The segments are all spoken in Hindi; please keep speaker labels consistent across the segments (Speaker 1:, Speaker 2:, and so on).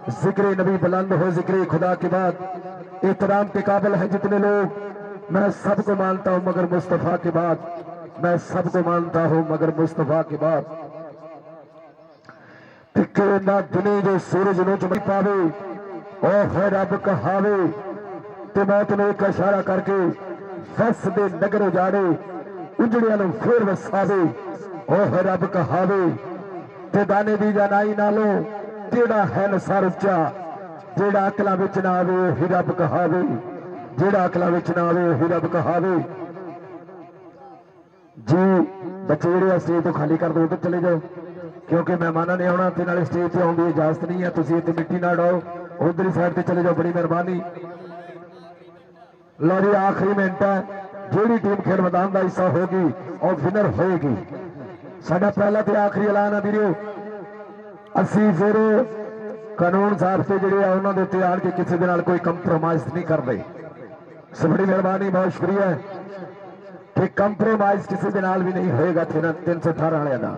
Speaker 1: जिक्र नबी बुलंद हो, जिक्र खुदा के बाद एहतराम के काबिल है जितने लोग। मैं सबको मानता हूं मगर मुस्तफा के बाद, मैं सबको मानता हूं मगर मुस्तफा के बाद। टिके ना दुनी जो सूरज नु चमक पावे, ओ है रब कहावे ते मौत ने एक इशारा करके फस दे नगर उजाड़े, उजड़िया नु फिर वसावे। ओ है रब कहावे ते दाने दी जानाई नालों केड़ा है नसार उच्चा, जेड़ा अकलां विच ना आवे ही रब कहावे, जेड़ा अकलां विच ना आवे ही रब कहावे। जी बच्चे जेड़े स्टेज तो खाली कर दो, उधर चले जाओ क्योंकि मेहमाना ने आना ते नाले स्टेज ते आउण दी इजाजत नहीं है। तुसीं इत्थे मिट्टी ना डाओ, उधर ही साइड ते चले जाओ, बड़ी मेहरबानी। लो जी आखिरी मिनट है, जेड़ी टीम खेल मैदान का हिस्सा होगी और विनर होएगी। साडा पहला ते आखिरी ऐलान है वीरो, असीं फिर कानून साहब से जिहड़े आ उन्हां दे उत्ते आण के किसी दे नाल कोई कंप्रोमाइज नहीं करते। सो बड़ी मेहरबानी, बहुत शुक्रिया कि कंप्रोमाइज किसी दे नाल भी नहीं होएगा 318 वालियां दा।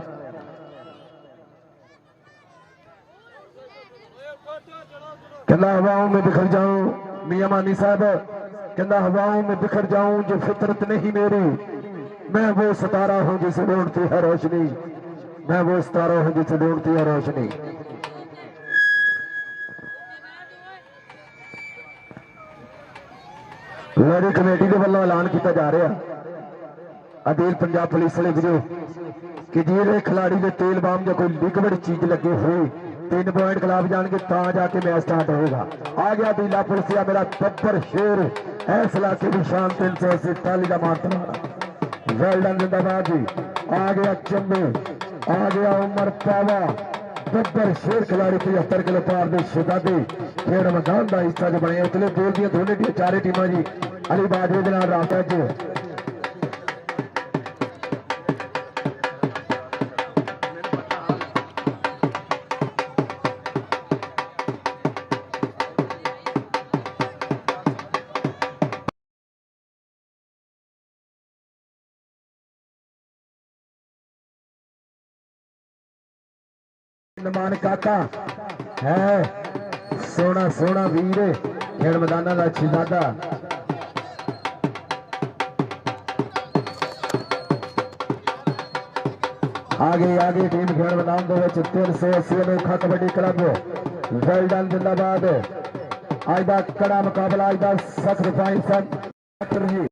Speaker 1: कहना हवाओं में बिखर जाऊं मियां मानी साहब, कहना हवाओं में बिखर जाऊं जो फितरत नहीं मेरी, मैं वो सितारा हूं जिसे ढूंढती है रोशनी, मैं वो सितारा हूं जिसे ढूंढती है रोशनी। लड़ी कमेटी के वालों ऐलान किया जा रहा अधीर पंजाब पुलिस वाले वीरो कि जे खिलाड़ी के तेल बाम या कोई लिक्विड चीज लगी हुई 3 पॉइंट खिलाफ जाएंगे ता जाके मैच स्टार्ट होगा। आ गया दिला पुलिसिया मेरा बब्बर शेर, इस इलाके की शान 380 ताली का मारता वेल डन जिंदाबाद जी। आ गया चंबे, आ गया उमर पावा, बब्बर शेर खिलाड़ी 75 किलो पार के शहजादे खेल मैदान का हिस्सा जो बने उतले बोल दिया दोनों चारे टीमां जी अली बाजवे के नाल रास्ता च नमान काका है सोना सोना वीर खेल मैदान का शहजादा। आगे टीम खेल मैदान 380 अनोखा कबड्डी क्लब वेल डन जिंदाबाद। अज का कड़ा मुकाबला, अज का सैक्रीफाइस कबड्डी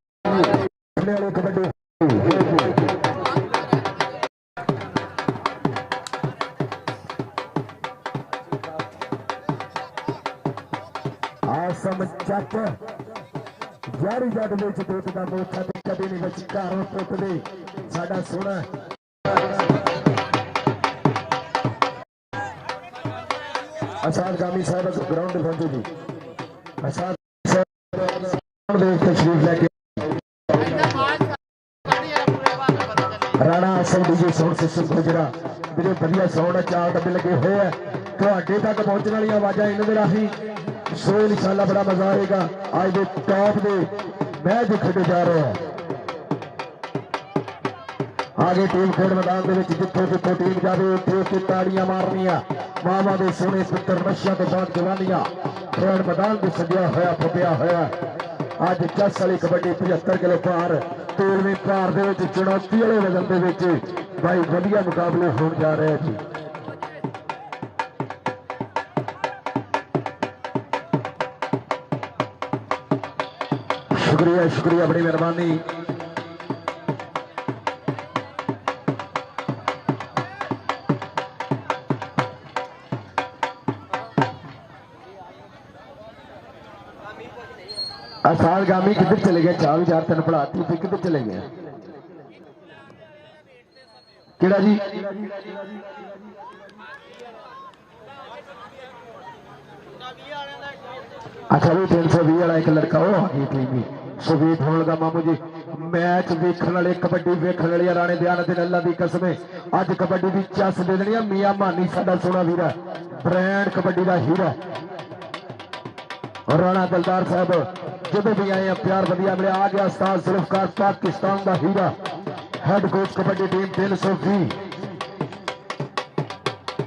Speaker 1: चक जारी जग में दुध का मोथा कभी नहीं विचकारों पुटदे साडा सोना। आसाद गामी साहब ग्राउंड पहुंचे जी, आसाद तशरीफ लेके राणा असल डीजे साउंड सिस्टम गुजरा मेरे बढ़िया साउंड चार डब्बे लगे हुए हैं तुहाडे तक पहुंचने वाली आवाज़ां इन्हां दे राही। सो इंशाअल्लाह बड़ा मजा आएगा। आज दे टॉप दे मैच खेले जा रहे हैं। आगे टीम खेल मैदान के जिथों जिथों टीम जाए उत्थे ताड़ियां मारनियां, मावां दे सोने पुत्र नशियां तो बाद जवानियां खेल मैदान से सजिया होया फुटिया होया। अज चस वाली कबड्डी 75 किलो पार 13वीं पार दे विच चुनौती वाले वजन दे विच भाई वधिया मुकाबले होने जा रहे हैं जी। शुक्रिया शुक्रिया, बड़ी मेहरबानी। आसाद गामी किधर चले गए? 4 3 पढ़ाती थी, किधर चले गए? केड़ा जी? अच्छा भी 320 वाला एक लड़का वो आ गई टीम सुबीत होने लगा। मामू जी मैच देखने वाले कबड्डी वेखने वाले राणे दयान दिन अल्लाह की कसम अज कबड्डी की चस दे देनी। मियां मानी साडा सोना वीर है, ब्रांड कबड्डी का हीरा। और राणा दलदार साहब जो भी आए हैं प्यार वधिया मिले। आ गया उस्ताद जुल्फकार पाकिस्तान का हीरा, हेड कोच कबड्डी टीम 320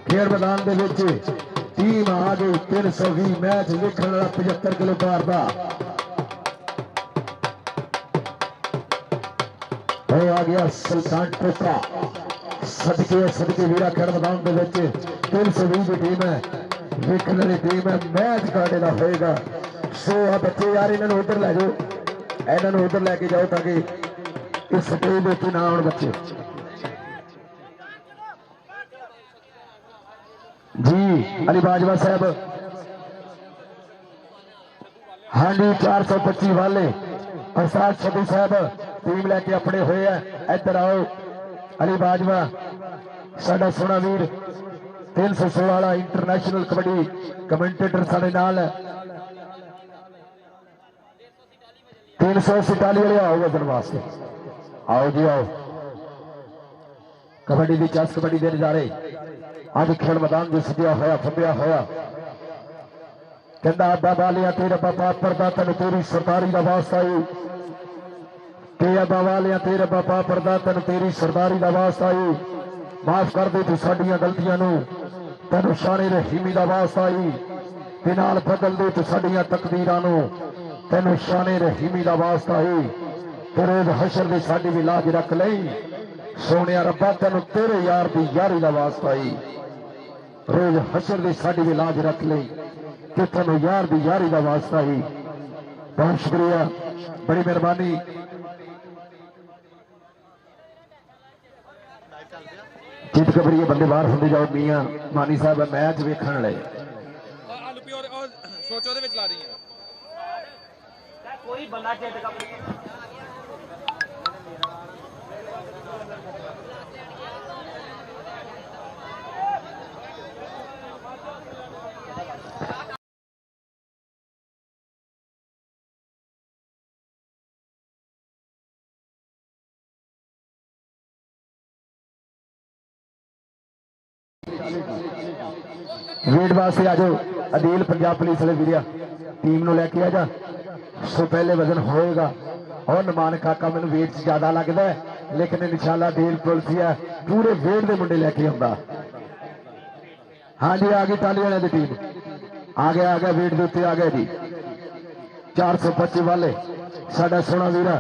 Speaker 1: खेल मैदान टीम आ गई 320 मैच देखने वाला 75 किलो पार का आ गया सुल्तान टोका सदके वीरा खेल मैदान के 320 की टीम है देखने वाली टीम है मैच काटे का होएगा सो आ बच्चे यार इन्होंने उधर लै जाओ इन्होंने उधर लैके जाओ ताकि इस स्टेज के ना आने बच्चे जी अली बाजवा साहब हाँ जी 425 वाले अरसाद सदू साहब टीम लैके अपने हुए है इधर आओ अली बाजवा साडा सोना वीर 316 वाला इंटरनेशनल कबड्डी कमेंटेटर साडे नाल 380 वाले आओ वजन वास्ते आओ जी आओ कबड्डी की चस कबड्डी के नजारे अज खेल मैदान जो सदिया होया फंबिया होया कहता अब्बा वालिया तेरा बापा परदा तेन तेरी सरदारी का वास्ता आई के अब्बा वालिया तेरा बापा परदा तेन तेरी सरदारी का वास्ता आई माफ कर दे तू साडियां गलतियां तेन शाने रहीमी का वास्ता आई ते नाल बदल दे तू साडियां तकदीरां तेन शाने रहीमी का वास्ता आई ते रोज हशर की साडी भी लाज रख लई सोने रब्बा तेन तेरे यार की यारी का वास्ता आई रोज हशर की साडी भी लाज रख ली कि तेन यार की यारी का वास्ता ही बहुत शुक्रिया बड़ी मेहरबानी जीत कबरी बंदे बाहर होंगे जाओ मियां मानी साहब मैच वेखण ले कोई बंदा जीत कबरी वेट वास्ते आ जाओ अदील पंजाब पुलिस वाले वीरिया टीम नु लेके आ जा सो पहले वजन होएगा और नमान काका मैंने वेट ज्यादा लगता है लेकिन इंशाल्लाह अदील पुलिस है पूरे वेट के मुंडे लेके आंदा हाँ जी आ गई टाली वाले की टीम आ गया वेट के उत्ते आ गया जी 425 वाले साडा सोना वीरा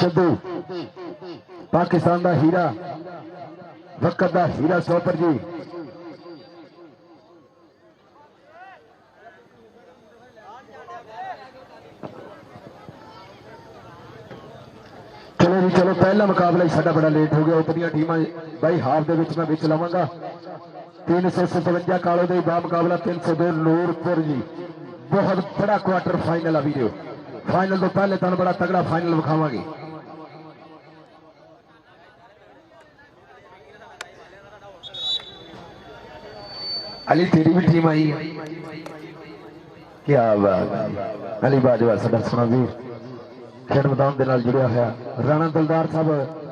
Speaker 1: सिद्धू पाकिस्तान का हीरा वक्त का हीरा सोपर जी चलो जी चलो पहला मुकाबला ही साडा बड़ा लेट हो गया उतरिया टीम भाई हाफ दे विच मैं विच लवांगा 357 कालो दे बा मुकाबला 302 नूरपुर जी बहुत बड़ा क्वार्टर फाइनल आ वीडियो फाइनल तो पहले तुहानू बड़ा तगड़ा फाइनल विखावांगे अली तेरी भी टीम आई है क्या बात अली बाजवा साडा सोना वीर खेल मैदान के नाल जुड़िया होया राणा दिलदार साहब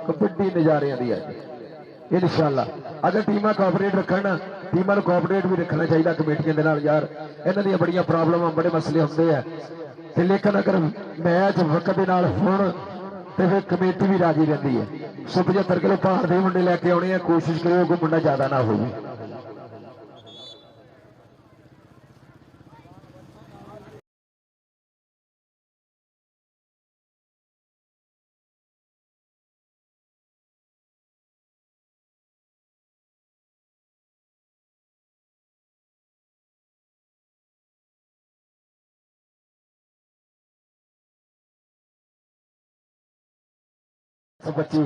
Speaker 1: कबड्डी नजारियां दी अज इंशाअल्लाह अगर टीमां कोऑपरेट रखन टीमां कोऑपरेट भी रखना चाहिए कमेटियां दे नाल यार इन्हां दी बड़ियां प्रॉब्लम बड़े मसले होंदे हैं ते लेकिन अगर मैच वक्त दे नाल होण ते फिर कमेटी भी राजी रहती है 175 किलो भार दे मुंडे लैके आउणे आ कोशिश करियो कोई मुंडा ज्यादा ना होवे बच्ची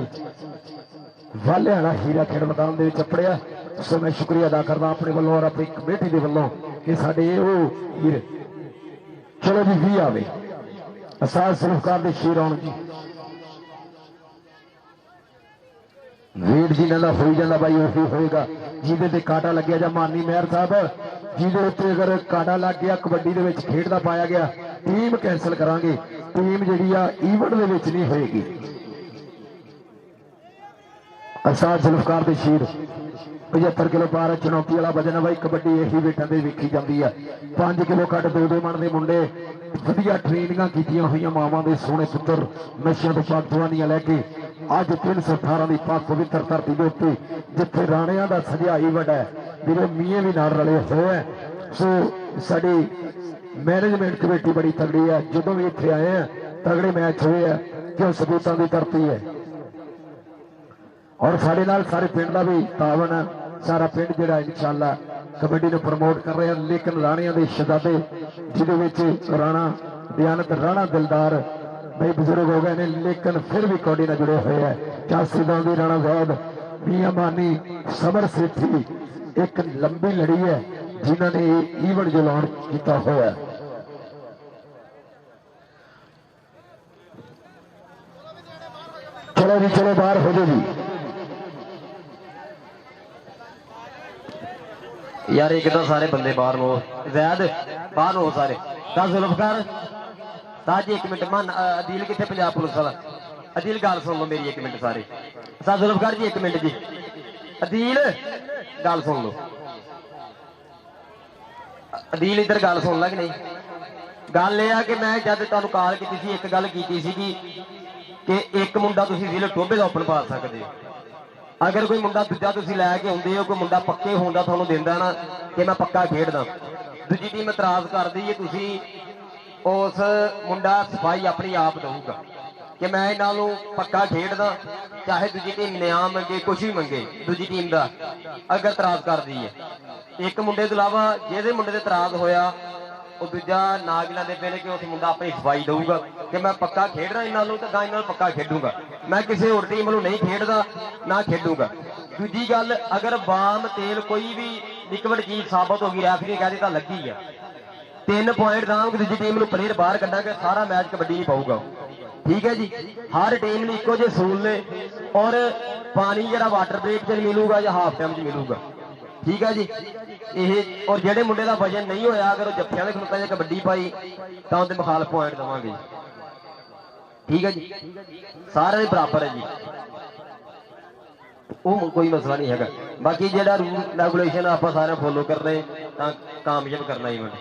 Speaker 1: वाले वाला हीरा खेड़ मैदान के चपड़िया सो मैं शुक्रिया अदा करदा अपने वालों और अपनी कमेटी के वालों कि साडे हीरे चलो जी भी आवे असाज सलूकार के शेर आउण जी वेट जी ना हो जाता भाई उही होएगा जिदे ते काटा लग्या जा मानी मेहर साहब जिदे उत्ते अगर काटा लग गया कबड्डी दे विच खेड दा पाया गया टीम कैंसल करांगे टीम जिहड़ी आ ईवेंट दे विच नहीं होएगी अरसाद जुल्फकार के शीर 75 किलो पार चुनौती वाला वजन है भाई कबड्डी यही वेटा से वेखी जाती है 5 किलो कट 2 मन के मुंडे वधिया ट्रेनिंग कीतियां हुई मावां दे सोहने पुत्र नशियां तो पाक दवानियां लैके ਅੱਜ 318 ਦੀ ਪਾਕ ਪਵਿੱਤਰ ਧਰਤੀ ਦੇ ਉੱਤੇ ਜਿੱਥੇ ਰਾਣਿਆਂ ਦਾ ਸਜਾਈ ਵੱਡਾ ਵੀਰੇ ਮੀਂਹ ਵੀ ਨਾਲ ਰਲੇ ਹੋਏ ਹੈ। ਸੋ ਸਾਡੀ ਮੈਨੇਜਮੈਂਟ ਕਮੇਟੀ ਬੜੀ ਤਗੜੀ ਹੈ। ਜਦੋਂ ਵੀ ਇੱਥੇ ਆਏ ਆ ਤਗੜੇ ਮੈਚ ਹੋਏ ਆ ਕਿਉਂ ਸਬੂਤਾਂ ਦੀ ਧਰਤੀ ਹੈ। ਔਰ ਸਾਡੇ ਨਾਲ ਸਾਰੇ ਪਿੰਡ ਦਾ ਵੀ ਤਾਵਨ ਹੈ। ਸਾਰਾ ਪਿੰਡ ਜਿਹੜਾ ਇਨਸ਼ਾਅੱਲਾ ਕਬੱਡੀ ਨੂੰ ਪ੍ਰਮੋਟ ਕਰ ਰਿਹਾ। ਲੇਕਿਨ ਰਾਣਿਆਂ ਦੇ ਸ਼ਹਜ਼ਾਦੇ ਜਿਹਦੇ ਵਿੱਚ ਰਾਣਾ ਦਿਆਨਤ ਰਾਣਾ ਦਿਲਦਾਰ ਬਈ ਬਜ਼ੁਰਗ ਹੋ ਗਏ ਨੇ, ਲੇਕਿਨ ਫਿਰ ਵੀ ਕਬੱਡੀ ਨਾਲ ਜੁੜੇ ਹੋਏ ਹੈ। ਚਾਸੀ ਦਾ ਵੀ ਰਾਣਾ ਜ਼ੈਦ ਮੀਆਂ ਮਾਨੀ ਸਮਰ ਸੇਠੀ ਇੱਕ ਲੰਬੀ ਲੜੀ ਹੈ ਜਿਨ੍ਹਾਂ ਨੇ ਈਵਨ ਜਲਾਉਣ ਕੀਤਾ ਹੋਇਆ। ਚਲੋ ਜੀ ਚਲੋ ਬਾਹਰ ਹੋ ਜਾਓ ਜੀ
Speaker 2: यार। एक तो सारे बंदे बाहर हो, जैद बाहर हो सारे। दस जुल्फकार ताज जी, एक मिनट मन अदील कितने पंजाब पुलिस वाला? अदील गल सुन लो मेरी एक मिनट सारे। दस जुल्फकार जी एक मिनट जी, अदील गल सुन लो। अदील इधर गल सुन ला कि नहीं? गल यह कि मैं जब तुहानू कॉल की एक गल की कि एक मुंडा तुसीं जिले टोबे का ओपन पा सकते हो। अगर कोई मुंडा दूजा तुसीं लैके आउंदे हो, कोई मुंडा पक्के होण दा तुहानू दिंदा ना कि मैं पक्का खेडदा, दूजी टीम इतराज करदी है, तुसीं उस मुंडा सफाई अपनी आप दऊगा कि मैं इन्हां नूं पक्का खेडदा, चाहे दूजी टीम न्याम मंगे कुछ भी मंगे दूजी टीम दा अगर इतराज करदी है। एक मुंडे तो इलावा जिहदे मुंडे ते इतराज होया ਉਹ ਦੂਜਾ ਨਾਗ ਲੈਂਦੇ ਪਏ ਨੇ ਕਿ ਉਸ ਮੁੰਡਾ ਆਪਣੀ ਸਫਾਈ ਦਊਗਾ ਕਿ ਮੈਂ ਪੱਕਾ ਖੇਡਣਾ ਇਹਨਾਂ ਨੂੰ ਤੇ ਗਾਂ ਇਹਨਾਂ ਨੂੰ ਪੱਕਾ ਖੇਡੂਗਾ, ਮੈਂ ਕਿਸੇ ਹੋਰ ਟੀਮ ਨੂੰ ਨਹੀਂ ਖੇਡਦਾ ਨਾ ਖੇਡੂਗਾ। ਦੂਜੀ ਗੱਲ, ਅਗਰ ਬਾਮ ਤੇਲ ਕੋਈ ਵੀ ਲਿਕਵਿਡ ਚੀਜ਼ ਸਾਬਤ ਹੋ ਗਈ, ਰੈਫਰੀ ਕਹਿ ਦਿੱਤਾ ਲੱਗੀ ਆ, 3 ਪੁਆਇੰਟ ਦਾਂਗੇ ਦੂਜੀ ਟੀਮ ਨੂੰ ਪਲੇਅਰ ਬਾਹਰ ਕੱਢਾਂਗੇ, ਸਾਰਾ ਮੈਚ ਕਬੱਡੀ ਨਹੀਂ ਪਾਊਗਾ। ਠੀਕ ਹੈ ਜੀ, ਹਰ ਟੀਮ ਨੂੰ ਇੱਕੋ ਜਿਹੇ ਅਸੂਲ ਨੇ ਔਰ ਪਾਣੀ ਜਿਹੜਾ ਵਾਟਰ ਬ੍ਰੇਕ 'ਚ ਮਿਲੂਗਾ ਜਾਂ ਹਾਫ ਟਾਈਮ 'ਚ ਮਿਲੂਗਾ। ठीक है जी, ये और जेडे मुंडे का वजन नहीं होया अगर वो जफ्फियां में खलोता कबड्डी पाई तो उन्हें मुखालफ पॉइंट देवांगे। ठीक है जी, सारे बराबर है जी, वो कोई मसला नहीं है। बाकी जेड़ा रूल रेगुलेशन आप सारे फॉलो कर रहे हैं कामयाब करना इवेंट।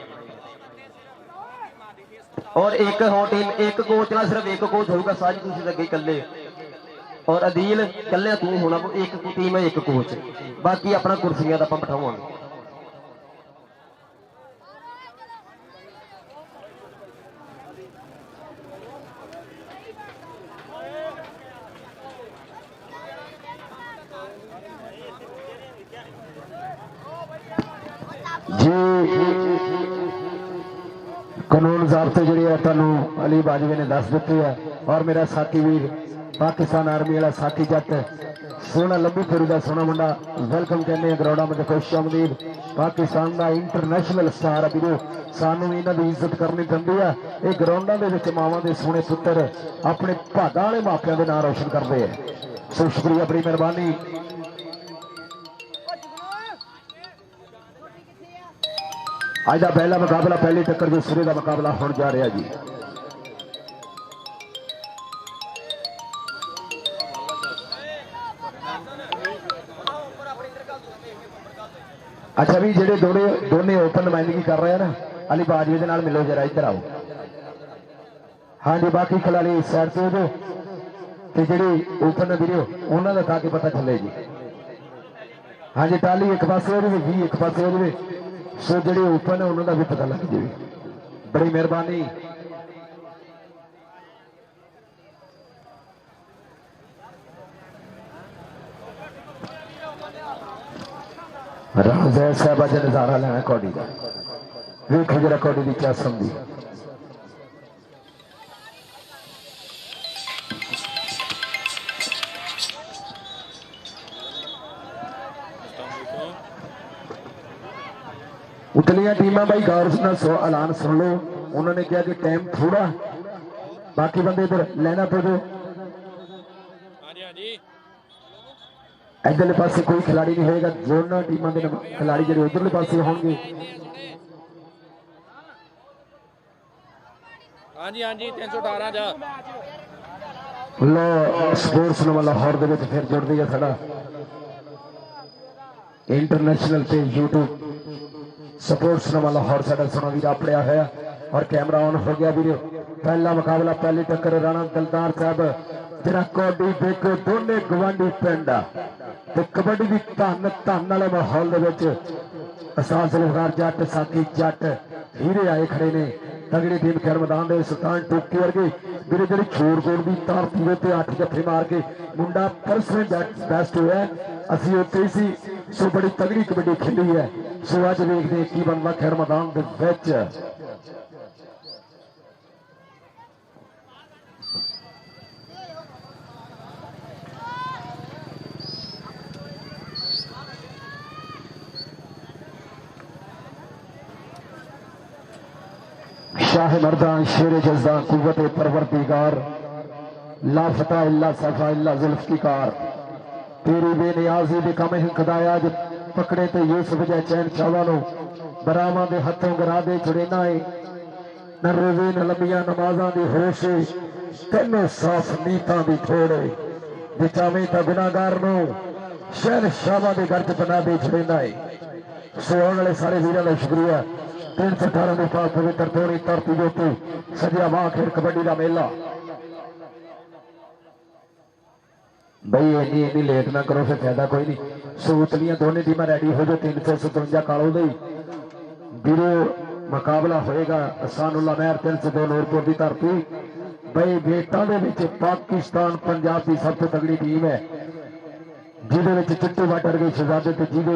Speaker 2: और एक हो टीम एक कोच ना सिर्फ एक कोच होगा, सारी तुसीं अगे कल्ले और अदील कल्ले तू होना, एक टीम है एक कोच, बाकी अपना कुर्सियां तो आप बिठावांगे।
Speaker 1: जी कानून ज़ाब्ते जिहड़े तुहानूं अली बाजवे ने दस दिते है। और मेरा साथी वीर पाकिस्तान आर्मी वाला साथी जट सोना लंबी फेरू का सोना मुंडा वेलकम कहने ग्राउंड में खुश आमदीद। पाकिस्तान का इंटरनेशनल स्टार है वीरो, सानू इन्हां दी इज्जत करनी पैंदी है। ये ग्राउंडों के विच मावां दे सोहणे पुत्तर अपने भागां वाले मापियां दे नाम रोशन करते हैं। सो शुक्रिया, बड़ी मेहरबानी। अज का पहला मुकाबला, पहली टक्कर जो सिरे का मुकाबला होने जा रहा जी। अच्छा भी जेडे दोने ओपन नुमाइंदगी कर रहे हैं ना, अली बाजवे के नाल मिलो जरा, इधर आओ। हाँ जी, बाकी खिलाड़ी इस साइड से हो जाओ तो जी ओपन वीडियो उन्होंने का ताकि पता चले जी। हाँ जी, टाली एक पास हो जाए, भी एक पास हो जाए, सो जी ओपन है उन्होंने भी पता लग जाए। बड़ी मेहरबानी। राजैद साहब अज नजारा लेना कौड़ी का, वेखो जरा कौड़ी की क्या समझी। उतलियां टीमां भाई गौर नाल ऐलान सुन लो, उन्होंने कहा कि टाइम थोड़ा, बाकी बंदे इधर लेना पे दो। इधरले पासे कोई खिलाड़ी नहीं होगा, दोनों टीमों के खिलाड़ी जो उधरले पासे होंगे।
Speaker 3: हाँ जी 318 जा
Speaker 1: लो स्पोर्ट्स लाहौर दे विच फिर जुड़ गया साडा इंटरनेशनल पे यूट्यूब स्पोर्ट्स लाहौर साडा सोना वीर आपड़िया है और कैमरा ऑन हो गया वीर। पहला मुकाबला, पहली टक्कर राणा दिलदार साहब जरा कौडी देखो दोने गवांडी पिंड ते कबड्डी की धन धन वाले माहौल एहसास लुहार जट साकी जट हीरे आए खड़े ने तगड़ी टीम खेल मैदान के सुल्तान टोकी वर्गे मेरे जी छोड़ गोड़ की धरती के 8 जफे मार के मुंडा परसों बेस्ट होया असी उत्ते सी सो बड़ी तगड़ी कबड्डी खेली है सो अज देखते की बनता खेल मैदान के शाह मर्दान शेर जज्दा कुव्वत परवरदिगार ला फता इल्ला सफा इल्ला जुल्फिकार तेरी बेनियाजी दे कम हिंकदाया ज पकड़े ते यूसुफ जै चैन चावा नो बरामा दे हथों गरा दे छुड़ेना है न रोजे न लंबिया नमाजा दी होश तेनों साफ नीतां दी थोड़े बिचावे ता गुनाहगार नो शहर शावा दे घर च बना दे छुड़ेना है सो आने वाले सारे वीरों का शुक्रिया 318 में पास पवित्र थोड़ी धरती के उत्ते सजिया वाह खेल कबड्डी का मेला भाई इन्नी लेट ना करो फिर फायदा कोई नहीं सूतलियां दोनों टीम रेडी हो जाओ 357 कालो दे बीरो मुकाबला होएगा सानुल्ला महर 302 नूरपुर की धरती भाई बेटा दे पाकिस्तान पंजाब की सब तो तगड़ी टीम है जिदे चिट्टू वाटर के शहजादे जिदे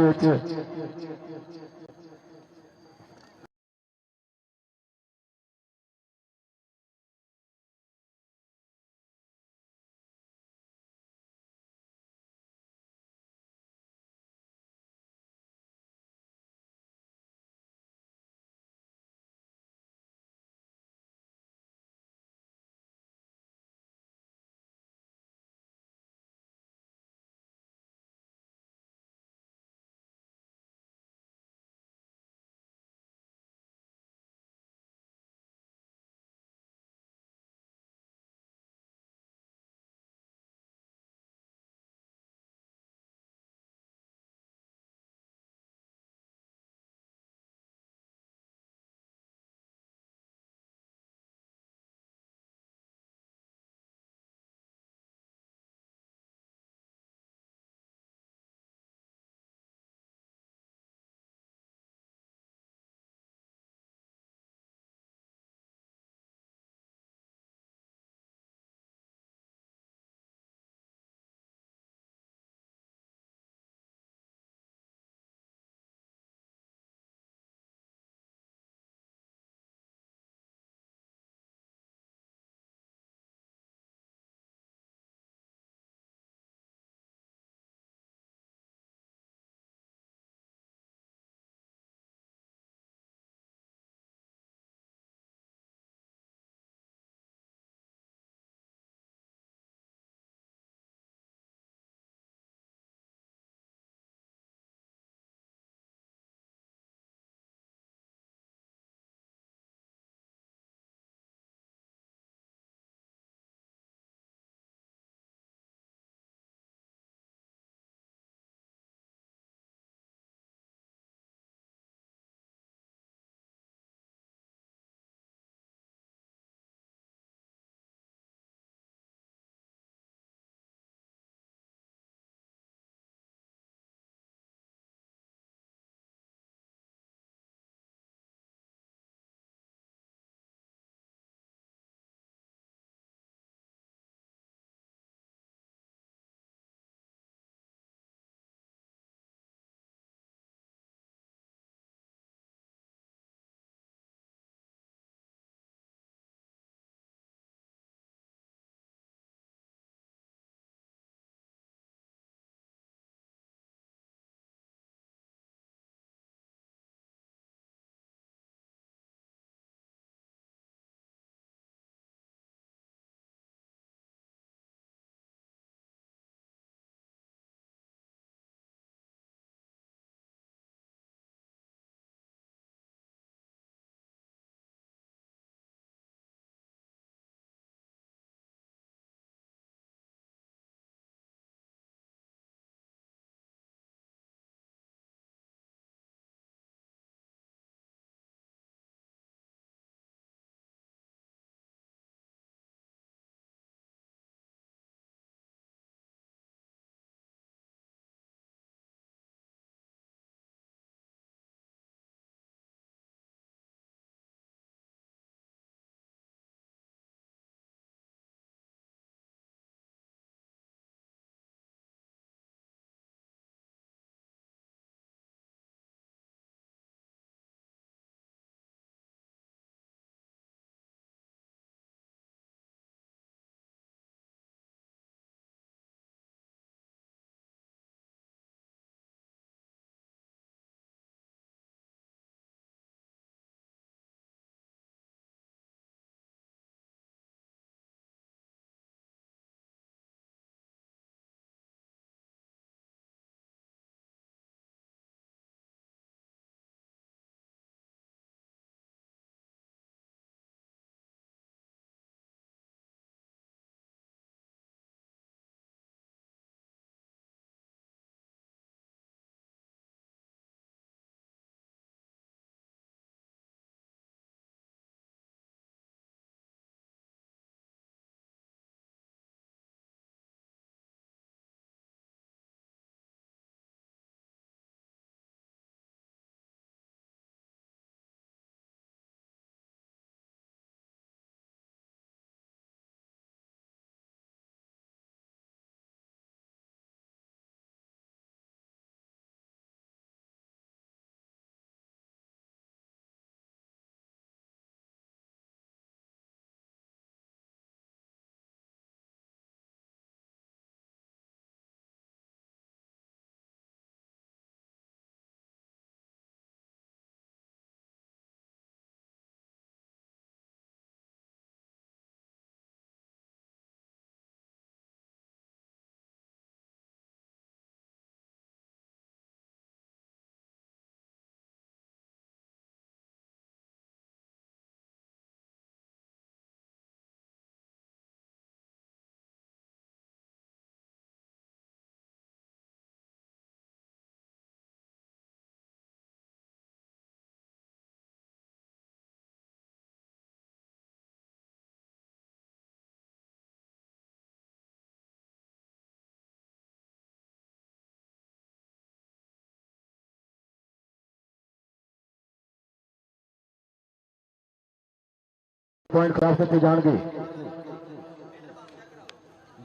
Speaker 1: पॉइंट क्रॉस करते जाएंगे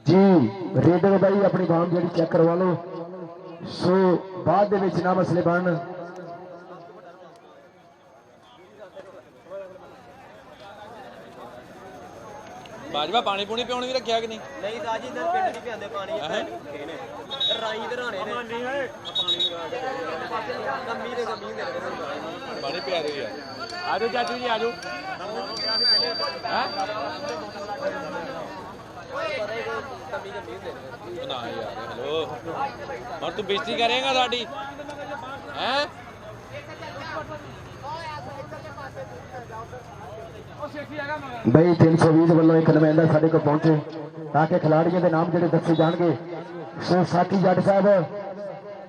Speaker 1: जी। रेडर भाई अपनी बाम जी चेक करवा लो, सो बाद दे विच ना मसले बन।
Speaker 3: बाजवा पानी पूनी पियाउण भी रखिया कि नहीं?
Speaker 2: नहीं ताजी इधर पिंड च पिआंदे पानी राई ते राणे ने गम्मी दे
Speaker 3: पानी पिया रही है। आजो चाचू जी आजो। ना यार हेलो और तू बेइज्जती करेगा साडी हैं?
Speaker 1: बई 320 वालों एक नुमाइंदा साडे को पहुंचे ताकि खिलाड़ियों के नाम जो दसे जाएंगे। सो साथी जट साहब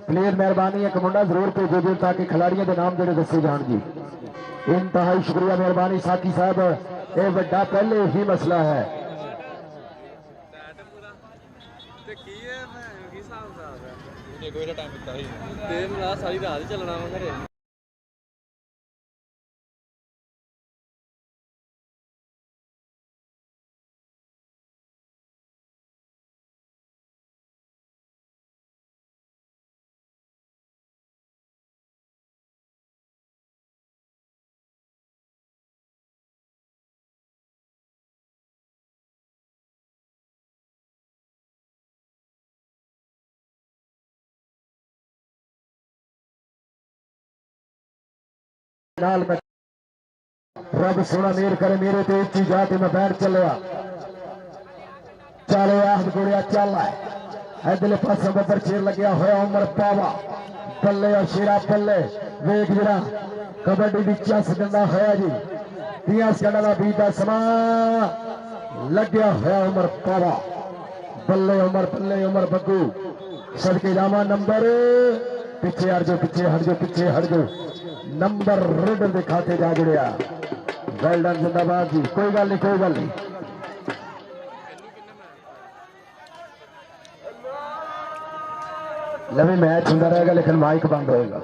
Speaker 1: प्लेयर मेहरबानी एक मुंडा जरूर भेजो जी ताकि खिलाड़ियों के नाम जो दसे जान जी। इंतहाई शुक्रिया मेहरबानी साथी साहब, यह बड़ा पहले ही मसला है।
Speaker 3: सारी रात चलना घरे।
Speaker 1: रब सोना मेर करे मेरे ते इच्ची जाते मैं बैठ चलिया चल आहद गुड़िया चल इधरले पासे बब्बर शेर लग्या होया उमर पावा बल्ले और शेरा बल्ले वेख जरा कबड्डी की चस दिंदा होया जी 30 सेकंड का बीत का समा लग्या होया उमर पावा बल्ले उमर बग्गू सदके जावा नंबर पिछे हट जाओ पीछे हट जाओ नंबर रेडर के खाते जा जुड़िया। वेल डन जिंदाबाद जी। कोई गल नहीं लवी मैच होता रहेगा लेकिन माइक बंद होएगा।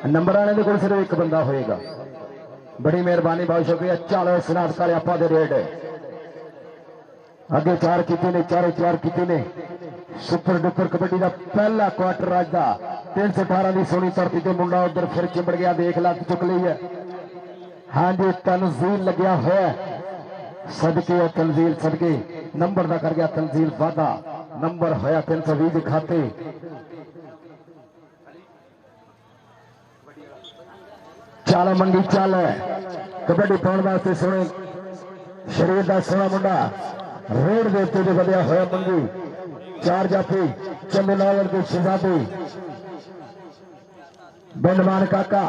Speaker 1: नंबर आने के सिर्फ एक बंदा होएगा। बड़ी मेहरबानी बहुत शुक्रिया। चलो स्नात काले आपा दे रेड अगे 4 कीते ने 4 कीते ने सुपर डुपर कबड्डी का पहला क्वार्टर अज का 318 की सोनी धरती से मुंडा उधर फिर चिंबड़ गया देख लग चुक ली है। हाँ जी तनजील लग्या है सदके तनजील सदके नंबर का कर गया तनजील वादा नंबर होया 320 खाते। चल मंगी चल कबड्डी पाने वास्ते सोने शरीर का सोना मुंडा रोड के उत्ते जो बढ़िया होया मंगी 4 जाफी चंदू नावल के शहजादी बिंदमान काका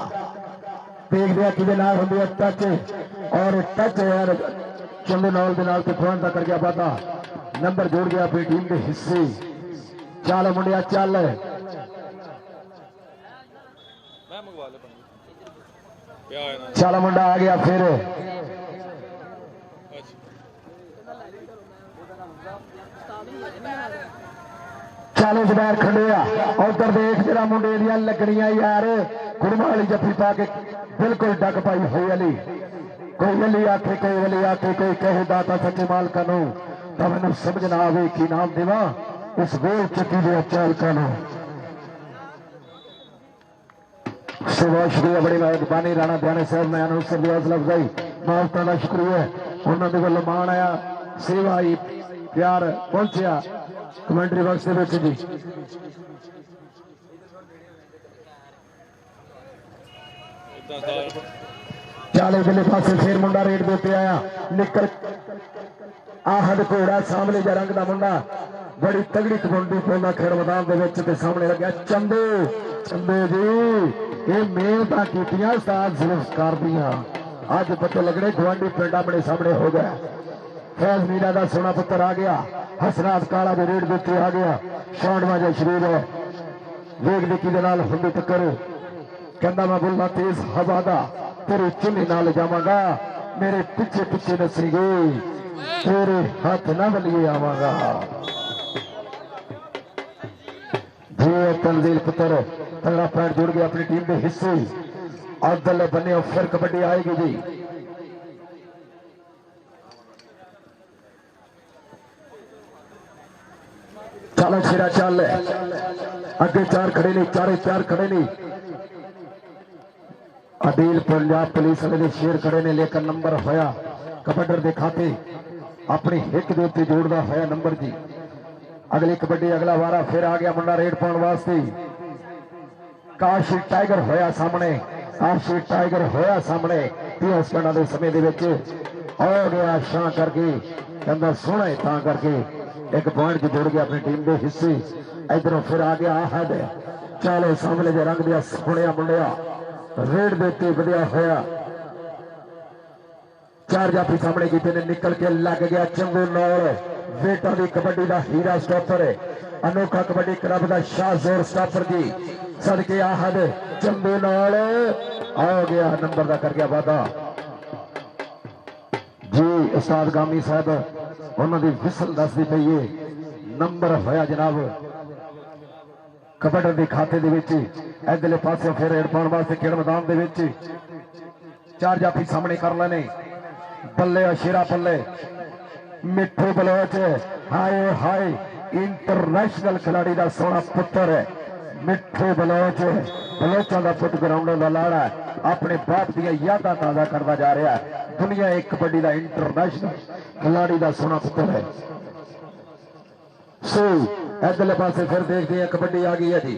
Speaker 1: देख दिया कि नाल होंदी है टच और टच यार चंदू नावल के नाल फोन कर गया वादा नंबर जोड़ गया अपनी टीम के हिस्से। चल मुंडिया चल चल मुंडा आ गया फिर चालो जबैर खंडिया उधर देख जरा मुंडे दियां लगनियां यार गुड़मा वाली जफ्फी पा के बिल्कुल डग पाई हुई अली कोई अली आखे कोई कहे दाता सच्चे मालका नु तब मैंने समझ ना आवे कि नाम देवा इस गोल चक्की दे चालका नु सेवा शुक्रिया बड़ी मेहरबानी राणा ध्यान साहब मैं अनुसर दी हौसला अफजाई मालता का शुक्रिया उन्होंने वालों मान आया सेवा ही प्यार पहुंचा कमेंट्री बॉक्स के ਵਿੱਚ जी चाले वाले पासे फिर मुंडा रेड दे पे आया निकल आहद घोड़ा सामने जा रंग दा मुंडा बड़ी तगड़ी कबड्डी पाਉਂਦਾ खेड़ मैदान ਦੇ ਵਿੱਚ ਤੇ ਸਾਹਮਣੇ ਲੱਗਿਆ ਚੰਦੇ ਜੀ ਇਹ ਮਿਹਨਤਾਂ ਕੀਤੀਆਂ ਸਾਥ ਜ਼ੁਲਫਕਾਰ ਦੀਆਂ ਅੱਜ ਪਤਾ ਲੱਗਣੇ ਗਵਾਂਢੀ ਪਿੰਡ ਆਪਣੇ ਸਾਹਮਣੇ ਹੋ ਗਿਆ फैज मीरा का सोना पुत्र आ गया हसनाथ काला के रेड देते आ गया छांडवा जो शरीर है वेग देखी के नाल हुंदी टक्कर कहता मैं बुल्ला तेज हवा दा तेरे चुन्नी नाल जावांगा मेरे पिछे पिछे नसेगी तेरे हाथ ना बलिए आवांगा जी तंजील पुत्र तगड़ा पैर जुड़ गया अपनी टीम के हिस्से और दल बने फिर कबड्डी आएगी जी चलो छेड़ा चल अगे चार खड़े नहीं चार खड़े नहीं अदील पंजाब पुलिस वाले शेर खड़े ने लेकर नंबर होया कबड्डर दे खाते अपनी हिक दे उत्ते जोड़दा होया नंबर जी अगली कबड्डी अगला वारा फिर आ गया मुंडा रेड पाउण वास्ते काशी टाइगर होया सामने 30 सेकंडां दे समय दे विच आ गया शां करके कहंदा सोहना तां करके एक पॉइंट जोड़ गया अपनी टीम के हिस्से इधरों फिर आ गया आहद चाले सामने जो रंग दिया सोहणिया मुंडिया रेड देते वधिया होया चार जाफी सामने कीते ने निकल के लग गया चंगू नाल बेटा की कबड्डी का हीरा स्टॉपर अनोखा कबड्डी क्लब का शाहजोर स्टॉपर जी सदके आहद चंगू नाल आ गया नंबर का कर गया वादा जी उस्ताद गामी साहब उन्होंने विसल दसदी पई है नंबर होया जनाब कबड्डी के खाते इधरले पासे फिर रेड पाने वास्ते खेल मैदान दे विच चार जाफी सामने कर लेने बल्ले शेरा पल्ले मिठू बलोच हाय हाय इंटरनेशनल खिलाड़ी का सोना पुत्र है मिठू बलोच बलोचा का पुट ग्राउंड का लाड़ा अपने बाप दी यादां ताजा करता जा रहा है दुनिया एक कबड्डी का इंटरनेशनल खिलाड़ी का सोना पुत्र है सो इधरले पासे फिर देखते हैं कबड्डी आ गई है जी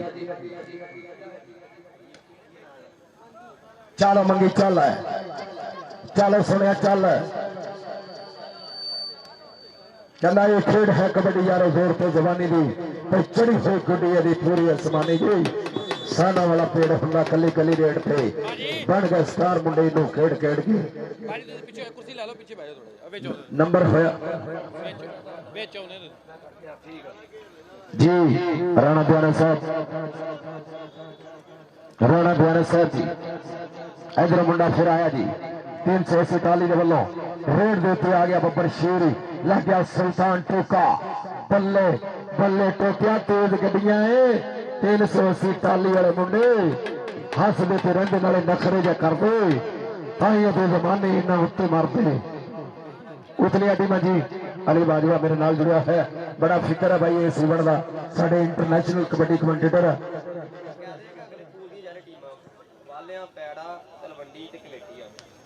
Speaker 1: चलो मंगी चल है चलो सुनिया चल कहना ये खेड है कबड्डी यारो जोर तो जवानी दी तो चढ़ी हुई गुड्डी है पूरी आसमानी जी साना वाला पेड़ हुंदा कली कली रेड पे बन गए स्टार मुंडे नूं खेड खेड के नंबर होया जी राणा द्वारा साहब जी इधर मुंडा फिर आया जी 347 के वालों रेड देते आ गया बब्बर शेरी लग गया सुल्तान टोका बल्ले बल्ले टोकिया तेज गड्डियां 380 टाली वाले मुंडे हसदे ते रंडे नाले नखरे जा करदे ताई दे जमाने इन्ना उत्ते मारदे उतलिया टीम जी अली बाजवा मेरे नाल जुड़िया है बड़ा फिक्र है भाई इस इवेंट का साडे इंटरनेशनल कबड्डी कमेंटेटर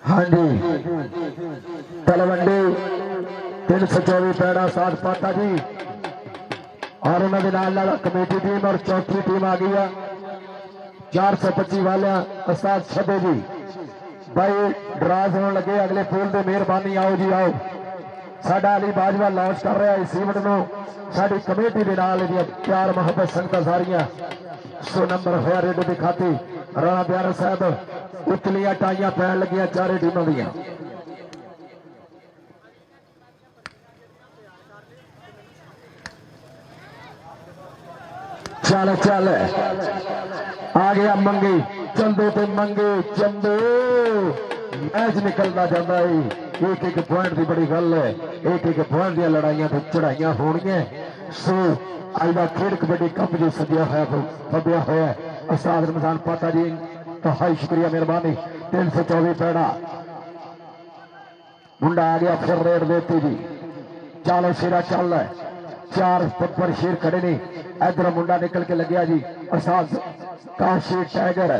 Speaker 1: हाँ जी तलवंडी 324 पैड़ा साथ पाटा जी और उन्होंने नाल कमेटी टीम और चौथी टीम आ गई है 425 वाले उस्ताद छबे जी भाई ड्रास होने लगे अगले पूल से मेहरबानी आओ जी आओ साडा अली बाजवा लॉन्च कर रहा इस इवेंट को साडी कमेटी के नाल प्यार मोहब्बत संगत सारियां 100 नंबर होया रेड की खाती राणा प्यारा साहब उतलियां टाइयां पैन लगियां चारे टीमों दियां चल चल आ गया मंगी चंदू ते मंगी चंदू मैच निकलता जाता है एक एक पॉइंट की बड़ी गल है, एक एक पॉइंट दी लड़ाइयां ते चढ़ाइयां होणगियां। सो अज दा खेड कबड्डी कप जो सद्या होया फब्या होया उस्ताद रमजान पाता जी तो हाई शुक्रिया मेहरबानी। 324 पैड़ा मुंडा आ गया फिर रेड देती जी। चालो शेरा चल है, 4 पप्पर शेर खड़े ने। इधर मुंडा निकल के लग्या जी उस्ताद काशी टाइगर,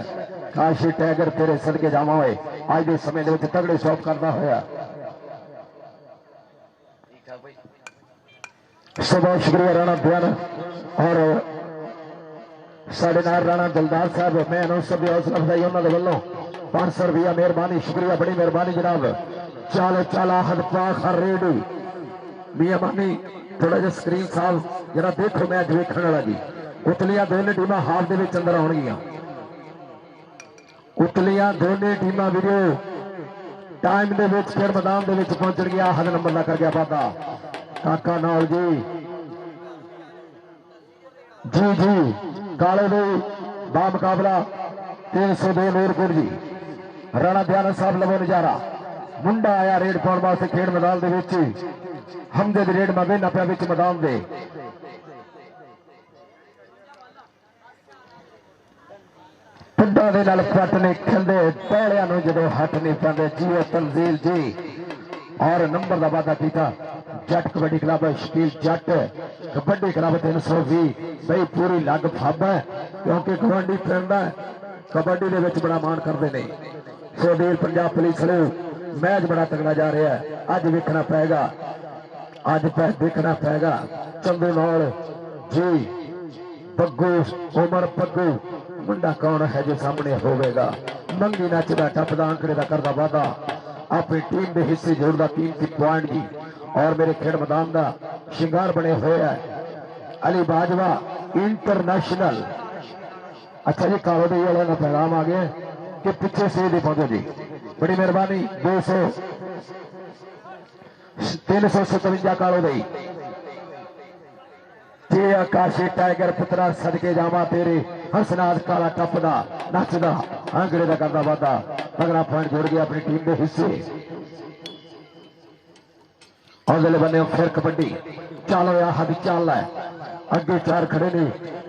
Speaker 1: काशी टाइगर तेरे सदके जावा होए अज के समय के तगड़े शॉप करता होया। बहुत शुक्रिया राणा बयान और साढ़े नाल राणा दिलदार साहब, मैं अनाउंसर की हौसला अफजाई उन्होंने वालों 500 रुपया मेहरबानी, शुक्रिया बड़ी मेहरबानी जनाब। चालो चाला हद पाक हर रेडी मियां मानी थोड़ा जिहा स्क्रीन साहब जरा देखो मैच वेखण वाला जी। उतलियां दोनों टीमां हाफ दे विच अंदर आउणगियां, उतलियां दोनों टीमां वीडियो टाइम दे विच फिर मैदान दे विच पहुंचणगियां। हद नंबर दा कर गया वादा काका नाल जी जी जी काले दे बा मुकाबला 302 नूरपुर जी। राणा दयानंद साहब लवो नजारा मुंडा आया रेड पाउण वास्ते खेड मैदान दे विच। हमदे दी रेड मैं वेखना पिया विच मैदान दे। पिंडां दे नाल पट नहीं खेलदे, पहलियां नूं जदों हट नहीं पांदे जी ओ तंजील जी। और नंबर का वादा किया जट कबड्डी क्लब शकील जट कबड्डी क्लब 320 बई पूरी लग फब है क्योंकि गवांडी पिंड है कबड्डी दे विच बड़ा मान करते हैं। सो देर पंजाब पुलिस वाले मैच बड़ा तगड़ा जा रहा है। अज वेखना पेगा, अज देखना पेगा चंदू नाल जी पग्गू उमर पग्गू मुंडा कौन है जो सामने होगा। मंगी नचदा टपदा आंकड़े का करदा वादा अपनी टीम के हिस्से जोड़ता कीमती पॉइंट जी। और मेरे खेड मैदान का शिंगार बने हुए है अली बाजवा इंटरनेशनल। अच्छा जी कारोदी वाले का पैगाम आ गया कि पीछे से दे पहुंचो जी, बड़ी मेहरबानी। 357 कालो दी जे आकाशी टाइगर पुत्रा सदके जावा तेरे हंसनाथ काला टपदा नचदा आंकड़े का करदा वादा अगला पॉइंट जोड़ गया अपनी टीम के हिस्से। अगले बने फिर कबड्डी चलो या हद चल है अगे 4 खड़े ने,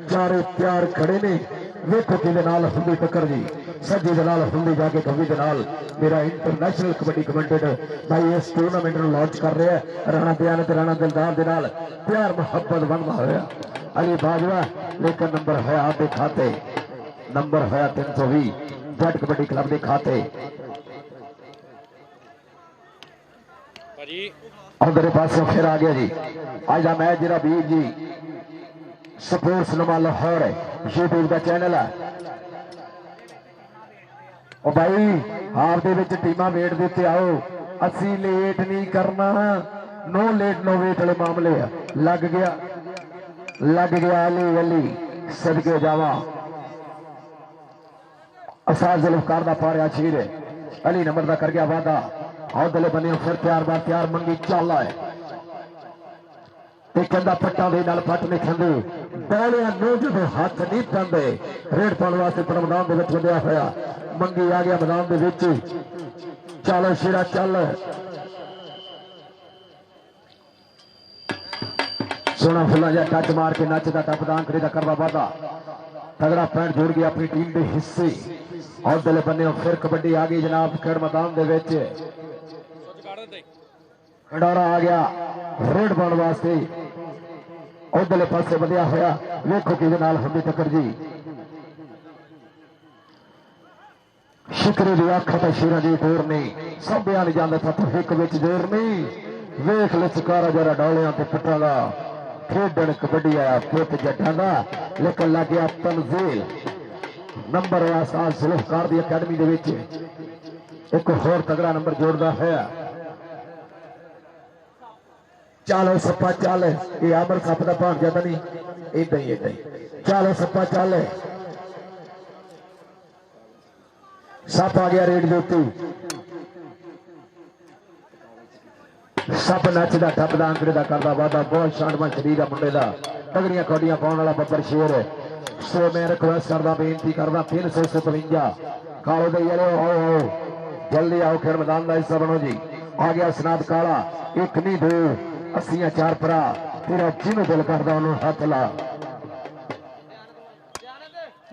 Speaker 1: चारे प्यार खड़े ने। वेखो कि हुंदी टक्कर जी सज्जी दे नाल हुंदी जाके कभी दे नाल मेरा इंटरनेशनल कबड्डी कमेंटेड भाई इस टूर्नामेंट में लॉन्च कर रहे हैं। राणा दयान ते राणा दिलदार दे नाल प्यार मुहब्बत बनता होया अली बाजवा। लेकिन नंबर है आपके खाते, नंबर है 320 जट कबड्डी क्लब के खाते। उधर पास फिर आ गया जी अज का मैच जरा वीर जी स्पोर्ट्स नुमा लाहौर यूट्यूब का चैनल है। और भाई हार दे विच टीमां वेट दे उत्ते आओ, असी लेट नहीं करना, नो लेट नो वेट वाले मामले लग गया अली अली सदके जावा। असाद जुल्फकार दा पारिया शेर अली नंबर दा कर गया वादा। और दले बने फिर प्यार बार प्यार मंगी चाला है कहता पट्टा दे नाल पट नहीं खांदे बॉलियां नूं जदों हाथ नहीं पांदे रेड पाउण वास्ते पर मैदान दे विच वधिया होया। मंगी आ गया मैदान दे विच, चलो शेरा चल सोना फुला जा टच मार के नचदा टपदा आंकड़े का करदा वादा तगड़ा पॉइंट जोड़ गया अपनी टीम के हिस्से। और दले बने फिर कबड्डी आ गई जनाब खेड मैदान दे विच। खंडारा आ गया रेड पाउण वास्ते उधरले पासे वधिया होया। वेखो कि हुंदी टक्कर जी शिकरे की अख तो शेरा की टोर नहीं संभ्या नहीं जाता था तो हिक विच जोर नहीं। वेख लचकारा जरा डोलियां ते पुट्टां दा खेडण कबड्डी आया पुत जट्टां दा लेकिन लग गया तनजील नंबर आसाद जुल्फकार दी अकैडमी दे विच एक होर तगड़ा नंबर जोड़दा होया। चलो सप्पा चल ये अमर सप का भाग जाता नहीं इदा ही चलो सप्पा चल सप आ गया रेड के सप नचदा टपदा आंकड़े का करदा वादा बहुत शानदार शरीर है मुंडे का तगड़ियां कौडियां पाने वाला बब्बर शेर है। सो मैं रिक्वेस्ट करदा बेनती करदा 357 कालो दे आओ जल्दी आओ खेल मैदान का हिस्सा बनो जी। आ गया सनाद काला, एक नहीं दो, 80 4 भरा, तेरा जिन्हों दिल करता उन्होंने हाथ ला।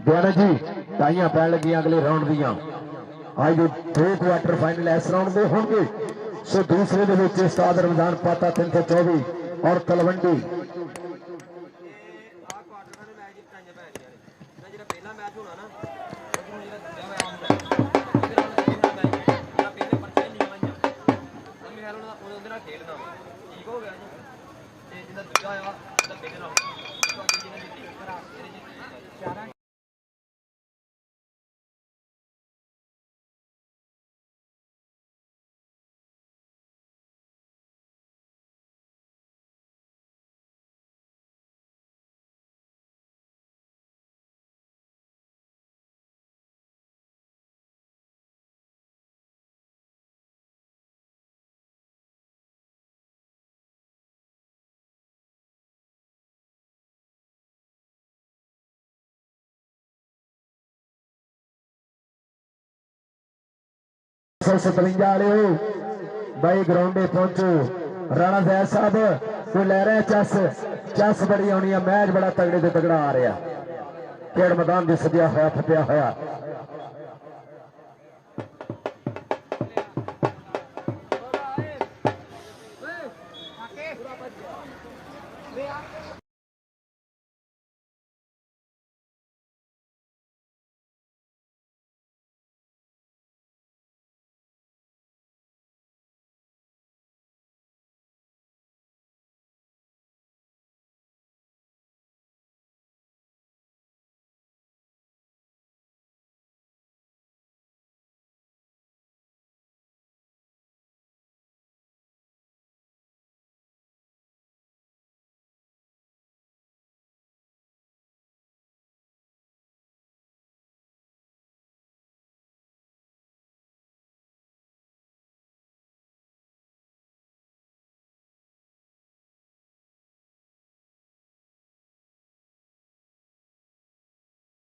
Speaker 1: दयानंद जी टाइयां पैन लगी अगले राउंड दियां। आज जो 2 क्वार्टर फाइनल इस राउंड के होंगे, सो दूसरे दे विच उस्ताद रमजान पाता 324 और तलवंडी वाले हो भाई ग्राउंडे पहुंचो। राणा जैद साहब कोई लै रहे चस चस बड़ी आनी है, मैच बड़ा तगड़े से तगड़ा आ रहा, खेड़ मैदान से सजिया होया फटिया होया।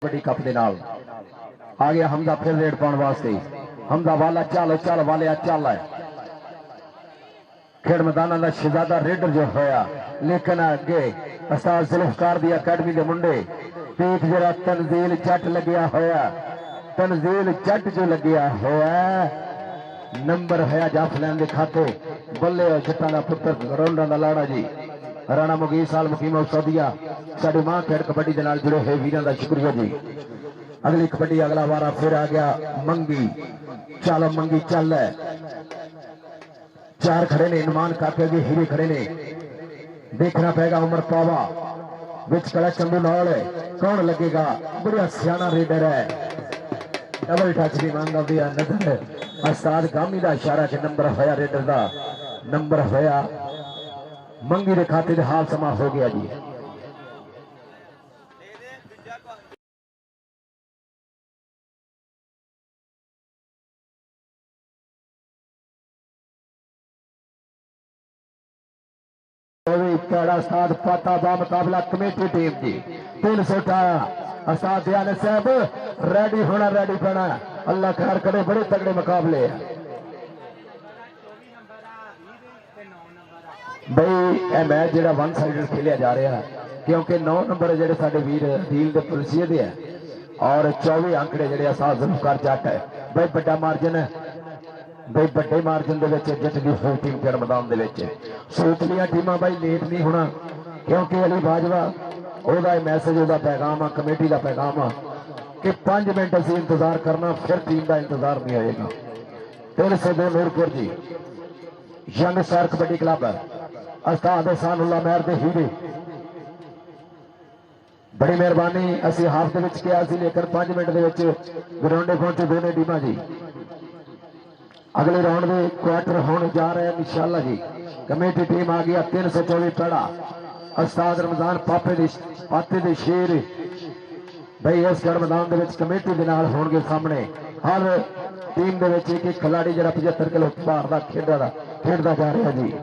Speaker 1: बड़ी कप दे नाल आ गया हमदा फिर रेड पाने वास्ते। हमदा वाला चल चल वाले चल है खेड़ मैदान का शहजादा रेडर जो होया, लेकिन अगे उस्ताद जुल्फकार दी अकेडमी के मुंडे पीठ जरा तनजील जट लग्या होया, तनजील जट जो लग्या होया नंबर है जाफलैन के खाते बल्ले जट्टां दा पुत्र रोंडा दा लाड़ा जी राणा मुगीर साल मुकीम सौदिया साड़ी मां खेड़ कबड्डी के नाल जुड़े हुए वीरों का शुक्रिया जी। अगली कबड्डी अगला वारा फिर आ गया मंगी चल मंगी चल है, 4 खड़े ने इनमान काके के हीरे खड़े ने, देखना पड़ेगा उमर पावा विच कड़ा चंदू नाल है कौन लगेगा, बड़ा सियाना रेडर है, डबल टच भी मांगा दिया नजर उस्ताद गामी का इशारा के नंबर होया रेडर का नंबर होया मंगी के खाते हाल समा हो गया जी। उस्ताद पाता बा मुकाबला कमेटी टीम जी 300 उठाया। उस्ताद दयानंद साहब रेडी होना रेडी पड़ा, अल्लाह खैर करे, बड़े तगड़े मुकाबले है बई। यह मैच जो 1 साइडेड खेलिया जा रहा है क्योंकि 9 नंबर जो साढ़े वीर दील के पुलसिए दे है और 24 अंकड़े जो असाद जुल्फकार जट है बई। बड़ा मार्जिन है बई, बड़े मार्जिन के जित की होई टीम खेड़ मैदान के सूतलियां टीमां बई लेट नहीं होना क्योंकि अली बाजवा वह मैसेज वह पैगाम आ कमेटी का पैगाम आ कि 5 मिनट असी इंतजार करना फिर टीम का इंतजार नहीं होएगा। 302 नूरपुर जी यंग स्टार कबड्डी क्लब उस्ताद एहसानुल्लाह महर दे हीरे, बड़ी मेहरबानी असी हाफ के किया लेकिन 5 मिनट के ग्राउंडे पहुंचे दोनों टीमां जी। अगले राउंड में क्वार्टर होने जा रहे हैं इंशाअल्लाह जी। कमेटी टीम आ गया 324 पड़ा उस्ताद रमजान पाते दे शेर भाई इस गढ़ मैदान कमेटी के नाल होंगे सामने। हर टीम के एक एक खिलाड़ी जरा 75 किलो भार का खेडदा जा रहा जी।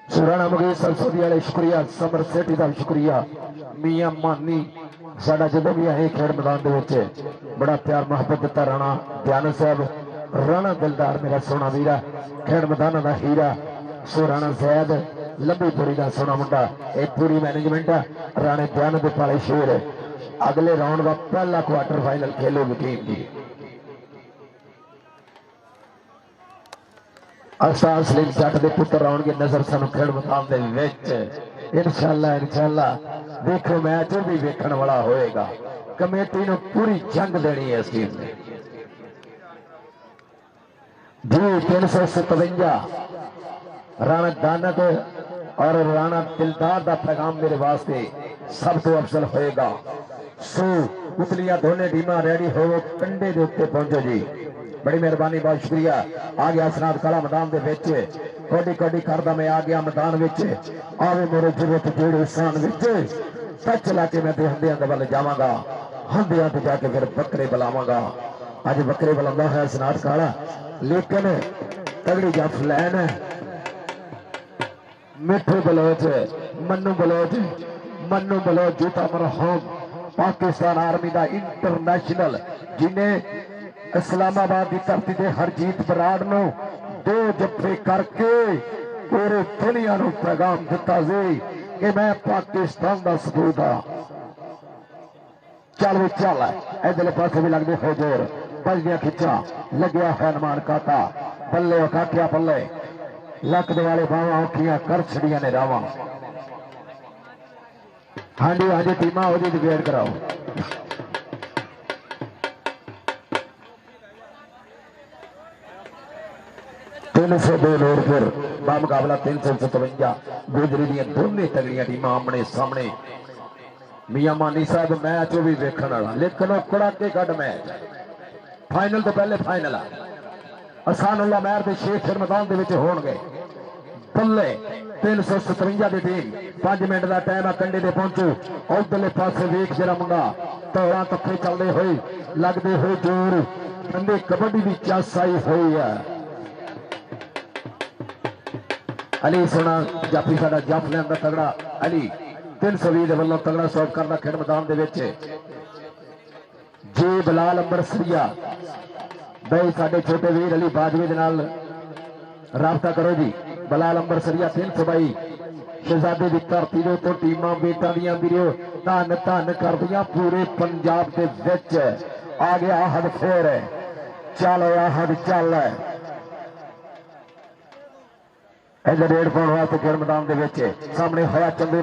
Speaker 1: सुराना मुगीर सरसोदी वाले शुक्रिया, समर सेठी का शुक्रिया, मियां मानी साडा जो भी है खेड मैदान बड़ा प्यार मोहब्बत दिता। राणा दयानंद साहब राणा दिलदार मेरा सोना वीरा खेड मैदान का हीरा सो राणा जैद लंबीपुरी का सोना मुंडा ये पूरी मैनेजमेंट राणे दयान दे पाले शेर अगले राउंड का पहला क्वार्टर फाइनल खेलोगी टीम की अरसाल सलीम जट के पुत्र आउणगे नजर सानू खेड मैदान दे विच इंशाअल्लाह देखो मैच भी वेखण वाला होएगा कमेटी ने पूरी जंग देनी है इस टीम ने जी 357 राणा दानत और राणा दिलदार का पैगाम मेरे वास्ते सब तो अफसल होएगा सो उतलियां दोनों टीम रेडी हो कंडे के उत्ते पहुंचो जी बड़ी मेहरबानी बहुत शुक्रिया आ गया सनाद काला मैदान के कोडी कोडी करदा मैं आ गया मैदान विच आवे मेरे जरूरत जेड़े स्थान विच टच ला के मैं हंदियां दे वल जावांगा हंदियां ते जाके फिर बकरे बुलावांगा अज बकरे बुलांदा है सनाद काला लेकिन तगड़ी जफ लैन है मिठू बलोच मन्नू बलोच जूता मरहूम पाकिस्तान आर्मी का इंटरनेशनल जिन्हें इस्लामाबाद की धरती से हरजीत बराड़ नो 2 जफे करके पूरे दुनिया को पैगाम दिता जी कि मैं पाकिस्तान का सबूत हाँ चल भी चल इधरले पास भी लगते हो जोर बजदियां खिंचा लग्या है हनुमान काका बल्ले काटिया पल्ले लक वाले बावा औखियां कर छड़िया ने रावा हाँ जी टीमा हो जी वेट कराओ 302 नूरपुर बामुकाबला 357 गुजरी दी दोनों तगड़ियां टीम आमने सामने मियां मानी साहब मैच भी वेखण वाला लेकिन कड़ाके कड़ मैच फाइनल तो पहले फाइनल असानुल्ला महर के 6 मैदान होणगे पल्ले 357 की टीम 5 मिनट का टाइम है कंडे से पहुंचो उधरले पासे वेख जरा मुंडा तौड़ा तफे चलते हुए लगते हुए जोर कंडे कबड्डी की चस आई हुई है अली सोना जाफी साडा जफ लिया तगड़ा अली 320 के वालों तगड़ा शॉट करना खेड मैदान जी बिलाल अंबरसरिया बई साडे छोटे वीर अली बाजवे दे नाल राबता करो जी बिलाल अंबरसरिया 322 शहजादे की धरती के तो टीमां बेटा दियां वीरो धन धन करदियां पूरे पंजाब के विच आ गया हद फेर चल हद चल इधर रेड पाने वास्ते खेल मैदान के सामने होया चंदू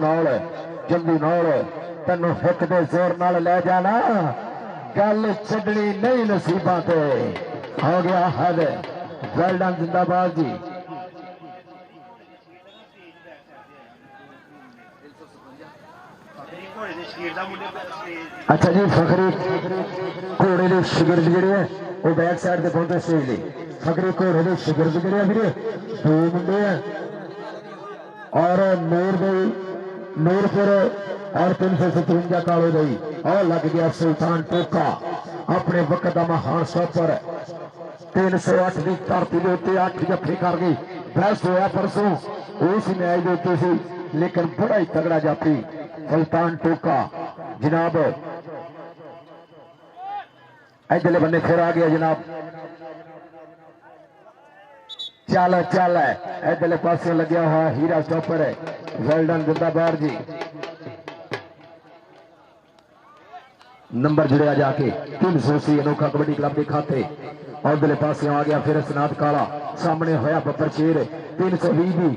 Speaker 1: नौल तेनों हिक दे जोर नाल ले जाना गल छड्डनी नहीं नसीबां ते हो गया हद वेल डन जिंदाबाद जी अच्छा जी फखरी घोड़े के शिगिरद जिहड़े है वो बैक साइड से पहुंचे स्टेज ली फखरी घोड़े के शिगिरद जिहड़े वीरे 2 मुंडे और नूरपुर और 357 कालो गई और लग गया सुल्तान टोका अपने वक्त का महान शॉपर 308 की धरती के उत्ते 8 जफे कर गई बेस्ट होया परसों उस मैच के उत्ते सी लेकिन बड़ा ही तगड़ा जाफी सुल्तान टोका जनाब इधरले बन्ने फिर आ गया जनाब चल इधरले पास लग्या हुआ हीरा स्टॉपर है वेल डन जिंदाबाद जी नंबर जुड़िया जाके 380 अनोखा कबड्डी क्लब के खाते और उधरले पास आ गया फिर सनात काला सामने होया बब्बर शेर 320 की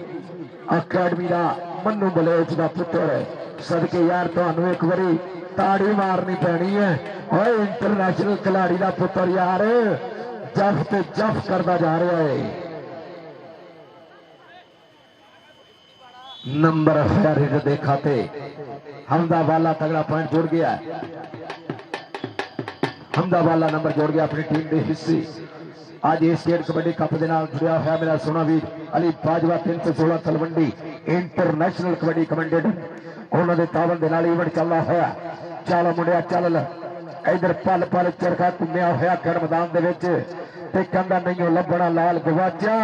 Speaker 1: अकाडमी का मन्नू बलोच का पुत्र सदके यार तुहानू एक बारी ताड़ी मारनी पैनी है और इंटरनेशनल खिलाड़ी का पुत्र यार जफ ते जफ करता जा रहा है नंबर दे खाते हमदा वाला तगड़ा पॉइंट जोड़ गया हमदा वाला नंबर जोड़ गया अपनी टीम के हिस्से आज ये स्टेट कबड्डी कप के नाल जुड़ा हुआ मेरा सोना वीर अली बाजवा 316 तलवंडी इंटरनेशनल कबड्डी कमेंडेंट उन्होंने तावन के नाल इवेंट चल रहा है चल मुंडिया चल इधर पल पल चरखा घूमया होया खेड मैदान के कहता नहीं लभना लाल गवाचा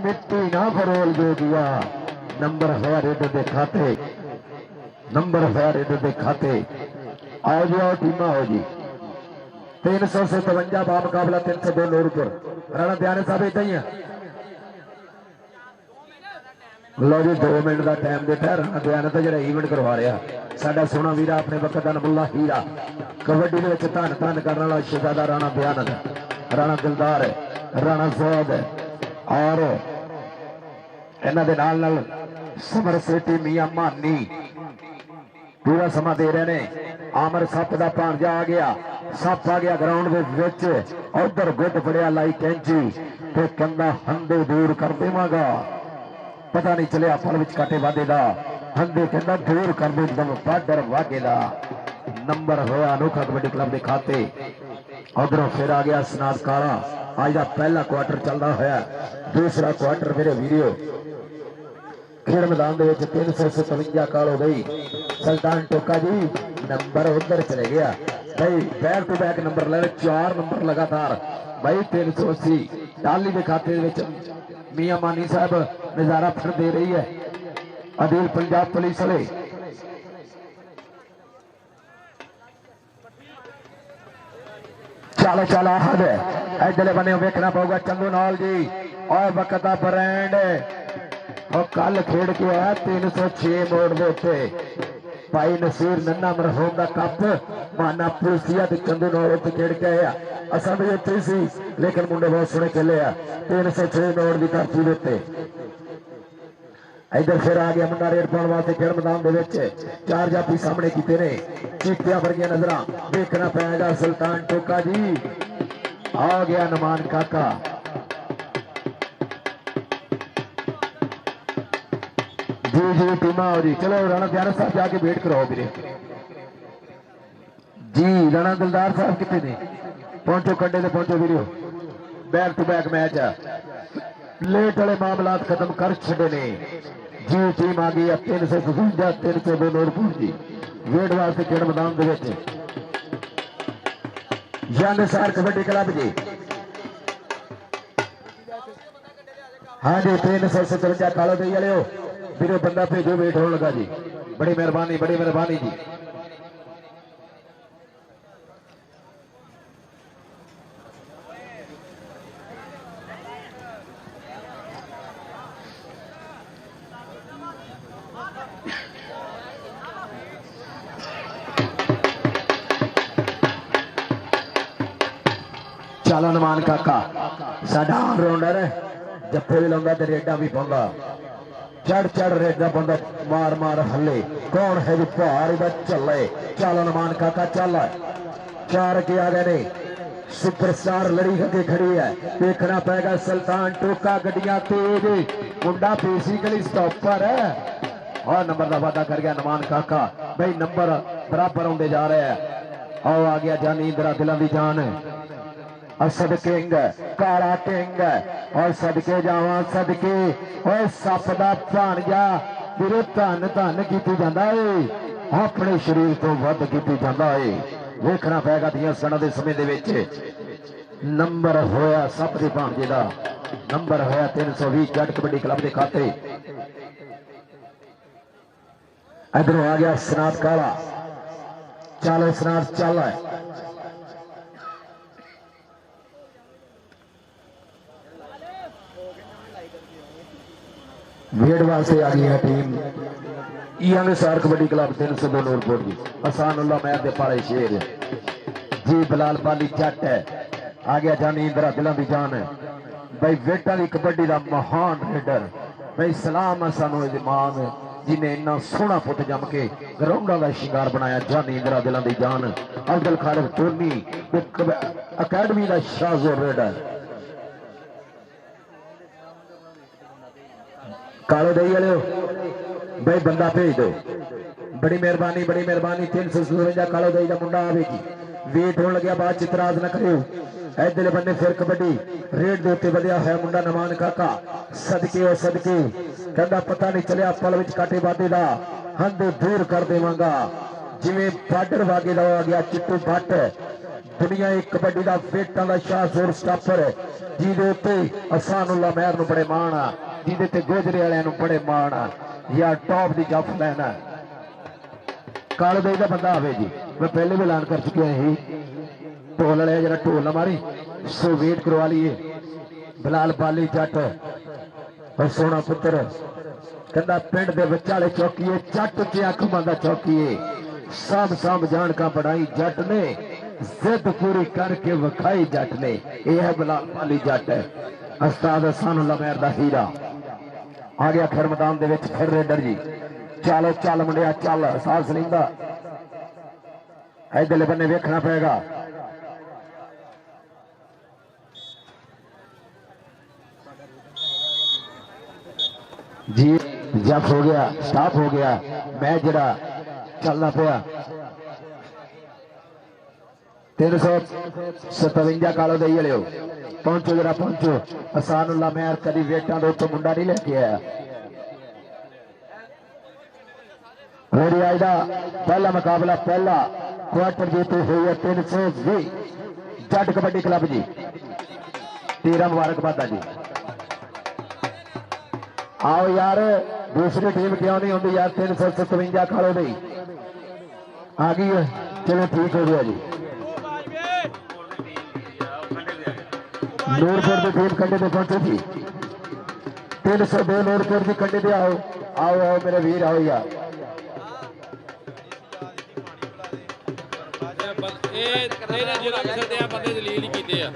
Speaker 1: मिट्टी ना फरोल दे दिया नंबर है रेडर के खाते नंबर है रेडर के खाते आओ जी आओ टीम आओ जी 357 बामुकाबला 302 नूरपुर। राणा दयाने साहब इतना ही है। लो जी 2 मिनट का टाइम देता। राणा दयाने तो जो इवेंट करवा रहा साडा सोना वीरा अपने वक्त का नबुल्ला हीरा कबड्डी में धन धन करने वाला शहजादा राणा दयानंद, राणा दिलदार, राणा फौज और इन्हां दे नाल समर सेठी मियां मानी पूरा समा दे रहे ने। आमर सप का भांजा आ गया, सप आ गया ग्राउंड के उधर गुट फड़िया लाई कैंची तो कहंदा हंधे दूर कर देवांगा। पता नहीं चलिया पल विच काटे वादे दा हंधे कहंदा दूर कर दे एकदम बाडर वागे दा। नंबर होया अनोखा कबड्डी क्लब के खाते। उधरों फिर आ गया सनाद काला। आज का पहला क्वार्टर चलता होया, दूसरा क्वार्टर मेरे वीडियो खेल मैदान 357 काल हो गई। सुल्तान टोका जी नंबर उधर चले गया भाई, बैक टू बैक नंबर ले 4 नंबर लगातार भाई। 380 डाली के खाते मियां मानी साहब नजारा फिर दे रही है। अदील पंजाब पुलिस वाले चलो चलो हद इधरले बने वेखना पड़ेगा चंदू नाल जी और वक्त का ब्रांड और कल खेड़ के आया 306 मोड़ दे उत्ते भाई नसीर नन्ना मरहूम का कप माना पुलिसिया चंदू नाल उत्ते खेड़ के आया। असा भी उत्ते सी लेकिन मुंडे बहुत सोहने खेले आ 306 मोड़ की धरती के उत्ते। इधर फिर आ गया मुंडा रेड पाने वास्ते खेल मैदान के 4 जाफी सामने किए ने। चीटिया वर्गिया नजर देखना पेगा। सुल्तान टोका जी आ गया नमान काका। जी जी टीमा हो जी। चलो राणा दयानंद साहब जाके वेट कराओ मेरे जी। राणा दिलदार साहब कितने ने पहुंचो कंडे से पहुंचो video. Back to back match है, लेट वाले मामला खत्म कर छड़े ने जी। टीम आ गई 357 302 नूरपुर जी वेट वास्ते खेल मैदान के जानसार कबड्डी क्लब जी। हाँ जी 357 कालो दे वाले वीरो बंदा भेजो वेट होने लगा जी। बड़ी मेहरबानी जी। चलो नमान काका साडा ऑलराउंडर जफे भी लाउंदा ते रेडा भी पाउंदा। चढ़ रेडा पाउंदा मार मार हले कौन है जी भार दा चले। चलो नमान काका चल 4 के आ गए ने। सुपरस्टार लड़ी के खड़ी है देखना पेगा। सुल्तान टोका गड्डियां तेज मुंडा बेसिकली स्टॉपर है और नंबर का वादा कर गया नमान काका भाई। नंबर बराबर होंगे जा रहे हैं। आओ आ गया जानी इंदिरा दिलों की जान असद किंग काला किंग और सदके जावा सदके और सप का भाणजा वीरो धन धन की जाता है अपने शरीर तो वध की जाता है। वेखना पेगा दियां सणा के समय के नंबर होया सप के भाणजे का नंबर होया 320 जट कबड्डी क्लब के खाते। इधरों आ गया सनात काला। चलो सनात चल वेड़ वास्ते आ गई है टीम ईआनसार कबड्डी क्लब 302 नूरपुर की। असानुल्लाह महर दे पाले शेर जी। बिलाल बाली जट है आ गया जानी इंदिरा दिलों की जान भाई। वेटा की कबड्डी का महान रेडर भाई। सलाम है सानू इमाम जिन्हें इन्ना सोहना पुत जम के ग्राउंडा का शिंगार बनाया। जानी इंदिरा दिलों की जान अब्दुल खालिक टोनी अकैडमी का शाहजोर रेडर कालो दही वाले भाई बंदा भेज दो। बड़ी मेहरबानी 357 कालो दही का मुंडा आवेगी। वेट होने लगे बाद चितराज न करो। इधर बन्ने फिर कबड्डी रेड के उत्ते बढ़िया है मुंडा नमान काका। सदके और सदके कहता पता नहीं चलिया पल विच काटे वादे का हंधे दूर कर देवांगा। जिमें बार्डर वागे का आ गया चिट्टू भट्ट दुनिया एक कबड्डी का वेटां का शाहजोर स्टापर जिहदे उत्ते असानुल्लाह महर नूं बड़े मान आ जिहदे गोजरे वालियां नूं बड़े मान आ या टॉप की जफ लेना काले दही का बंदा आवे जी। मैं पहले भी ऐलान कर चुकिया ही ढोल वाले जरा ढोल ना मारी सो वेट करवा लिए बिलाल बाली जट और सोना पुत्र कहता पिंड दे विचाले चौकीए जट च अख मांदा चौकीए सब सब जान का बढ़ाई जट ने जिद पूरी करके विखाई जट ने यह है बिलाल बाली जट है उस्ताद हसनुल्लाह मेहर दा हीरा आ गया फिर मैदान दे विच फिर रेडर जी चलो चल मुंडिया चल साहस लींदा इधरले बन्ने वेखना पेगा जी जब हो गया स्टॉप हो गया मैच जरा चलना पाया 357 कालो दे लियो पहुंचो जरा पहुंचो हसनुल्लाह मेहर कदी वेटा दे उत्ते मुंडा नहीं लेके आया मेरी आज का पहला मुकाबला पहला क्वार्टर जीती हुई है 320 जट कबड्डी क्लब जी 13 मुबारकबाद जी आओ यार दूसरी टीम क्यों नहीं होती यार 357 खालो दी आ गई है चलो ठीक हो गया जी नूरपुर की टीम कंडे पे पहुंचे जी 302 नूरपुर की कंडे पे आओ आओ आओ मेरे वीर आओ यार
Speaker 3: ਬੰਦੇ ਦਲੀਲ ਹੀ ਕੀਤੇ ਆ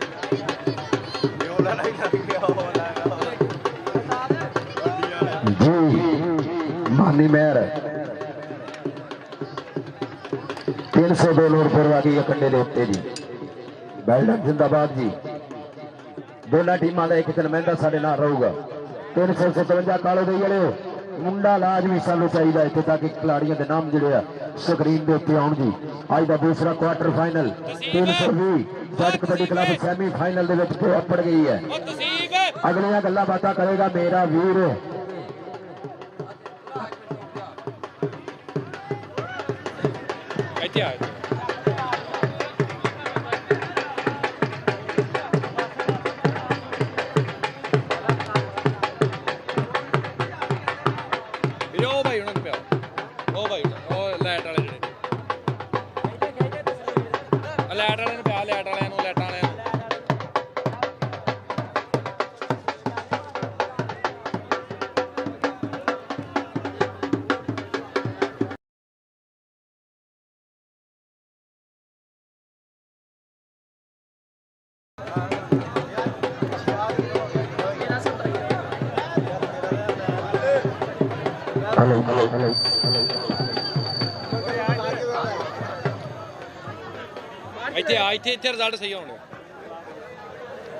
Speaker 1: जी मानी मेहर 302 नूरपुर आ गई कंडे के उत्ते जी बेल्डन जिंदाबाद जी दोनों टीमों का एक नुमाइंदा साडे नाल रहूगा 357 कालो दे वाले मुंडा लाजमी सानू चाहिए इतने ताकि खिलाड़ियों के नाम जोड़े स्क्रीन के उत्ते आउण जी अज का दूसरा क्वार्टर फाइनल 320 जट कबड्डी क्लब सैमी फाइनल पड़ गई है अगलियां गल्लां बातां करेगा मेरा वीर
Speaker 3: ਇੱਥੇ ਰਿਜ਼ਲਟ ਸਹੀ ਹੋਣਗੇ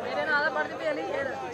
Speaker 4: ਮੇਰੇ ਨਾਲ ਪੜ੍ਹਦੀ ਪਈ ਅਲੀ ਯਾਰ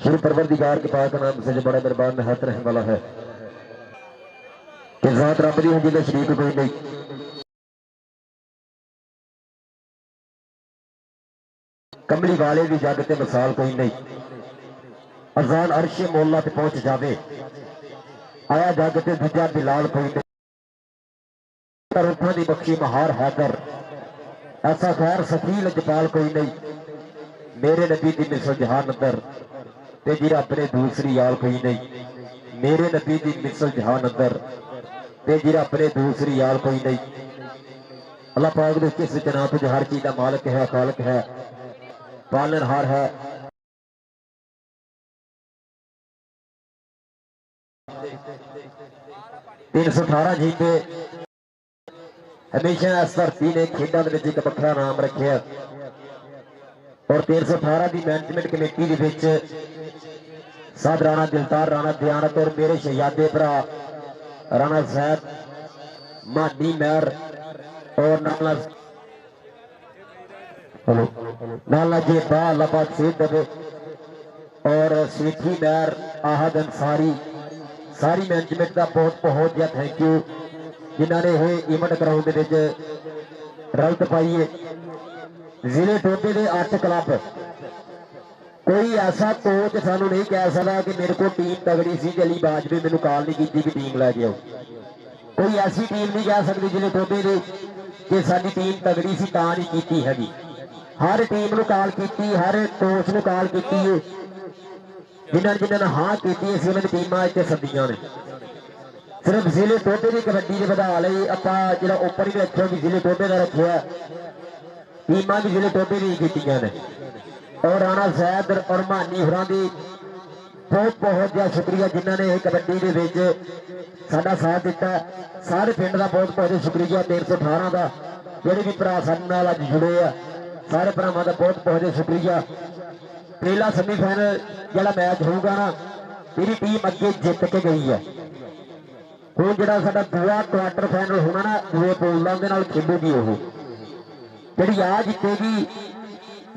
Speaker 1: श्री परवरदिगार के पाक नाम से जो बड़ा दरबार में हाथ रहने वाला है कि ज़ात रब दी होगी तो शरीक कोई नहीं कमली वाले की जग ते मिसाल कोई नहीं अजान अर्श मौला ते पहुंच जावे आया जग ते दूजा बिलाल कोई नहीं रूपां दी बख्शी महार हैदर ऐसा खैर सकील जपाल कोई नहीं मेरे नबी दी मिसल जहान अंदर ते जी रब ने दूसरी याल कोई नहीं मेरे नबी दी मिसल जहान अंदर ते जी रब ने दूसरी याल कोई नहीं अल्लाह पाक दे किस जनाब जो हर चीज का मालिक है खालिक है पालनहार है 318 जीते हमेशा इस धरती ने खेडों के एक वखरा नाम रखे और 318 की मैनेजमेंट कमेटी के साध राणा दिलदार राणा दयानत और मेरे शहजादे भरा राणा साहब मानी मेहर और नाला जे बालाबाद से दबे और सेठी मेहर आहद अंसारी सारी मैनेजमेंट का बहुत बहुत ज्यादा थैंक यू जिन्होंने ये इवेंट ग्राउंड रौनक पाई है जिले टोटे के 8 क्लब कोई ऐसा कोच सानू नहीं कह सकता कि मेरे को टीम तगड़ी सी अली बाजपेयी मैंने कॉल नहीं की कि टीम लैके आओ कोई ऐसी टीम नहीं कह सकती जिले टोटे के कि साडी टीम तगड़ी सी तां नहीं की हैगी हर टीम नूं कॉल की हर कोच नूं कॉल की जिन्होंने हाँ की उन्होंने टीमां इतने सदियां ने सिर्फ जिले टोबे की कबड्डी के बढ़ा ली आप जो ओपन भी रखा भी जिले टोबे का रखा टीमां भी जिले टोबे की की ने और राणा जैद और मानी होर की बहुत बहुत ज्यादा शुक्रिया जिन्होंने कबड्डी के साडा साथ दिता सारे पिंड का बहुत बहुत शुक्रिया 318 का जोड़े भी भरा साडे अज जुड़े आ सारे भरावां का बहुत बहुत शुक्रिया। पहला सेमीफाइनल जो मैच होगा ना मेरी टीम अगे जित के गई है हूँ जो साडा दूआ क्वार्टर फाइनल होना ना दूए पोल का खेलूगी वो जी आ जितेगी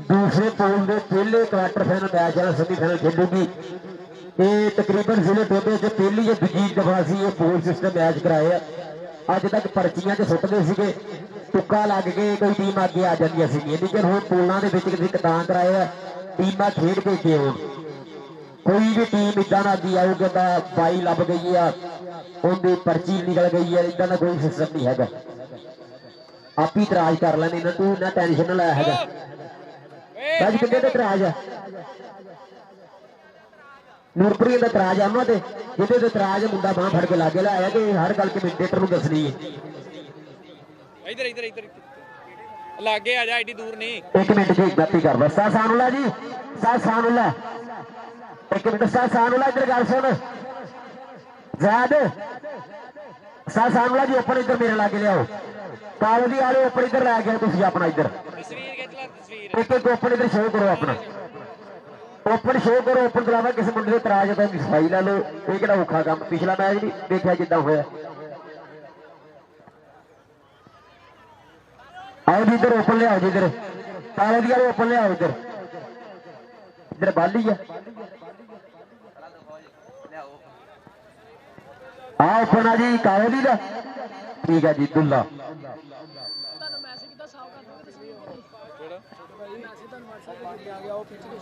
Speaker 1: दूसरे पोल के पहले क्वार्टर फाइनल मैच वाला सेमीफाइनल खेलूगी। ये तकरीबन जिले टोबे से पहली या दूजी दफा से ये पोल सिस्टम मैच कराए अज तक पर्चियां सुटते थे तुक्का लग के कोई टीम अगे आ जाती लेकिन हम पोलों के किसी कतान कराए टीमां खेड के गए हो कोई भी टीम इदा ना अगे आऊगी कहता बाई लभ गई है उनकी पर्ची निकल गई है इदा का कोई सिस्टम नहीं है आप ही इतराज कर लेने ना तू ना टेंशन ना लाया है अज कि इतराज है नूरपुरी का इतराज है उन्होंने जिहदे इतराज मुंडा बांह फड़ के लागे लाया कि हर गल कमेंटेटर को दसनी है
Speaker 3: इधर इधर इधर लागे आ जा एडी दूर नहीं
Speaker 1: एक मिनट जी गलती कर बस सानुला जी सानुला एक मिनट सानुला इधर गल सुन जैद सानुला जी ओपन इधर मेरे लागे लियाओ कावली वाले ओपन इधर लै गए तुम अपना इधर
Speaker 3: तस्वीर खिंच ला तस्वीर
Speaker 1: एक एक ओपन इधर शो करो अपना ओपन शो करो ओपन के अलावा किसी मुंडे तराज तो सफाई लै लो ये कि औखा काम पिछला मैच नहीं देखा जिदा होया आओ जी इधर ओपन लियाओ जी इधर काले दी ओपन लियाओ इधर इधर बाली है आओ ओपन आ जी काले दी ठीक है जी दुल्ला
Speaker 4: ਤੁਹਾਨੂੰ ਮੈਸੇਜ ਕੀਤਾ ਸਾਫ ਕਰ ਦੋਗੇ ਤਸਵੀਰ ਮੈਸੇਜ ਤੁਹਾਨੂੰ WhatsApp ਤੇ ਆ ਗਿਆ ਉਹ ਖਿੱਚ ਕੇ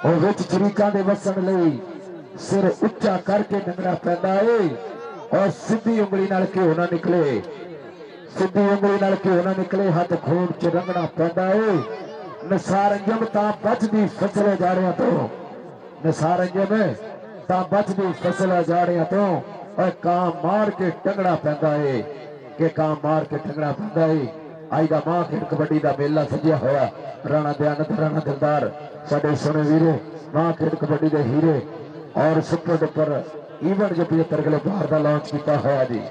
Speaker 1: ਉਹ ਵਿੱਚ ਚਰੀਕਾਂ ਦੇ ਵਸਣ ਲਈ ਸਿਰ ਉੱਚਾ ਕਰਕੇ ਲੰਘਣਾ ਪੈਂਦਾ ਏ ਔਰ ਸਿੱਧੀ ਉਂਗਲੀ ਨਾਲ ਘਿਓ ਨਾ ਨਿਕਲੇ, ਸਿੱਧੀ ਉਂਗਲੀ ਨਾਲ ਘਿਓ ਨਾ ਨਿਕਲੇ, ਹੱਥ ਖੂਨ ਚ ਰੰਗਣਾ ਪੈਂਦਾ ਏ। ਨਿਸਾਰ ਅੰਜਮ ਤਾਂ ਬਚਦੀ ਫਸਲ ਜਾੜਿਆਂ ਤੋਂ, ਨਿਸਾਰ ਅੰਜਮ ਤਾਂ ਬਚਦੀ ਫਸਲ ਜਾੜਿਆਂ ਤੋਂ ਔਰ ਕਾਂ ਮਾਰ ਕੇ ਟੰਗਣਾ ਪੈਂਦਾ ਏ ਕਿ ਕਾਂ ਮਾਰ ਕੇ ਟੰਗਣਾ ਪੈਂਦਾ ਏ। ਅੱਜ ਦਾ ਮਾਂ ਖੇਡ ਕਬੱਡੀ ਦਾ ਮੇਲਾ ਸਜਿਆ ਹੋਇਆ ਰਾਣਾ ਦਿਆਨਤ, ਰਾਣਾ ਦਿਲਦਾਰ ਸਾਡੇ ਸੋਹਣੇ ਵੀਰੇ ਮਾਂ ਖੇਡ ਕਬੱਡੀ ਦੇ ਹੀਰੇ ਔਰ ਸੁਪਰ ਡੁਪਰ ਈਵੈਂਟ ਜੋ 75 ਕਿਲੋ ਭਾਰ ਦਾ ਲਾਂਚ ਕੀਤਾ ਹੋਇਆ ਜੀ।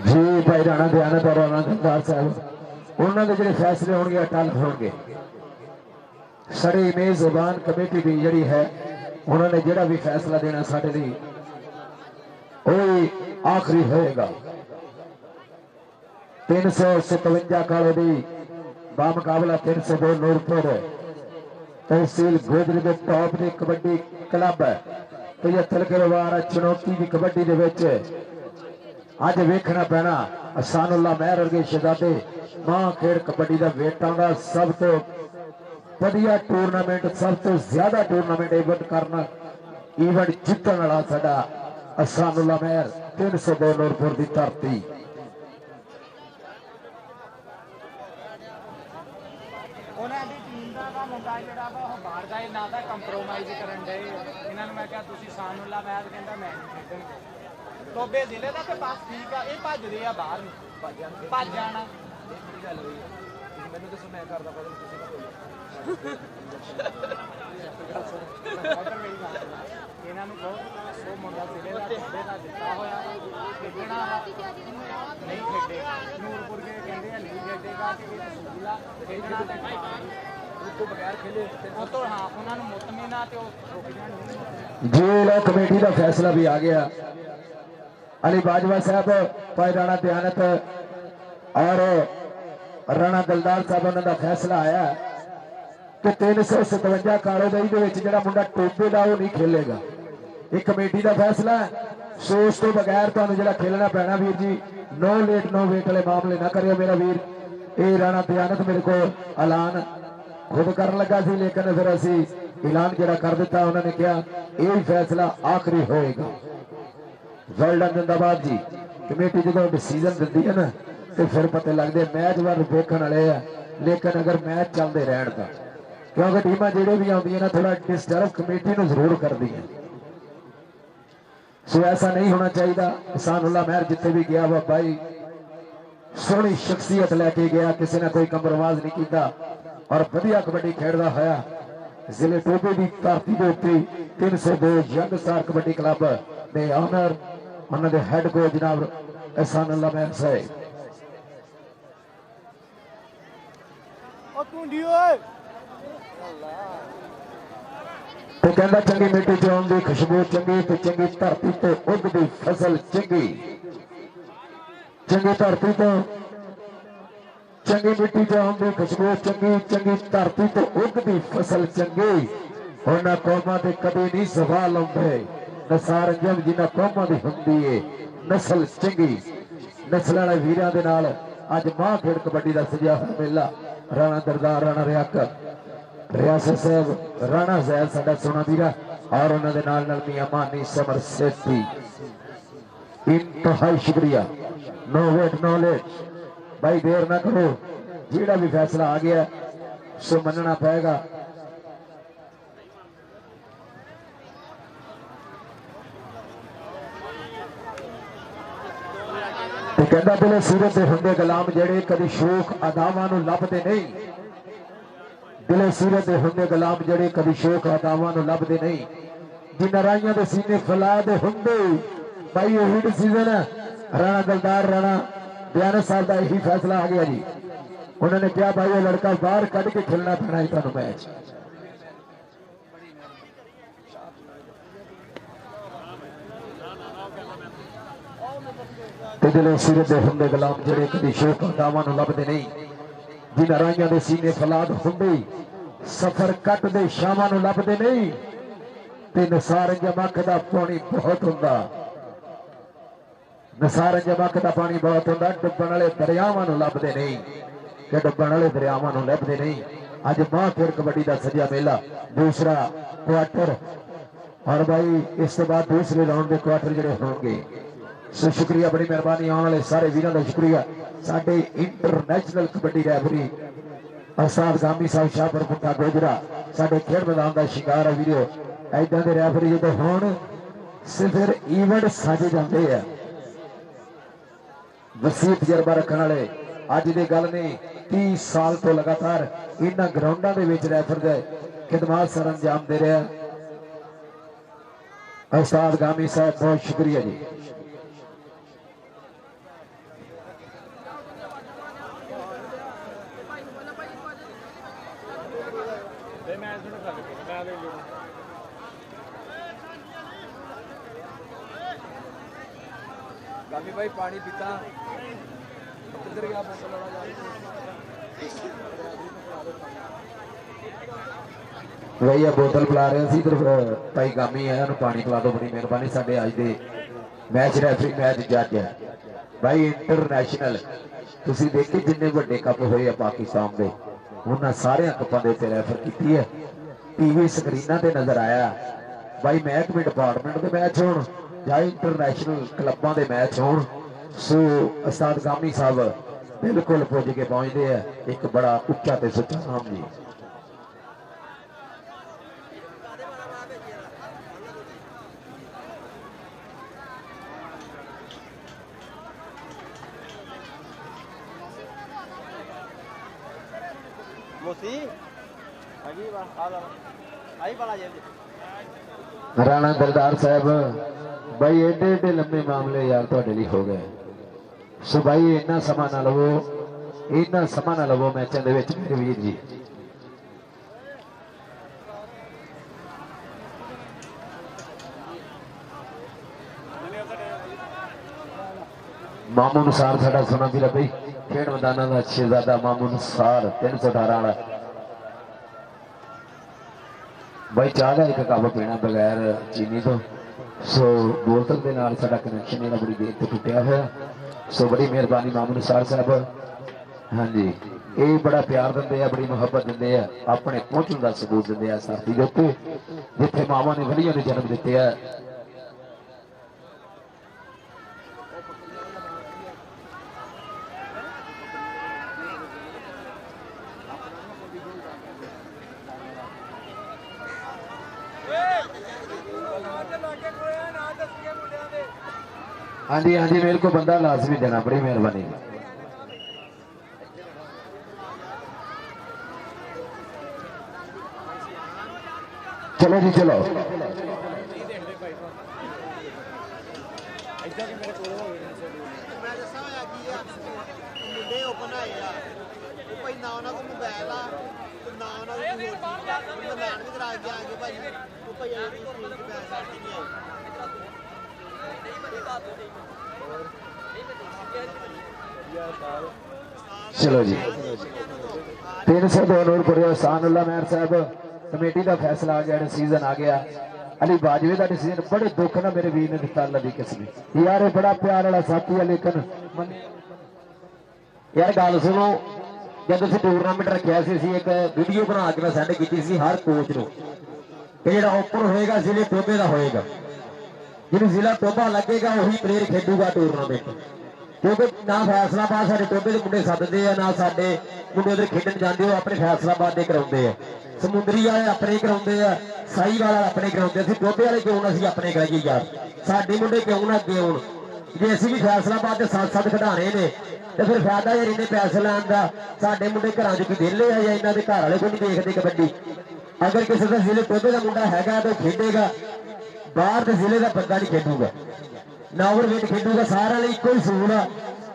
Speaker 1: ਜੀ ਭਾਈ ਰਾਣਾ ਦਿਆਨਤ ਔਰ ਰਾਣਾ ਦਿਲਦਾਰ ਸਾਹਿਬ ਉਹਨਾਂ ਦੇ ਜਿਹੜੇ ਫੈਸਲੇ ਹੋਣਗੇ ਅਟਲ ਹੋਣਗੇ। ਸਾਡੀ ਮੇਜ਼ਬਾਨ ਕਮੇਟੀ ਦੀ ਜਿਹੜੀ ਹੈ ਉਹਨਾਂ ਨੇ ਜਿਹੜਾ ਵੀ ਫੈਸਲਾ ਦੇਣਾ ਸਾਡੇ ਲਈ ਉਹ ਆਖਰੀ ਹੋਏਗਾ। 357 ਕਾਲੇ ਦੀ ਬਾਮੁਕਾਬਲਾ 302 ਨੂਰਪੁਰ ਤਹਿਸੀਲ ਗੋਦਰੀ ਦੇ ਟੌਪ ਦੇ ਕਬੱਡੀ ਕਲੱਬ 75 ਕਿਲੋ ਵਾਰ ਚੁਣੌਤੀ ਦੀ ਕਬੱਡੀ ਦੇ ਵਿੱਚ ਅੱਜ ਵੇਖਣਾ ਪੈਣਾ ਅਸਾਨੁੱਲਾ ਮਹਿਰ ਵਰਗੇ ਸ਼ਹਿਜ਼ਾਦੇ ਮਾਂ ਖੇਡ ਕਬੱਡੀ ਦਾ ਵੇਟਾਂ ਦਾ ਸਭ ਤੋਂ ਵਧੀਆ ਟੂਰਨਾਮੈਂਟ, ਸਭ ਤੋਂ ਜ਼ਿਆਦਾ ਟੂਰਨਾਮੈਂਟ ਇਵੈਂਟ ਕਰਨਾ ਇਵੈਂਟ ਜਿੱਤਣ ਵਾਲਾ ਸਾਡਾ ਅਸਾਨੁੱਲਾ ਮਹਿਰ 302 ਨੂਰਪੁਰ ਦੀ ਧਰਤੀ।
Speaker 5: ਉਹਨਾਂ ਦੀ ਟੀਮ ਦਾ ਮੁੰਡਾ ਜਿਹੜਾ ਵਾ ਉਹ ਬਾਹਰ ਦਾ ਨਾ ਤਾਂ ਕੰਪਰੋਮਾਈਜ਼ ਕਰਨ ਦੇ ਇਹਨਾਂ ਨੂੰ ਮੈਂ ਕਿਹਾ ਤੁਸੀਂ ਸਾਨੂੱਲਾ ਮੈਚ ਕਹਿੰਦਾ ਮੈਂ ਨਹੀਂ ਖੇਡਣ ਟੋਬੇ ਜ਼ਿਲ੍ਹੇ ਦਾ ਤੇ ਬਸ ਠੀਕ ਆ ਇਹ ਭੱਜਦੇ ਆ ਬਾਹਰ ਨੂੰ ਭੱਜ ਜਾਣਾ ਗੱਲ ਹੋਈ ਮੈਨੂੰ ਦੱਸੋ ਮੈਂ ਕਰਦਾ ਬਦਲ ਤੁਸੀਂ ਇਹਨਾਂ ਨੂੰ ਬਹੁਤ ਸੋ ਮੁੰਡਾ ਜ਼ਿਲ੍ਹੇ ਦਾ ਟੋਬੇ ਦਾ ਦਿੱਤਾ ਹੋਇਆ ਖੇਡਣਾ ਨਹੀਂ ਖੇਡੇ ਨੂਰਪੁਰ ਦੇ ਕਹਿੰਦੇ ਆ ਨਹੀਂ ਖੇਡੇਗਾ ਕਿ ਇਹ ਸਕੂਲਾ ਖੇਡਣਾ ਤੇ ਤੋਂ ਬਗੈਰ ਖੇਲੇ ਉਹ ਤੋਂ ਹਾਂ ਉਹਨਾਂ ਨੂੰ ਮੁਤਮਿਨਾ ਤੇ ਉਹ ਰੁਕ ਜਾਣ।
Speaker 1: ਜੇਲ੍ਹ ਕਮੇਟੀ ਦਾ ਫੈਸਲਾ ਵੀ ਆ ਗਿਆ। ਅਲੀ ਬਾਜਵਾ ਸਾਹਿਬ ਭਾਈ ਰਾਣਾ ਦਿਆਨਤ ਔਰ ਰਾਣਾ ਦਿਲਦਾਰ ਸਾਹਿਬ ਉਹਨਾਂ ਦਾ ਫੈਸਲਾ ਆਇਆ ਕਿ 357 ਕਾਲੇ ਦਈ ਦੇ ਵਿੱਚ ਜਿਹੜਾ ਮੁੰਡਾ ਟੋਬੇ ਦਾ ਉਹ ਨਹੀਂ ਖੇਲੇਗਾ। ਇਹ ਕਮੇਟੀ ਦਾ ਫੈਸਲਾ ਸੋ ਉਸ ਤੋਂ ਬਗੈਰ ਤੁਹਾਨੂੰ ਜਿਹੜਾ ਖੇਲਣਾ ਪੈਣਾ ਵੀਰ ਜੀ। ਨੋ ਲੇਟ ਨੋ ਵੇਟ ਵਾਲੇ ਮਾਮਲੇ ਨਾ ਕਰਿਓ ਮੇਰਾ ਵੀਰ। ਇਹ ਰਾਣਾ ਦਿਆਨਤ ਮੇਰੇ ਕੋਲ ਐਲਾਨ ਖੁਦ ਕਰਨ ਲੱਗਾ ਸੀ ਲੇਕਿਨ ਫਿਰ ਅਸੀਂ ਐਲਾਨ ਜਿਹੜਾ ਕਰ ਦਿੱਤਾ। ਉਹਨਾਂ ਨੇ ਕਿਹਾ ਇਹ ਫੈਸਲਾ ਆਖਰੀ ਹੋਏਗਾ। ਵੈਲ ਡਨ ਜਿੰਦਾਬਾਦ ਜੀ। ਕਮੇਟੀ ਜਦੋਂ ਡਿਸੀਜਨ ਦਿੰਦੀ ਹੈ ਨਾ ਤੇ ਫਿਰ ਪਤਾ ਲੱਗਦੇ ਮੈਚ ਵੱਲ ਵੇਖਣ ਵਾਲੇ ਆ ਲੇਕਿਨ ਅਗਰ ਮੈਚ ਚੱਲਦੇ ਰਹਿਣ ਤਾਂ ਕਿਉਂਕਿ ਟੀਮਾਂ ਜਿਹੜੇ ਵੀ ਆਉਂਦੀਆਂ ਨਾ ਥੋੜਾ ਡਿਸਟਰਬ ਕਮੇਟੀ ਨੂੰ ਜ਼ਰੂਰ ਕਰਦੀਆਂ। ਸੋ ਐਸਾ ਨਹੀਂ ਹੋਣਾ ਚਾਹੀਦਾ। ਅਸਾਨੁੱਲਾ ਮਹਿਰ ਜਿੱਥੇ ਵੀ ਗਿਆ ਵਾ ਭਾਈ ਸੋਹਣੀ ਸ਼ਖਸੀਅਤ ਲੈ ਕੇ ਗਿਆ, ਕਿਸੇ ਨੇ ਕੋਈ ਕੰਪਰੋਮਾਈਜ਼ ਨਹੀਂ ਕੀਤਾ ਔਰ ਵਧੀਆ ਕਬੱਡੀ ਖੇਡਦਾ ਹੋਇਆ ਜ਼ਿਲ੍ਹੇ ਟੋਬੇ ਦੀ ਧਰਤੀ ਦੇ ਉੱਤੇ 302 ਯੰਗ ਸਟਾਰ ਕਬੱਡੀ ਕਲੱਬ ਦੇ ਆਨਰ ਉਹਨਾਂ ਦੇ ਹੈੱਡ ਕੋਚ ਜਨਾਬ ਅਸਾਨੁੱਲਾ ਮਹਿਰ ਸਾਹਿਬ।
Speaker 5: ਉਹ ਟੁੰਡੀ ਓਏ
Speaker 1: ਤੇ ਕਹਿੰਦਾ ਚੰਗੀ ਮਿੱਟੀ ਚ ਆਉਣ ਦੀ ਖੁਸ਼ਬੂ ਚੰਗੀ ਤੇ ਚੰਗੀ ਧਰਤੀ ਤੇ ਉੱਗਦੀ ਫਸਲ ਚੰਗੀ, ਚੰਗੀ ਧਰਤੀ ਤੋਂ ਚੰਗੀ ਮਿੱਟੀ ਚ ਆਉਣ ਦੀ ਖੁਸ਼ਬੂ ਚੰਗੀ, ਚੰਗੀ ਧਰਤੀ ਤੇ ਉੱਗਦੀ ਫਸਲ ਚੰਗੀ। ਉਹਨਾਂ ਕੌਮਾਂ ਤੇ ਕਦੇ ਨਹੀਂ ਸਵਾਲ ਆਉਂਦੇ ਨਸਾਰ ਅੰਜਮ ਜਿਨ੍ਹਾਂ ਕੌਮਾਂ ਦੀ ਹੁੰਦੀ ਏ ਨਸਲ ਚੰਗੀ। ਨਸਲ ਵਾਲੇ ਵੀਰਾਂ ਦੇ ਨਾਲ ਅੱਜ ਮਾਂ ਖੇਡ ਕਬੱਡੀ ਦਾ ਸਜਿਆ ਹੋਇਆ ਮੇਲਾ ਰਾਣਾ ਦਰਦਾਰ, ਰਾਣਾ ਰਿਆਸਤ ਸਾਹਿਬ, ਰਾਣਾ ਜ਼ੈਲ ਸਾਡਾ ਸੋਨਾ ਵੀਰਾ ਔਰ ਉਹਨਾਂ ਦੇ ਨਾਲ ਮੀਆਂ ਮਾਨੀ ਸਮਰ ਸੇਠੀ। ਇੰਤਹਾਈ ਸ਼ੁਕਰੀਆ। ਨੋ ਵੇਟ ਨੋ ਲੇਟ ਭਾਈ, ਦੇਰ ਨਾ ਕਰੋ। ਜਿਹੜਾ ਵੀ ਫੈਸਲਾ ਆ ਗਿਆ ਸੋ ਮੰਨਣਾ ਪਏਗਾ। ਤੇ ਕਹਿੰਦਾ ਦਿਲੇ ਸੂਰਤ ਦੇ ਹੁੰਦੇ ਗੁਲਾਮ ਜਿਹੜੇ ਕਦੀ ਸ਼ੋਖ ਅਦਾਵਾਂ ਨੂੰ ਲੱਭਦੇ ਨਹੀਂ। ਦਿਲੇ ਸੂਰਤ ਦੇ ਹੁੰਦੇ ਗੁਲਾਮ ਜਿਹੜੇ ਕਦੀ ਸ਼ੋਖ ਅਦਾਵਾਂ ਨੂੰ ਲੱਭਦੇ ਨਹੀਂ। ਜਿਨ੍ਹਾਂ ਰਾਈਆਂ ਦੇ ਸੀਨੇ ਫਲਾ ਦੇ ਹੁੰਦੇ ਭਾਈ ਉਹੀ ਡਿਸੀਜਨ ਰਾਣਾ ਦਿਲਦਾਰ, ਰਾਣਾ ਦਿਆਨਤ ਸਾਹਿਬ ਦਾ ਇਹੀ ਫੈਸਲਾ ਆ ਗਿਆ ਜੀ। ਉਹਨਾਂ ਨੇ ਕਿਹਾ ਭਾਈ ਇਹ ਲੜਕਾ ਬਾਹਰ ਕੱਢ ਕੇ ਖੇਲਣਾ ਪੈਣਾ ਹੈ ਤੁਹਾਨੂੰ ਮੈਚ। ਤੇ ਦਿਲੋਂ ਸਿਰ ਦੇ ਹੁੰਦੇ ਗੁਲਾਮ ਜਿਹੜੇ ਕਦੀ ਸ਼ੋਹਦਾਵਾਂ ਨੂੰ ਲੱਭਦੇ ਨਹੀਂ, ਜਿਨ੍ਹਾਂ ਰਾਈਆਂ ਦੇ ਸੀਨੇ ਫਲਾਦ ਹੁੰਦੇ ਸਫਰ ਕੱਟਦੇ ਸ਼ਾਮਾਂ ਨੂੰ ਲੱਭਦੇ ਨਹੀਂ। ਤੇ ਨਸਾਰੰਜ ਮੱਖ ਦਾ ਪਾਣੀ ਬਹੁਤ ਹੁੰਦਾ, ਨਸਾਰੰਜ ਮੱਖ ਦਾ ਪਾਣੀ ਬਹੁਤ ਹੁੰਦਾ, ਡੁੱਬਣ ਵਾਲੇ ਦਰਿਆਵਾਂ ਨੂੰ ਲੱਭਦੇ ਨਹੀਂ, ਕਿ ਡੁੱਬਣ ਵਾਲੇ ਦਰਿਆਵਾਂ ਨੂੰ ਲੱਭਦੇ ਨਹੀਂ। ਅੱਜ ਮਾਹਪੁਰ ਕਬੱਡੀ ਦਾ ਸਜਿਆ ਮੇਲਾ, ਦੂਸਰਾ ਕੁਆਟਰ, ਔਰ ਭਾਈ ਇਸ ਤੋਂ ਬਾਅਦ ਦੂਸਰੇ ਰਾਉਂਡ ਦੇ ਕੁਆਟਰ ਜਿਹੜੇ ਹੋਣਗੇ। ਸੋ ਸ਼ੁਕਰੀਆ, ਬੜੀ ਮਿਹਰਬਾਨੀ, ਆਉਣ ਵਾਲੇ ਸਾਰੇ ਵੀਰਾਂ ਦਾ ਸ਼ੁਕਰੀਆ। ਸਾਡੇ ਇੰਟਰਨੈਸ਼ਨਲ ਕਬੱਡੀ ਰੈਫਰੀ ਉਸਤਾਦ ਗਾਮੀ ਸਾਹਿਬ ਸ਼ਾਹਪੁਰ ਪੁੱਠਾ ਗੋਜਰਾ, ਸਾਡੇ ਖੇਡ ਮੈਦਾਨ ਦਾ ਸ਼ਿੰਗਾਰ ਆ ਵੀਰੋ। ਏਦਾਂ ਦੇ ਰੈਫਰੀ ਜਦੋਂ ਹੋਣ ਸਿਰਫ ਈਵੈਂਟ ਸਾਜੇ ਜਾਂਦੇ ਆ। ਵਸੀਹ ਤਜਰਬਾ ਰੱਖਣ ਵਾਲੇ, ਅੱਜ ਦੀ ਗੱਲ ਨਹੀਂ, 30 ਸਾਲ ਤੋਂ ਲਗਾਤਾਰ ਇਹਨਾਂ ਗਰਾਊਂਡਾਂ ਦੇ ਵਿੱਚ ਰੈਫਰ ਦੇ ਖਿਦਮਤ ਸਰ ਅੰਜਾਮ ਦੇ ਰਿਹਾ ਉਸਤਾਦ ਗਾਮੀ ਸਾਹਿਬ, ਬਹੁਤ ਸ਼ੁਕਰੀਆ ਜੀ।
Speaker 3: ਕਾਫੀ ਭਾਈ ਪਾਣੀ ਪੀਤਾ ਕਿੱਧਰ ਗਿਆ ਬੋਤਲ ਵਾਲਾ
Speaker 1: ਭਈਆ ਬੋਤਲ ਪਿਲਾ ਰਹੇ ਸੀ, ਇਧਰ ਭਾਈ ਗਾਮੀ ਆਇਆ, ਉਹਨੂੰ ਪਾਣੀ ਪਿਲਾ ਦਿਓ, ਬੜੀ ਮਿਹਰਬਾਨੀ। ਸਾਡੇ ਅੱਜ ਦੇ ਮੈਚ ਰੈਫਰੀ, ਮੈਚ ਜੱਜ ਹੈ ਭਾਈ ਇੰਟਰਨੈਸ਼ਨਲ। ਤੁਸੀਂ ਦੇਖੀ ਜਿੰਨੇ ਵੱਡੇ ਕੱਪ ਹੋਏ ਆ ਪਾਕਿਸਤਾਨ ਦੇ, ਉਹਨਾਂ ਸਾਰਿਆਂ ਕੱਪਾਂ ਦੇ ਉੱਤੇ ਰੈਫਰ ਕੀਤੀ ਹੈ। ਟੀਵੀ ਸਕਰੀਨਾਂ ਤੇ ਨਜ਼ਰ ਆਇਆ ਭਾਈ, ਮਹਿਕਮੇ ਡਿਪਾਰਟਮੈਂਟ ਦੇ ਮੈਚ ਹੋਣ ਜਾਂ ਇੰਟਰਨੈਸ਼ਨਲ ਕਲੱਬਾਂ ਦੇ ਮੈਚ ਹੋਣ। ਸੋ ਉਸਤਾਦ ਗਾਮੀ ਸਾਹਿਬ ਬਿਲਕੁਲ ਪੁੱਜ ਕੇ ਪਹੁੰਚਦੇ ਆ, ਇੱਕ ਬੜਾ ਉੱਚਾ ਤੇ ਸੁੱਚਾ ਨਾਮ ਜੀ। ਰਾਣਾ ਦਰਦਾਰ ਸਾਹਿਬ भाई एडे एडे लंबे मामले यार तुहाडे लई हो गए। सो भाई इन्ना समा ना लवो, इन्ना समा ना लवो मैचों दे विच मेरे वीर जी। मामू अनुसार साडा सोना भी भाई खेड मैदाना का शहजादा मामू अनुसार 318 वाला भाई चाह का एक कप पीना बगैर चीनी तो। सो बोतल के नाल साडा कनैक्शन है बड़ी देर तो टुटिया हुआ। सो बड़ी मेहरबानी मामू अनुसार साहब, हाँ जी, ये बड़ा प्यार देंगे, बड़ी मुहब्बत देंगे, अपने पहुंचने का सबूत देंगे साथी के उत्ते जिथे मावा ने वलियां ने जन्म दिते है। हाँ जी हाँ जी, मेरे को बंदा लाजमी देना, बड़ी मेहरबानी। चलो जी चलो, चलो जी 302 नूरपुर सानुल्ला मेहर साहब कमेटी का फैसला आ गया, सीजन आ गया। अली बाजवे का डिसीजन बड़े दुख ना मेरे वीर ने दिता, अल्लाह दी कसम यार, ये बड़ा प्यार वाला साथी है। लेकिन यार गल सुनो, जब असीं टूरनामेंट रखिया सी, एक वीडियो बना के मैं सेंड की हर कोच को, जिहड़ा ओपन होएगा जिले टोबे का होएगा, जिन्हें जिला टोबा लगेगा वही प्लेयर खेडूगा टूरनामेंट। क्योंकि ना फैसलाबाद साडे टोबे के मुंडे सददे आ, ना साडे मुंडे उधर खेडन जाते हो, अपने फैसलाबाद के कराउंदे आ, समुंदरी वाले अपने कराउंदे आ, साई वाला अपने कराउंदे। असीं टोबे वाले क्यों ना असीं अपने कराइए यार, साडे मुंडे क्यों ना अगे आउण। जे असीं भी फैसलाबाद के साथ खिडाने ने तो फिर फायदा यार इन्ने पैसे लैण दा। साडे मुंडे घरां च की वेले आ, या इन्हां दे घर वाले कोई नहीं देखदे कबड्डी। अगर किसी का जिले टोबे का मुंडा हैगा तो खेडेगा, बाहर के जिले का बंदा नहीं खेडूगा, नावर विच खेडूगा, सारा इको ही सूल आ,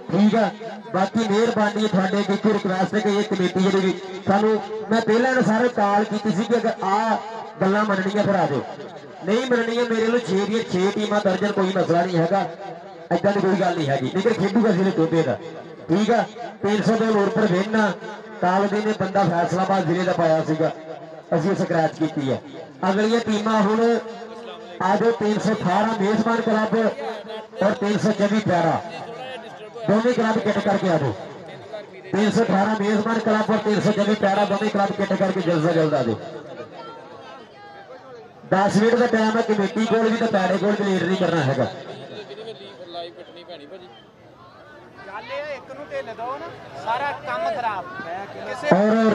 Speaker 1: ठीक है। बाकी मेहरबानी थोड़े अगे रिक्वेस्ट है कि ये कमेटी जी भी सानू, मैं पहले सारे कॉल की थी कि अगर आ गल्लां मननियां फिर आ जाओ, नहीं मननियां मेरे लिए 6 टीमां दर्जन कोई मसला नहीं हैगा। ਏਦਾਂ ਦੀ ਕੋਈ ਗੱਲ ਨਹੀਂ ਹੈਗੀ, ਲੇਕਿਨ ਖੇਡੂਗਾ ਜ਼ਿਲ੍ਹੇ ਟੋਬੇ ਦਾ। ਠੀਕ ਆ, 300 ਦੇ ਹੋਰ ਪਰ ਵਿਨ ਕਾਲਦੇ ਨੇ ਬੰਦਾ ਫੈਸਲਾਬਾਦ ਜ਼ਿਲ੍ਹੇ ਦਾ ਪਾਇਆ ਸੀਗਾ, ਅਸੀਂ ਸਕ੍ਰੈਚ ਕੀਤੀ ਹੈ। ਅਗਲੀਆਂ ਟੀਮਾਂ ਹੁਣ ਆਜੋ, 318 ਮੇਜ਼ਬਾਨ ਕਲੱਬ और 324 प्यारा दोनों क्लब किट करके आ जाओ। 318 मेजबान क्लब और 324 प्यारा दोनों क्लब किट करके जल्द से जल्द आ जाओ। 10 मिनट का टाइम है, कमेटी को भी तो पैड़े को भी लीड नहीं करना है।
Speaker 3: ਲਾਈਵ ਕੱਟਣੀ ਪੈਣੀ ਭਾਜੀ।
Speaker 5: ਗੱਲ ਇਹ ਇੱਕ ਨੂੰ ਢਿੱਲ ਦੋ ਨਾ, ਸਾਰਾ ਕੰਮ ਖਰਾਬ ਕਿਸੇ
Speaker 1: और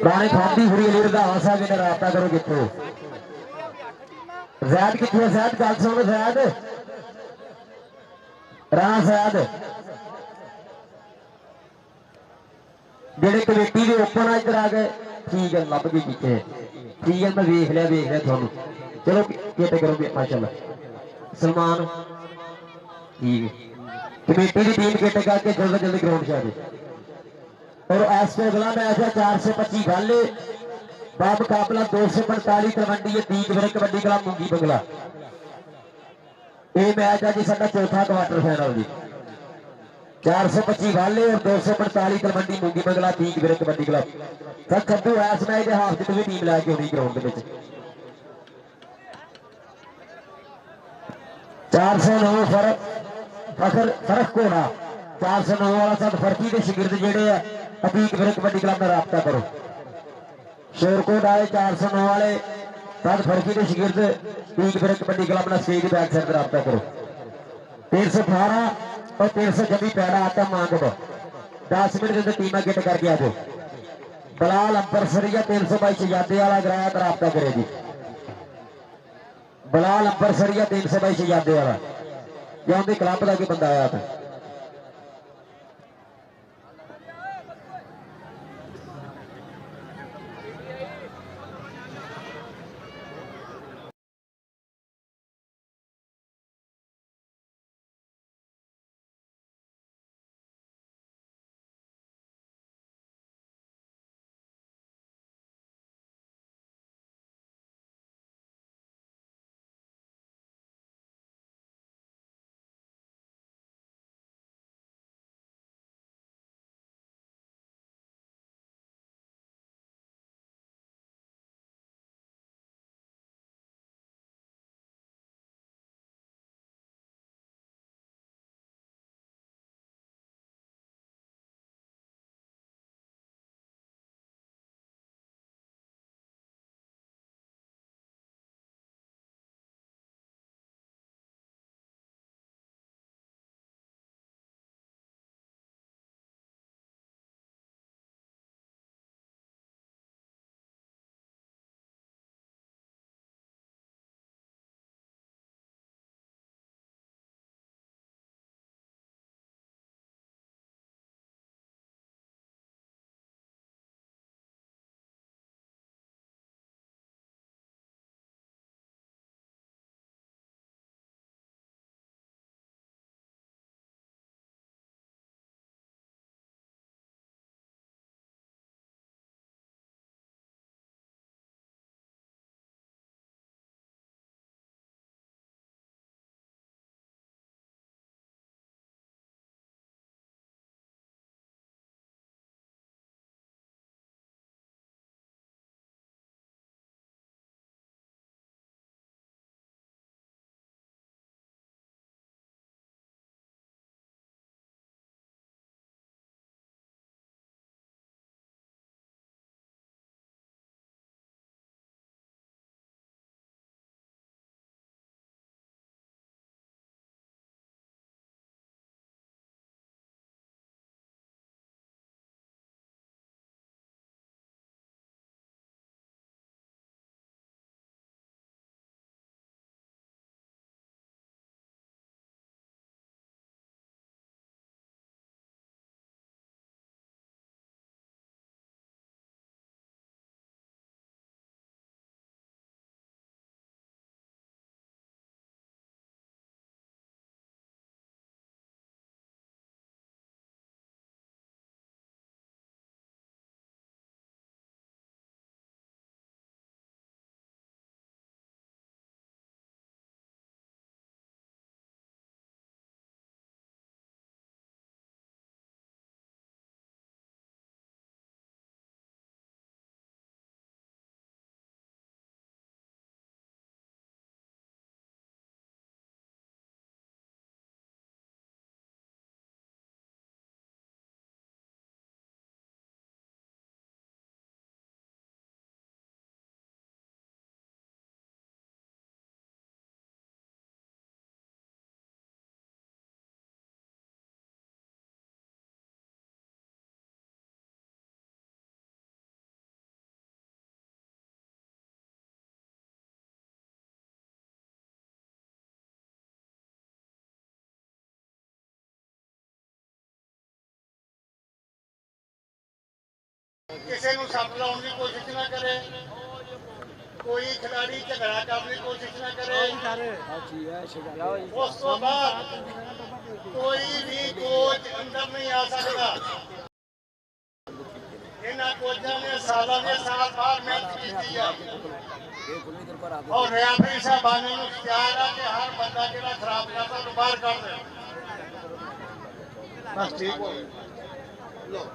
Speaker 1: रानी खाती हुई लीड का आशा के रास्ता करो कितों जैद कितने जैद गल सुन जैद राणा जैद जेडे कमेटी के ओपन इधर आ गए। ठीक है, लभ गई पीछे। ठीक है, मैं वेख लिया थानू। चलो किट करोगे माशाल्लाह सलमान। ठीक है, कमेटी की टीम किट करके जल्द जल्द ग्राउंड से आ जाए। और इस तो अगला मैच है 425 गाले बाब मुकाबला 245 तलवंडी दीक वीर कबड्डी क्लब मूंगी बंगला। ये मैच है जी साडा चौथा क्वार्टर फाइनल जी। 425 गाले और 245 तलवंडी मूंगी बंगला दीक वीर कबड्डी क्लब। सर खड्डू इस मैच के हाफ भी टीम लैके आनी ग्राउंड के 409 फर्क घोड़ा 409 वाला सब फर्की के शिगिरद जेडे है अतीक वीर कबड्डी क्लब में राबता करो। शोरकोट आए 409 वाले सद फर्की के शिगिरद अतीक वीर कबड्डी क्लब में स्टेज बैक साइड राबता करो। 318 और 326 पैड़ा आता मांग 10 मिनट के टीम गिट करके आ जाओ। बलाल अंबरसरिया 322 शहजादे वाला गराया तो राबता करे जी। बलाल अंबरसरिया 322 शहजादे वाला या उनके क्लब का कोई बंदा आया था।
Speaker 6: ਕਿਸੇ ਨੂੰ ਸੱਟ ਲਾਉਣ ਦੀ ਕੋਸ਼ਿਸ਼ ਨਾ ਕਰੇ, ਕੋਈ ਖਿਡਾਰੀ ਝਗੜਾ ਕਰਨ ਦੀ ਕੋਸ਼ਿਸ਼ ਨਾ ਕਰੇ। ਉਸ ਤੋਂ ਬਾਅਦ ਕੋਈ ਵੀ ਕੋਚ ਅੰਦਰ ਨਹੀਂ ਆ ਸਕਦਾ। ਇਹਨਾਂ ਕੋਚਾਂ ਨੇ ਸਾਲਾਂ ਦੇ ਸਾਲ ਬਾਹਰ ਮਿਹਨਤ ਕੀਤੀ ਆ ਔਰ ਰੈਫਰੀ ਸਾਹਿਬਾਨਾਂ ਨੂੰ ਇਖਤਿਆਰ ਆ ਕਿ ਹਰ ਬੰਦਾ ਜਿਹੜਾ ਖਰਾਬ ਕਰਦਾ ਉਹਨੂੰ ਬਾਹਰ ਕੱਢ ਦੇ। ਬਸ ਠੀਕ ਹੋ ਲੋ।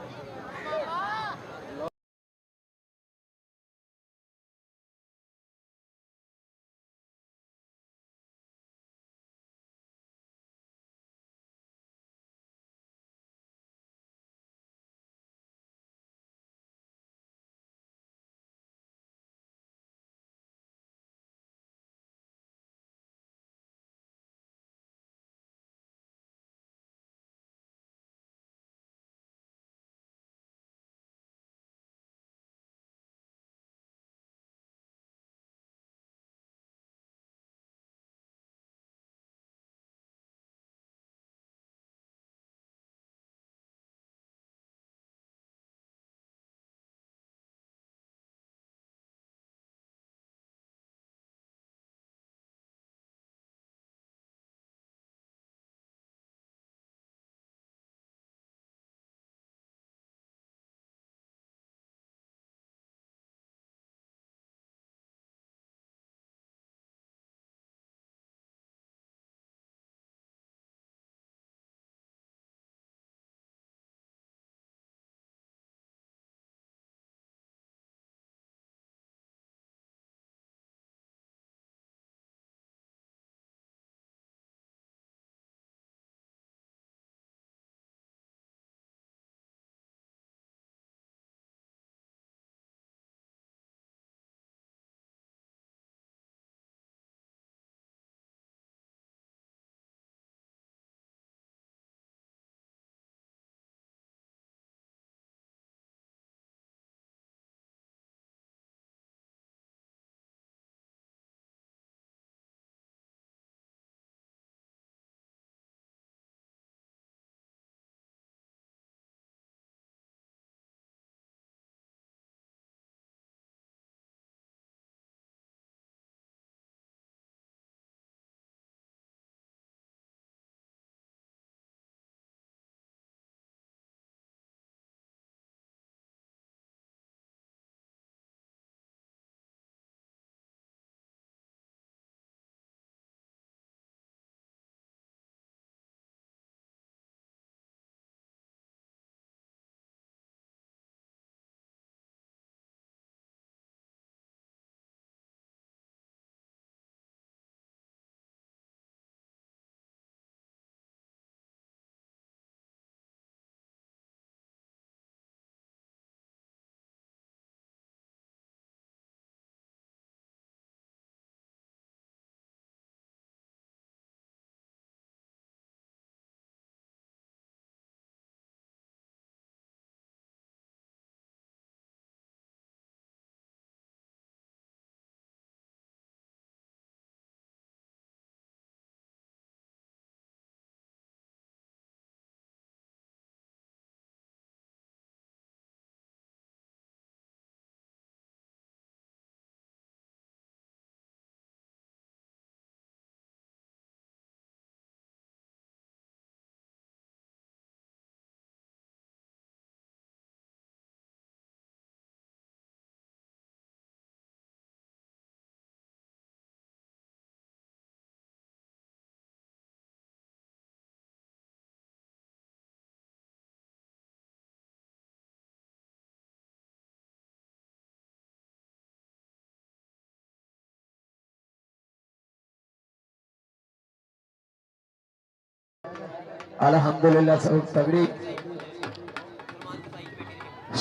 Speaker 1: अल्हम्दुलिल्लाह सब तगड़ी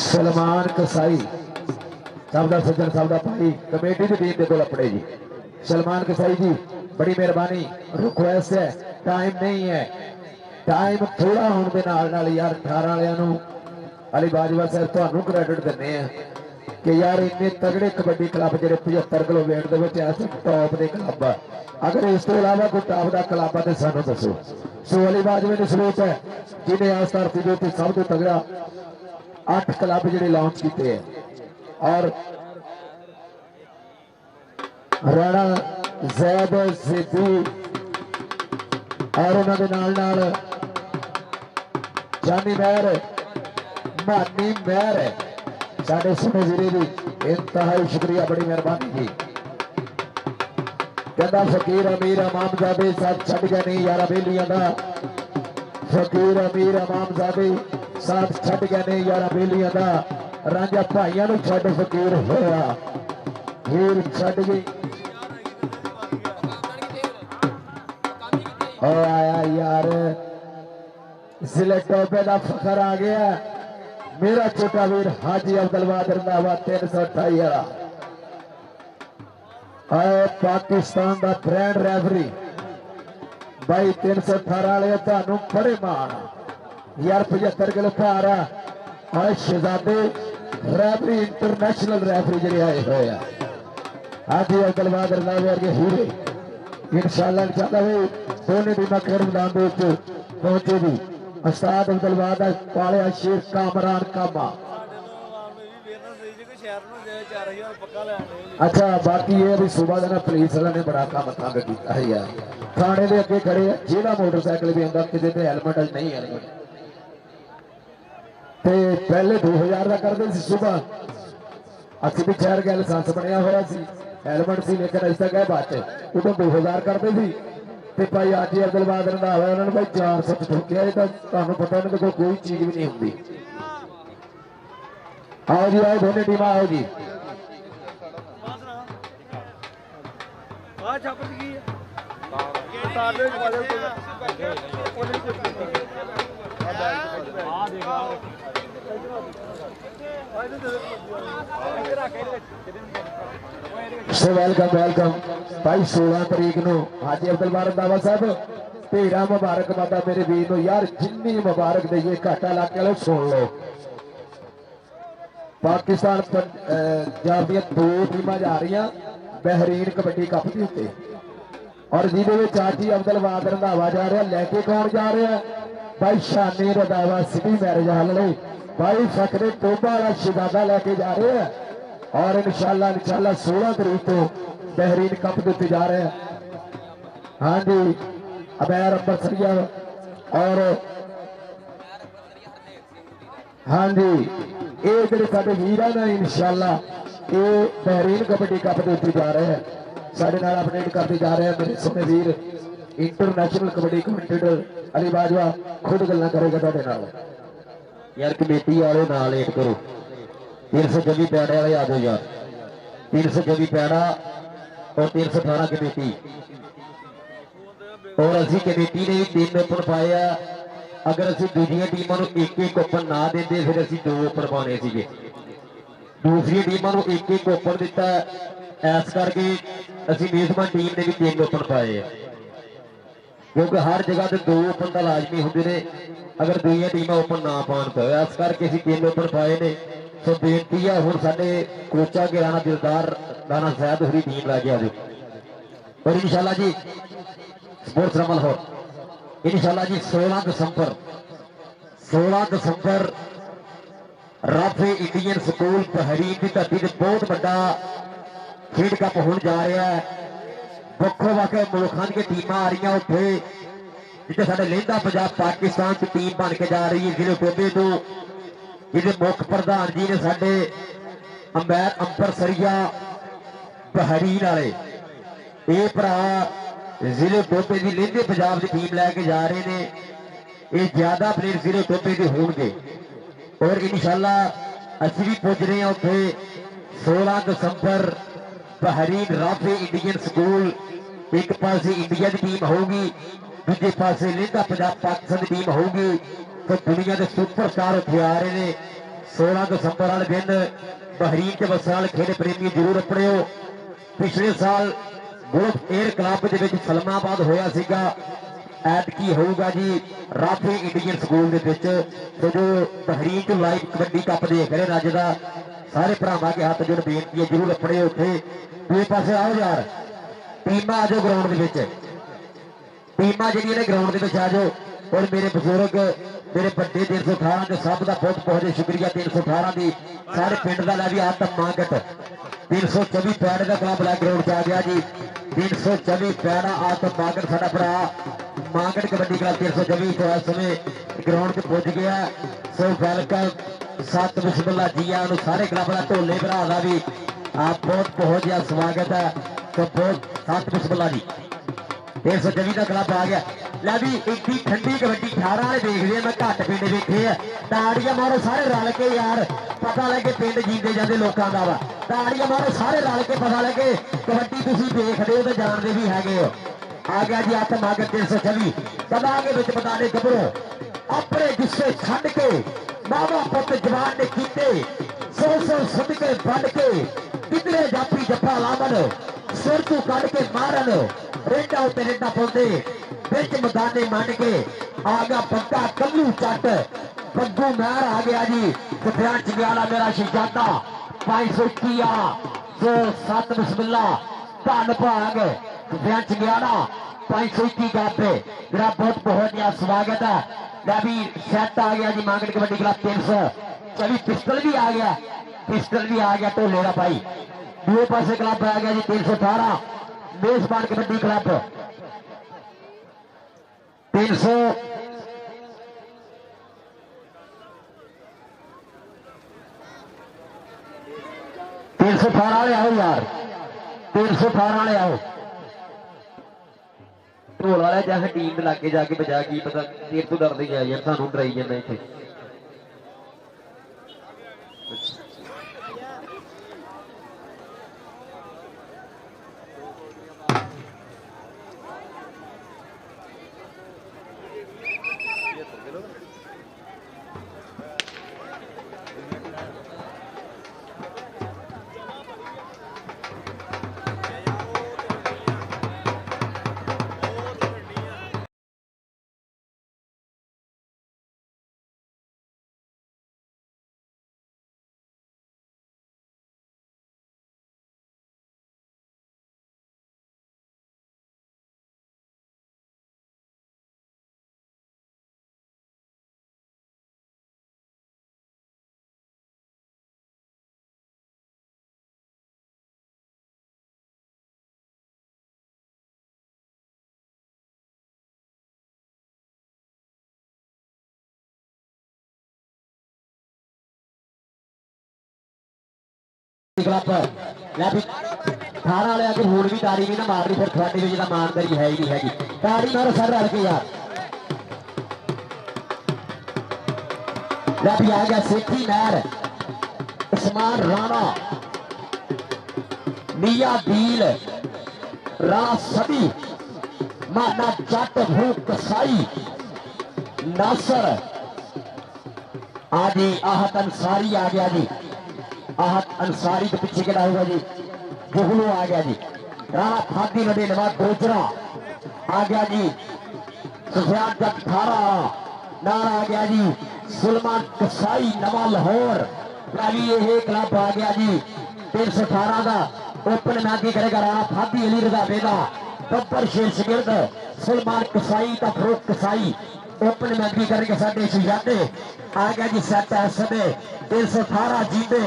Speaker 1: सलमान कसाई सब दा सज्जन सब दा भाई कमेटी की टीम के कोल अपने जी सलमान कसाई जी बड़ी मेहरबानी रिक्वेस्ट है टाइम नहीं है टाइम थोड़ा होने के नाल यार 18 वालियां अली बाजवा साहब तुहानू क्रेडिट दिंदे हैं कि यार इन्ने तगड़े कबड्डी क्लब जो 75 किलो वेट के टॉप के क्लब अगर इस तो इलावा कोई टॉप का क्लब है तो सानू दसो। सो अली बाजवे ने सलूट है जिन्हें इस धरती के उत्ते सब तो तगड़ा 8 क्लब ਜਿਹੜੇ ਲਾਂਚ ਕੀਤੇ ਹੈ ਔਰ ਰਾਣਾ ਜ਼ੈਦ ਸਿੱਧੀ ਔਰ ਉਹਨਾਂ ਦੇ ਨਾਲ ਜਾਨੀ ਮਹਿਰ ਮਾਨੀ ਮਹਿਰ ਸਾਡੇ ਸੁਨੇ ਵੀਰੇ ਦੀ ਇੰਤਹਾਈ ਸ਼ੁਕਰੀਆ ਬੜੀ ਮਿਹਰਬਾਨੀ ਜੀ ਕਹਿੰਦਾ ਫਕੀਰ ਅਮੀਰ ਇਮਾਮਜ਼ਾਦੇ ਸਾਥ ਛੱਡ ਗਏ ਨਹੀਂ ਯਾਰਾ ਬੇਲੀਆਂ ਦਾ ਫਕੀਰ ਅਮੀਰ ਇਮਾਮਜ਼ਾਦੇ ਸਾਥ ਛੱਡ ਗਏ ਨਹੀਂ ਯਾਰਾ ਬੇਲੀਆਂ ਦਾ ਰਾਂਝਾ ਭਾਈਆਂ ਨੂੰ ਛੱਡ ਫਕੀਰ ਹੋਇਆ ਹੀਰ ਛੱਡ ਗਈ ओ आया यार जिले टोपे का फखर आ गया मेरा छोटा वीर हाजी अब्दुल वादर रंधावा 328 वाला पाकिस्तान का ब्रांड रेफरी भाई 318 वाले थानू बड़े मान यार 75 किलो भार आ शहजादे रेफरी इंटरनेशनल रेफरी जो आए हुए हाजी अब्दुल वादर रंधावे वर्गे हीरे इंशाअल्लाह भाई दोनों टीम खेल मैदान पहुंचे भी उस्ताद अब्दुल वादर पाले शेर कामरान कामा अच्छा बाकी ये भी सुबह का पुलिस वाला ने बड़ा काम तंग किया है यार थाने के अगे खड़े जिहड़ा मोटरसाइकिल भी आंदा किसी ते हेलमेट नहीं हेलमेट ते पहले 2000 का करते सी सुबह असि भी शहर गए लाइसेंस बनया हुआ सी हेलमेट सी लेकिन अज तक है बाद उदो 2000 करते थे ते भाई हाजी अब्दुल वादर रंधावा उन्होंने भाई 400 ठोकिया तो तुहानू पता उन्होंने कोई कोई चीज भी नहीं होंगी आओ जी आओ दोनों टीम आओ जी सो वेलकम वेलकम भाई 16 तारीख को हाजी अब्दुल वादर रंधावा साहब ढेरा मुबारकबाद मेरे वीर यार जिन्नी मुबारक दईए घाटा इलाके वाले सुन लो पाकिस्तान पंजाब दी 2 टीम जा रही बहरीन कबड्डी कप के उत्ते और जिहदे हाजी अब्दुल वादर रंधावा जा रहा लैके कौन जा रहा भाई शानी रंधावा सिटी मैरिज हाल भाई फकरे टोबा वाला शहजादा लैके जा रहे हैं और इंशाअल्लाह 16 तारीख को बहरीन कप के जा रहे हैं हाँ जी अबैर अंबरसरिया और हाँ जी ये जो साडे वीर है ना इंशाअल्लाह ये बहरीन कबड्डी कप के जा रहे हैं साडे नाल अपडेट करते जा रहे हैं मेरे सोने वीर इंटरनेशनल कबड्डी कमेंटेटर अली बाजवा खुद गल्लां करेगा तुहाडे नाल यार कमेटी वाले ना लेट करो 324 पैड़े वाले आ जाओ यार 324 पैड़ा और 318 कमेटी और असी कमेटी ने भी 3 ओपन पाए अगर असी दूसरी टीमों एक एक ओपन ना देंगे फिर असी 2 ओपन पाने थे दूसरी टीमों एक एक ओपन दिता इस करके असी मेजबान टीम ने भी 3 ओपन पाए क्योंकि हर जगह से 2 ओपन तो लाजमी होंगे ने अगर दूसरी टीम ओपन ना पान तो इस करके असी 3 ओपन पाए ने तो बेनती है हुण साडे कोचा के राणा दिलदार राणा सैयद होरी टीम ला गया और इंशाअल्लाह जी स्पोर्ट्स रमल हो इंशाअल्लाह जी 16 दिसंबर राफे इंडियन स्कूल बहरीन की धरती से बहुत बड़ा खेड कप होने जा रहा है वक्खो वक्ख मुल्कों की टीम आ रही उत्थे जिथे साडे लहंदा पंजाब पाकिस्तान की टीम बन के जा रही है जिले टोबे तो जिसे मुख प्रधान जी ने साडे अंबैर अंबरसरिया बहरीन वाले ये भरा जिले टोबे की लहंदे पंजाब की टीम लैके जा रहे हैं ये ज्यादा प्लेयर जिले टोबे के होंगे और इंशाअल्लाह असीं भी पुज रहे हैं उत्थे 16 दिसंबर बहरीन राफे इंडियन स्कूल एक पासे इंडिया की टीम होगी दूजे पासे लहंदा पंजाब पाकिस्तान की टीम होगी तो दुनिया के सुपरस्टार उत्थे आ रहे हैं 16 दिसंबर वाले दिन बहरीन के बसने वाले खेल प्रेमी जरूर अपने हो पिछले साल गोल्फ एयर क्लब के सलमाबाद होया सीगा ऐतकी होगा जी राफे इंडियन स्कूल के तो जो बहरीन चो लाइव कबड्डी कप देख रहे अज का सारे भरावां के हाथ जो बेनती है जरूर अपने उत्थे दूसरे पासे आओ यार टीम आ जाओ ग्राउंड के टीम जी ग्राउंड के आ जाओ और मेरे बुजुर्ग मेरे बड़े 318 के सब का बहुत बहुत शुक्रिया 318 की सारे पिंड का लै भी आतम मांगट 324 पैड़ का क्लब ब्लैक ग्राउंड से आ गया जी 324 पैड़ा आतम मांगट साडा भरा मांगट कबड्डी क्लब 324 तो इस समय ग्राउंड से पहुंच गया। सो वेलकम सत बिस्मिल्ला जी आनू सारे क्लब का ढोले भरा का भी आप बहुत बहुत ज्यादा स्वागत है। तो बहुत सत बिस्मिल्ला जी 324 का क्लब आ गया। लै भी इतनी ठंडी कबड्डी 18 वाले देख लिया मैं घट पिंड वेखे है ताड़ियां मारो सारे रल के यार पता लगे पिंड जींदे जाते लोगों का वा ताड़ियां मारो सारे रल के पता लगे कबड्डी तुम देखते हो तो जानते भी है आ गया जी आतम मागट 324 बता के बिच बताने गबरों अपने गुस्से छड़ के मावा पुत जवान ने कीते सौ सदके बन के कितने जापी जप्पा लावन सिर तू कड़ के मारन रेडा उत्ते रेडा पाउंदे बिच मदाने मन के आ गया पक्का कल्लू चट पग्गू महर आ गया जी सुफियान चंगियाला मेरा शहजादा 521 सो 7 बिस्मिल्ला धन भाग सुफियान चंगियाला 521 गापे मेरा बहुत बहुत ज्यादा स्वागत है। मैं भी सेट आ गया जी मांगट कबड्डी क्लब 324 पिस्टल भी आ गया ढोले का भाई दूसरे पासे क्लब आ गया जी 318 मेजबान कबड्डी क्लब 318 वाले आओ यार 318 वाले आओ ढोल वाले जैसे टीम लागे जाके बजा की पता देर तो डरते गया यार सानू डराई जाना इतने थाना वाले आके हूं भी ताड़ी नहीं ना मारनी फिर थोड़ी भी ईमानदारी है ही नहीं हैगी ताड़ी मारो सर रल के यार भी आ गया सेठी महर उस्मान राणा मिया बील राह सदी माना जट भू कसाई नासर आदि आहत अंसारी आ गया जी आहत अंसारी के पीछे किहड़ा होगा जी बुगलू आ गया जी राणा खादी नडे नवाज गोजरा आ गया जी सुफियान जट थारा नारा आ गया जी सुलमान कसाई नवा लाहौर ये क्लब आ गया जी 318 का ओपन मैच करेगा राणा खादी अली रजा बेगा बब्बर शेर शगिर्द सुलमान कसाई का फरूक कसाई ओपन मैच भी करेंगे साढ़े शहजादे आ गया जी सैट है समय 318 जीते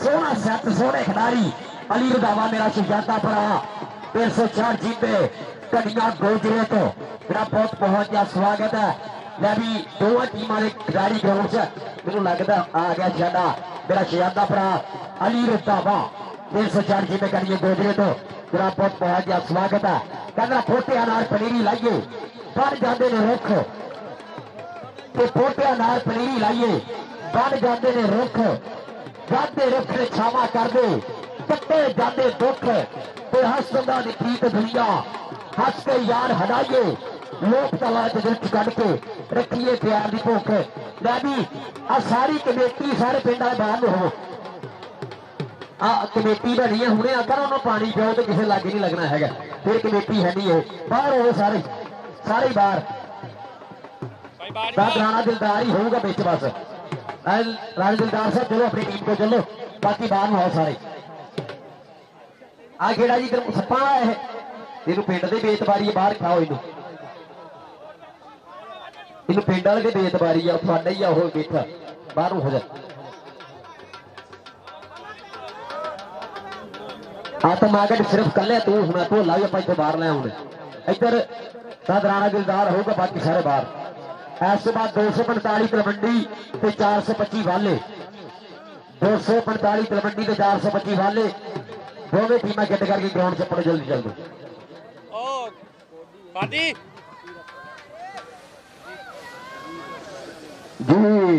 Speaker 1: सोना सैट सोने खिलाड़ी अली रजावा मेरा शहजादा भरा 304 जीते कड़िया गोजरे तो मेरा बहुत बहुत ज्यादा स्वागत है। मैं भी दोनों टीम के खिलाड़ी ग्राउंड से मैं लगता आ गया साडा मेरा शहजादा भरा अली रजावा 304 जीते कड़िए गोजरे तो मेरा बहुत बहुत ज्यादा स्वागत है। कहना फोटिया नाल पनीरी लाइए बन जाते ने रुख तो फोटिया नाल पनीरी लाइए बन जाते ने रुख जाते रुख ने छावा कर दे कट्टे जाते दुख ते हसदा दी प्रीत दुनिया हस के यार हटाइए लोक तला दिल च कढ़ के रखिए प्यार की भुख। मैं भी आ सारी कमेटी सारे पिंड वाले बाहर हो आ कमेटी बनी है हुणे आकर उन्होंने पानी पियो तो किसी लागे नहीं लगना है फिर कमेटी है नहीं है बाहर हो सारे सारे बाहर राणा दिलदार ही होगा बिच बस राणा दिलदार साहब चलो अपनी टीम को चलो बाकी बाहर में आओ सारे आ खेड़ा जी सप्पा है इन पिंड के बेतबारी बाहर खाओ इन
Speaker 2: ਇਹਨੂੰ ਪਿੰਡ ਵਾਲੇ ਦੇ ਬੇਤਬਾਰੀ ਆ, ਤੁਹਾਡਾ ਹੀ ਆ ਉਹ ਬੈਠਾ, ਬਾਹਰ ਨੂੰ ਹੋ ਜਾ। ਆਤਮਾਗੜ ਸਿਰਫ ਕੱਲੇ ਤੂੰ ਹੁਣ ਢੋਲਾ ਵੀ ਆਪਾਂ ਇੱਥੇ ਬਾਹਰ ਲੈ ਆਉਣੇ। ਇੱਧਰ ਸਾਧਰਾਣਾ ਦਿਲਦਾਰ ਹੋਊਗਾ, ਬਾਕੀ ਸਾਰੇ ਬਾਹਰ। ਇਸ ਤੋਂ ਬਾਅਦ 245 ਤਲਵੰਡੀ ਤੇ 425 ਵਾਲੇ, 245 ਤਲਵੰਡੀ ਤੇ 425 ਵਾਲੇ ਦੋਵੇਂ ਟੀਮਾਂ ਖੇਡ ਕਰਕੇ ਗਰਾਊਂਡ 'ਚ ਪੜੇ ਜਲਦੀ ਜਲਦੀ।
Speaker 3: ਓ ਬਾਦੀ
Speaker 1: जी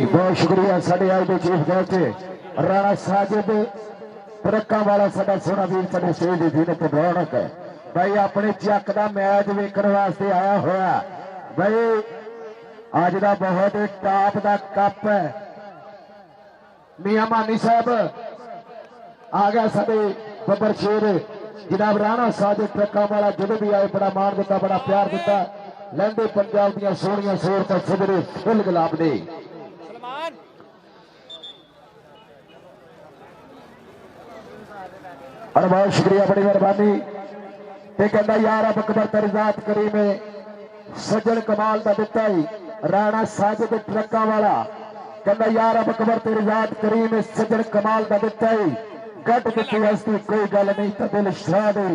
Speaker 1: बहुत शुक्रिया साढ़े आज के चीफ गेस्ट राणा साजिद ट्रक्का वाला साडा सोना वीर साडे स्टेज की जीनत रौनक है भाई। अपने चक का मैच वेखण वास्ते आया होया भाई। अज का बहुत टॉप का कप है। मियां मानी साहब आ गया साडे बब्बर शेर जनाब राणा साजिद ट्रक्का वाला, जो भी आए बड़ा मान दिता, बड़ा प्यार दिता। लैंदे पंजाब दियां सोहणियां सूरतां सुधरे फुल गुलाब दे।
Speaker 3: सलमान
Speaker 1: और बहुत शुक्रिया, बड़ी मेहरबानी। ते कहंदा यार अब अकबर तेरी जात करी में सज्जन कमाल दा दिता ही राणा साजिद ट्रक्का वाला। कहंदा यार अब अकबर तेरी जात करी में सज्जन कमाल दा दिता ही गट दिती हस्ती कोई गल नहीं तो दिल शाह दे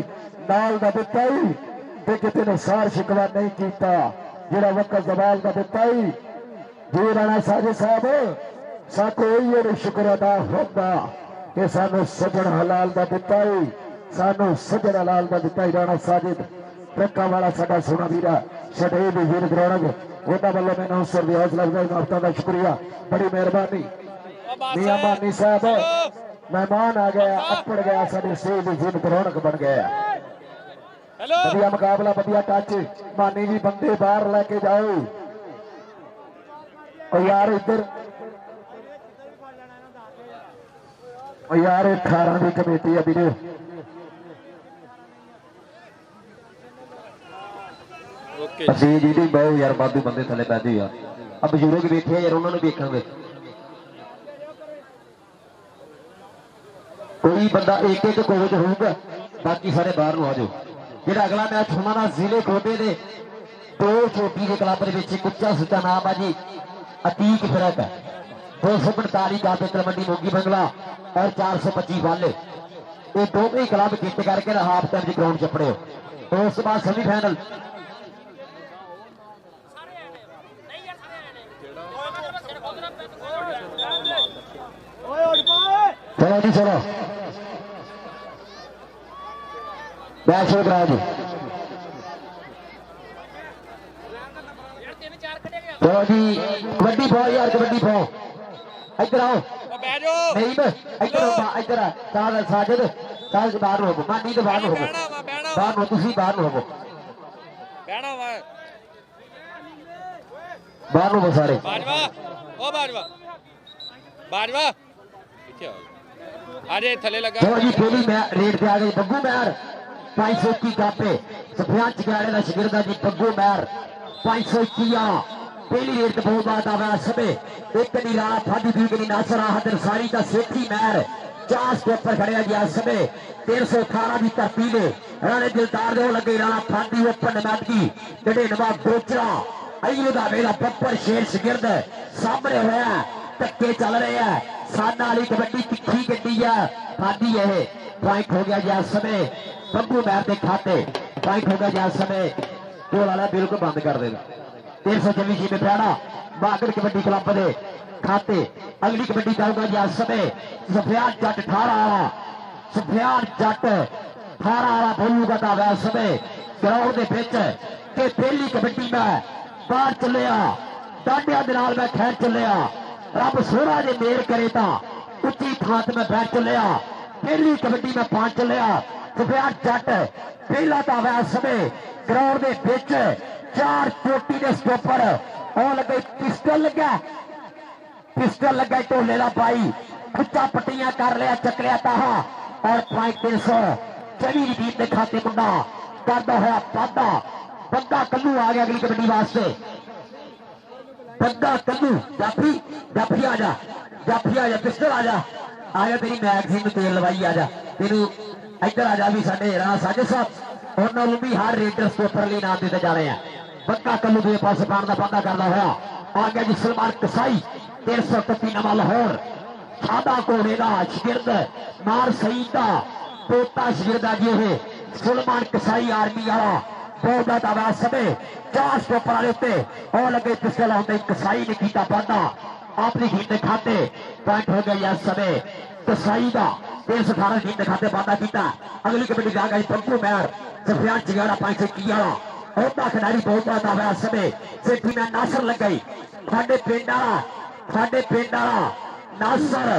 Speaker 1: नाल दा दिता ही ते किते ने सार शिकवा नहीं कीता जेड़ा वक्त जवाल दा दिता ही। जी राणा साजिद साहब साको ये शुक्र अदा होगा कि सानू सज्जन हलाल दा दिता ही, सानू सज्जन हलाल दा दिता ही। राणा साजिद ट्रक्का वाला साडा सोना वीरा छठे भी वीर रौनक उन्हां वल्लों मैं नौसर दी हौसला अफजाई माफता दा शुक्रिया, बड़ी मेहरबानी। मियां मानी साहब मेहमान आ गया, अपड़ गया, साडे स्टेज दी जीनत रौनक बन गया।
Speaker 3: हेलो
Speaker 1: बढ़िया मुकाबला, बढ़िया टच। मानी जी बंदे बाहर लेके जाओ। और यार इधर यार 18 की कमेटी है वीरे।
Speaker 3: ओके
Speaker 2: ਅਸੀਂ ਜਿਹੜੀ ਬਹੁਤ ਯਾਰ ਬਾਦੂ ਬੰਦੇ ਥੱਲੇ ਪੈਦੇ ਯਾਰ। ਆ ਬਜ਼ੁਰਗ ਬੈਠੇ ਆ ਯਾਰ, ਉਹਨਾਂ ਨੂੰ ਵੇਖਾਂਗੇ। ਕੋਈ ਬੰਦਾ ਇੱਕ ਇੱਕ ਕੋਚ ਹੋਊਗਾ, ਬਾਕੀ ਸਾਰੇ ਬਾਹਰ ਨੂੰ ਆ ਜਾਓ। ਜਿਹੜਾ ਅਗਲਾ ਮੈਚ ਹੋਣਾ ਨਾ ਜ਼ਿਲ੍ਹੇ ਕੋਟੇ ਦੇ ਦੋ ਛੋਟੀ ਦੇ ਕਲੱਬ ਦੇ ਵਿੱਚ ਕੁੱਚਾ ਸੁੱਚਾ ਨਾਮ ਆ ਜੀ ਅਤੀਕ ਫਿਰਕ 245 ਕਾਪੇ ਤਲਵੰਡੀ ਮੋਗੀ ਬੰਗਲਾ और 425 वाले, ये दोनों ही क्लब जित करके हाफ टाइम की ग्राउंड चपड़े हो। उस बाद सेमीफाइनल चलो जी, चलो मैच शुरू करा जी। चलो जी, कबड्डी पाओ यार, कबड्डी पाओ। इधर आओ,
Speaker 3: बैठ जाओ।
Speaker 2: नहीं इधर साजिद साजिद बाहर हो, मानी तो बाहर हो, बाहर हो, तुसी बाहर हो,
Speaker 3: बहना वा
Speaker 2: बाहर हो सारे।
Speaker 3: बाजवा ओ बाजवा बाजवा पीछे आओ, आजे थले लगा।
Speaker 2: चलो जी, पहली रेड पे आ गई बग्गू मैर 521 कापे सफियान चिगाड़े का शिगिरदा जी बग्गू मैर 521 पहली रेड तो बहुत बात आवा सबे एक नहीं राणा फादी भी नहीं नासर आहदर सारी का सेठी मैर 4 स्टेप पर खड़े गया सबे 318 की धरती ने राणे दिलदार दो लगे राणा फादी ओपन मैच की जड़े नवाब गोचरा अयू का मेरा बब्बर शेर शिगिरद सामने होया धक्के चल रहे हैं। साना वाली कबड्डी तिखी गड्डी है फादी है। पॉइंट हो गया जी समय बब्बू मैर के खाते, पॉइंट हो गया जी समय गोल वाला बिल्कुल बंद कर देगा। 324 में प्यारा बागड़ कबड्डी क्लब के खाते। अगली कबड्डी जाऊंगा जी समय सफियान जट 18 वाला, सफियान जट 18 वाला बोलूगा था वह समय ग्राउंड के बिच के पहली कबड्डी में बाहर चलिया डांडिया के नाल मैं खैर चलिया रब सोहरा ने मेर करे ता उच्ची थां में बैठ चलिया पहली कबड्डी में पहुंच चलिया सफियान जट पहला था वह समय ग्राउंड के बिच 4 चोटी के स्टॉपर और लगे पिस्टल लगा ढोले का पाई खुच्चा पट्टियां कर लिया चक लिया ताहा और पॉइंट 324 की टीम के खाते मुंडा करता हुआ वाधा। बंदा कल्लू आ गया अगली कबड्डी वास्ते। बंदा कल्लू जाफी जाफी आ जा, जाफी आ जा, पिस्टल आ जा तेरी मैगजीन में तेल लवाई आ जा तेरू इधर आ जा भी साडे राणा साजिद साहब उन्होंने भी हर रेडर स्टॉपर लिए नाम देते जा रहे हैं।
Speaker 1: पक्का कल्लू दूसरे पास पार का वादा करता हुआ आ गया जी सलमान कसाई 331 नवा लाहौर सादा घोड़े का शगिर्द नार सईद का पोता शगिर्द है जी ये सलमान कसाई आर्मी वाला बहुत दावा समय 4 स्टॉपर वाले उत्ते और लगे पिस्टल आते कसाई ने किया वादा अपनी टीम के खाते पॉइंट हो गया इस समय कसाई का 318 टीम के खाते वादा किया अगली कबड्डी जा गई पंकू मैर सफियान चिगाड़ा 521 वाला खिलाड़ी बहुत दावा इस समय सेठी में नासर लग गई साडे पिंड वाला नासर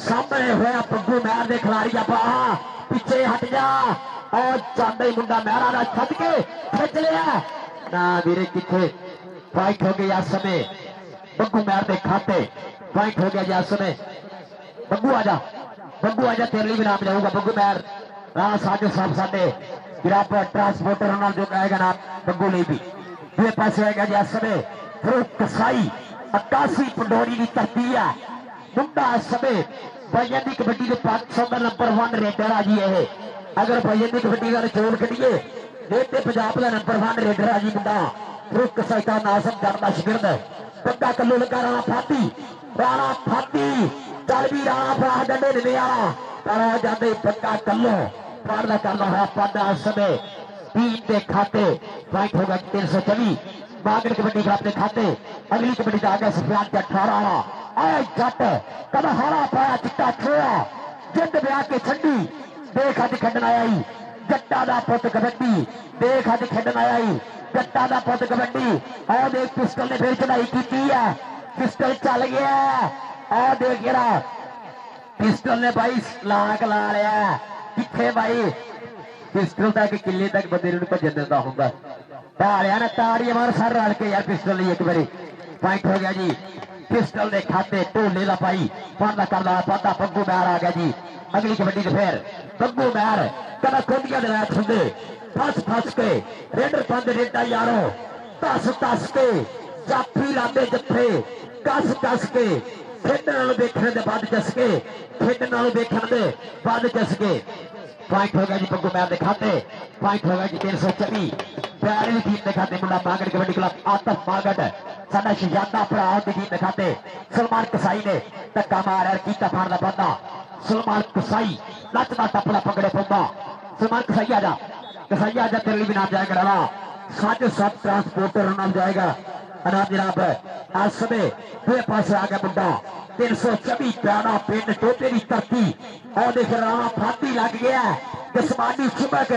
Speaker 1: सामने होया पंकू मैर के खिलाड़ी आप पिछे हट जा और जाते ही मुंडा मैरा ना छत के खिंच लिया ना मेरे किथे फाइट हो गई इस समय बग्गू मैर के खाते फाइट हो गया इस समय बग्गू आजा तेरे लिए भी नाम जाऊंगा बग्गू मैर राणा साजो साहब साडे गिरापर ट्रांसपोर्टर नाल जो कहेगा नाम बग्गू नहीं भी ये पासे आएगा जी इस समय फरूक कसाई 81 पंडोरी की धरती है मुंडा इस समय भजन की कबड्डी के 500 का नंबर 1 रेडर आ जी है अगर भजन की कबड्डी का जोड़ करिए रेटे पंजाब का नंबर 1 रेडर आ जी मुंडा फरूक कसाई का नासम करना शिगिर्द पक्का कल्लू लगा राणा फाती चल भी राणा फराह डंडे नहीं आया पर जाते पक्का कल्लू पारदा करना है पादा इस समय टीम के खाते फाइट होगा 324 बागड़ कबड्डी का अपने खाते अगली कबड्डी का आगे सफियान के 18 वाला आया जट कद हारा पाया चिट्टा छोया जिंद ब्याह के छंडी देख अज खेडन आया जट्टा दा पुत कबड्डी देख अज खेडन आया जट्टा दा पुत कबड्डी और देख पिस्टल ने फिर चढ़ाई की है पिस्टल चल गया और देख जरा पिस्टल ने भाई लाख ला लिया किथे भाई पिस्टल तक किले तक बंदे भजन दिता होंगे ताड़िया ने ताड़िया मार सर रल के यार पिस्टल एक बारी पॉइंट हो गया जी पिस्टल ने खाते ढोले का पाई पादा करदा पादा बग्गू मैर आ गया जी अगली कबड्डी के फिर बग्गू मैर कदा खोदिया दे खुंदे फस के रेडर पंद रेडा यारो तस के जाफी लाते जत्थे कस के खेडन देखने के बाद चसके खेडन देखने के बाद चसके पॉइंट हो गया जी बग्गू मैर खाते पॉइंट हो गया जी 324 प्यारी टीम के खाते मुंडा मागड़ कबड्डी क्लब आतफ मागड़ साडा शहजादा भरा की टीम के खाते सलमान कसाई ने धक्का मार किया फाड़ का बंदा सलमान कसाई नचदा टपड़ा पकड़े पौधा सलमान कसाई आजा तेरे लिए भी नाम जाएगा डाला साजो सब ट्रांसपोर्टर नाम जाएगा अनाम जनाब आज समय दो पास आ गया मुंडा 324 प्यारा पिंड टोटे की धरती और देख राणा फाती लग गया जसमानी चुमक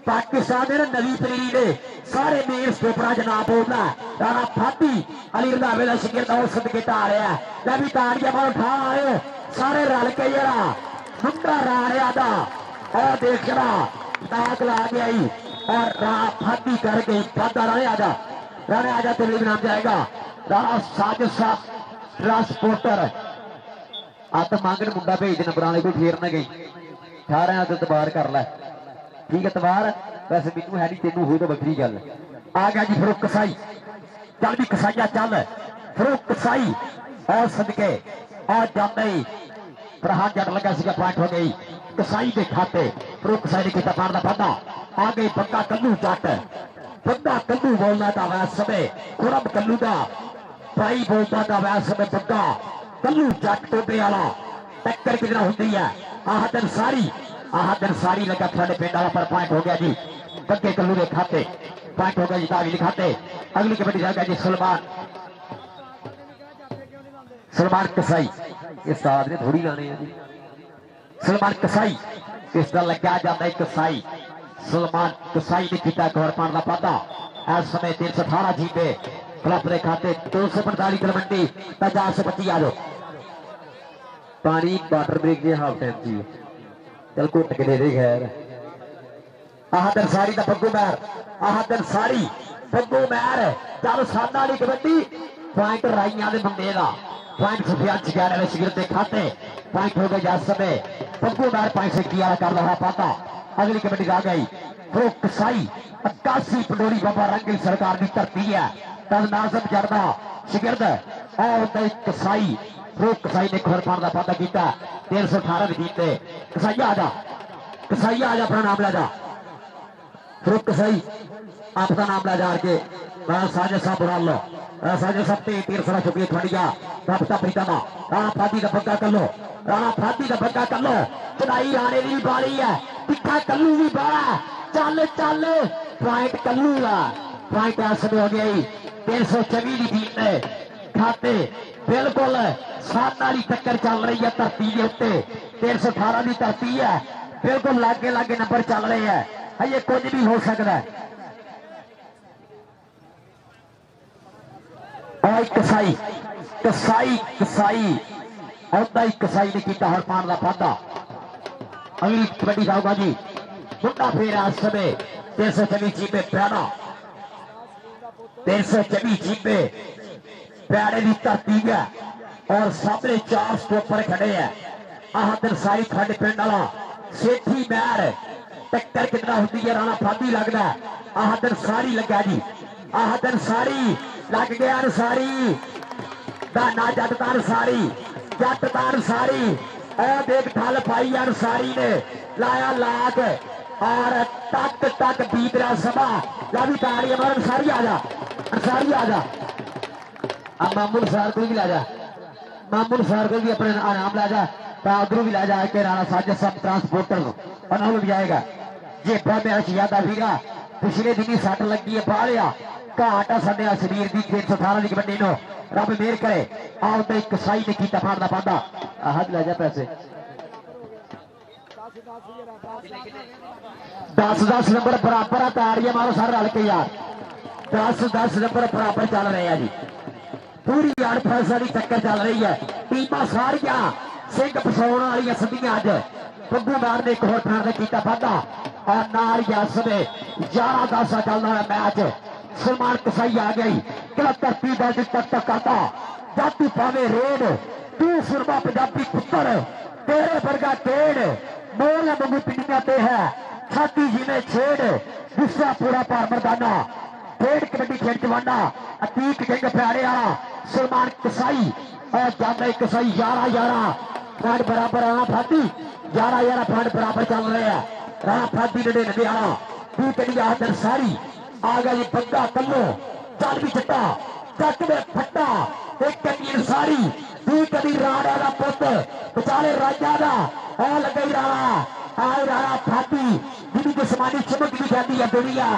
Speaker 1: पाकिस्तान ने नवी पनीरी ने सारे मेन स्टोपरा च नाम बोलना राणा फाती अली रंधावे का शिगिर्द और सदके आ रहा है मैं भी ताड़ियां मारो ठा आए सारे रल के जरा मुंडा राणिया का और देख जरा ताक ला गया और राणा फाती कर गई फादा राणे आजा तेरे लिए नाम जाएगा राणा साजिद साहब ट्रांसपोर्टर आत मांगन मुंडा भेज दे नंबर कोई फेर ना गई 18 तो तबार कर लै ठीक है तबार वैसे मैनू है नहीं तेनू हो तो बखरी गल आ गया जी फरूक कसाई चल भी कसाइया चल फरूक कसाई और सदके और जाते ही प्रहान जट लगा सी पॉइंट हो गई कसाई के खाते फरूक कसाई ने किया पार का वादा आ गई बंदा कल्लू जट बंदा कल्लू बोलना था वैस समय खुरब कल्लू का भाई बोलता था वैस समय बंदा कल्लू जट टोबे वाला टक्कर कितना होती है आह दिन सारी लगा साढ़े पिंड वाला पर पॉइंट हो गया जी बंदे कल्लू के खाते पॉइंट हो गया जी तावी खाते अगली कबड्डी जाएगा जी सलमान कसाई इस साथ ने थोड़ी लाने हैं जी सलमान कसाई इसका लग्या जाता है कसाई सलमान कसाई ने किया एक और पान का पाता इस समय 318 जीते क्लब के खाते 245 तलवंडी 50-25 आ जाओ पानी वाटर ब्रेक के हाफ टाइम थी चल घुट के दे दे खैर आहदन सारी का बग्गू मैर आहदन सारी बग्गू मैर चल सादा वाली कबड्डी पॉइंट राइया के बंदे का पॉइंट सुफियान चिगाड़े वाले शिगिर्द के खाते पॉइंट हो गए इस समय बग्गू मैर पॉइंट से किया कर रहा पाता अगली कबड्डी आ गई फरूक कसाई 81 पंडोरी बाबा रंगील सरकार की धरती है तब नाजम जरदा शिगिर्द और कसाई फरूक कसाई ने खबर पाने का वादा किया 318 जीते कसाई आजा अपना नाम ले जा फरूक सही आपका नाम ला जार के साजे साहब बुरा लो साजे साहब ते तीर सारा शुक्रिया थोड़िया राबता प्रीतमा राणा फादी का बग्गा कर लो राणा फादी का बग्गा कर लो चढ़ाई राणे की बाली है तिखा कल्लू भी बाड़ा चल चल पॉइंट कल्लू का पॉइंट हासिल हो गया 324 की टीम ने खाते बिल्कुल साथ वाली टक्कर चल रही है धरती के उत्ते 318 की धरती है बिल्कुल लागे लागे नंबर चल रहे हैं ये कुछ भी हो सकता है और कसाई कसाई कसाई औदा ही कसाई ने किया हरपान का फादा अगली कबड्डी खाऊगा जी मुंडा फेर आज समय 324 जीपे प्यारा 324 जीपे प्यारे की धरती है और सामने 4 स्टॉपर खड़े हैं आहदर सारी खंड पिंड वाला सेठी मैर टक्कर कितना होती है राणा फादी लगता है आहदर सारी लगा जी आहदर सारी लग गया सारी दाना जटतार सारी और देख ठल पाई सारी ने लाया लाग और टक टक बीत रहा सभा ला भी ताड़ी हमारे सारी आ जा अब मामूल सर को भी ला जा मामूल सर को भी अपने आराम ला जा उधरों भी ला जा के राणा साजिद सब ट्रांसपोर्टर बनाओ भी जाएगा ये मेरा याद आएगा पिछले दिन ही सट लगी है बालिया घाटा साढ़े शरीर की 318 की कबड्डी नो रब मेहर करे आओ तो एक कसाई ने किया फाड़ना पादा हद ला जा पैसे 10-10 नंबर बराबर ताड़ियां मारो सर रल के यार 10-10 नंबर बराबर चल रहे हैं जी पूरी 8 फैसला की चक्कर चल रही है टीमां सारिया सिंह फसाउण वाली सदियां अज बग्गू मैर ने एक होर फाड़ किया फादा और नाल समय 11-10 चल रहा है मैच सलमान कसाई आ गई क्या धरती बाज तक करता जाती पावे रेड तू सुरमा पंजाबी पुत्र तेरे वर्गा टेड़ मोल मंगू पिंडिया ते है छाती जी ने छेड़ गुस्सा पूरा पार मरदाना खेड कबड्डी खेड जवाना अतीक जंग प्यारे वाला सलमान कसाई और जादा कसाई 11-11 पॉइंट बराबर राणा फादी 11-11 पॉइंट बराबर चल रहे हैं राणा फादी 99 वाला तू कड़ी आदर सारी आ गया जी बग्गा कल्लो चल भी चट्टा चक में फट्टा एक कबीर सारी दी कभी राणा का पुत बेचारे राजा का आ लगे राणा आए राणा फादी जिन्हें जिसमानी चमक भी जाती है दुनिया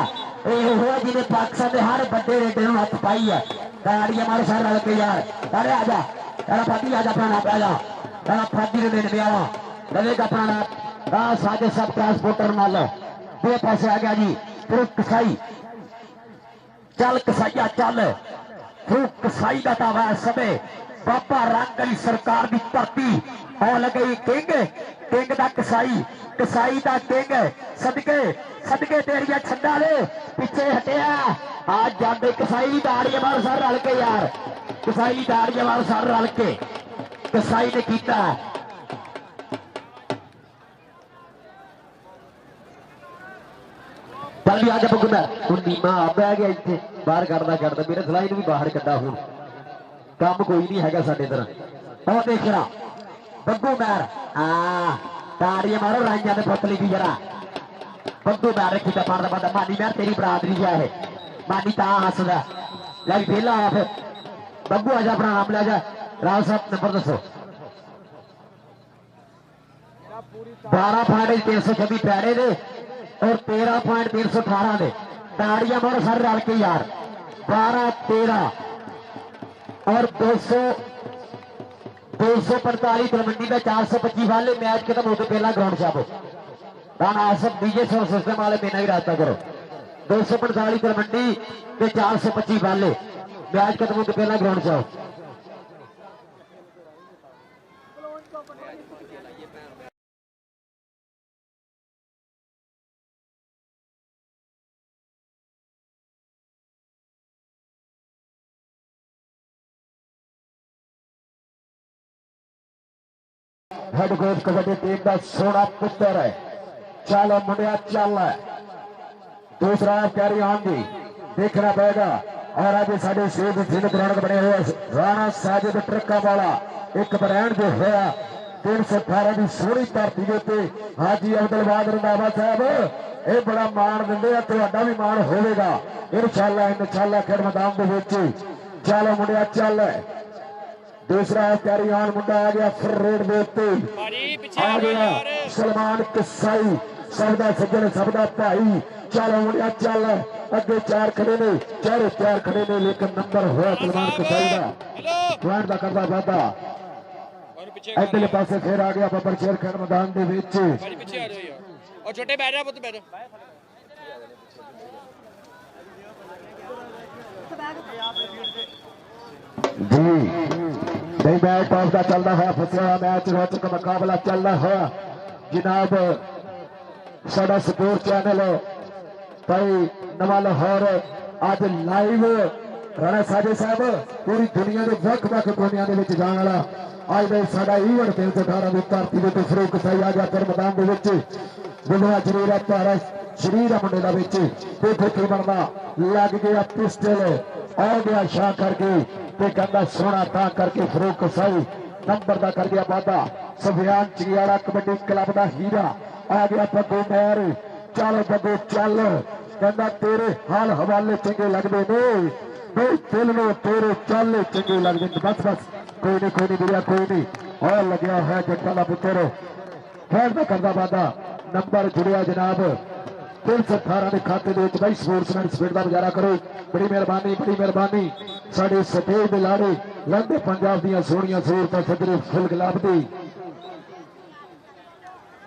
Speaker 1: जिन्हें पाकिस्तान के हर बड़े रेडे हाथ पाई है गाड़ी हमारे सारे लगे यार अरे आजा राणा फादी आजा अपना नाम आजा राणा फादी ने देने आवा लगेगा अपना नाम साजे सब ट्रांसपोर्टर मान लो दो पासे आ गया जी फिर कसाई चल कसाइया चल फिर कसाई का दावा समय बाबा रंग अली सरकार की धरती और लगे किंग किंग का कसाई का किंग सदके सदके तेरिया छंडा ले पिछे हटिया आज जाते कसाई की दाड़ियां मार सर रल के यार कसाई की दाड़ियां मार सर रल के कसाई ने किया चल भी आजा बग्गू मैं नीमा बह गया इतने बाहर कटदा मेरे सलाई भी बाहर कड्डा हूं काम कोई नहीं है साडे इधर और देख रहा बग्गू मैर ताड़ियां मारो राइया ने पुतली की जरा बग्गू मैर रखी पार बंदा मानी मैर तेरी बरादरी है मानी ता हसदा लग वेला फिर बग्गू आजा अपना नाम ले जा राव साहब नंबर दसो 12 पॉइंट 326 पैरे दे और 13 पॉइंट 318 दे ताड़ियां मारो सर रल के यार 12-13 और 245 तलवंडी का 425 वाले मैच खत्म होते पहला ग्राउंड छापो Rana Asaf DJ sound system वाले मेना ही रास्ता करो 245 तलवंडी के 425 वाले मैच खत्म होते पहला ग्राउंड छाओ हेड कोच कबड्डी टीम का सोना पुत्र है चलो मुंडिया चल दूसरा कैरी ऑन भी देखना पड़ेगा और आज साढ़े शहीद सिंह ग्राउंड बने हुए राणा साजिद ट्रक्का वाला एक ब्रांड जो होया 318 की सोहनी धरती के उत्ते हाजी अब्दुलवाद रंधावा साहब ये बड़ा मान दिंदे आ, तुहाडा भी मान होवेगा इंशाअल्लाह खेड मैदान दे विच। चलो मुंडिया चल, दूसरा कैरियान मुंडा आ गया फिर रेड दे उत्ते आ गया सलमान कसाई, सबदा सज्जन सबदा भाई। चलो मुंडिया चल, अगे 4 खड़े ने, चारे 4 खड़े ने, लेकिन नंबर होया सलमान कसाई का पॉइंट का करदा वादा। इधरले पासे फिर आ गया बब्बर शेर खेड मैदान दे विच।
Speaker 3: पीछे आ जाओ यार, और छोटे बैठ जा पुੱਤ बैठ।
Speaker 1: जी नहीं मैच टॉस का चलता हुआ फसिया हुआ मैच रोचक मुकाबला चल रहा है जनाब। साडा स्पोर्ट चैनल भाई नवा लाहौर अज लाइव राणा साजे साहब पूरी दुनिया के वक्-वक् कोनियां दे विच जाण वाला अज का साडा इवेंट 318 की धरती के फरूक कसाई आ गया फिर मैदान के विच। गुलवा जरूर है भारा शरीर है मुंडे का विच, देखो की बनता। लग गया पिस्टल आ गया शाह करके ते कहता सोना ता करके फरूक कसाई नंबर का कर गया वादा। सफियान चिड़ियाला कबड्डी क्लब का हीरा आ गया पग्गू मैर। चल पग्गू चल, कहता तेरे हाल हवाले चंगे लगते ने भाई, दिल में तेरे चल चंगे लगते। बस बस कोई नहीं बिरिया कोई नहीं। और लग्या है जट्टा का पुत्र खेड का करता वादा। नंबर जुड़िया जनाब 318 के खाते के भाई स्पोर्ट्समैन स्पीड का गुजारा करो। बड़ी मेहरबानी साढ़े सफेद दे लाड़े लंदे पंजाब दियां सोहणियां सूरतां सजरे फुल गुलाब दी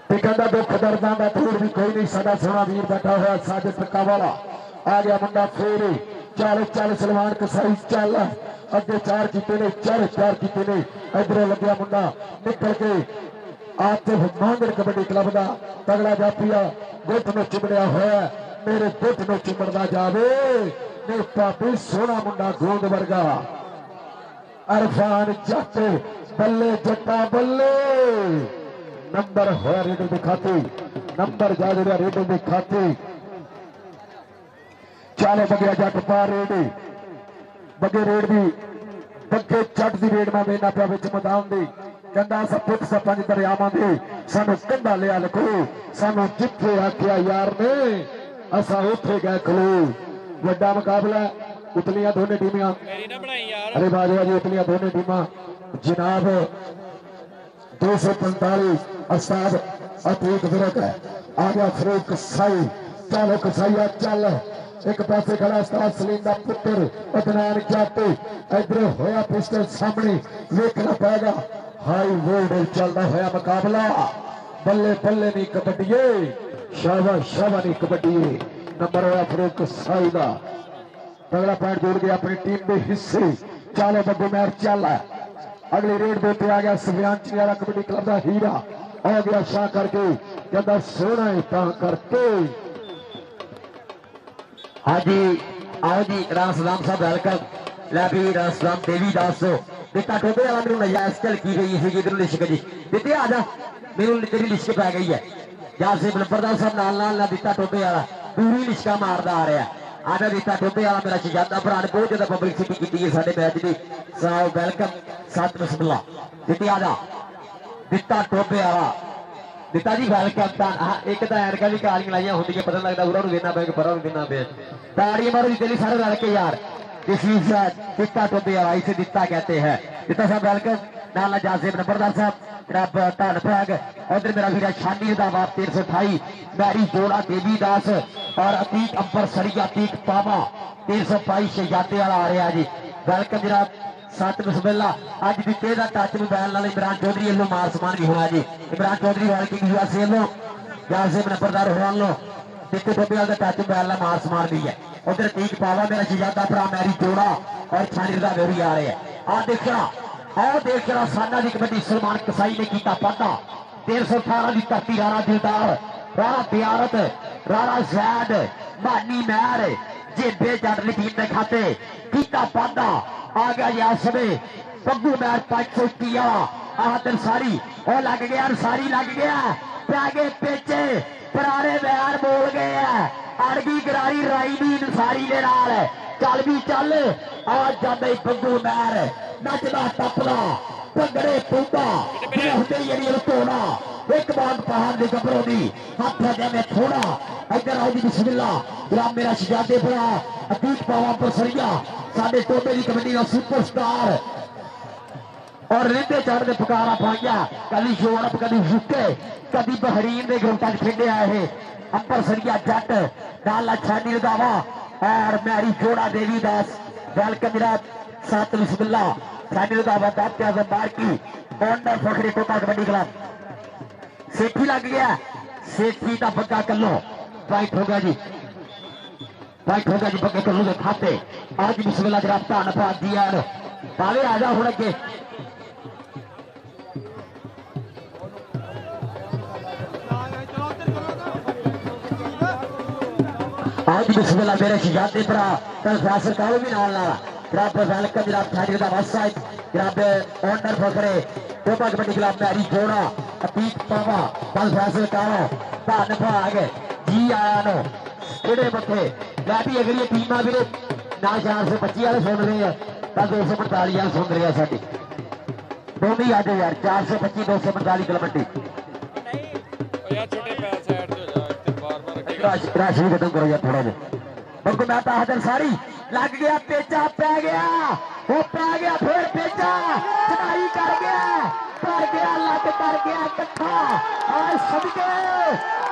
Speaker 1: ते कहंदा दुख दर्दां दा टूर भी कोई नहीं। साडा सोहना वीर बैठा हुआ साजिद टक्का वाला आ गया मुंडा फेर। चल सलमान कसाई चल, अगे 4 कीते ने, 4 कीते ने। इधरों लग्या मुंडा निकल के आतिफ मांगड़ कबड्डी क्लब का तगड़ा जाफिया गुट में चिमड़िया होया, मेरे गुट में चिमड़दा जावे ने पापी सोना मुंडा गोंद वर्गा। अरफान जट बल्ले जट्टा बल्ले नंबर होया रेडल के खाते, नंबर जा जुड़िया रेडल के खाते। चाले बगैया जट पा रेड बगे रेड भी बगे जट की रेड में मेना पिया विच मैदान दी। कहंदा अस पुत सरपंच दरियावां दे सानू कंधा लिया लखो, सानू जिथे आख्या यार ने असा उथे गए खलो। वड्डा मुकाबला उतलियां दोनों टीमां, अरे बाजवा जी उतलियां दोनों टीमां जनाब 245 उस्ताद अतीक विरक आ गया फरूक कसाई। चलो कसाईया चल, एक पासे खड़ा उस्ताद सलीम का पुत्र अदनान जट, इधर होया पिस्टल सामने वेखना पेगा। हाई वोल्टेज चलता होया मुकाबला, बल्ले बल्ले नहीं कबड्डीए, शाबाश नहीं कबड्डीए। नंबर होया फरूक कसाई का, तगड़ा पॉइंट जोड़ गया अपनी टीम के हिस्से। चलो बग्गू मैर चल, अगली रेड देते आ गया सफियान चिड़ियाला कबड्डी क्लब का हीरा आ गया शाह करके, कहता सोना है ता करके। हाँ जी आओ जी राम सलाम साहब वेलकम। लै भी राम सलाम देवी दास दिता टोबे वाला मेनू नजायज चल की गई है इधर लिश्क जी दिते आ जा, मेनू तेरी लिश्क पै गई है। यार से नंबरदार साहब नाल दिता टोबे वाला पूरी लिश्का मारदा आ रहा है। आजा दिता टोबे वाला मेरा शहजादा भरा ने बहुत ज्यादा पब्लिसिटी की है साडे मैच की। साहब वेलकम सात बिस्मिल्लाह दिते आ जा दिता टोबे वाला। दिता जी वेलकम। एक तो ऐनका भी कालियां लाइया होंगी पता लगता उरा देना पे परा देना पे। ताड़ियां मारो जी सारे रल के यार। दिता टोबे वाला इसे दिता कहते हैं। दिता साहब वेलकम। नाल जासिम नंबरदार साहब धन भैग। उधर मेरा वीरा शानी का बाप 328 मैरी जोड़ा देवी दास और अतीक अंबर सरिया अतीक पावा 322 शहजादे वाला आ रहा जी। वेलकम जनाब सत बिस्मिल्ला। अज दिते का टच मोबाइल नाल इमरान चौधरी वालों मार समान भी होना जी। इमरान चौधरी वर्किंग यूएसए वालों जासिम नंबरदार होने दिते टोबे वाला टच मोबाइल नाल मार समान भी है। उधर अतीक पावा मेरा शहजादा भरा मैरी जोड़ा और छानी का भी आ रहे हैं। आ देख रहा साना की कबड्डी सलमान कसाई ने किया पता 318 की धरती। राणा दिलदार राणा दियारत राणा जैद मानी मैर जेबे जट टीम के खाते किया पता आ गया जी। इस समय पग्गू मैर 500 आदर सारी और लग गया सारी लग गया पैगे पेचे परारे मैर बोल गए है। अड़गी गरारी राई भी सारी दे चल भी चल आज जाते पग्गू मैर नचदा टपदा ਭੰਗੜੇ ਪੂਤਾ ਜਿਵੇਂ ਹੁੰਦੇ ਜਿਹੜੀ ਉਹ ਧੋਣਾ ਇੱਕ ਬਾਤ ਪਹਾੜ ਦੇ ਗੱਭਰੋਂ ਦੀ ਹੱਥ ਜਿਵੇਂ ਥੋੜਾ ਇੱਧਰ ਆਓ ਜੀ ਬਿਸਮਿਲ੍ਲਾ ਗੁਲਾਮ ਮੇਰਾ ਸ਼ਜਾਦੇ ਭਰਾ ਅਤੀਤ ਪਾਵਾ ਪਰਸਰੀਆ ਸਾਡੇ ਟੋਬੇ ਦੀ ਕਬੱਡੀ ਦਾ ਸੁਪਰਸਟਾਰ और रिंदे चढ़ पुकारा पाइया कभी यूरोप कभी यूके कभी बहरीन के ग्रुपां खेडे आए है अंबरसरिया जट डाला छानी रंधावा और मैरी जोड़ा देवी दास वेलकम मेरा सात बिस्मिल्ला छानी रंधावा दात्या जंबार की ऑनर फखरी टोपा कबड्डी क्लब सेठी लग गया सेठी का बग्गा कलो फाइट हो गया जी फाइट हो गया जी बग्गे कल्लू के खाते आज बिस्मिल्ला जनाब धन्नवाद जी यार पावे आ जा हुण अगे आज बिस्मिल्ला मेरे शजाते भरा फैसल कालू भी नाल नाल जनाब वेलकम जनाब थाड़ी दा वासा जनाब ऑनर फकरे टोपा कबड्डी क्लब मैरी जोड़ा अतीत पावा कल फैसल कालो धन्नवाद जी आया नो किहड़े मथे मैं भी अगर ये टीमां भी ना 425 वाले सुन रहे हैं तो 245 वाले सुन रहे हैं साडी दोनों आ जाओ यार 425 245 कबड्डी
Speaker 3: यार छोटे पैर साइड पे हो जा इतने बार
Speaker 1: राशि खत्म करो यार थोड़ा जिहा बिल्कुल मैं हाजर सारी लग गया पेचा पै गया वो पै गया फिर पेचा चढ़ाई कर गया लग कर गया इकट्ठा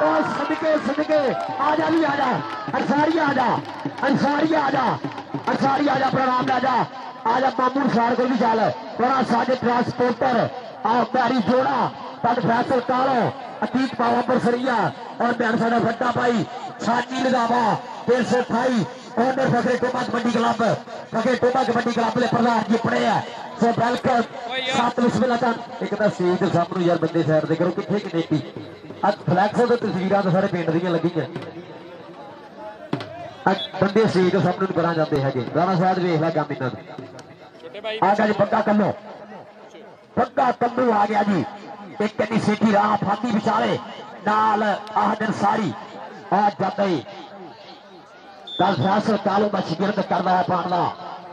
Speaker 1: और सदके सदके आजा भी आजा अंसारी आजा अंसारी आजा अंसारी आजा प्रणाम आजा आजा मामू सार को भी चल बड़ा साजे ट्रांसपोर्टर और प्यारी जोड़ा तद फैसल कालो अतीत पावा बरसरिया और भैन साडा वड्डा भाई छानी लगावा 328 ऑनर फकरे टोपा कबड्डी क्लब फकरे टोपा कबड्डी क्लब ले प्रधान जी पड़े है सो वेलकम सात बिस्मिल्लाह खान एक दा स्टेज दे सामने यार बंदे साइड दे करो किथे कनेटी आज फ्लैक्स ते तस्वीरां तो सारे पिंड ਦੀਆਂ ਲੱਗੀਆਂ ਅੱਜ ਬੰਦੇ स्टेज ਦੇ ਸਾਹਮਣੇ ਨੂੰ ਕਰਾਂ ਜਾਂਦੇ ਹੈਗੇ ਰਾਣਾ ਸਾਹਿਬ ਵੇਖ ਲੈ ਕੰਮ ਇਹਨਾਂ ਦਾ
Speaker 3: छोटे भाई
Speaker 1: आ गया जी बग्गा कल्लू आ गया जी एक कन्नी सेठी राह फाती विचाले नाल आहदन सारी आज जाते कल फैसल कालू का शिगिरद करना है पाणला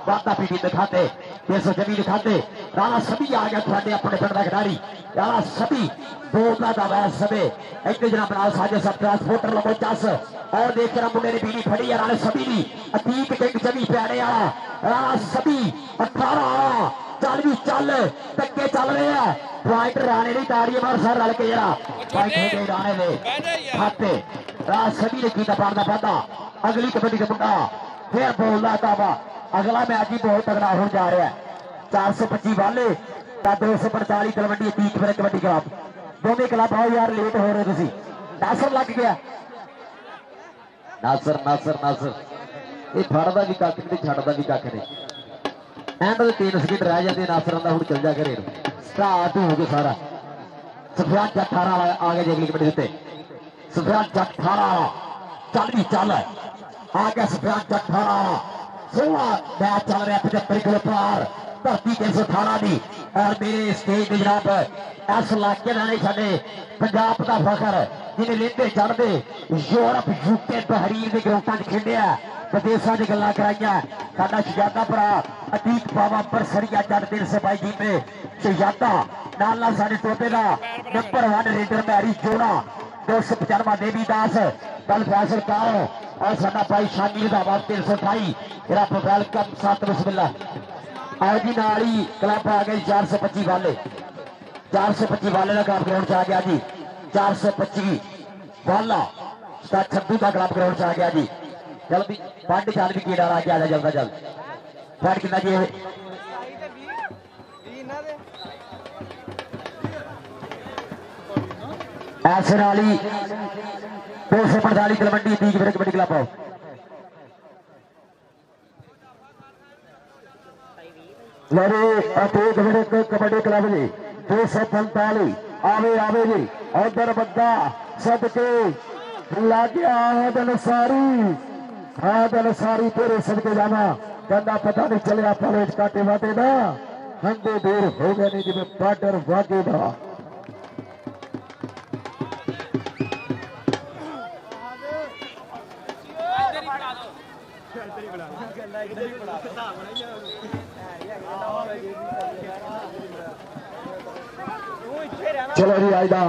Speaker 1: वादा पीटी दिखाते देसो जमी दिखाते राणा सभी आ गया थोड़े अपने पिंड का खिडारी राणा सभी बोलना का वैस सबे एक जनाब नाल साजे सब ट्रांसपोर्टर लगो चस और देख कर मुंडे ने बीड़ी फड़ी है राणा सभी दी अतीत किंग जमी प्यारे वाला राणा सभी 18 चल भी चल धक्के चल रहे हैं फाइट राणे की ताड़ी मार सर रल के जरा फाइट हो गई राणे ने खाते राज सभी ने कीता पाड़दा पादा अगली कबड्डी का मुंडा फिर बोलदा दावा अगला मैच ही बहुत तगड़ा हो जा रहा है 425 वाले 245 तलवंडी तीक मेरे कबड्डी क्लब दोनों क्लब आओ यार लेट हो रहे तुसी नासर लग गया नासर नासर नासर ये फड़दा भी कख नहीं छड़दा भी कख नहीं एंड 3 सेकंड रह जाते नासर आंदा हुण चल जा घरे स्टार्ट हो गया सारा सुफियान जट 18 वाला आ गया अगली कबड्डी ते सुफियान जट 18 वाला चल भी चल आ गया सुफियान जट 18 वाला सोलह मैच चल रहा है 75 किलो पार धरती 318 दी और मेरे स्टेज के जनाब इस इलाके ने साडे पंजाब का फखर जिन्हें लेंदे चढ़ते यूरोप यूके बहरीन के ग्राउंडां च खेडिया विदेशों की गल्लां कराइयां साडा शहजादा भरा अतीत पावा बरसरिया जट 322 जी में शहजादा नाल नाल साडे टोपे का नंबर 1 रेडर मैरी जोड़ा 295 देवी दास कल फैसल कारो और साडा भाई शानी दा आवाज 328 रब वेलकम सात बिस्मिल्ला आओ जी नाली क्लब आ गए 425 वाले 425 वाले का क्लब ग्राउंड आ गया जी 425 वाला छब्बू का क्लब ग्राउंड आ गया जी चल भी पंड चाल भी कीड़ा आ गया जल्दा जल्द फट कितना जी ऐसे नाली 245 तलवंडी तीक मेरे कबड्डी क्लब आओ लड़े अतीत मेरे कबड्डी क्लब जी 245 आवे आवे जी उधर बग्गा सदके लागे आदन सारी तेरे सदके जाना कहना पता नहीं चलिया पलेट काटे वाटे ना हंदे दूर हो गए नहीं जिम्मे बार्डर वागे ना चलो जी आज का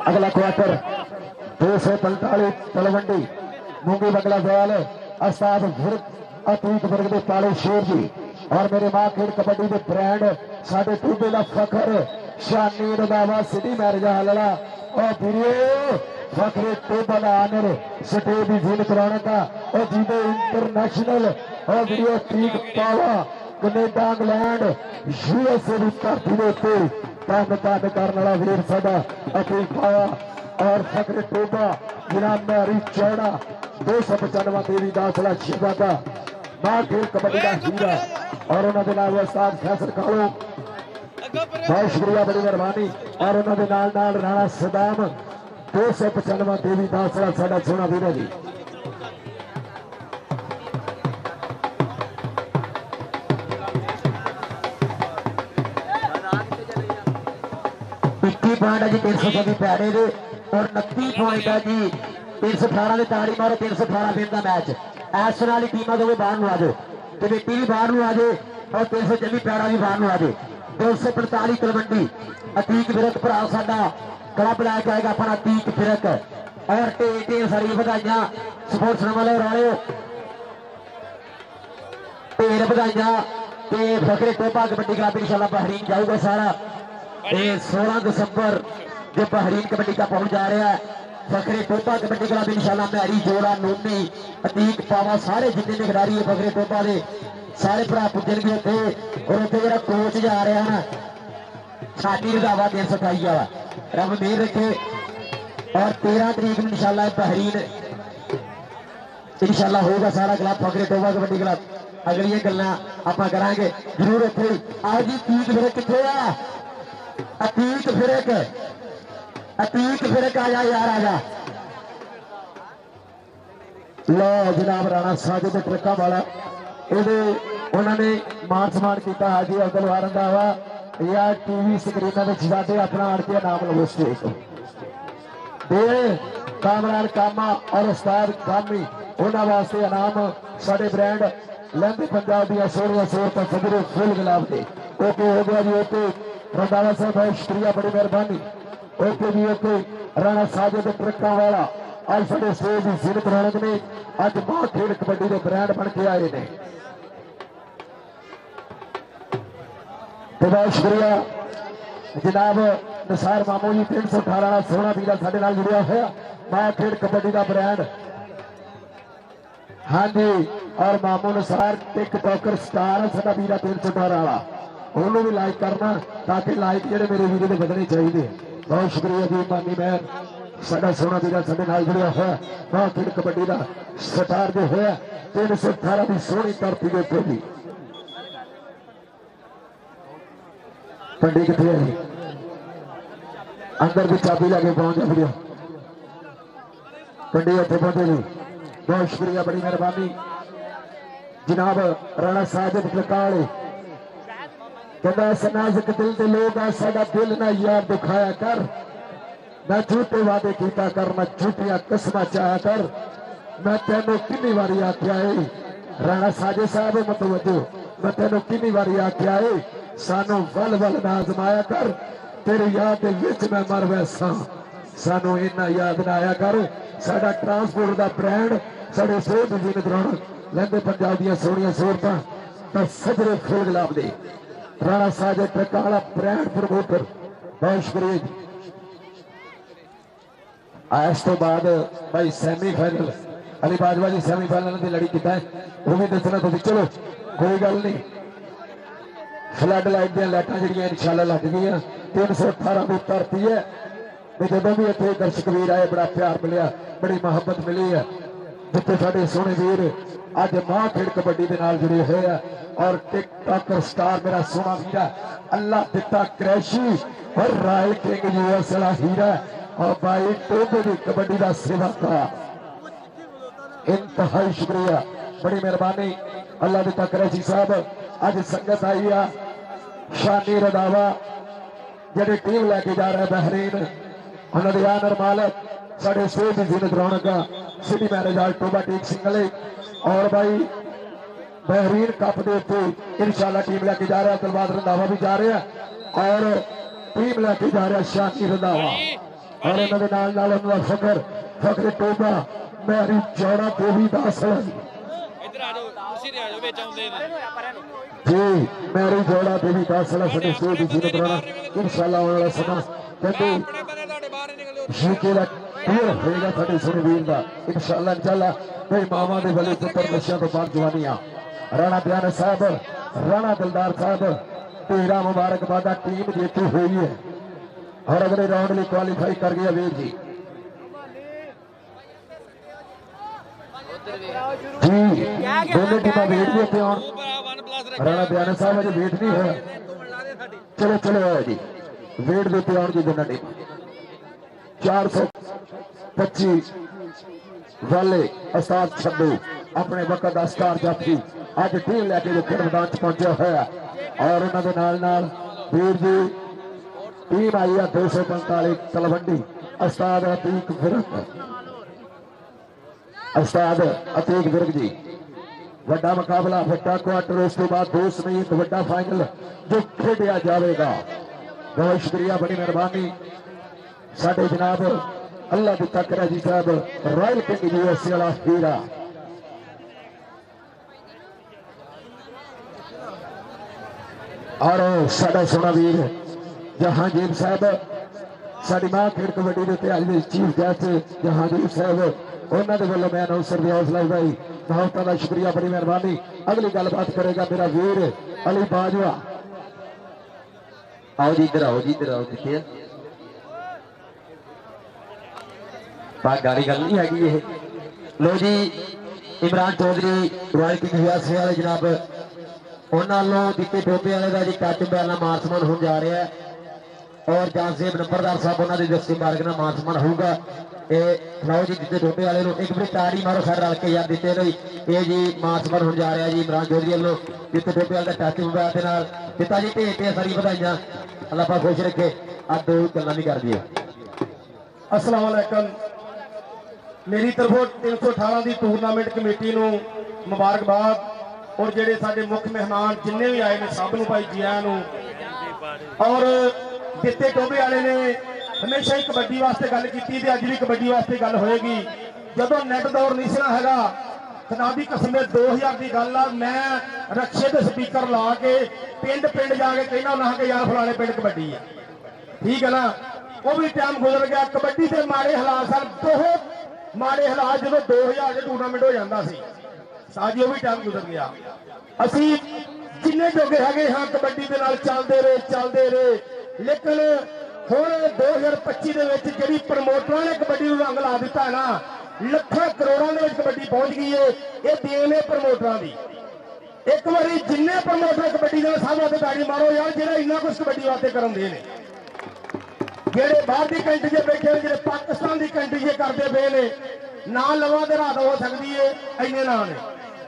Speaker 1: अगला क्वार्टर 245 तलवंडी मूंगी बगला दयाल उस्ताद अतीत वर्ग के पाले शेर जी और मेरे मां खेल कबड्डी के ब्रांड साडे टूबे का फखर शानी रंधावा सिटी मैरिज हालड़ा और वीडियो फखरे टोबा का आनर स्टेज की जीनत रौनक और जीते इंटरनेशनल और वीडियो ट्रीक पावा कनेडा इंग्लैंड यूएसए की धरती के उत्ते तन तन करने वाला वीर साडा अतीक पावा और फखरे टोबा जिला मैरी चौड़ा 295 देवी दासला शिवा का मां खेल कबड्डी का हीरा और उन्होंने नाल उस्ताद फैसल कालो बहुत शुक्रिया बड़ी मेहरबानी और उन्होंने नाल राणा सदाम 295 देवी दासला साडा सोना वीर है जी। पॉइंट है जी 300 पैड़े दे और 29 पॉइंट है जी 318 के ताड़ी मारो 318 दिन का मैच इस वाली टीम दोवे बाहर आ जाओ कमेटी भी बाहर आ जाए और 324 पैड़ा भी बाहर आ जाए 245 तलवंडी अतीक फिरक भरा साडा क्लब लैके आएगा अपना अतीक फिरक और ढेर सारी बधाइयां स्पोर्ट्स वाले वाले ढेर बधाइयां फखरे टोपा कबड्डी क्लब इंशाल्लाह बहरीन जाऊगा सारा 16 दिसंबर जो बहरीन कबड्डी का पहुंच जा रहा है फखरे टोपा कबड्डी क्लब इंशाल्लाह मैरी जोड़ा नूनी अतीक पावा सारे जितने भी खिलाड़ी है फखरे टोपा के सारे भरा पुजन भी उत्थे और उत्थे जरा कोच जा रहा है शादी रंधावा 328 वाला रब मेहर रखे और 13 तरीक इंशाल्लाह बहरीन इंशाल्लाह होगा सारा क्लब फखरे टोपा कबड्डी क्लब अगली गल्लां आपां करांगे जरूर उत्थे आओ जी अतीक फिरक कित्थे आ अतीक फिरक आ जा यार आ जा लो जनाब राणा साजिद ट्रका वाला उन्होंने मान सम्मान किया हाजी अब्दुल वार रंधावा या टीवी स्क्रीन में अपना आड़ के नाम लवो स्टेज कामरान कामा और उस्ताद कामी उन्होंने वास्ते इनाम साडे ब्रांड लंबे पंजाब दिया सोहनिया सोहरतां सदरे फुल गुलाब के ओके हो गया जी ओके रंधावा साहब बहुत शुक्रिया बड़ी मेहरबानी ओके जी ओके राणा साजिद ट्रका वाला आज साडे स्टेज की जीनत रौनक ने अज मां खेल कबड्डी के ब्रांड बन के आए ने बहुत शुक्रिया जनाब निसार मामू जी 318 सोना वीरा साडे नाल जुड़िया होया मां खेल कबड्डी का ब्रांड हाँ जी और मामू निसार टिकटॉकर स्टार साडा वीरा 318 वाला उन्होंने भी लाइक करना ताकि लाइक जेडे मेरे वीडियो के बदने चाहिए बहुत शुक्रिया जी मानी महर साडा सोना वीरा साडे नाल जुड़िया होया मां खेल कबड्डी का स्टार जो होया 318 की सोहनी धरती के उत्ते भी पंडी कितने है अंदर की चाबी लगे पहुंच वीडियो पंडी इतने पहुंचे जी बहुत शुक्रिया बड़ी मेहरबानी जनाब राणा साजिद ट्रकाले कहता नाजुक दिल के लोग आ साडा दिल ना यार दिखाया कर मैं झूठे वादे किया कर मैं झूठिया कसम चाया कर मैं तेनों कितनी बारी आख्या है राणा साजिद साहब मतवजो मैं तेनों कितनी बारी आख्या है सानू वल वल ना आजमाया कर तेरी याद विच मैं मर वैसा सानू इन्ना याद ना आया कर साडा ट्रांसपोर्ट का ब्रांड साडे सोच जीनत रौनक लंबे पंजाब दियां सोहनियां सोहरतां तां सजरे फुल गुलाब दे राणा साजिद ट्रका वाला ब्रांड प्रमोटर बहुत शुक्रिया जी इस तो बाद भाई सैमीफाइनल अली बाजवा जी सैमीफाइनल की लड़ी किता है वो भी दसना तुसीं चलो कोई गल नहीं फ्लड लाइट दी लाइटां जिहड़ियां इंशाल्लाह लग गई 318 की धरती है जो भी इतने दर्शक वीर आए बड़ा प्यार मिले बड़ी मुहब्बत मिली है जिथे साडे सोहने वीर अज मां खेल कबड्डी के नाल जुड़े हुए हैं और टिकटॉकर स्टार मेरा सोहना वीर अल्लाह दिता क्रैशी और रॉयल किंग यूएस वाला हीरा और भाई टोबे की कबड्डी का सेवा का इंतहाई शुक्रिया बड़ी मेहरबानी अल्लाह दिता क्रैशी साहब अज संगत आई है शानी रंधावा जेडी टीम लैके जा रहा है बहरीन उन्होंने आनर मालक साढ़े स्टेज की जीनत Raunaq city marriage hall Toba Tek सिंगले और भाई बहरीन कप के उत्ते इंशाल्लाह टीम लैके जा रहा है तलवार रंधावा भी जा रहे हैं और ਟੀਮ ਲੈ ਕੇ ਜਾ ਰਿਹਾ ਸ਼ਾਨੀ ਰੰਧਾਵਾ ਔਰ ਇਹਨਾਂ ਦੇ ਨਾਲ ਉਹਨਾਂ ਦਾ ਫਖਰ ਟੋਬਾ ਮੈਰੀ ਜੋੜਾ ਦੇਵੀ ਦਾਸ
Speaker 3: ਇੱਧਰ ਆ ਜਾਓ ਤੁਸੀਂ ਆ ਜਾਓ ਵਿੱਚ ਆਉਂਦੇ ਨੇ
Speaker 1: ਜੀ ਮੈਰੀ ਜੋੜਾ ਦੇਵੀ ਦਾਸ ਸਾਡੇ ਸਟੇਜ ਦੀ ਜੀਤ ਕਰਾਉਣਾ ਇਨਸ਼ਾਅੱਲਾ ਆਉਣ ਵਾਲਾ ਸਮਾਂ ਕਹਿੰਦੇ
Speaker 3: ਆਪਣੇ ਬੰਦੇ ਤੁਹਾਡੇ ਬਾਹਰ ਨਿਕਲਿਓ
Speaker 1: ਸ਼ੀਕੇ ਦਾ ਟੂਰ ਹੋਏਗਾ ਸਾਡੇ ਸੁਣ ਵੀਰ ਦਾ ਇਨਸ਼ਾਅੱਲਾ ਤੇ ਮਾਵਾਂ ਦੇ ਵੱਲੋਂ ਪੁੱਤਰ ਨਸ਼ਿਆਂ ਤੋਂ ਬਾਹਰ ਜਵਾਨੀਆਂ ਰਾਣਾ ਬਿਆਨ ਸਾਹਿਬ ਰਾਣਾ ਦਿਲਦਾਰ ਸਾਹਿਬ ਤੇਰਾ ਮੁਬਾਰਕਬਾਦ ਆ ਟੀਮ ਜੇਤੂ ਹੋਈ ਹੈ ਔਰ ਅਗਲੇ ਰਾਉਂਡ ਲਈ ਕੁਆਲੀਫਾਈ ਕਰ ਗਿਆ ਵੀਰ ਜੀ ਜੀ ਦੋਨੇ ਟੀਮਾਂ ਵੇਟ ਦੇ ਉੱਤੇ ਆਉਣ
Speaker 3: वन प्लस
Speaker 1: ਰਾਣਾ ਬਿਆਨ ਸਾਹਿਬ ਅਜੇ ਵੇਟ ਨਹੀਂ ਹੋਇਆ ਚਲੋ ਆਓ ਜੀ ਵੇਟ ਦੇ ਉੱਤੇ ਆਉਣ ਜੀ ਦੋਨਾਂ ਟੀਮਾਂ 425 ਵਾਲੇ ਉਸਤਾਦ ਛੱਡੂ ਆਪਣੇ ਵਕਤ ਦਾ ਸਟਾਰ ਜਾਫੀ ਅੱਜ ਟੀਮ ਲੈ ਕੇ ਖੇਡ ਮੈਦਾਨ ਚ ਪਹੁੰਚਿਆ ਹੋਇਆ ਔਰ ਉਹਨਾਂ ਦੇ ਨਾਲ ਵੀਰ ਜੀ ਟੀਮ ਆਈ ਆ 245 ਤਲਵੰਡੀ ਉਸਤਾਦ ਅਤੀਕ ਵਿਰਕ ਜੀ ਵੱਡਾ ਮੁਕਾਬਲਾ ਵੱਡਾ ਕੁਆਟਰ ਉਸ ਤੋਂ ਬਾਅਦ 2 ਸਮੇਤ ਵੱਡਾ ਫਾਈਨਲ ਜੋ ਖੇਡਿਆ ਜਾਵੇਗਾ ਬਹੁਤ ਸ਼ੁਕਰੀਆ ਬੜੀ ਮਿਹਰਬਾਨੀ ਸਾਡੇ ਜਨਾਬ ਅੱਲਾ ਦੀ ਤਕਰਾ ਜੀ ਸਾਹਿਬ ਰਾਇਲ ਕਿੰਗ ਯੂਐਸਏ ਵਾਲਾ ਹੀਰਾ ਔਰ ਸਾਡਾ ਸੋਹਣਾ ਵੀਰ ਜਹਾਂਗੀਰ ਸਾਹਿਬ ਸਾਡੀ ਮਾਂ ਖੇਡ ਕਬੱਡੀ ਦੇ ਤੇ ਅੱਜ ਦੇ ਚੀਫ ਗੈਸਟ ਜਹਾਂਗੀਰ ਸਾਹਿਬ ਉਹਨਾਂ ਦੇ ਵੱਲੋਂ ਮੈਂ ਅਨਾਉਂਸਰ ਦੀ ਹੌਸਲਾ ਅਫਜ਼ਾਈ ਬਹੁਤ ਦਾ ਸ਼ੁਕਰੀਆ ਬੜੀ ਮਿਹਰਬਾਨੀ ਅਗਲੀ ਗੱਲਬਾਤ ਕਰੇਗਾ ਮੇਰਾ ਵੀਰ ਅਲੀ ਬਾਜਵਾ
Speaker 2: ਆਓ ਜੀ ਇੱਧਰ ਆਓ ਕਿੱਥੇ ਬਾਤ ਗਾੜੀ ਗੱਲ ਨਹੀਂ ਹੈਗੀ ਇਹ ਲੋ ਜੀ Imran Chaudhary royal king USA ਵਾਲੇ ਜਨਾਬ ਉਹਨਾਂ ਵੱਲੋਂ ਦਿੱਤੇ ਟੋਪੇ ਵਾਲੇ ਦਾ ਜੀ ਟੱਚ ਬੈਲ ਮਾਰਸਮਨ ਹੋਣ ਜਾ ਰਿਹਾ ਹੈ ਔਰ ਜਾਨਸੇਬ ਨੰਬਰਦਾਰ ਸਾਹਿਬ ਉਹਨਾਂ ਦੇ ਦਸਤੀ ਮਾਰਗ ਨਾਲ ਮਾਰਸਮਨ ਹੋਊਗਾ ਇਹ ਲਓ ਜੀ ਦਿੱਤੇ ਟੋਪੇ ਵਾਲੇ ਨੂੰ ਇੱਕ ਵਾਰੀ ਤਾੜੀ ਮਾਰੋ ਸਾਰੇ ਰਲ ਕੇ ਯਾਰ ਦਿੱਤੇ ਲਈ ਇਹ ਜੀ ਮਾਰਸਮਨ ਹੋਣ ਜਾ ਰਿਹਾ ਜੀ ਇਮਰਾਨ ਚੌਧਰੀ ਵੱਲੋਂ ਦਿੱਤੇ ਟੋਪੇ ਵਾਲੇ ਦਾ ਟੱਚ ਮੋਬਾਈਲ ਦੇ ਨਾਲ ਪਿਤਾ ਜੀ ਭੇਜਦੇ ਸਾਰੀ ਵਧਾਈਆਂ ਅੱਲਾਹ ਪਾਕ ਖੁਸ਼ ਰੱਖੇ ਅੱਜ ਦੋ ਗੱਲਾਂ ਨਹੀਂ ਕਰ ਦਈਏ
Speaker 7: अस्सलाम वालेकुम मेरी तरफों 318 ਦੀ ਟੂਰਨਾਮੈਂਟ ਕਮੇਟੀ ਨੂੰ ਮੁਬਾਰਕਬਾਦ ਔਰ ਜਿਹੜੇ ਸਾਡੇ ਮੁੱਖ ਮਹਿਮਾਨ ਜਿੰਨੇ ਵੀ ਆਏ ਨੇ ਸਭ ਨੂੰ ਭਾਈ ਜੀ ਆਇਆਂ ਨੂੰ ਔਰ ਦਿੱਤੇ ਟੋਬੇ ਵਾਲੇ ਨੇ ਹਮੇਸ਼ਾ ਹੀ ਕਬੱਡੀ ਵਾਸਤੇ ਗੱਲ ਕੀਤੀ ਤੇ ਅੱਜ ਵੀ ਕਬੱਡੀ ਵਾਸਤੇ ਗੱਲ ਹੋਏਗੀ ਜਦੋਂ ਨੈਟ ਦੌਰ ਨਹੀਂ ਸੀ ਹੈਗਾ ਖੁਦਾ ਦੀ ਕਸਮ 2000 ਦੀ ਗੱਲ ਆ ਮੈਂ ਰਕਸ਼ੇ ਤੇ ਸਪੀਕਰ ਲਾ ਕੇ ਪਿੰਡ ਜਾ ਕੇ ਕਹਿਣਾ ਨਾ ਕਿ ਯਾਰ ਫਲਾਣੇ ਪਿੰਡ ਕਬੱਡੀ ਆ ਠੀਕ ਹੈ ਨਾ ਉਹ ਵੀ ਟਾਈਮ ਗੁਜ਼ਰ ਗਿਆ ਕਬੱਡੀ ਦੇ ਮਾੜੇ ਹਾਲਾਤ ਸਨ ਬਹੁਤ ਮਾੜੇ ਹਾਲਾਤ ਜਦੋਂ 2000 ਦੇ ਟੂਰਨਾਮੈਂਟ ਹੋ ਜਾਂਦਾ ਸੀ ਸਾਜੀ ਉਹ ਵੀ ਟਾਈਮ ਗੁਜ਼ਰ ਗਿਆ ਅਸੀਂ ਜਿੰਨੇ ਜੋਗੇ ਹੈਗੇ ਹਾਂ ਕਬੱਡੀ ਦੇ ਨਾਲ ਚੱਲਦੇ ਰਹੇ ਲੇਕਿਨ ਹੁਣ 2025 ਦੇ ਵਿੱਚ ਜਿਹੜੀ ਪ੍ਰਮੋਟਰਾਂ ਨੇ ਕਬੱਡੀ ਨੂੰ ਰੰਗ ਲਾ ਦਿੱਤਾ ਹੈ ਨਾ ਲੱਖਾਂ ਕਰੋੜਾਂ ਦੇ ਵਿੱਚ ਕਬੱਡੀ ਪਹੁੰਚ ਗਈ ਹੈ ਇਹ ਦੇਣ ਹੈ ਪ੍ਰਮੋਟਰਾਂ ਦੀ ਇੱਕ ਵਾਰੀ ਜਿੰਨੇ ਪ੍ਰਮੋਟਰ ਕਬੱਡੀ ਦੇ ਸਾਹਮਣੇ ਤੇ ਤਾੜੀ ਮਾਰੋ ਯਾਰ ਜਿਹੜਾ ਇੰਨਾ ਕੁਝ ਕਬੱਡੀ ਵਾਸਤੇ ਕਰਨ ਦੇ ਨੇ ਜਿਹੜੇ ਬਾਹਰ ਦੀ ਕੰਟਰੀ 'ਚ ਬੈਠੇ ਨੇ ਜਿਹੜੇ ਪਾਕਿਸਤਾਨ ਦੀ ਕੰਟਰੀ 'ਚ ਕਰਦੇ ਪਏ ਨੇ ਨਾ ਲਵਾਂ ਤੇ ਰਾਤ ਹੋ ਸਕਦੀ ਏ ਇੰਨੇ ਨਾਂ ਨੇ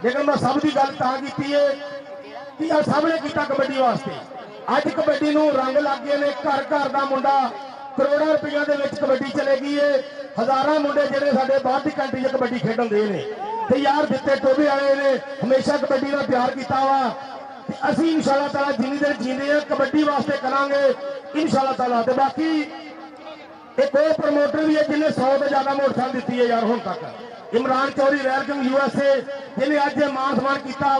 Speaker 7: ਲੇਕਿਨ ਮੈਂ ਸਭ ਦੀ ਗੱਲ ਤਾਂ ਕੀਤੀ ਏ ਕਿ ਆ ਸਭ ਨੇ ਕੀਤਾ ਕਬੱਡੀ ਵਾਸਤੇ ਅੱਜ ਕਬੱਡੀ ਨੂੰ ਰੰਗ ਲੱਗ ਗਏ ਨੇ ਘਰ ਦਾ ਮੁੰਡਾ ਕਰੋੜਾਂ ਰੁਪਈਆ ਦੇ ਵਿੱਚ ਕਬੱਡੀ ਚਲੇ ਗਈ ਏ ਹਜ਼ਾਰਾਂ ਮੁੰਡੇ ਜਿਹੜੇ ਸਾਡੇ ਬਾਹਰ ਦੀ ਕੰਟਰੀ 'ਚ ਕਬੱਡੀ ਖੇਡਣ ਦੇ ਨੇ ਤੇ ਯਾਰ ਦਿੱਤੇ ਟੋਬੇ ਵਾਲੇ ਨੇ ਹਮੇਸ਼ਾ ਕਬੱਡੀ ਦਾ ਪਿਆਰ ਕੀਤਾ ਵਾ ਤੇ ਅਸੀਂ ਇਨਸ਼ਾਅੱਲਾ ਤਾਲਾ ਜਿੰਨੀ ਦੇਰ ਜੀਂਦੇ ਆ ਕਬੱਡੀ ਵਾਸਤੇ ਕਰਾਂਗੇ ਇਨਸ਼ਾਅੱਲਾ ਤਾਲਾ ਤੇ ਬਾਕੀ एक और प्रमोटर भी है जिन्हें 100 से ज्यादा मोटरसाइकिल दी है यार हुण तक इमरान चौधरी रैल किंग यूएसए जिन्हें अज मान सम्मान किया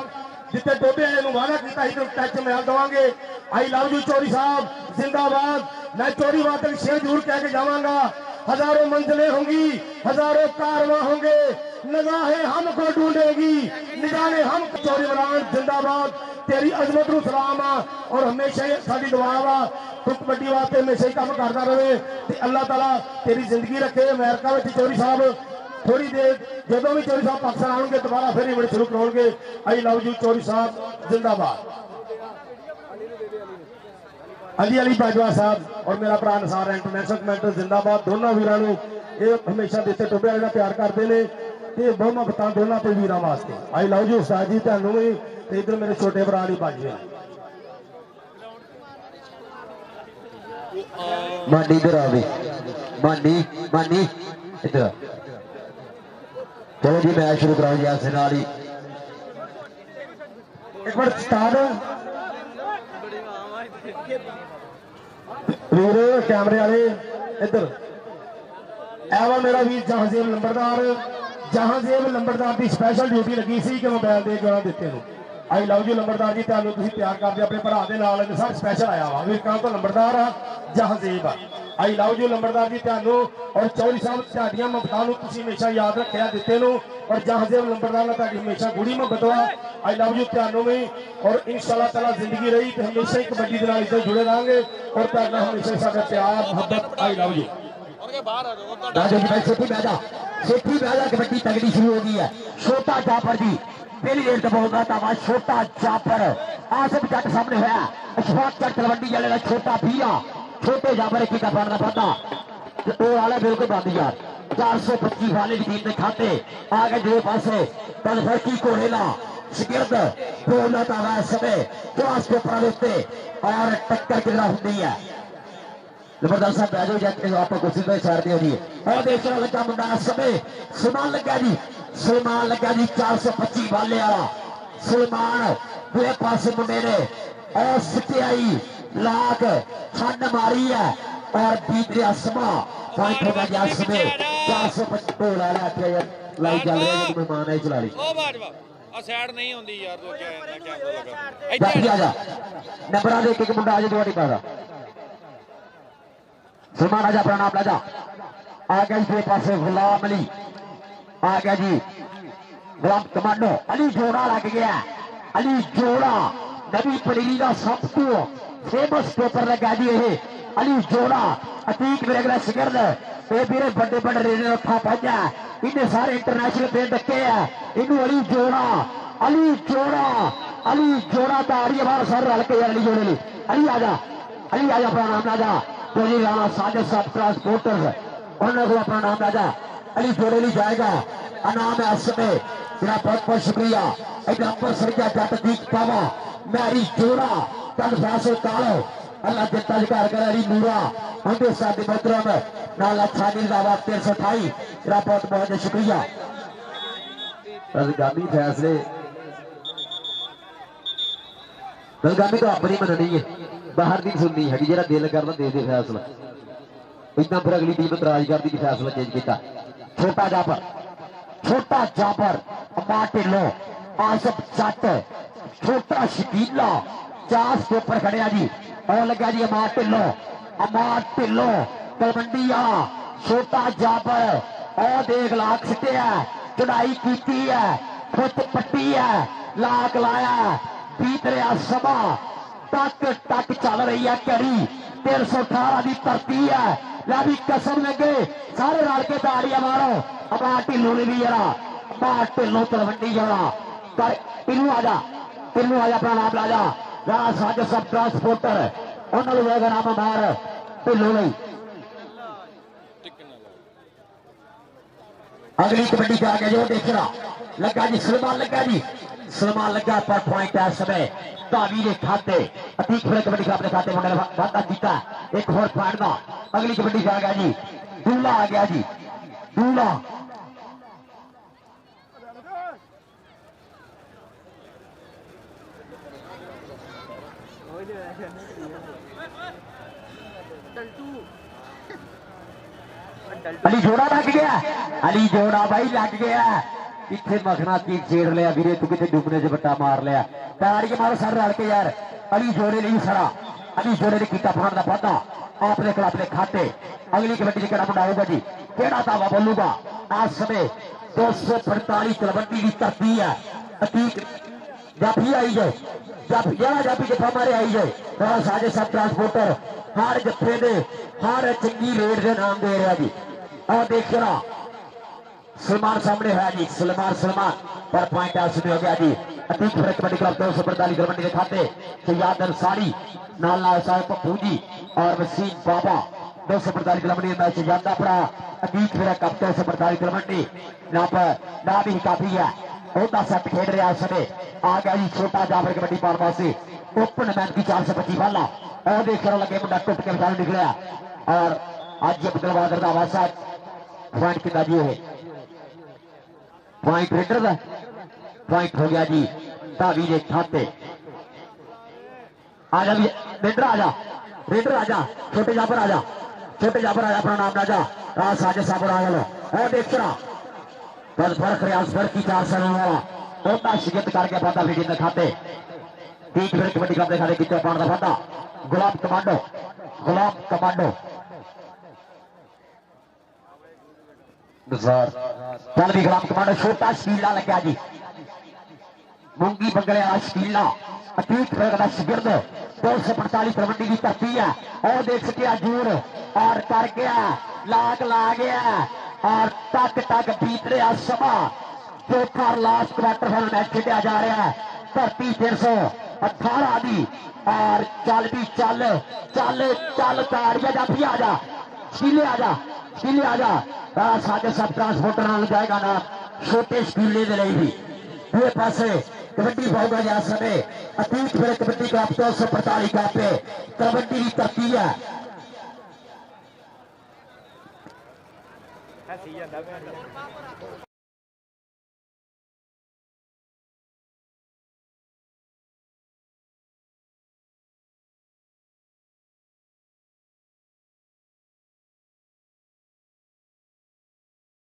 Speaker 7: जिते टोबे वाले वादा किया टच मैल देवांगे आई लव यू चौधरी साहब जिंदाबाद मैं चौधरी वाद तक शेर जरूर कह के जावांगा हजारों मंजिलें होंगी हजारों कारवां होंगे निगाहें हमको ढूंढेगी निगाहें हम चौधरी इमरान जिंदाबाद तेरी अजमत नूं सलाम आ और हमेशा ही साडी दुआ वा तू कबड्डी वास्ते हमेशा ही काम करता रहे ते अल्लाह ताला तेरी जिंदगी रखे अमेरिका में चौधरी साहब थोड़ी देर जदों भी चौधरी साहब पाकिस्तान आउणगे दोबारा फिर इवेंट शुरू कराउणगे आई लव यू चौधरी साहब जिंदाबाद अली बाजवा साहब और मेरा भरा नसार इंटरनेशनल कमेंटर जिंदाबाद दोनों वीरां नूं ये हमेशा दिते टोबे वाले दा प्यार करते हैं ते बहुत मुहब्बतां दोनों ते वीरां वास्ते आई लव यू उस्ताद जी तुहानूं भी ते इधर मेरे छोटे भरा अली बाजवा
Speaker 2: मानी इधर आ भी मानी इधर चलो जी मैच शुरू कराओ यार से नाल ही
Speaker 7: एक बार स्टार्ट वीर कैमरे वाले इधर एवा मेरा वीर जहांजेब लंबरदार की स्पैशल ड्यूटी लगी सी कि मोबाइल दे के दिते आई लव यू लंबरदार जी तुम प्यार करते अपने भरा के नाल सर स्पैशल आया वा वीर तो लंबरदार आ जहांजेब आ आई लव यू लंबरदार जी तुम और चौधरी साहब तुहाडियां मुहब्बतां नूं तुसीं हमेशा याद रखिया दिते नूं और जहांजेब लंबरदार नाल तुहाडी हमेशा गूढ़ी मुहब्बत वा आई लव यू तुहानूं भी और इंशाअल्लाह ताला जिंदगी रही तो हमेशा ही कबड्डी दे नाल इदां जुड़े रहांगे और तुहाडे नाल हमेशा साडा प्यार मुहब्बत आई लव यू
Speaker 1: राजा जी भाई सेठी बैजा कबड्डी तगड़ी शुरू हो गई है। छोटा जाफर जी पहली रेड बोल रहा था छोटा जाफर आसिफ जट सामने है अशफाक जट तलवंडी वाले का छोटा भीरा छोटे जाफर की का बनना पता तो वाला बिल्कुल बंद यार 425 वाले की टीम ने खाते आगे दो पासे कल फर्की को हेला शिगिर्द बोलना था वह समय क्लास के प्रवृत्ति और टक्कर की तरफ होती है जबरदस्त साहब बैजो जाके आप कुर्सी पे छाड़ दी होगी और देखना लगा मुंडा समय सलमान लगा जी 425 वाले वाला सलमान दूसरे पासे मुंडे ने और सिटियाई लाख छन मारी है और बीत रहा समा पॉइंट होगा जी आज समय 425 को ला लाई चल रही है मेहमान है चला रही
Speaker 3: ओ बाजवा आ साइड नहीं होंदी यार तो क्या
Speaker 1: लगा जा नंबर देख के मुंडा आज तुम्हारी पास सलमान आजा अपना नाम लाजा आ गया जी पासे गुलाम अली आ गया जी गुलाम कमांडो अली जोड़ा लग गया अली जोड़ा नबी पलीरी का सब तो फेमस पेपर लगा जी ये अली जोड़ा अतीक मेरे अगला शिगिर्द ये मेरे बड़े बड़े रेडर उठा पाया इन्हें सारे इंटरनेशनल पे डके है इन्हू अली जोड़ा ताड़ी हमारा सर रल के अली जोड़े अली आजा अपना नाम लाजा टोली राणा साजिद साहब ट्रांसपोर्टर उन्होंने को अपना नाम राजा अली जोड़े ली जाएगा अनाम है असमे मेरा बहुत बहुत शुक्रिया एक नंबर सरजा जट दीक पावा मैरी जोड़ा कल फैसले कालो अल्लाह जनता अधिकार कर अली नूरा उनके साथ मोहतरम नाला छानी दावा 328 मेरा बहुत बहुत शुक्रिया गामी फैसले गामी तो अपनी मननी है बाहर नहीं सुननी है जरा दिल करना दे दे फैसला इतना फिर अगली टीम इतराज कर दी कि फैसला चेंज किया छोटा जाफर अमार ढिल्लो आसिफ जट छोटा शकीला 4 के ऊपर खड़िया जी और लगा जी अमार ढिल्लो तलवंडी छोटा जाफर और देख लाख सिटे है चढ़ाई की है खुद पट्टी है लाख लाया बीत रहा सभा टक चल रही है कड़ी 318 की धरती है ला भी कसम लगे सारे रल के ताड़ियां मारो अमार ढिल्लो ने भी जरा अमार ढिल्लो तलवंडी जरा इनू आजा अपना नाम लाजा जरा साजिद सब ट्रांसपोर्टर उन्होंने लेगा नाम अमार ढिल्लो नहीं अगली कबड्डी पे आ गया जो देखना लगा जी सलमान लगा पर पॉइंट है समय धावी के खाते अतीक फिर कबड्डी का अपने खाते मुंडे वादा जीता एक और पॉइंट का अगली कबड्डी आ गया जी दूल्हा आ गया जी दूल्हा अली जोड़ा लग गया अली जोड़ा भाई लग गया इतने मखना की छेड़ लिया वीरे तू कितने डुबने से बट्टा मार लिया तार के मारो सर रल के यार अली जोड़े नहीं सरा अली जोड़े ने किया फाड़ का पता आपने कल अपने खाते अगली कबड्डी केड़ा मुंडा होगा जी केड़ा दावा बोलूगा आज समय 245 तलवंडी की धरती है अतीक जाफी आई जाए जाफी के हमारे आई जाए थोड़ा साजिद साहब ट्रांसपोर्टर हर जत्थे ने हर चंगी रेट के नाम दे रहा जी और देखना सलमान सामने है जी सलमान पर पॉइंट हो गया जी अतीक फिर कबड्डी क्लब 245 तलवंडी के खाते सैयद अंसारी नाला साहब पप्पू जी और वसीम बाबा 245 तलवंडी मैच जाता पड़ा अतीक फिर कप 245 तलवंडी यहाँ पर ना भी काफी है ओदा सेट खेल रहा समय आ गया जी छोटा जाफर कबड्डी पारवा से ओपन मैच की 425 वाला और देखने लगे मुंडा टुट के बाहर निकला और आज अब्दुल बहादुर का वासा पॉइंट कितना जी है पॉइंट रेडर का पॉइंट हो गया जी धावी के खाते आजा भी रेडर आजा रेडर आजा, छोटे जापर आजा, छोटे जापर आजा, अपना नाम राजा साजे साबर आ गया और देख रहा बस फर्क रियाज भर की 4 साल वाला बहुत शिकत करके फादा भी जिंदा खाते ठीक फिर कबड्डी कप दिखा दे कितने पाउंड का फादा गुलाब कमांडो चल भी गुलाब कमांडो छोटा शीला लग्या जी मूंगी बंगले वाला शीला अतीत फिर का शिगिर्द 245 तलवंडी की धरती है और देख सके अजूर और कर गया लाग ला गया और तक तक बीत रहा समा चौथा लास्ट क्वार्टर फाइनल मैच खेलिया जा रहा है धरती 318 दी और चल भी चल चल चल ताड़िया जा भी आजा शीले आजा साढ़े सब ट्रांसपोर्टर नाल जाएगा ना छोटे शीले दे रही भी ये पासे कबड्डी पाऊगा जा समय अतीत फिर कबड्डी का 245 का पे कबड्डी की धरती है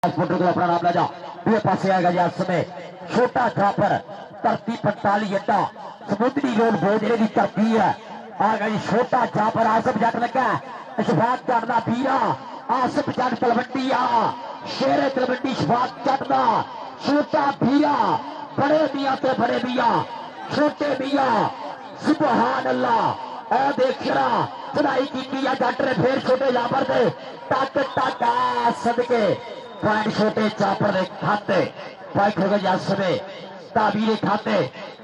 Speaker 1: ट्रांसपोर्टर को अपना नाम ला जा ये पासे आएगा जी समय छोटा छापर धरती 45 अड्डा समुद्री रोड भोजरे की धरती है आएगा जी छोटा छापर आसफ जट लगा शफात चढ़ना पीरा आसफ जट तलवंडी शेरे तलवंडी शफात चढ़ना छोटा भीरा बड़े मियां ते बड़े मियां छोटे मियां सुबहान अल्लाह और देख रहा चढ़ाई की जट ने फिर छोटे जापर से टक टक सदके पॉइंट छोटे चापर ने खाते पॉइंट हो गया समय ताबीरे खाते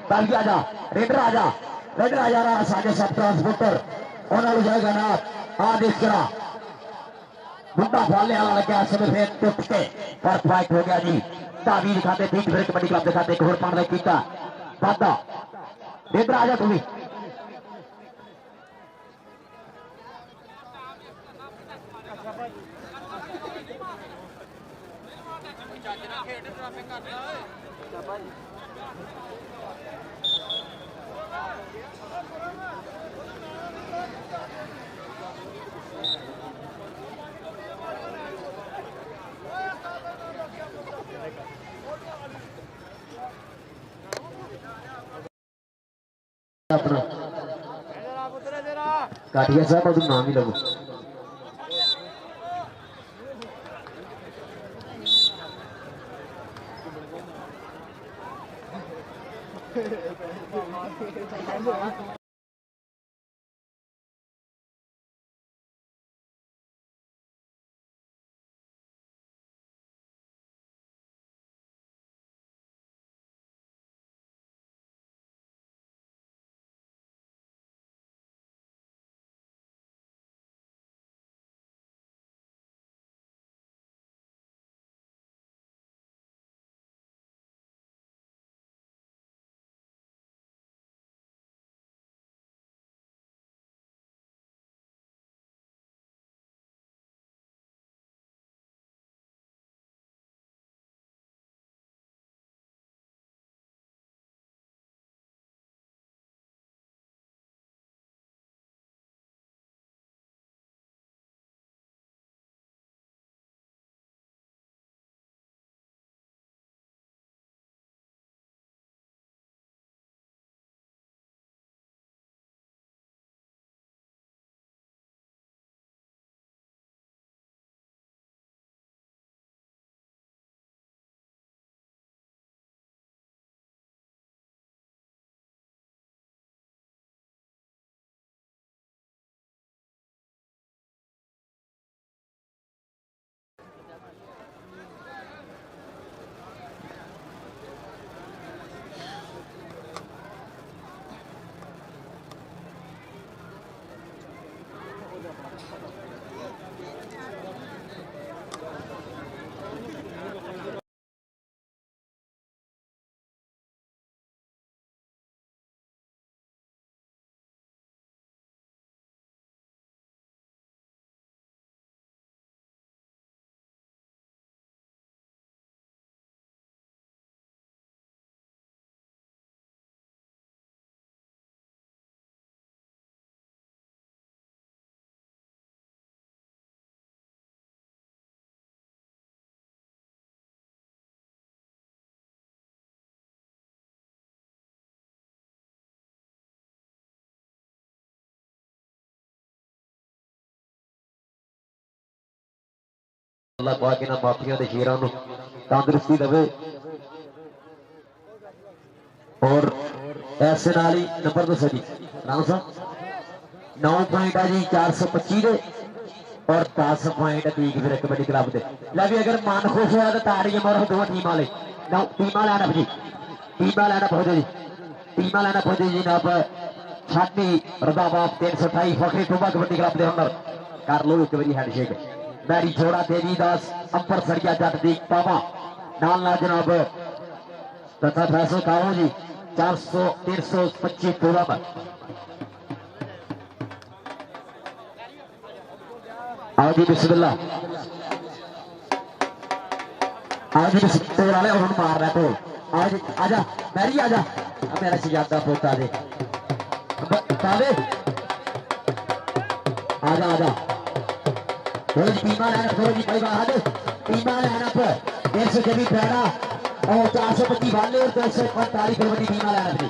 Speaker 1: ताबी आजा रेडर आजा रहा साढ़े सब ट्रांसपोर्टर उन्होंने जाएगा ना आदेश करा मुंडा फाले वाला लगा समय फिर टुट के पर पॉइंट हो गया जी ताबीर खाते ठीक फिर कबड्डी क्लब दिखाते एक होर पाने कीता वादा रेडर आजा तू भी अपना काटिया साहब और नाम ही लगो
Speaker 2: अल्लाह पाक इन्हां माफिया के शेरां नूं तंदुरुस्ती देवे और ऐसे नाल ही नंबर दसो जी राम साहब 9 पॉइंट है जी 425 दे और 10 पॉइंट ठीक फिर कबड्डी क्लब दे लै भी अगर मन खुश होया तो ताड़ियां मारो दो टीम वाले टीमां लैना जी टीमां लैना पहुंचो जी टीमां लैना पहुंचो जी जनाब छाती रजाबाद 328 फखरी टोबा कबड्डी क्लब दे अंदर कर लो एक बारी हैंडशेक मैरी जोड़ा देवीदास अंपर सरिया जट दी पावा नाल ना जनाब तथा फैसल काओ जी 400 325 टोला पर आओ जी बिस्मिल्लाह आओ जी बिस्मिल्लाह वाले और मार रहा तो आओ जी आजा मैरी आजा मेरा शहजादा पोता दे तावे आजा आजा रोज टीमा लाइन करो जी भाई बाहर टीमा लाइन पर 124 पैरा और 425 वाले और 245 कबड्डी टीमा लाइन अपनी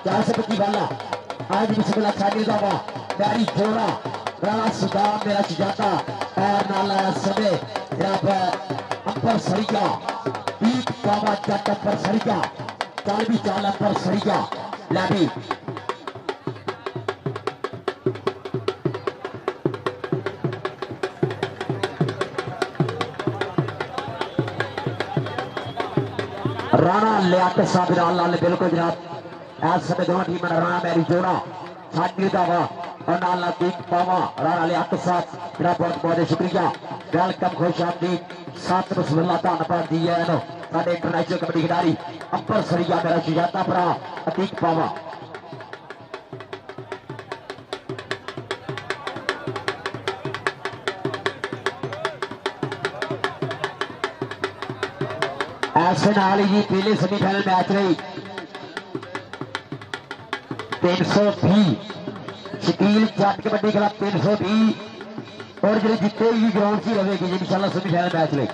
Speaker 2: 425 वाला आज बिस्मिल्लाह छाड़ी दावा मैरी जोड़ा राणा सुदाम मेरा शहजादा और नाला सबे अंपर सरिया बीट बाबा जट अंपर सरिया चल भी चाल अंपर सरिया लैबी राणा लियाकत साहब लाल बिल्कुल जनाब ऐस समय दोनों टीम राणा मैरी जोड़ा छाटी दावा और नाल दीप पावा राणा लियाकत साहब जनाब बहुत बहुत शुक्रिया वेलकम खुश आमदीद साथ बिस्मिल्लाह धन्नवाद जी है साडे इंटरनेशनल कबड्डी खिडारी अंपर सरिया मेरा शहजादा भरा अतीक पावा ऐसे नाल ही पहले सेमीफाइनल मैच रही 320 शकील जट कबड्डी क्लब 320 और जो जितने भी ग्राउंड से रहेगी इंशाल्लाह सेमीफाइनल मैच रही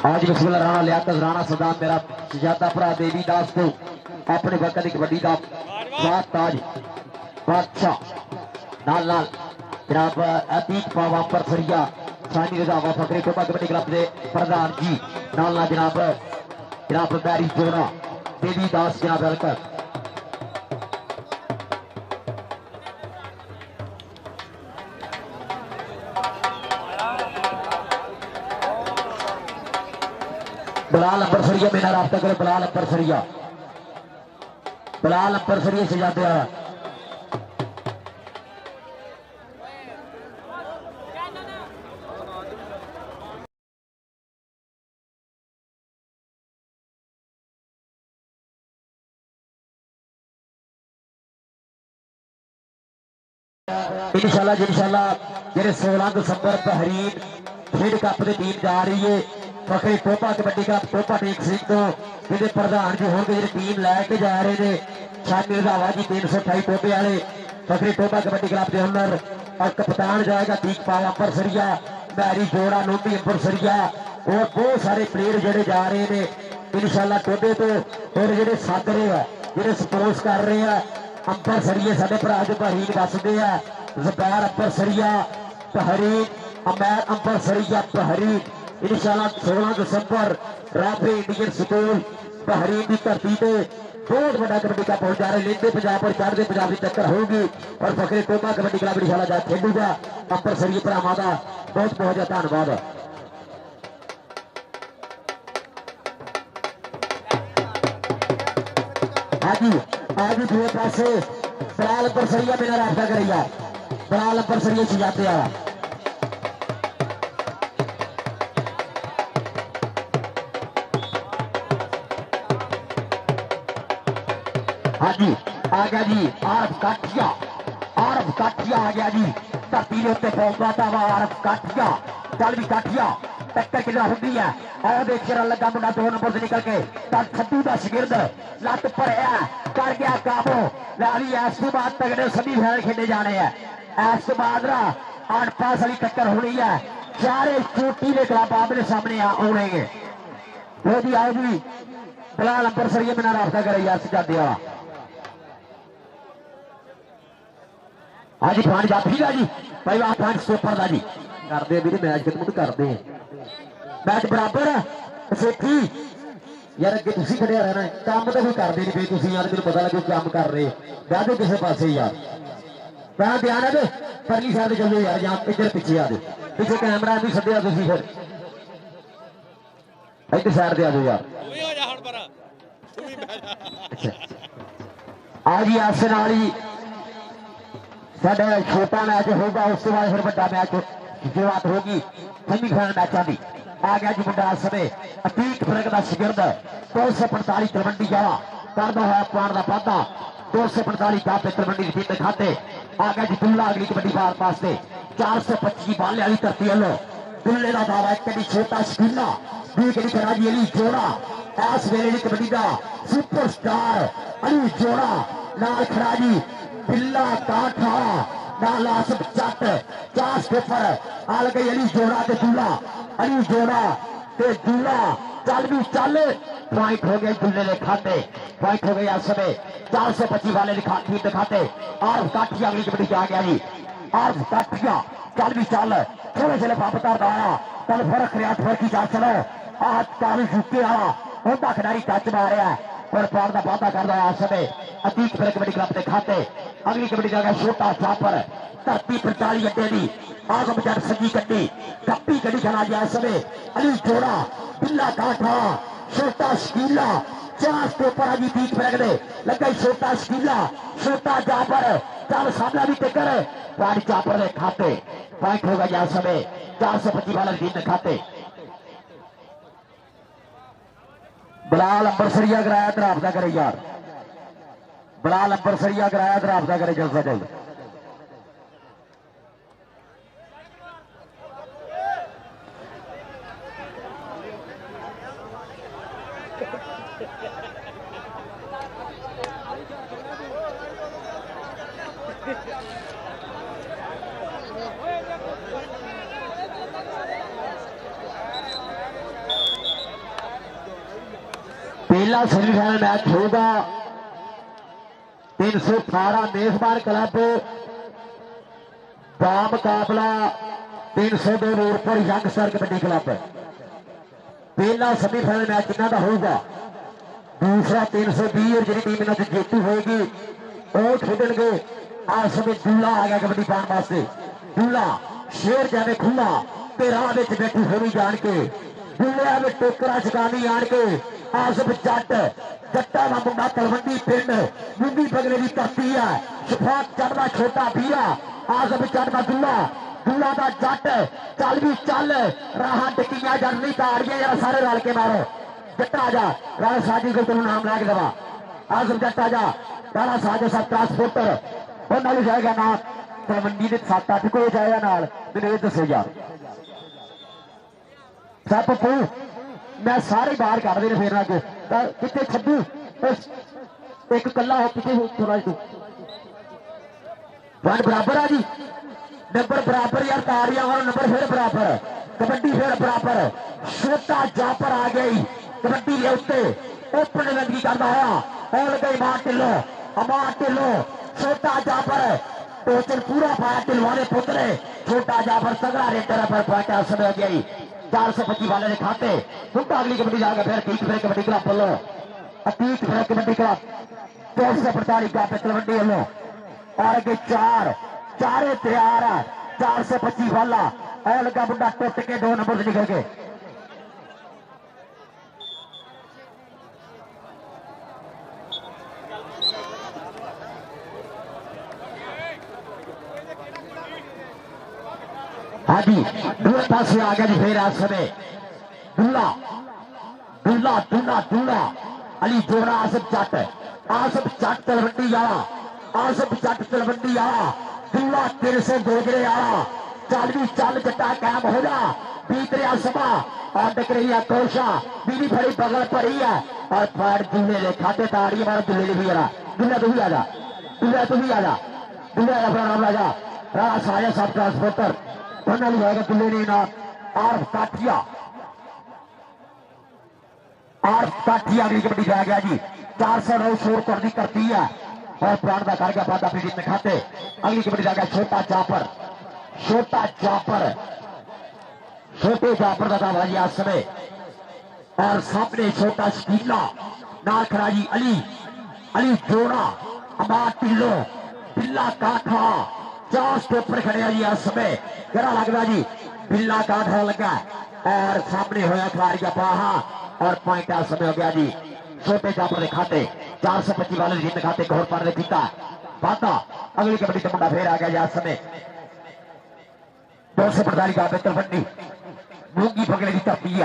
Speaker 2: आज बिस्मिल्लाह राणा लियाकत राणा सदाम मेरा शहजादा भरा देवीदास को अपने वक्त की कबड्डी का स्वाद ताज बादशाह नाल नाल जनाब अतीक पावा पर सरिया सानी रजावा फकरी टोबा कबड्डी क्लब के प्रधान जी नाल नाल जनाब बैरी जोड़ा देवीदास जनाब हलकर बलाल अंबर सरिया मेरा रास्ता करो बलाल अंबर सरिया से जाते हैं इंशाल्लाह जेरे 16 दिसंबर बहरीन खेड कप की टीम जा रही है फखरी टोपा कबड्डी क्लब टोपा टेक सिंह तो जिहदे प्रधान जी होंगे जी टीम लैके जा रहे हैं शामी रंधावा जी 328 टोपे वाले फखरी टोपा कबड्डी क्लब के ओनर और कप्तान जाएगा दीप पावा अंबर सरिया मैरी जोड़ा नोटी अंबर सरिया और बहुत सारे प्लेयर जेडे जा रहे हैं इंशाल्लाह टोबे तो और जेडे सद रहे हैं जेडे सपोर्ट कर रहे हैं अंबर सरिया साडे भरा जो बहरीन वसदे हैं ज़ुबैर अंबर सरिया बहरीन अमैर अंबर सरिया बहरीन इंशाल्लाह 16 दिसंबर राफे इंडियन स्कूल बहरीन की धरती पे बहुत बड़ा कबड्डी का पहुंच जा रहा है लेंदे पंजाब और चढ़ते पंजाब की टक्कर होगी और फखरे टोबा कबड्डी क्लब इंशाल्लाह जा खेलूगा अंबर सरिया भरावां दा बहुत बहुत धन्यवाद आज दूसरे पासे बलाल अंबर सरिया मेरा रास्ता करेगा बलाल अंबर सरिया से जाते हैं हाँ जी आ गया जी आरफ काठिया आ गया जी
Speaker 1: धरती के उत्ते पहुंचता था वार काठिया चल भी काठिया टक्कर किधर होती है और देख कर लगा मुंडा 2 नंबर से निकल के तब छद्दू का शिगिर्द लत पर कर गया काबू लाली इस बाद तगड़े सभी फैन खेले जाने हैं इस बाद आठ पास वाली टक्कर होनी है चारे चोटी के खिलाफ आमने सामने आने वो जी आओ जी बिलाल अंबरसर ये मेरा रास्ता करे यार सजादे वाला हाँ जी पानी जाती है जी भाई वहां पानी सुपर का जी करते भी मैच खत्म तो करते हैं मैच बराबर है सेठी यार अगे तुम खड़े रहना है काम तो कोई करते नहीं पे तुम यार मेरे पता लगे काम कर रहे बह दो किसी पासे यार मैं ध्यान है परली साइड चलो यार यहाँ इधर पीछे आ जाओ पीछे कैमरा भी सद्या तुम फिर इधर साइड से आ जाओ यार आज ही आसे नाली साढ़े छोटा मैच होगा उसके बाद फिर बड़ा मैच शुरुआत होगी सेमीफाइनल मैचों की आ गया जी मुंडा समय अतीक वर्ग का शिगिर्द 245 तलवंडी जावा करता है पान का वाधा 245 का तलवंडी की टीम खाते आ गया जी दुल्ला अगली कबड्डी बार पास 425 बाले वाली धरती वालों दुल्ले का दावा एक कभी छोटा शकीला भी कभी करा जी अली जोड़ा इस वेले की कबड्डी का सुपरस्टार अली जोड़ा नाल खड़ा जी बिल्ला काठा नाल आसफ जट 4 स्टेपर आ गई अली जोड़ा ते दुल्ला अली जोड़ा ते दुल्ला चल भी चल पॉइंट हो गया दुल्ले ने खाते पॉइंट हो गया समय 425 वाले टीम दिखाते और काठिया अगली कबड्डी आ गया जी और काठिया चल भी चल थोड़े से वापस दाया कल फर्क रियात फर्क की चाल चलो आज काली झुके आ उनका खिडारी टच मारिया और पार का वादा कर रहा है समय अतीत फिर कबड्डी क्लब के खाते अगली कबड्डी का छोटा चापर धरती 45 अड्डे की आगम जट सजी कट्टी कप्पी कड़ी खड़ा गया समय अली जोड़ा बिल्ला काठा छोटा शकीला 4 के ऊपर अजी बीच में रखने लगा छोटा शकीला छोटा जापर चल सामना भी टेकर पानी चापर ने खाते पॉइंट होगा यह समय 425 वाला टीम ने खाते बिलाल अंबरसरिया कराया राबता करे यार बिलाल अंबरसरिया कराया राबता करे जल्द से जल्द पहला सेमीफाइनल मैच होगा 318 मेजबान क्लब मुकाबला 302 रोड पर यंगस्टर कबड्डी क्लब पहला सेमीफाइनल मैच इन्हों का होगा दूसरा 320 और जी टीम इन्हों की जेतू होगी वो खेडे आज समय दूल्हा आ गया कबड्डी पाने वास्ते दूल्हा शेर जाने खुला ते राह बैठी होनी जान के दूल्हे में टोकरा चकानी आन के आसफ जट जट्टा का मुंडा तलवंडी पिंड मुंडी बगले की धरती है शफात चढ़ना छोटा बीरा आसफ चढ़ना दूल्हा दूल्हा का जट चल भी चल राह टिकिया जट नहीं ताड़िया यार सारे रल के मारो जट्टा जा राणा साजी को तुम नाम लैके दवा आसफ जट्टा जा राणा साज सब ट्रांसपोर्टर उन्होंने भी जाएगा ना तलवंडी के 7-8 को जाएगा नाल मैंने दसो यार सब पू मैं सारे बाहर कर दे फिर अगे कितने छब्बू एक कला हो पिछे थोड़ा तू वन बराबर है जी नंबर बराबर यार तारियां और नंबर फिर बराबर कबड्डी फिर बराबर छोटा जापर आ गई कबड्डी के उत्ते ओपन लंगी करता है और गई अमार ढिल्लो छोटा जापर टोचन पूरा पाया ढिलवाने पुतरे छोटा जापर सगड़ा रेटर पर पॉइंट समय गई 425 वाले ने खाते उनका अगली कबड्डी जाकर फिर तीस फिर कबड्डी क्लब बोलो अतीत फिर कबड्डी क्लब 245 का तलवंडी वालों और अगे चारे तैयार है 425 वाला और लगा मुंडा टुट के 2 नंबर से निकल के हाँ जी दूसरे पास आ गया जी फिर आज समय दूल्हा दूल्हा दूल्हा दूल्हा अली जोड़ा आसफ जट तलवंडी आला आसफ जट तलवंडी आला दुल्ला 302 गिरे आ चल भी चल जट्टा कैम हो जा बीत रहा समा और दिख रही है कोशा बीवी बड़ी बगल पड़ी है और पैर दुल्ले ले खाते ताड़ी मारो दुल्ले भी आ रहा दुल्ला तू भी आ जा दुल्ला तू भी आ जा दुल्ला अपना नाम राजा राणा साया सब ट्रांसपोर्टर बनना भी जाएगा दुल्ले ने ना और काठिया अगली कबड्डी रह गया जी 409 शोर करनी करती है और प्राण का कर गया बाधा पीड़ित में खाते अगली कबड्डी रह गया छोटा चापर छोटे जापर का दावा जी आज समय और सामने छोटा शकीला नाल खड़ा जी अली जोड़ा अमार टिल्लो बिल्ला काठा 4 स्टॉपर खड़े जी आज समय गरा लगता जी बिल्ला काठा लगा और सामने होया खिलाड़ी का पाहा और पॉइंट आज समय हो गया जी छोटे जापर के खाते 425 वाले जीत खाते घोर पार ने जीता बाता अगली कबड्डी का मुंडा फिर आ गया जी आज समय 245 का बेहतर बंडी मूंगी पकड़े की धरती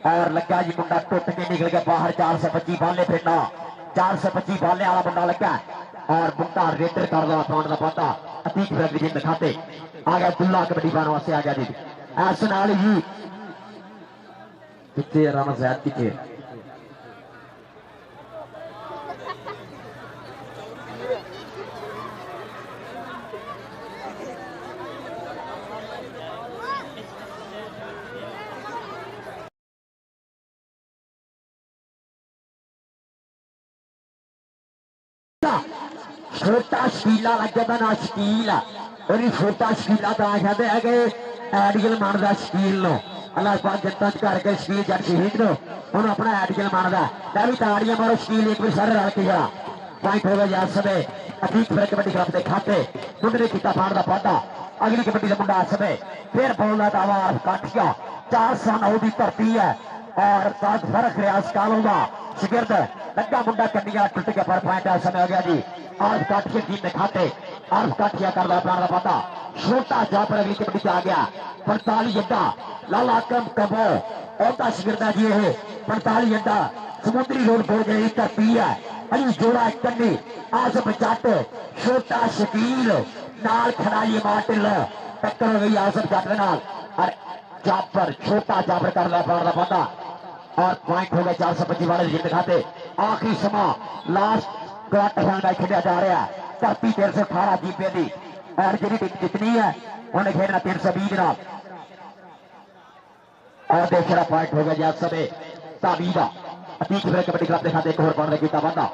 Speaker 1: और लगा जी मुंडा टुट के निकल गया बाहर 425 बाले फिरना 425 बाले वाला मुंडा लगा और मुंडा रेडर कर दो पाउंड का पता अतीक विजय दिखाते आ गया दुल्ला कबड्डी पाने वास्ते आ गया जी ऐसे नाल ही कितने राणा ज़ैद कितने छोटा शकीला लग जाता ना शकील और छोटा शकीला तो कहते हैं कि एडियल मानता शकील नो अल्लाह पाक जनता करके शकील जट शहीद नो उन्होंने अपना एडियल मानता मैं भी ताड़ियां मारो शकील एक बार सारे रल के जरा पॉइंट हो गया समय अतीत फिर कबड्डी क्लब के खाते मुंडे ने किया फाड़ का पौधा अगली कबड्डी का मुंडा समय फिर बोलना दावा काठिया 409 की धरती है और साथ फर्क रियाज कालों का शिगिर्द लगा मुंडा कन्या टुट के पर पॉइंट समय हो गया जी आज काठिया टीम में खाते आज काठिया कर रहा प्राण का पता छोटा जापर अगली कबड्डी से आ गया 45 अड्डा लाला कम कबो औता शिगिर्दा जी है 45 अड्डा समुद्री रोड बोल गई धरती है अली जोड़ा कन्नी आजम जट छोटा शकील नाल खड़ाई माटिल टक्कर हो गई आजम जट नाल और जापर छोटा जापर कर रहा प्राण का पता और पॉइंट हो गए 425 वाले जीत दिखाते आखिरी समा लास्ट क्वार्टर फाइनल मैच खेला जा रहा है धरती 318 जीपे की और जी टीम जितनी है उन्हें खेलना 320 नाल और दूसरा पॉइंट हो गया जी समय ताबी का अतीक फिर कबड्डी क्लब के खाते एक होर पॉइंट किया वादा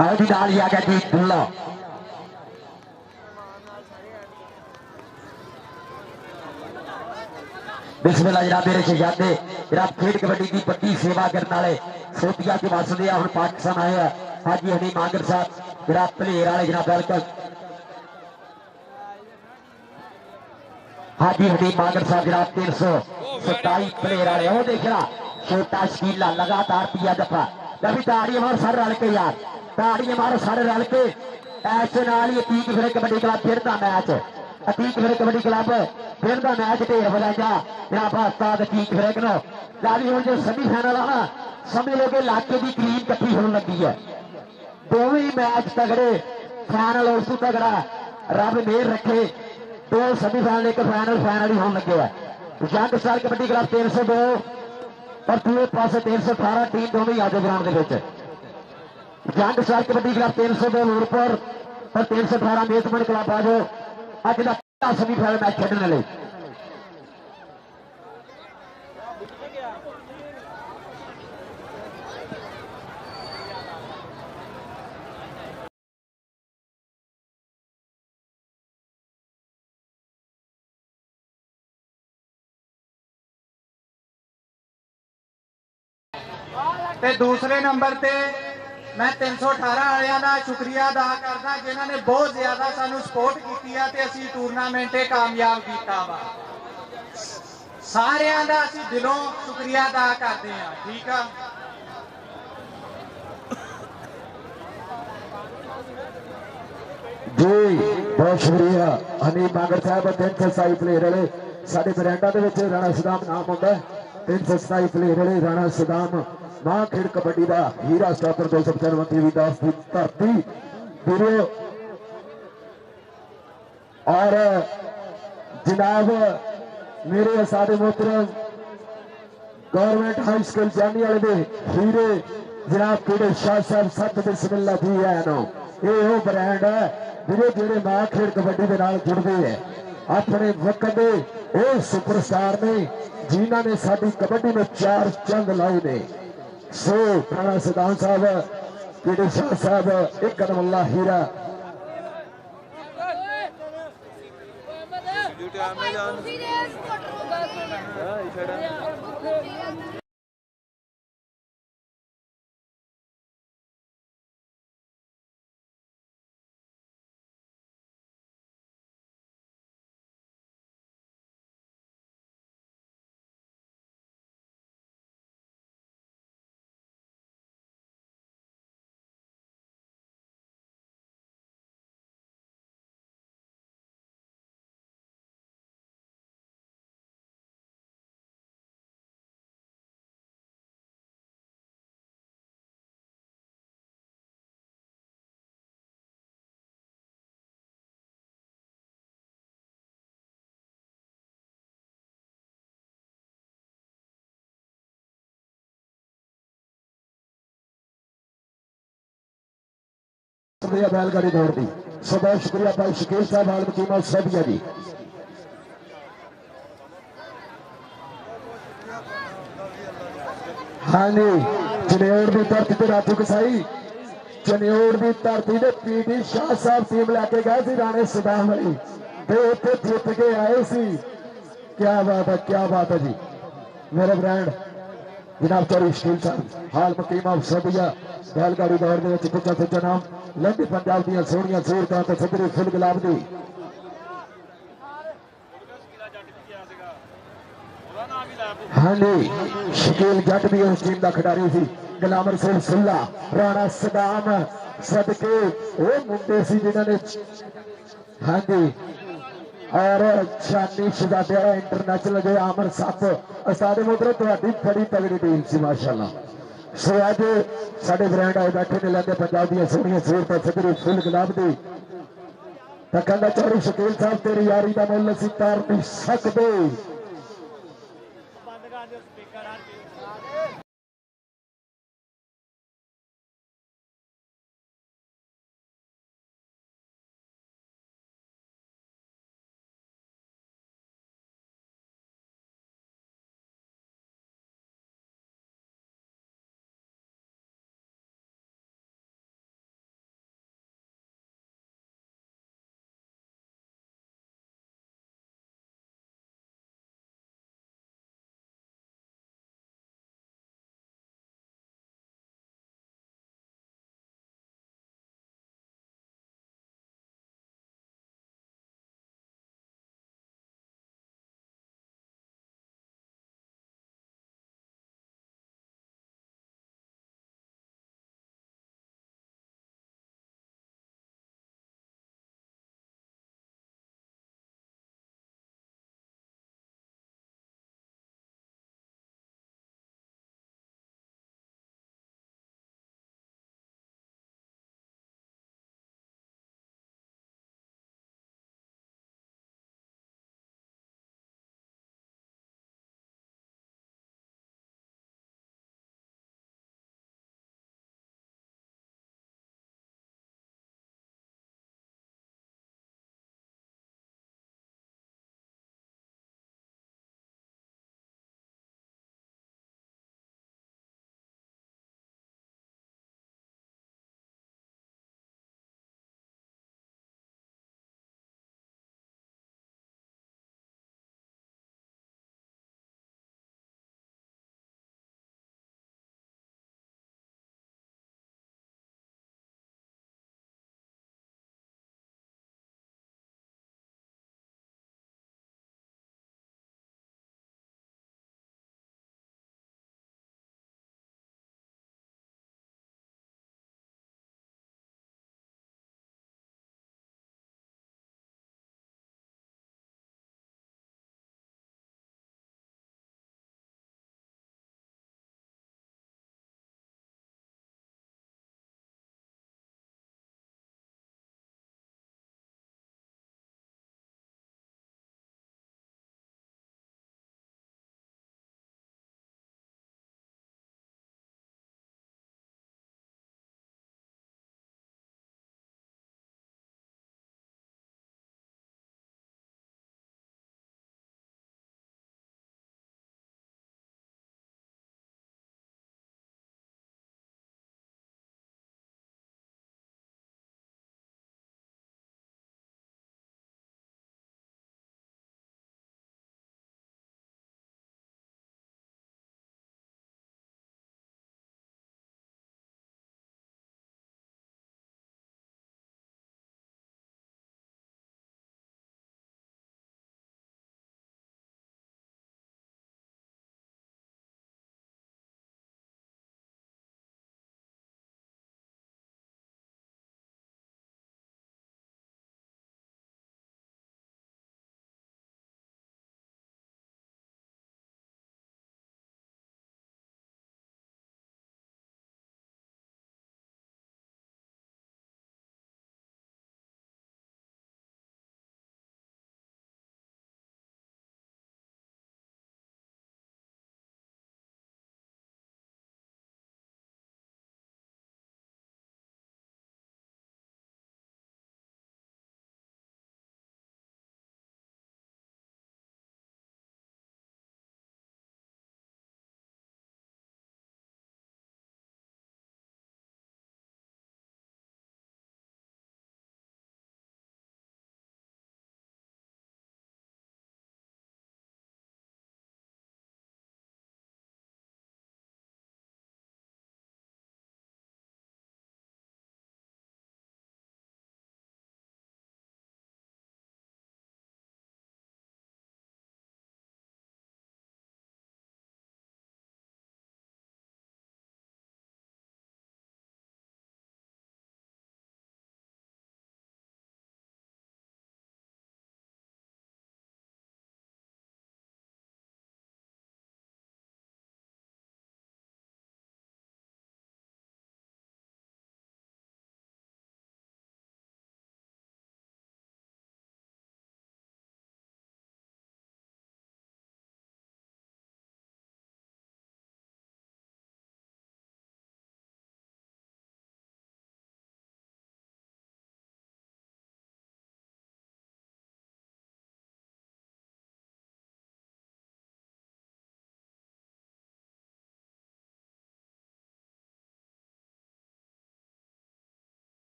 Speaker 1: आओ जी डाल लिया गया जी दुल्ला बिस्मिल्लाह जनाब मेरे शहजादे जनाब खेड कबड्डी की बड़ी सेवा करने वाले सोतिया के वासदे हम पाकिस्तान आए हैं हाजी हनी मांगर साहब जनाब भलेर वाले जनाब वेलकम हाजी हनी मांगर साहब जनाब 327 भलेर वाले वो देख रहा छोटा शकीला लगातार पिया दफा कभी ताड़ियां मारो सारे रल के यार ताड़ियां मारो सारे रल के ऐसे नाल ही अतीक फिर कबड्डी क्लब फिर का मैच अतीक फिर कबड्डी क्लब फिर का मैच ढेर बजाया जनाब उस्ताद अतीक फिर नो लाली हो जो सेमी फाइनल है ना समझ लो कि इलाके की क्रीम इकट्ठी होने लगी है दोवें ही मैच तगड़े फाइनल उस तगड़ा रब मेहर रखे दो सेमी फाइनल एक फाइनल ही होने लगे है जंग स्टार कबड्डी क्लब 302 और दूसरे पास 318 टीम दोनों ही आज ग्राउंड के जंग स्टार कबड्डी क्लब 302 नूरपुर और 318 मेजबान क्लब आज अज का पहला सेमीफाइनल मैच खेलने लिए
Speaker 5: ਤੇ ਦੂਸਰੇ ਨੰਬਰ ਤੇ मैं 318 ਵਾਲਿਆਂ ਦਾ ਸ਼ੁਕਰੀਆ ਅਦਾ ਕਰਦਾ ਜਿਨ੍ਹਾਂ ਨੇ ਬਹੁਤ ਜ਼ਿਆਦਾ ਸਾਨੂੰ ਸਪੋਰਟ ਕੀਤੀ ਆ ਤੇ ਅਸੀਂ ਟੂਰਨਾਮੈਂਟ ਤੇ ਕਾਮਯਾਬ ਕੀਤਾ ਵਾ ਸਾਰਿਆਂ ਦਾ ਅਸੀਂ ਦਿਲੋਂ ਸ਼ੁਕਰੀਆ ਅਦਾ ਕਰਦੇ ਆ ਠੀਕ ਆ
Speaker 1: जी बहुत शुक्रिया हनी मांगर साहब 327 प्लेयर वाले साडे बरैंडा दे विच राणा सदाम नाम आउंदा 327 प्लेयर वाले राणा सदाम मां खेड कबड्डी का हीरा स्टॉपर 295 टीवी दास की धरती वीरो और जनाब मेरे सारे मोहतरम गवर्नमेंट हाई स्कूल जानी वाले दे हीरे जनाब केड़े शाह साहब सत बिस्मिल्ला जी है नो ये वो ब्रांड है वीरे जेड़े मां खेड कबड्डी के नाल जुड़ते हैं अपने वक्त दे वो सुपरस्टार ने जिन्हों ने साडी कबड्डी में 4 चंद लाए ने सो राणा सदान साहब केड़े शाह साहब एक कदम अल्लाह हीरा बैलगाड़ी दौड़ दी। सो बहुत शुक्रिया भाई शकील साहब हाल मकीमा सबिया जी। हाँ जी चनेौड़ की धरती पे राजू कसाई चनेौड़ की धरती ने पीटी शाह साहब टीम लैके गए थे राणे सदाम वाली उत्थे जित के आए सी। क्या बात है जी मेरे ब्रांड जनाब चौरी शकील साहब हाल मकीमा सबिया बैलगाड़ी दौड़ के कुचा सुचा नाम लंबी पंजाब दी सोहनिया सूरतां ते सदरी फुल गुलाब दी हाँ जी शकील जट भी उस टीम का खिडारी सी गुलाम रसूल सुल्ला राणा सदाम सदके वो मुंडे सी जिन्होंने हाँ जी और शानी शहजादे वाला इंटरनेशनल जो आमर सप साडे मोहतरम तुहाडी बड़ी तगड़ी टीम सी माशाअल्लाह। सो अज साडे ब्रांड आए बैठे ने लैंदे पंजाब दी सोहनियां सूरतां सदरी फुल गुलाब दी तां कहंदा चौरी शकील साहब तेरी यारी दा मुੱਲ ਅਸੀਂ ਤਾਰ नहीं सकदे।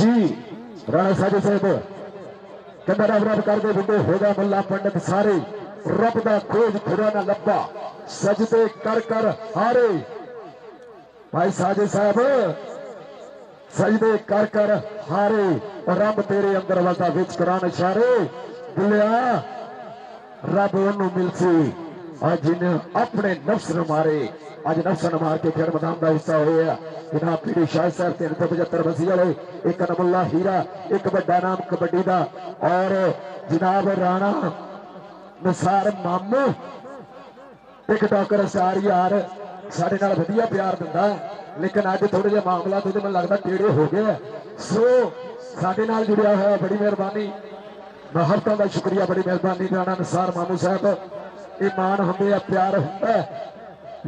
Speaker 1: जी राणा साजे साहब कहना रब रब करते बुढ़े होगा मल्ला पंडित सारे रब दा खोज खुदा ना लब्बा सजदे कर हारे भाई साजे साहब सजदे कर हारे और रब तेरे अंदर वसा विच करान इशारे बुलिया रब ओनू मिलसी और जिन्हें अपने नफ्स न मारे अज नफ्स न मार के फिर मैदान का हिस्सा होया जनाब पीरी शाह साहब 375 बसी वाले एक नमुल्ला हीरा एक बड़ा नाम कबड्डी का और जनाब राणा निसार मामू एक डॉक्टर सार यार साढ़े नाल वधिया प्यार दिंदा लेकिन अज थोड़े जिहा मामला तो मैं लगता टेढ़े हो गए सो साढ़े नाल जुड़िया होया बड़ी मेहरबानी महत्ता का शुक्रिया बड़ी मेहरबानी राणा निसार मामू साहब ये मान होंगे प्यार होंगे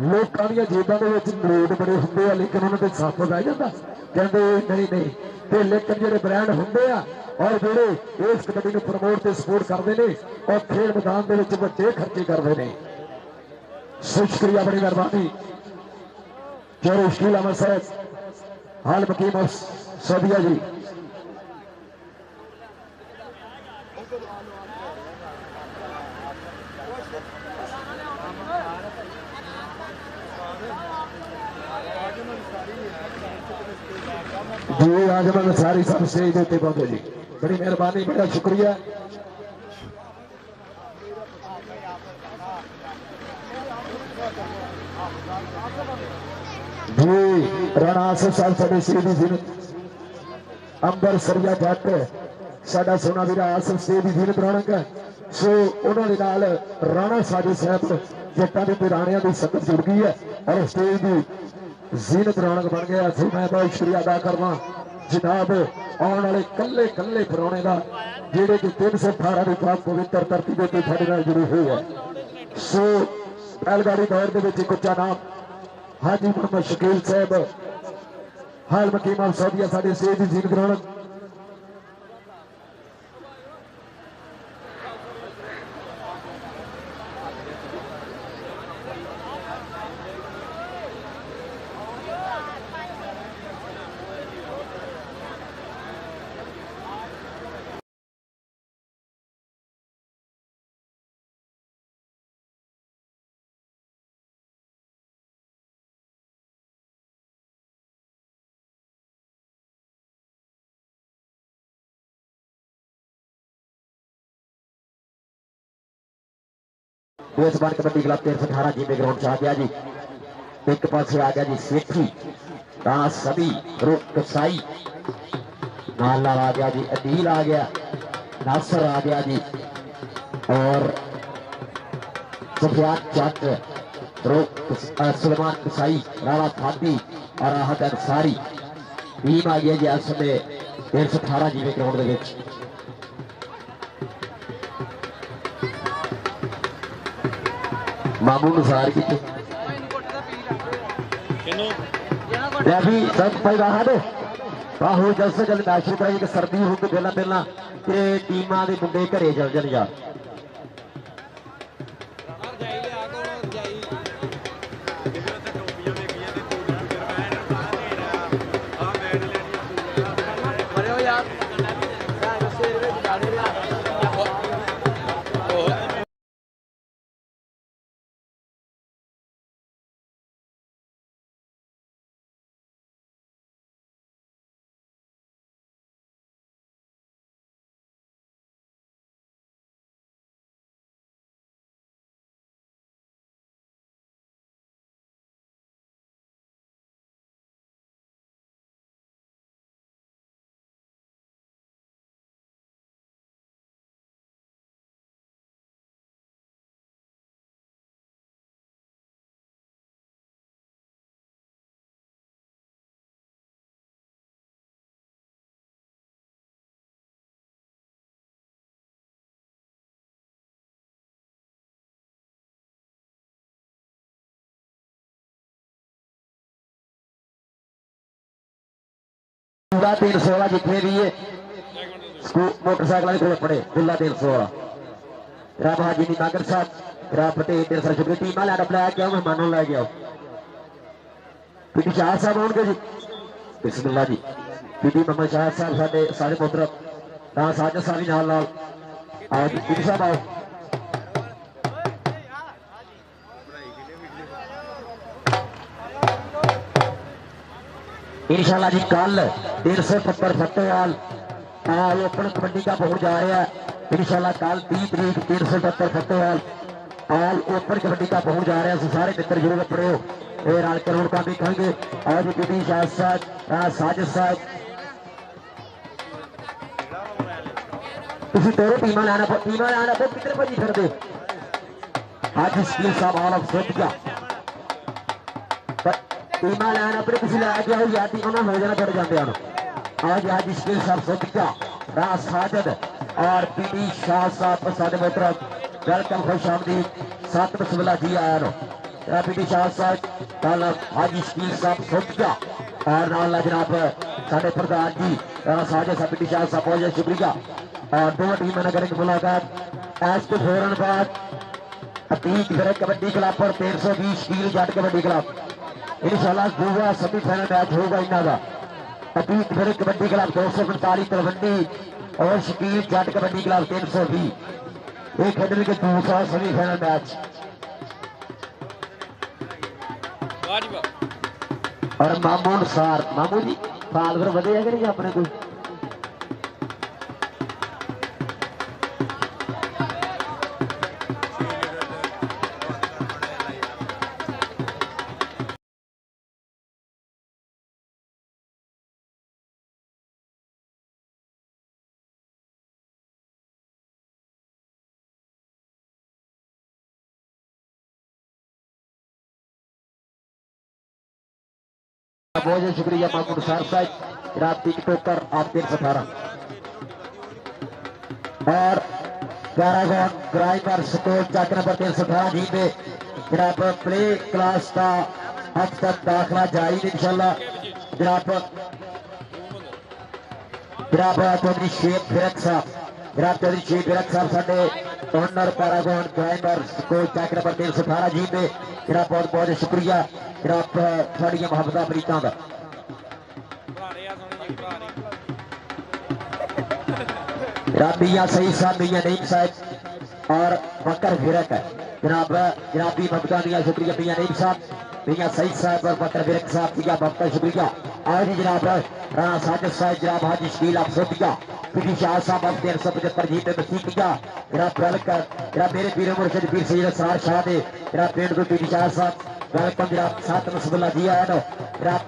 Speaker 1: लोगों दी जेबां दे विच नोट बड़े होंगे लेकिन उन्होंने सप बह जाता कहते नहीं नहीं ते लेकिन जो ब्रांड होंगे और जोड़े इस कबड्डी को प्रमोट से सपोर्ट करते हैं और खेल मैदान के वड्डे खर्चे करते हैं शुक्रिया बड़ी मेहरबानी जो शकील अहमद साहब हाल मकीम सौदिया जी जी आजमन सारी सब स्टेज उत्ते पहुंचे जी बड़ी मेहरबानी बड़ा शुक्रिया जी राणा आसिफ साहब साडे स्टेज दी जीनत अंबर सरिया जट साडा सोना वीरा आसिफ स्टेज दी जीनत रौनक सो उन्हां दे नाल राणा साजे साहब जट्टां दे राणियां दी संगत जुड़ गई है और स्टेज दी जीनत रौनक बन गया सो मैं बहुत शुक्रिया अदा करना जनाब आने वाले कल्ले कल्ले परौने का जेडे कि 318 की पाक पवित्र धरती के साडे नाल जुड़ी हुई है सो बैलगाड़ी दौर के विच उच्चा नाम हाजी मोहम्मद शकील साहब हाल मकीम सौदिया साडे स्टेज दी जीनत रौनक बेसबान कबड्डी क्लब 318 जी में ग्राउंड आ गया जी एक पास आ गया जी सेठी राणा सभी कसाई नाला आ गया जी अदील आ गया नासर आ गया जी और सुफियान जट सुलेमान कसाई राणा थादी और आहत अंसारी टीम आ गया जी इस समय 318 जी में ग्राउंड के मामू नुसार की सब पैदा है आहो जल्द से जल्द मैच शुरू कराइए सर्दी हो के पहला पहला टीमां दे मुंडे घरे चल जान यार गुल्ला 316 जितने भी है मोटरसाइकिल को पड़े गुल्ला 316 राब हाजी नी नागर साहब राब फतेह तेरे सर शुक्रिया टीम वाले अडप लाया क्या मेहमानों लै गया पीटी शाह साहब होंगे जी बिस्मिल्लाह जी बीबी मोहम्मद शाह साहब साडे सारे पुत्र राणा साजिद साहब भी नाल नाल आओ जी बीबी साहब आओ। इंशाल्लाह जी कल 370 फतेहाल ऑल ओपन कबड्डी कप हो जा रहा है। इंशाल्लाह कल 30 तरीक 370 फतेहाल ऑल ओपन कबड्डी कप हो जा रहा है। सारे मित्र जरूर अपने हो रल के रोड का देखेंगे। और जी बीबी शाह साहब राणा साजिद साहब तुम दोनों टीम लाना कितने भाजी फिर दे आज स्कील साहब ऑल ऑफ सोटिया टीम लाइन अपने किसी लैके आओ या टीम हो जाना फिर जाते हैं। आज आज स्कील साहब सोटिया राणा साजिद और बीबी शाह साहब साडे मित्र वेलकम खुश आमदीद सत बसमिल्ला जी आया नो बीबी शाह साहब कल आज स्कील साहब सोटिया और नाल जनाब साडे प्रधान जी राणा साजिद साहब बीबी शाह साहब बहुत बहुत शुक्रिया। और दोनों टीमों ने करेंगे मुलाकात एज के फौरन बाद अतीक फिर कबड्डी क्लब और 320 स्टील जट कबड्डी क्लब इंशाल्लाह दूसरा सेमीफाइनल मैच होगा इन्हों का। अतीक फिर कबड्डी क्लब 245 तलवंडी और शकील जट कबड्डी क्लब 320 ये खेल के दूसरा सेमीफाइनल मैच। और मामू अनुसार मामू जी फाल फिर बढ़े है कि नहीं अपने कोई बहुत बहुत शुक्रिया मामून साहब साहब जनाब टिकटॉकर आप 318 और पैरागॉन ग्राइमर स्कोर चक नंबर 318 जी में जनाब प्ले क्लास का अब तक दाखिला जारी इंशाल्लाह। जनाब चौधरी शेख फिरक साहब साडे ओनर पैरागॉन ग्राइमर स्कोर चक नंबर 318 जी में जनाब बहुत बहुत शुक्रिया जनाब थोड़िया मुहब्बत अमरीका का। मियाँ सईद साहब मियाँ नईम साहब और बकर फिरक है जनाबी ममता मियाँ शुक्रिया मियाँ नईम साहब मियाँ सईद साहब और बकर फिरक साहब मियाँ ममता शुक्रिया। और जी जनाब राणा साजिद साहब जनाब हाजी शकील आप सोटिया पीटी शाह साहब अब 375 जी में मसीकिया जनाब वेलकम जनाब मेरे पीर मुर्शिद पीर सैयद असरार शाह दे जनाब पेंड को पीटी शाह साहब वेलकम जनाब सात बसमिल्ला जी आया नो जनाब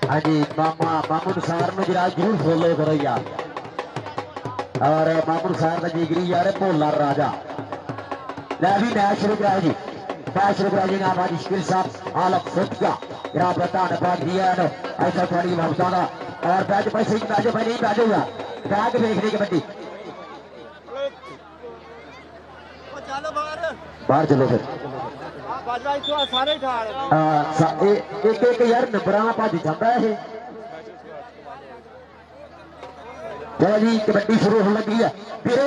Speaker 1: हाँ जी मामून सार में जनाब जरूर फॉलो करो यार। और मामून सार का जिगरी यार भोला राजा लै भी मैच शुरू कराया जी जनाब हाजी शकील साहब आलम सोटिया जनाब धन्यवाद जी है ऐसा थोड़ी मुहब्बत का। और बैच भाई सही बैठो भाई नहीं बैठेगा बैग देखने कबड्डी बाहर चलो फिर एक यार नंबरा भज जाता है। चलो जी कबड्डी शुरू होने लगी है फिर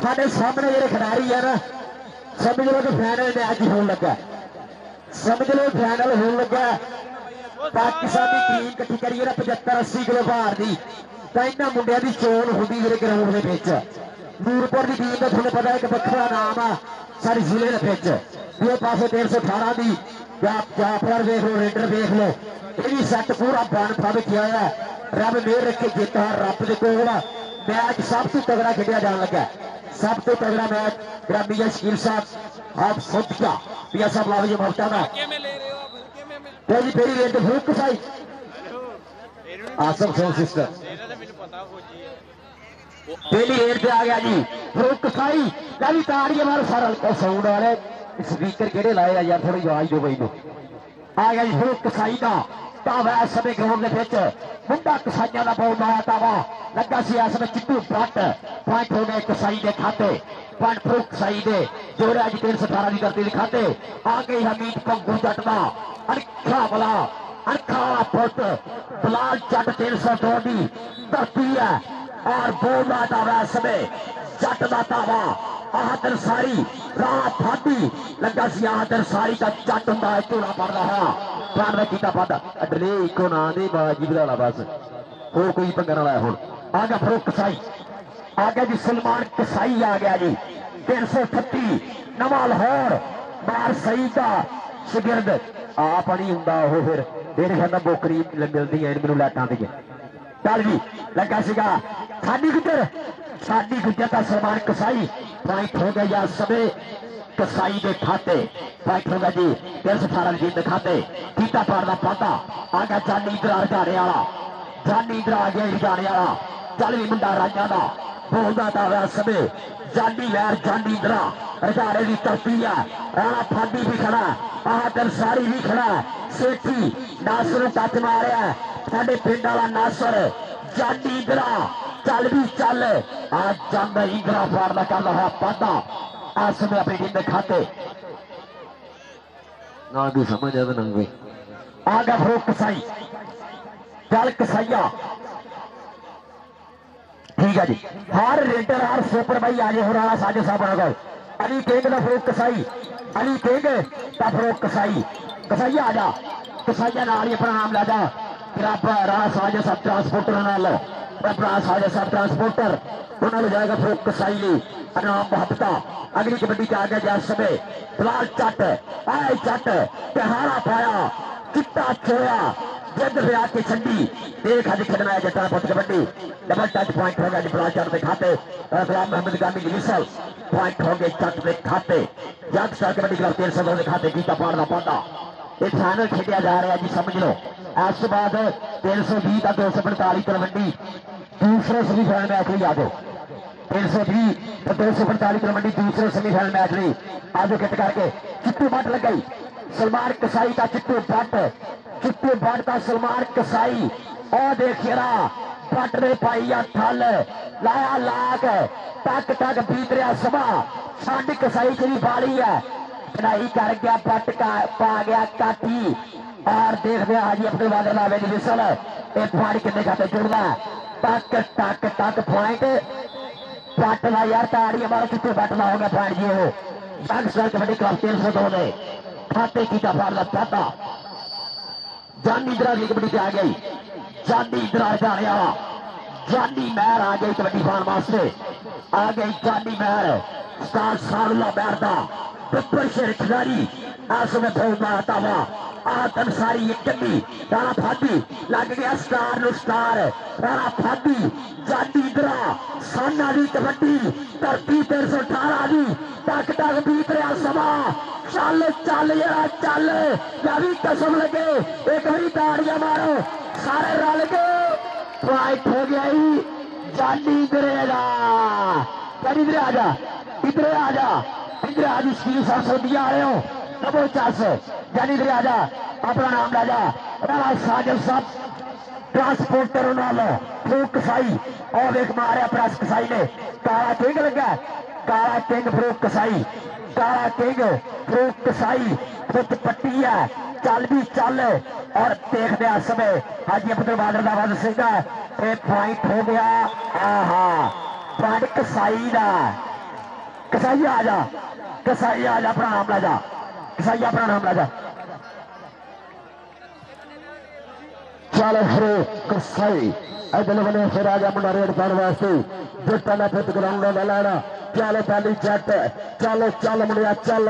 Speaker 1: साढ़े सामने जो खिडारी है ना समझ लो कि फाइनल मैच होने लगा समझ लो फाइनल होने लगा। पाकिस्तानी टीम इकट्ठी करिए ना 75-80 किलो भार की तो इन्होंने मुंडिया की चोन होती मेरे ग्राउंड के नूरपुर की टीम का थोड़ा पता है एक वक्रा नाम आ सारी जिले के ये पासे 318 की जाफर देख लो रेडर देख लो ये सैट पूरा बन फब किया है। रब मेहर रखे जीता रब के कोल मैच सब तो तगड़ा खेलिया जान लगा सब तो तगड़ा मैच मियाँ शकील साहब आप सोटिया मियाँ साहब लाभ जी ममता का जी फेरी रेट फरूक कसाई आसम सोल सिस्टर पहली रेट पे आ गया जी फरूक कसाई भी ताड़ी हमारे सारा साउंड वाले स्पीकर केड़े लाए यार थोड़ी आवाज दो भाई आ गया जी फरूक कसाई का तावा इस समय ग्राउंड के मुंडा कसाइया का बहुत लाया तावा लगा सी इस समय चिट्टू बट पॉइंट हो गए कसाई के खाते पॉइंट फरूक कसाई दे जोड़े अज 318 की करती दिखाते आ गई हमीद पंगू जट का अनखा वाला अनखा पुट बलाल जट 302 की धरती है और बोला तावा इस समय जट का धावा आदर सारी राह फाटी लगा सी आदर सारी का जट होंगे झोला पड़ रहा प्राण का कीता पद अडले इको ना दे बाजी बधाला बस होर कोई पंगा ना लाया हुण आ गया फरूक कसाई आ गया जी सलमान कसाई आ गया जी 338 नवा लाहौर मार सही का शिगिरद आप नहीं होंगे फिर मेरे ख्याल बोकरी मिलती है मैनू लाइटा दी चल जी लगा सीगा साडी गुजर का सलमान कसाई पॉइंट हो गया या समय कसाई के खाते पॉइंट हो गया जी 318 जीत के खाते कीता पार का पाता आ गया जानी इधर हजारे वाला जानी इधर आ गया हजारे वाला चल भी मुंडा राजा का बोलता था समय जानी वैर जानी इधर हजारे की तरफी है राणा फाडी भी खड़ा बहादुर सारी भी खड़ा सेठी नासर टच मारिया साडे पिंड वाला नासर जानी इधर चल भी चल आज जाना इंदिरा फाड़ का कर रहा पाता आज समय अपनी टीम में खाते ना भी समझ आ नंगे आ गया फरूक कसाई चल कसाइया ठीक है जी हर रेडर हर सुपर भाई आज हो रहा साजे साहब बना गए अली केंग का फरूक कसाई अली केंग का फरूक कसाई कसाइया आ जा कसाइया नाल ही अपना नाम ला जा राणा साजे सब ट्रांसपोर्टर नाल अपना साजे सब ट्रांसपोर्टर उन्होंने जाएगा फरूक कसाई ली इनाम महत्ता अगली कबड्डी च आ गया जैस समय फिलहाल चट आए चट तिहारा पाया चिट्टा छोया जिद फिर के छंडी देख अज खेलना है जटा put kabaddi double touch point हो गया फिलहाल चट के खाते गुलाम मोहम्मद गामी की विसल पॉइंट हो गए चट के खाते जग स्टार कबड्डी क्लब 302 के खाते गीता पाड़ का पाता ये फाइनल खेलिया जा रहा है जी समझ लो इस बाद 320 का 245 तलवंडी दूसरे सेमीफाइनल मैच ली आ जाओ 320 तो 245 तलवंडी दूसरे सेमीफाइनल मैच ली आज किट करके चिट्टू बट लग गई सलमान कसाई का चिट्टू बट का सलमान कसाई और देखिए बट ने पाई आ ठल लाया लाक टक टक बीत रहा सभा साडी कसाई की बाली है कढ़ाई कर गया बट का पा गया काटी और देखते हाजी अपने वादर लावे की विसल एक पानी कितने खाते जुड़ना टक टक टक पॉइंट बट ला यार ताड़ी हमारा कितने बट ला होगा पॉइंट ये हो जग स्टार कबड्डी क्लब 302 में खाते की फाड़ पाता जानी इधर की कबड्डी आ गई जानी इधर जाने वाला जानी महर आ गई कबड्डी फान वास्ते आ गई जानी महर स्टार सारुल्ला महर का पेपर शेर खिलाड़ी आज में बहुत आता हुआ आदम सारी एक कमी राणा फादी लग गया स्टार नु स्टार राणा फादी जाती इधरा साना दी कबड्डी धरती 318 दी टक टक बीत रहा समा चल चल यार चल भी कसम लगे एक बारी ताड़ियां मारो सारे रल के फाइट हो गया ही जानी इधर इधर आ जा इधर आ जा इधर आज स्कील 700 दिया आ रहे हो डबल चांस जानी इधर आजा अपना नाम ला जा राणा साजल साहब ट्रांसपोर्टर फरूक कसाई और एक मारे प्रेस कसाई ने काला किंग लगा काला किंग फरूक कसाई काला किंग फरूक कसाई खुद पट्टी है चल भी चल और देखते समय हाजी अब्दुल बादल का वध सिंह पॉइंट हो गया आहा पॉइंट कसाई का कसाई आ जा अपना नाम ला जा कसाई अपना नाम ला जा चल हरे कसाई इधर बने फिर आ गया मुंडा रेड पाने वास्ते जट्टा ना फिर ग्राउंड में लाना चलो पहली जट चलो चल मुंडिया चल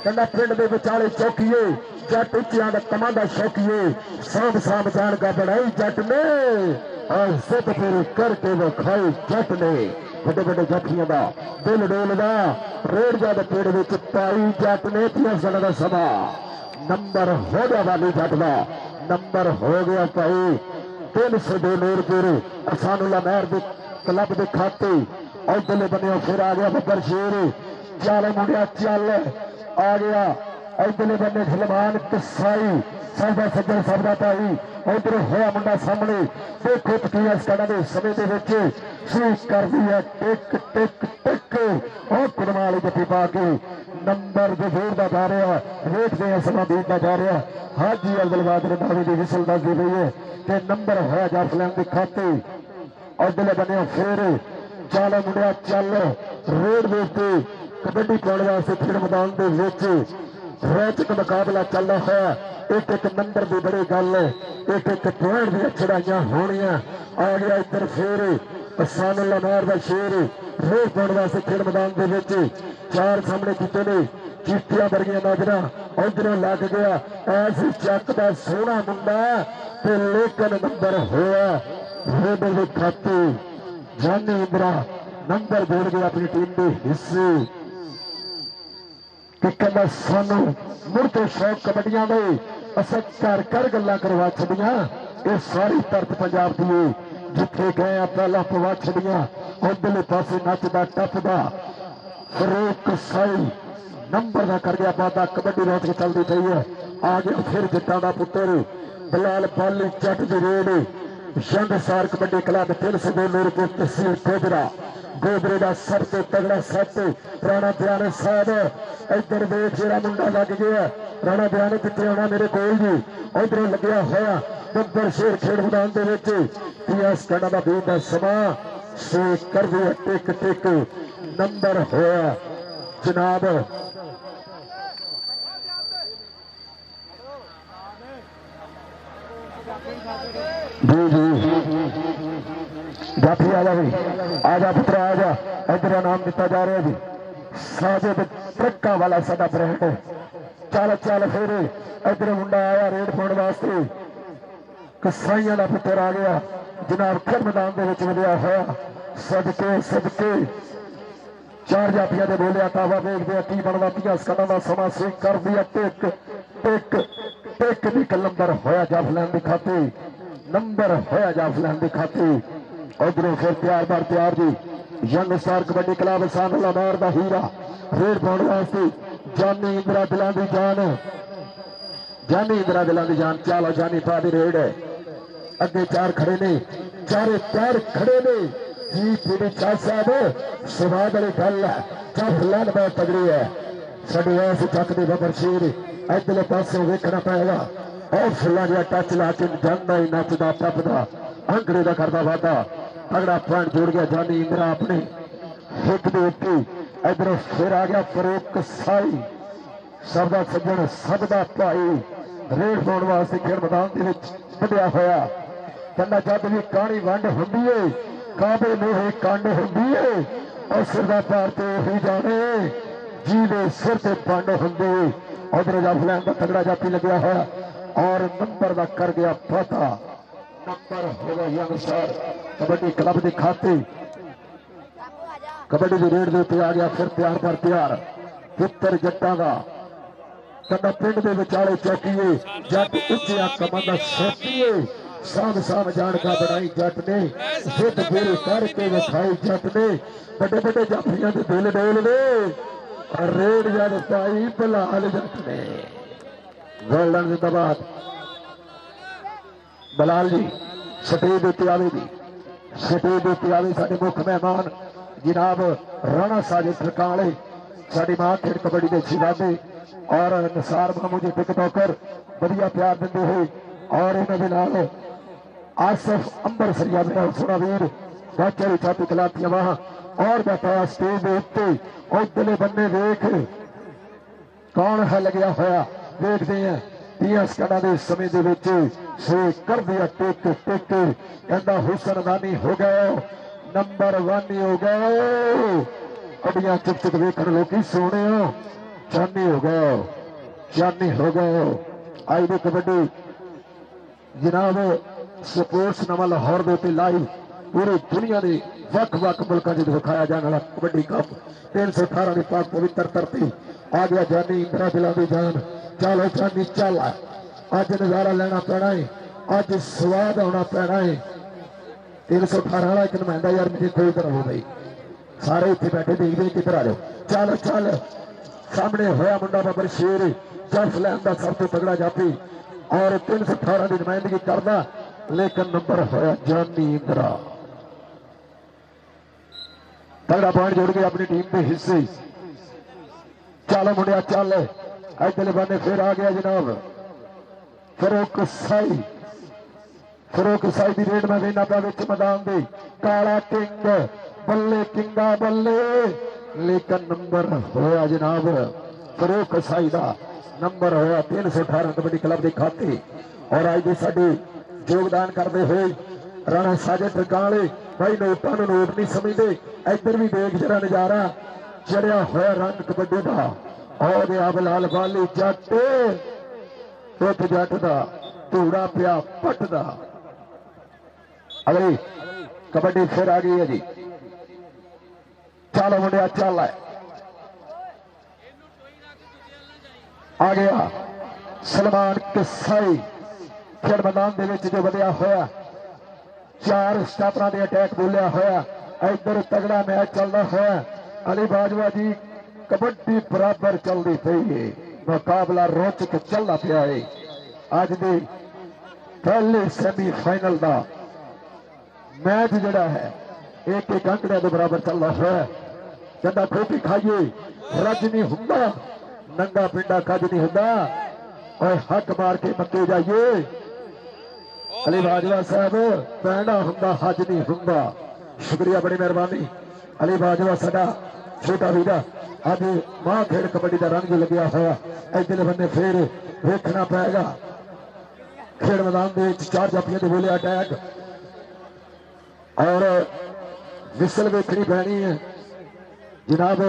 Speaker 1: कहना पिंड के विचाले चौकीए जट उच्चिया का कमांडा शौकीए साम साम जान का बढ़ाई जट ने और सिद्ध पूरी करके वो खाई जट ने बड़े बड़े जटिया का दिल डोलदा रेड जा पेड़ में पाई जट ने थिया का सभा नंबर हो गया वाली जट का नंबर हो गया भाई 302 नूरपुर असानुल्ला महर के क्लब के खाते इधरले बने फिर आ गया बब्बर शेर चल मुंडिया चल आ गया इधरले बने सलमान कसाई सबका सज्जन सबका भाई इधर होया मुंडा सामने देखो पीएस कड़ा के समय के शुरू कर दी है टिक टिक टिक और कुरमाली जफी पा के नंबर जो जोर का जा रहा देखते हैं समा बीत का जा रहा हाजी अब्दुल बादर दावी की विसल दस दी रही है कि नंबर है जाफलैन के खाते और दिले बने फिर ਚੱਲ ਮੁੰਡਿਆ ਚੱਲ ਰੋਡ ਦੇ ਉੱਤੇ ਕਬੱਡੀ ਪਾਉਣ ਵਾਸਤੇ ਖੇਡ ਮੈਦਾਨ ਦੇ ਵਿੱਚ ਰੋਚਕ ਮੁਕਾਬਲਾ ਚੱਲਦਾ ਹੋਇਆ। ਇੱਕ ਇੱਕ ਨੰਬਰ ਦੀ ਬੜੀ ਗੱਲ ਹੈ, ਇੱਕ ਇੱਕ ਪੁਆਇੰਟ ਦੀਆਂ ਚੜਾਈਆਂ ਹੋਣੀਆਂ। ਆ ਗਿਆ ਇੱਧਰ ਫੇਰ ਸਾਨੂ ਲਮਾਰ ਦਾ ਸ਼ੇਰ ਰੋਡ ਪਾਉਣ ਵਾਸਤੇ ਖੇਡ ਮੈਦਾਨ ਦੇ ਵਿੱਚ ਚਾਰ ਸਾਹਮਣੇ ਕੀਤੇ ਨੇ ਚੀਟੀਆਂ ਵਰਗੀਆਂ ਨਜ਼ਰਾਂ ਉਧਰੋਂ ਲੱਗ ਗਿਆ। ਐਸੀ ਚੱਕ ਦਾ ਸੋਹਣਾ ਮੁੰਡਾ ਤੇ ਲੇਕਿਨ ਨੰਬਰ ਹੋਇਆ ਰੋਡ ਦੇ ਖਾਤੇ ਜਾਨੀ ਇੰਦਰਾ ਨੰਬਰ ਜੋੜ ਕੇ ਆਪਣੀ ਟੀਮ ਦੇ ਹਿੱਸੇ ਕਿ ਕਹਿੰਦਾ ਸਾਨੂੰ ਮੁੜ ਤੋਂ ਸ਼ੌਕ ਕਬੱਡੀਆਂ ਦੇ ਅਸਾਂ ਕਰ ਗੱਲਾਂ ਕਰਵਾ ਛੱਡੀਆਂ। ਇਹ ਸਾਰੀ ਧਰਤ ਪੰਜਾਬ ਦੀ ਜਿੱਥੇ ਗਏ ਆ ਪਹਿਲਾਂ ਪਵਾ ਛੱਡੀਆਂ। ਉਧਰਲੇ ਪਾਸੇ ਨੱਚਦਾ ਟੱਪਦਾ ਫਰੂਕ ਸਾਈ ਨੰਬਰ ਦਾ ਕਰ ਗਿਆ ਵਾਦਾ। ਕਬੱਡੀ ਰੋਟ ਕੇ ਚੱਲਦੀ ਪਈ ਹੈ। ਆ ਗਿਆ ਫਿਰ ਜੱਟਾਂ ਦਾ ਪੁੱਤਰ ਬਲਾਲ ਬਾਲੀ ਚੱਟ ਦੀ ਰੇਡ ਸ਼ੰਗਸਾਰ ਕਬੱਡੀ ਕਲੱਬ ਤਿਲਸ ਦੇ ਨੂਰਪੁਰ ਤਹਿਸੀਲ ਕੋਬਰਾ ਗੋਬਰੇ ਦਾ ਸਭ ਤੋਂ ਤਗੜਾ ਸੱਤ ਰਾਣਾ ਬਿਆਨ ਸਾਹਿਬ। ਇੱਧਰ ਵੇਖ ਜਿਹੜਾ ਮੁੰਡਾ ਲੱਗ ਗਿਆ ਰਾਣਾ ਬਿਆਨ ਕਿੱਥੇ ਆਉਣਾ ਮੇਰੇ ਕੋਲ ਜੀ। ਉਧਰੋਂ ਲੱਗਿਆ ਹੋਇਆ ਬੱਬਰ ਸ਼ੇਰ ਖੇਡ ਮੈਦਾਨ ਦੇ ਵਿੱਚ ਪੀਐਸ ਕੜਾ ਦਾ ਬੀਤ ਦਾ ਸਮਾਂ ਸੇ ਕਰਦੇ ਟਿਕ ਟਿਕ ਨੰਬਰ ਹੋਇਆ ਜਨਾਬ। जी जी जाफी आ जा भी आ जा पुत्र आ जा। इधर नाम दिता जा रहा है जी साजिद ट्रक्का वाला साडा ब्रांड। चल चल फिर इधर मुंडा आया रेड पाने वास्ते कसाइयां का पुत्र आ गया जनाब। खेल मैदान के वधिया होया सदके सदके चार जाफिया ने बोलिया तावा देखते की बनता पिया सकना का समा से कर दिया टिक टिक टिक भी कलंदर होया जाफलैन की खाते नंबर होया जाफलैन की खाते। उधरों फिर तैयार बार तैयार जी यंग स्टार कबड्डी क्लब सानला मार दा हीरा रेड पाने वास्ते जानी इंदिरा दिलां दी जान जानी इंदिरा दिलां दी जान। चलो जानी पा दी रेड है अगे चार खड़े ने चारे पैर खड़े ने जी पीड़ी चाह साहब स्वाद वाली गल है। जाफलैन बहुत तगड़ी है साडे ऐस चक दे बबर शेर इधरले पासे वेखना पेगा और फुल्ला जिहा टच ला के जांदा ही नचदा टपदा अंगड़े का करदा वादा तगड़ा पॉइंट जोड़ गया जानी इंदिरा अपने हिट दे उत्ते। इधरों फिर आ गया फरूक साई सबदा सज्जन सबदा भाई रेड पाउण वास्ते खेड मैदान दे विच बढ़िया होया। कहंदा जद भी कहानी वंड हुंदी है काबे मोहे कंड हुंदी है और सिर दा पार ते ही जाने जी दे सिर ते पंड हुंदी। उधर जाफलैन का तगड़ा जाफी लग्या है और नंबर का कर गया पता नंबर होगा यंग स्टार कबड्डी क्लब के खाते कबड्डी की रेड के आ गया। फिर तैयार पर तैयार पुत्र जट्टा का कहना पिंड के विचाले चौकीए जट उच्चिया कमांदा सोतीए साम साम जान का बनाई जट ने जिद पूरी करके विखाई जट ने बड़े बड़े जाफिया के दिल डोल ने रेड जद पाई बलाल जट ने गोल्डन जिंदाबाद। बलाल जी स्टेज उत्ते आवे जी स्टेज उत्ते आवे साडे मुख मेहमान जनाब राणा साजिद ठकाले साडी मां खेड कबड्डी के शिवाजे और निसार मामू जी टिकटॉकर बढ़िया प्यार देंदे हुए और इन्हां दे नाल आसिफ अंबर सरिया मेरा सोना वीर गाचरी छाती कलातियां वहां और बैठा स्टेज के उत्ते उधरले बन्ने देख कौन है लग्या होया देखते हैं। पीएस कड़ा के समय दे विच से कर दिया टिक टिक कहता हुसन दानी हो गए नंबर 1 हो गए अड़िया चुप चुप वेखण लोकी सोने चानी हो गए चानी हो गए। आई दी कबड्डी जनाब स्पोर्ट्स नवा लाहौर दे उत्ते लाइव पूरी दुनिया के वख-वख मुल्कों में दिखाया जाने वाला कबड्डी कप 318 की पाक पवित्र धरती आ गया जानी इंदिरा दिलां दी जान। चलो जानी चल अज नजारा लेना पैना है अज स्वाद आना पैना है। 318 वाला एक नुमाइंदा यार मुझे कोई तरह हो गई सारे इतने बैठे देखते किधर आ जाओ। चल चल सामने होया मुंडा बबर शेर जाफलैन का सब तो तगड़ा जाफी और 318 की नुमाइंदगी करदा लेकिन नंबर होया जानी इंदिरा तगड़ा पॉइंट जोड़ के अपनी टीम के हिस्से। चल मुंडिया चल इधरले बन्ने फिर आ गया जनाब फरूक साई की रेड में देना पा मैदान दे काला किंग बल्ले किंगा बल्ले, लेकिन नंबर होया जनाब फरूक कसाई का नंबर होया 318 कबड्डी क्लब के खाते। और अज के साडे योगदान करते हुए राणा साजिद टकाले भाई नोटा नोट नहीं समझते। इधर भी देख जरा नजारा चढ़िया होया रंग कबड्डी का। और गया बलाल वाली जट उठ जट का धूड़ा पिया पट का। अगली कबड्डी फिर आ गई है जी। चलो मुंडिया चल है आ गया सलमान कसाई खेल मैदान दे विच जो वधिया होया। 4 स्टापरां दे अटैक बोलिया होया। इधर तगड़ा मैच चलता होया। अली बाजवा जी कबड्डी बराबर चलती पई है। मुकाबला रोचक चलता पिया है। अज दे पहले सेमीफाइनल का मैच जड़ा है एक एक अंकड़े के बराबर चलता हुआ। कहता खोपी खाइए रज नहीं हुंदा, नंगा पिंडा कज नहीं हुंदा, और हक मार के मक्के जाइए। अली बाजवा साहब पैना हुंदा हज नहीं हुंदा। शुक्रिया बड़ी मेहरबानी। अली बाजवा साडा छोटा वीरा अज मां खेड़ कबड्डी का रंग लग्या होया। इधर बंदे फिर वेखना पेगा। खेड़ मैदान के 4 जाफियां के बोले अटैक और विसल वेखनी पैनी है जनाब।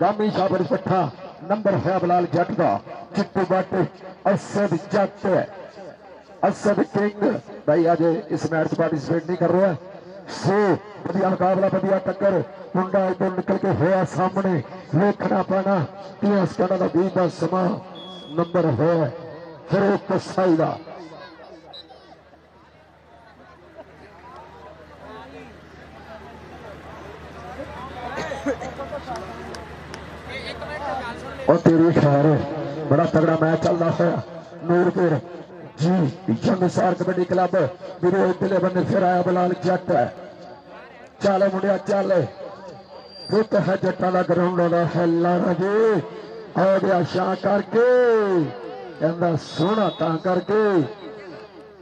Speaker 1: गामी शाबर पट्ठा नंबर है बलाल जट का। चिट्टू बट असद जट असद किंग भाई आज इस मैच पार्टिसिपेट नहीं कर रहा है। सो बढ़िया मुकाबला बढ़िया टक्कर मुंडा इधर निकल के होया सामने वेखना पैना। 30 सेकंड का 20 का समा नंबर है फरूक कसाई का। और तेरी खैर बड़ा तगड़ा मैच चलता है। नूरपुर जी जंगसार कबड्डी क्लब मेरे इधरले बंदे फिर आया बलाल जट है। चल मुंडिया चल पुत है जट्टा का ग्राउंड है लाना जी। आ गया शाह करके कहता सोना ता करके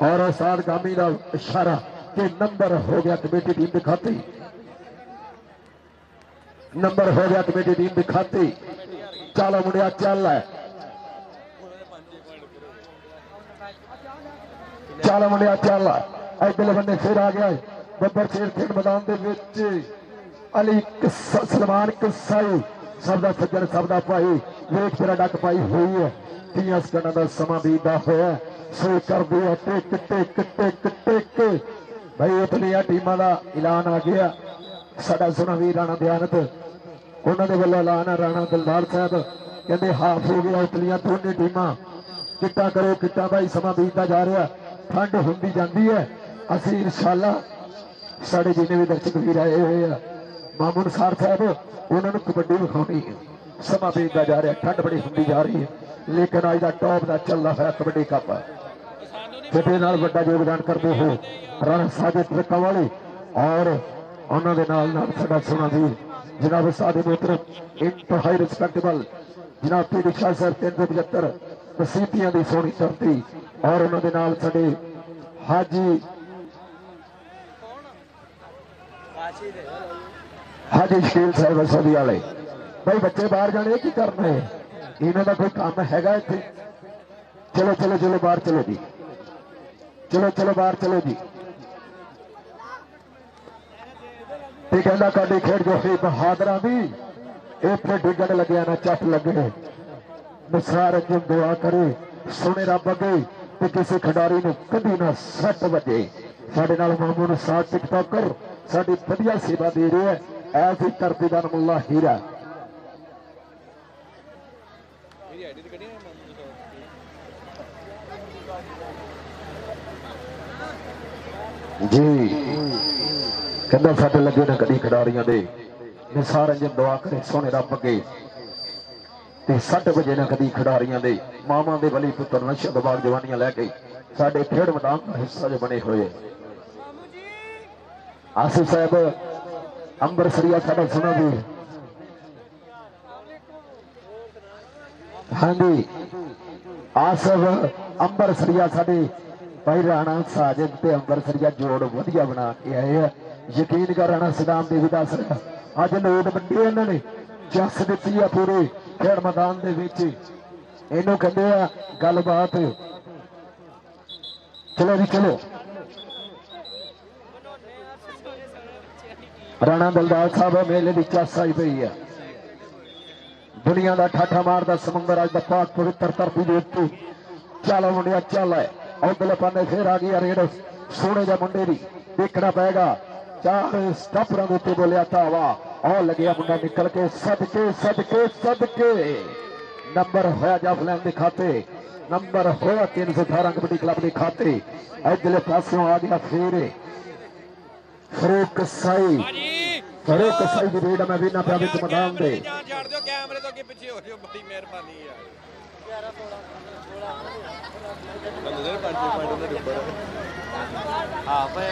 Speaker 1: और साथ गामी का इशारा कि नंबर हो गया कमेटी टीम दिखाती। नंबर हो गया कमेटी टीम दिखाती। चलो मुंडिया चल है। चलो मुंडिया चल इधर बंदे फिर आ गया बब्बर शेर खेल मैदान के विच। अली सलमान कसाई सब का सज्जन सब का भाई वेट तेरा डक पाई हुई है। 30 सेकंड का समा बीता होया। सो कर दिया टिक टिक टिक टिक भाई उतलिया टीमां का ऐलान आ गया। साडा सोना वीर राणा दयानत उन्होंने वालों ऐलान है। राणा दिलदार साहब कहते हाफ हो गया उतलिया दोनों टीमां किट्टा करो किट्टा भाई समा बीतता जा रहा। ठंड होंदी जाती है। असी इंशाअल्लाह साढ़े जिन्हें भी दर्शक वीर आए हुए हैं मामून सार साहब उन्होंने कबड्डी विखानी है। समा बीतता जा रहा ठंड बड़ी होंदी जा रही है। लेकिन अज का टॉप का चलता है कबड्डी कप फिटे नाल वड्डा योगदान करते हो राणा साजिद ट्रक्का वाले और उन्होंने नाल साडा सोना वीर जनाब सादे मोहतरम इंतहाई रिस्पेक्टेबल जनाब पी रिक्शा सर 375 मसीतियां की सोहनी धरती और उन्होंने नाल साडे हाजी हाजी शकील साहब सभी वाले भाई बच्चे बाहर जाने की करना है। इन्हों का कोई काम हैगा इत्थे। चलो चलो चलो बाहर चलो जी। चलो चलो बाहर चलो जी। कहना कबड्डी खेड जो है बहादुर भी इतने डिगन लगे ना चट लगे निसार अर्जुन दुआ करे सोने रब अगे तो किसी खिडारी ने कभी ना सट बजे। साडे नाल मामून साथ टिकटॉकर साडी वधिया सेवा दे रहे हैं। ऐसी धरती का नमुला हीरा जी कहता साडे लगे ना कभी खिडारियों के निसार अंजन दुआ करे सोने रब अगे ते 6 बजे ना कभी खिडारियों के मावां दे बली पुत्र नशे दबाग जवानियां लैके साडे खेड मैदान का हिस्सा जो बने हुए। आसिफ साहब अंबरसरिया साडा सुना भी हाँ जी आसिफ अंबरसरिया साडे भाई राणा साजिद ते अंबरसरिया जोड़ वधिया बना के आए हैं। ਯਕੀਨ ਕਰ ਰਾਣਾ ਸਦਾਮ ਦੇ ਵੀ ਦੱਸ ਰਿਹਾ ਅੱਜ ਨੋਟ ਵੱਡੇ ਇਹਨਾਂ ਨੇ ਜੱਸ ਦਿੱਤੀ ਆ ਪੂਰੇ ਖੇਡ ਮੈਦਾਨ ਦੇ ਵਿੱਚ ਇਹਨੂੰ ਕਹਿੰਦੇ ਆ ਗੱਲਬਾਤ ਚਲੋ ਜੀ ਚਲੋ ਰਾਣਾ ਦਿਲਦਾਰ ਸਾਹਿਬ ਮੇਲੇ ਦੀ ਚਾਸ ਆਈ ਪਈ ਆ ਦੁਨੀਆ ਦਾ ਠਾਠਾ ਮਾਰਦਾ ਸਮੁੰਦਰ ਅੱਜ ਦਾ ਪਾਕ ਪਵਿੱਤਰ ਧਰਤੀ ਦੇ ਉੱਤੇ ਚੱਲ ਮੁੰਡਿਆ ਚੱਲ ਉਧਰਲੇ ਪਾਸੇ ਫੇਰ ਆ ਗਈ ਰੇਡ ਸੋਹਣੇ ਜਿਹੇ ਮੁੰਡੇ ਦੀ ਦੇਖਣਾ ਪਏਗਾ ਚਾਰ ਸਟੱਪਰਾਂ ਦੇ ਉੱਤੇ ਬੋਲਿਆ ਧਾਵਾ ਉਹ ਲੱਗਿਆ ਮੁੰਡਾ ਨਿਕਲ ਕੇ ਸਦਕੇ ਨੰਬਰ ਹੋਇਆ ਜਾਫਲੈਨ ਦੇ ਖਾਤੇ ਨੰਬਰ ਹੋਇਆ 318 ਕਬੱਡੀ ਕਲੱਬ ਦੇ ਖਾਤੇ ਇਧਰਲੇ ਪਾਸਿਓਂ ਆ ਗਿਆ ਫੇਰ ਫਰੂਕ ਸਾਈ ਦੀ ਰੇਡ ਮੈਂ ਵੀ ਨਾ ਪਿਆ ਵਿੱਚ ਮੈਦਾਨ ਦੇ
Speaker 3: ਜਾਨ ਛੱਡ ਦਿਓ ਕੈਮਰੇ ਤੋਂ ਅੱਗੇ ਪਿੱਛੇ ਹੋ ਜਿਓ ਬੜੀ ਮਿਹਰਬਾਨੀ ਯਾਰ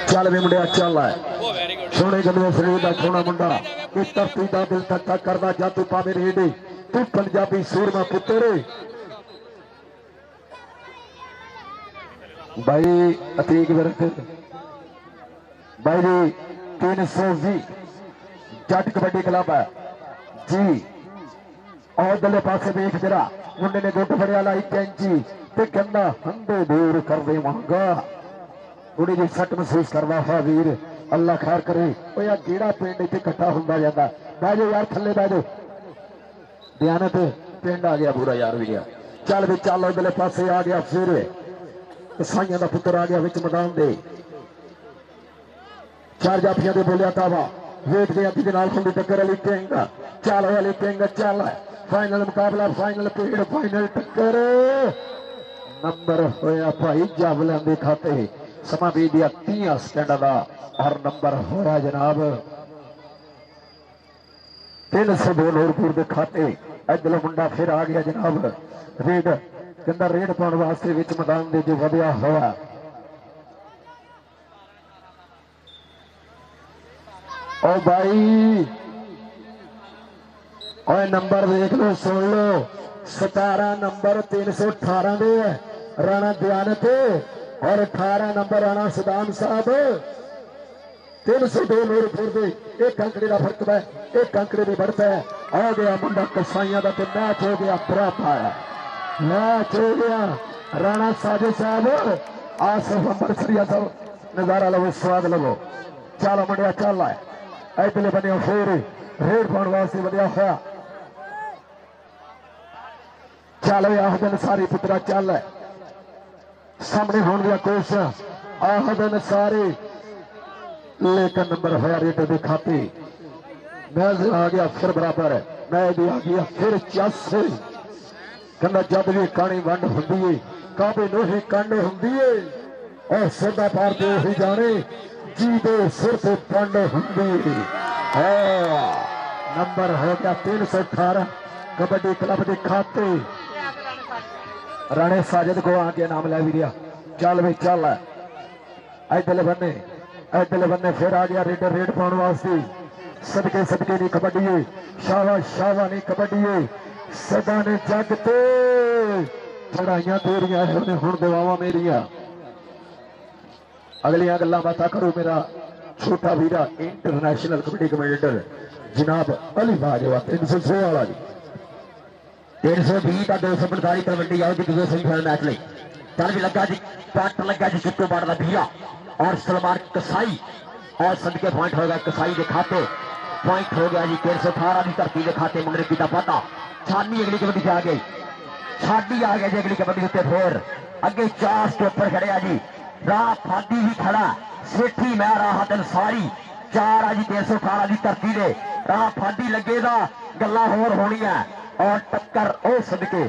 Speaker 1: ਚੱਲ ਵੀ ਮੁੰਡਿਆ ਚੱਲ
Speaker 3: ਉਹ ਵੈਰੀ ਗੁੱਡ
Speaker 1: ਸੋਹਣੇ ਗੰਦੇ ਸਰੀਰ ਦਾ ਸੋਹਣਾ ਮੁੰਡਾ ਇਹ ਧਰਤੀ ਦਾ ਦਿਲ ਧੱਕਾ ਕਰਦਾ ਜਾਦੂ ਪਾਵੇ ਰੇਡੇ ਤੂੰ ਪੰਜਾਬੀ ਸੂਰਮਾ ਪੁੱਤਰ ਭਾਈ ਅਤੀਕ ਵਿਰਕ ਭਾਈ ਜੀ 320 ਜੱਟ ਕਬੱਡੀ ਕਲੱਬ ਹੈ ਜੀ ਉਧਰਲੇ ਪਾਸੇ ਵੇਖ ਜਰਾ ਮੁੰਡੇ ਨੇ ਗੁੱਟ ਫੜਿਆ ਲਾਈ ਕੈਂਚੀ ਤੇ ਕਹਿੰਦਾ ਹੰਦੇ ਦੂਰ ਕਰ ਦੇਵਾਂਗਾ ਥੋੜੀ ਜਿਹੀ ਸੱਟ ਮਹਿਸੂਸ ਕਰਵਾ ਹੋਇਆ ਵੀਰ ਅੱਲਾ ਖੈਰ ਕਰੇ ਉਹ ਯਾਰ ਕਿਹੜਾ ਪਿੰਡ ਇੱਥੇ ਇਕੱਠਾ ਹੁੰਦਾ ਜਾਂਦਾ ਬਹਿ ਜਾਓ ਯਾਰ ਥੱਲੇ ਬਹਿ ਜਾਓ ਦਿਆਨਤ ਪਿੰਡ ਆ ਗਿਆ ਪੂਰਾ ਯਾਰ ਵੀ ਗਿਆ ਚੱਲ ਵੀ ਚੱਲ ਉਧਰਲੇ ਪਾਸੇ ਆ ਗਿਆ ਫਿਰ ਕਸਾਈਆਂ ਦਾ ਪੁੱਤਰ ਆ ਗਿਆ ਵਿੱਚ ਮੈਦਾਨ ਦੇ ਚਾਰ ਜਾਫੀਆਂ ਦੇ ਬੋਲਿਆ ਤਾਵਾ ਵੇਖਦੇ ਆ ਕਿਹਦੇ ਨਾਲ ਹੁੰਦੀ ਟੱਕਰ ਵਾਲੀ ਕਿੰਗ ਚੱਲ ਵਾਲੀ ਕਿੰਗ ਚੱਲ ਫਾਈਨਲ ਮੁਕਾਬਲਾ ਫਾਈਨਲ ਪੀਰੀਅਡ ਫਾਈਨਲ ਟੱਕਰ ਨੰਬਰ ਹੋਇਆ ਭਾਈ ਜਾਵਲਿਆਂ ਦੇ ਖਾਤੇ ਸਮਾਂ ਵੀ ਦਿਆ 30 ਸਕਿੰਟਾਂ ਦਾ ਔਰ ਨੰਬਰ ਹੋਇਆ ਜਨਾਬ 302 ਨੂਰਪੁਰ ਦੇ ਖਾਤੇ ਇਧਰੋਂ ਮੁੰਡਾ ਫਿਰ ਆ ਗਿਆ ਜਨਾਬ ਰੇਡ ਕਹਿੰਦਾ ਰੇਡ ਪਾਉਣ ਵਾਸਤੇ ਵਿੱਚ ਮੈਦਾਨ ਦੇ ਜੋ ਵਧਿਆ ਹੋਇਆ ओ भाई ओए नंबर देख लो सुन लो 17 नंबर 318 दे राणा दयानत और 18 नंबर राणा सदाम साहब 302 नूरपुर दे एक अंकड़े का फर्क है एक अंकड़े की बढ़त है आ गया मुंडा कसाइयां का तो मैच हो गया बराबर मैच हो गया राणा साजिद साहब आसफ अंबरसरिया साहब नजारा लवो स्वाद लवो चल मुंडिया चल है इधरले बने फिर रेड पाने वास्ते बढ़िया होया चल आहदन सारी पुत्रा चल सामने होने दिया कोशिश आहदन सारे लेकिन नंबर होया रेड के खाते मैं आ गया फिर बराबर मैं भी आ गया फिर चस कहना जब भी कानी वंड होंदी है काबे नूं ही कंड होंदी है और सदा पार दे ही जाने जी दे सिर से पंड होंदी नंबर हो गया 318 कबड्डी क्लब के खाते राणे साजिद को आके नाम लै भी दिया चल भी चल इधरले बन्ने फिर आ गया रेडर रेड पाने वास्ते सदके नहीं कबड्डी शावा नहीं कबड्डी सदा ने जग ते चढ़ाइया तेरिया है हुण दवावां मेरिया अगलियां गल्लां बातां करो मेरा छोटा वीरा इंटरनेशनल कबड्डी कमेंटर जनाब अली बाजवा 316 वाला जी 320 का 245 कबड्डी आओ जी सेमीफाइनल मैच ले चल भी लगा जी पट लगा जी चिट्टू बाड़ का भीरा और सलमान कसाई और सदके पॉइंट हो गया कसाई के खाते पॉइंट हो गया जी 318 की धरती के खाते मुंडे की पता छानी अगली कबड्डी से आ गई छाडी आ गया जी अगली कबड्डी उत्ते फिर अगे 4 स्टॉपर खड़े जी राह फादी भी खड़ा सेठी मैं राहत अंसारी 4 आ जी 318 की धरती दे राह फादी लगेगा गल्लां होर होनियां और टक्कर ओ सदके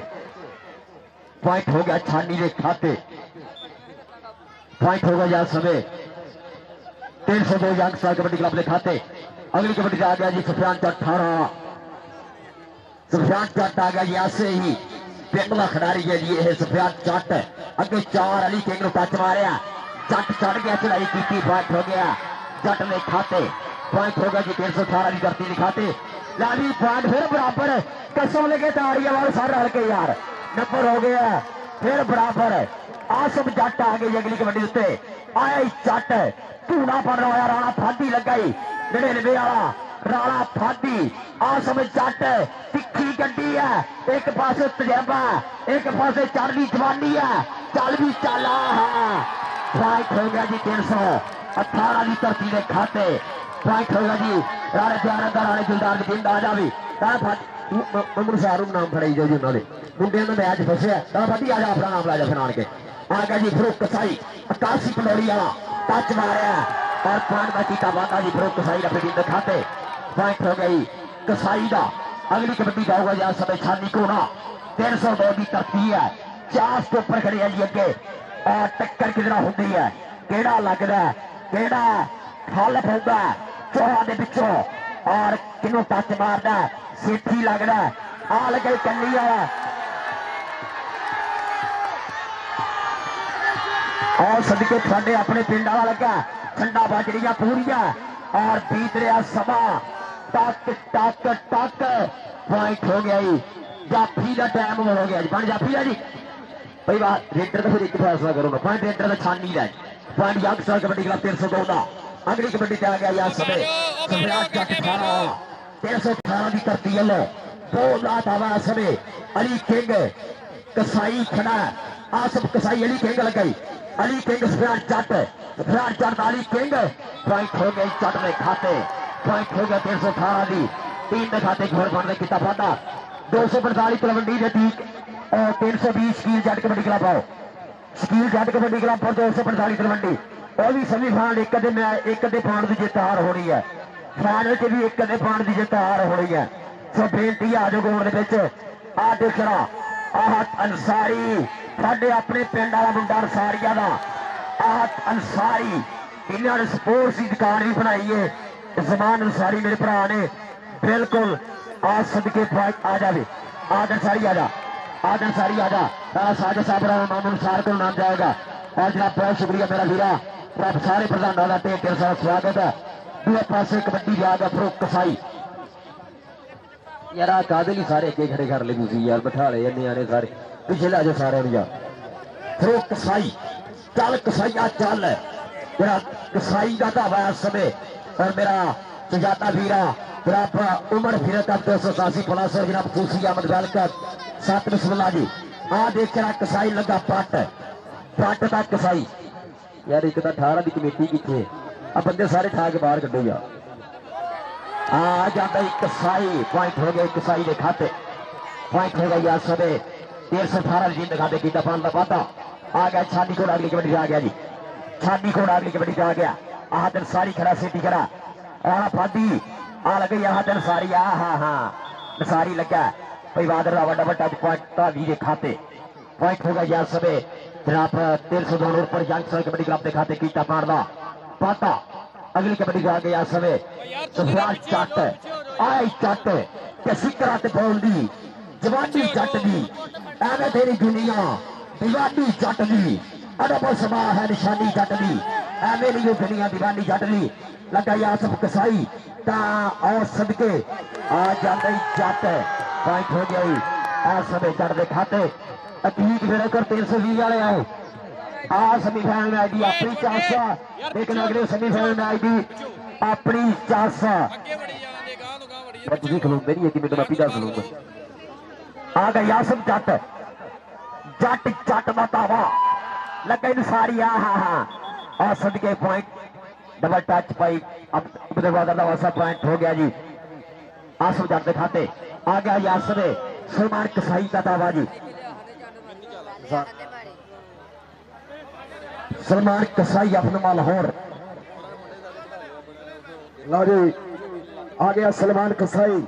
Speaker 1: पॉइंट हो गया छानी के खाते पॉइंट हो गया यार समय 302 यंग स्टार कबड्डी क्लब के खाते अगली कबड्डी आ गया जी सुफियान जट 18 सुफियान जट आ गया जी ऐसे ही पिंड का खिडारी है जी यह सुफियान जट अगे 4 अली किंग नूं टच मारिया जट चढ़ गया चढ़ाई की पॉइंट हो गया जट ने खाते पॉइंट हो गया जी 318 की धरती दिखाते लाली पॉइंट फिर बराबर कसम लेके ताड़ियां वाले सारे हल्के यार नंबर हो गया फिर बराबर आसम जट आ गई अगली कबड्डी उत्ते आया जट धूना पड़ रहा राणा फादी लगाई 99 वाला राणा फादी आसम जट तिखी गड्डी है एक पासे तजर्बा एक पासे चढ़दी जवानी है चल भी चल पॉइंट हो गया जी 318 की धरती के खाते पॉइंट हो गया जी राणे प्यार राणे दिलदार की टीम आ जावी मुंडू सारू नाम फड़ाई जाओ जी उन्होंने मुंडिया में मैच फसे फादी आ जा अपना नाम ला जा फिर आन के आ गया जी फरूक कसाई 81 पनौड़ी वाला टच मारिया और पॉइंट का टीका वादा जी फरूक कसाई अपनी टीम दिखाते पॉइंट हो गई कसाई का अगली कबड्डी जाऊगा जी समय छानी कोना 302 की तरती है 4 के ऊपर खड़े हैं जी अगे और टक्कर कितना होती है केड़ा लगता है केड़ा फल पौधा चौहां के पिछों और किनू टच मारदा सेठी लगता है आ लगे कन्नी वाला और सदके साडे अपने पिंड वाला लगा ठंडा बाजरिया पूरिया और बीत रहा समा टक टक टक पॉइंट हो गया जी जाफी का टाइम हो गया जी जाफी है जी भाई बात रेडर तो फिर एक फैसला करो ना पॉइंट रेडर का छानी है पॉइंट यंगस्टर कबड्डी क्लब 302 का अगली कबड्डी आ गया यार समय सम्राट जट 318 की धरती है दो लात आवा समय अली किंग कसाई खड़ा आसफ कसाई अली किंग लगाई अली किंग सम्राट जट अली किंग पॉइंट हो गए जट में खाते पॉइंट हो गया 318 की टीम के खाते घर बनने किता फाटा 245 तलवंडी के ठीक और 320 स्कील जट कबड्डी क्लब आओ स्कील जट कबड्डी क्लब पर 245 तलवंडी और भी सेमीफाइनल एक अद्धे पाउंड की जित हार होनी है फाइनल च भी एक अद्धे पाउंड की जित हार होनी है सो बेनती आ जाओ ग्राउंड के आ देखना आहत अंसारी साडे अपने पिंड वाला मुंडा अंसारिया का आहत अंसारी इन्होंने स्पोर्ट्स की दुकान भी बनाई है जमान अंसारी मेरे भरा ने बिल्कुल आज सदके आ जाए आज अंसारी आ जा आज अंसारी आ जा साजा साहब मामू अनुसार को नाम जाएगा और जनाब बहुत शुक्रिया मेरा वीरा रब सारे प्रधानों का तेरे सारा स्वागत है दूसरे पासे कबड्डी जाएगा फरूक कसाई यार कादे नहीं सारे अगे खड़े कर ले यार बिठा ले नियाने सारे पिछले आ जाओ सारे यार फरूक कसाई चल कसाई चल मेरा कसाई का धावा इस समय और मेरा सुजाता वीरा जनाब उमर फिरत 287 प्लस और जनाब खुशी अहमद वेलकर 7 बिस्मिल्लाह जी आ देख रहा कसाई लगा पट का कसाई यार एक तो 18 की कमेटी कितने अब बंदे सारे ठा के बाहर कड्डो यार आ जाता कसाई पॉइंट हो गए कसाई के खाते पॉइंट हो गया यार समय 318 टीम दिखाते की दफान का पाता आ गया छानी कोड अगली कबड्डी आ गया जी छानी कोड अगली कबड्डी आ गया आह दिन सारी खड़ा सीटी खड़ा और फादी आ लगे यहाँ दिन सारी हाँ सारी लगा भाई बादल का बड़ा बड़ा पॉइंट के खाते पॉइंट हो गया यार समय जनाब 302 पर यंगस्टर कबड्डी क्लब के खाते कीता पारदा पाता अगली कबड्डी आ गया समय सुफियान जट आए जट के सिकरा ते बोल दी जवानी जट दी एवं तेरी दुनिया दीवानी जट दी अदब समा है निशानी जट दी एवं नहीं दुनिया दीवानी जट दी लगा या सब कसाई ता और सदके आ जाते जट पॉइंट हो गया आ समय जट दे खाते अतीत फिर कर 320 वाले आओ आ सेमीफाइनल में आएगी अपनी चांस लेकिन अगले सेमीफाइनल में आएगी अपनी चांस खलोंदे नहीं है कि मैं पीछा खलोंगा आ गया सब जट जट जट बतावा लगे इन सारी और सदके पॉइंट डबल टच पाई अब वैसा पॉइंट हो गया जी आसम जट दिखाते आ गया यासर सलमान कसाई का दावा जी सलमान कसाई अपना लाहौर लो जी आ गया सलमान कसाई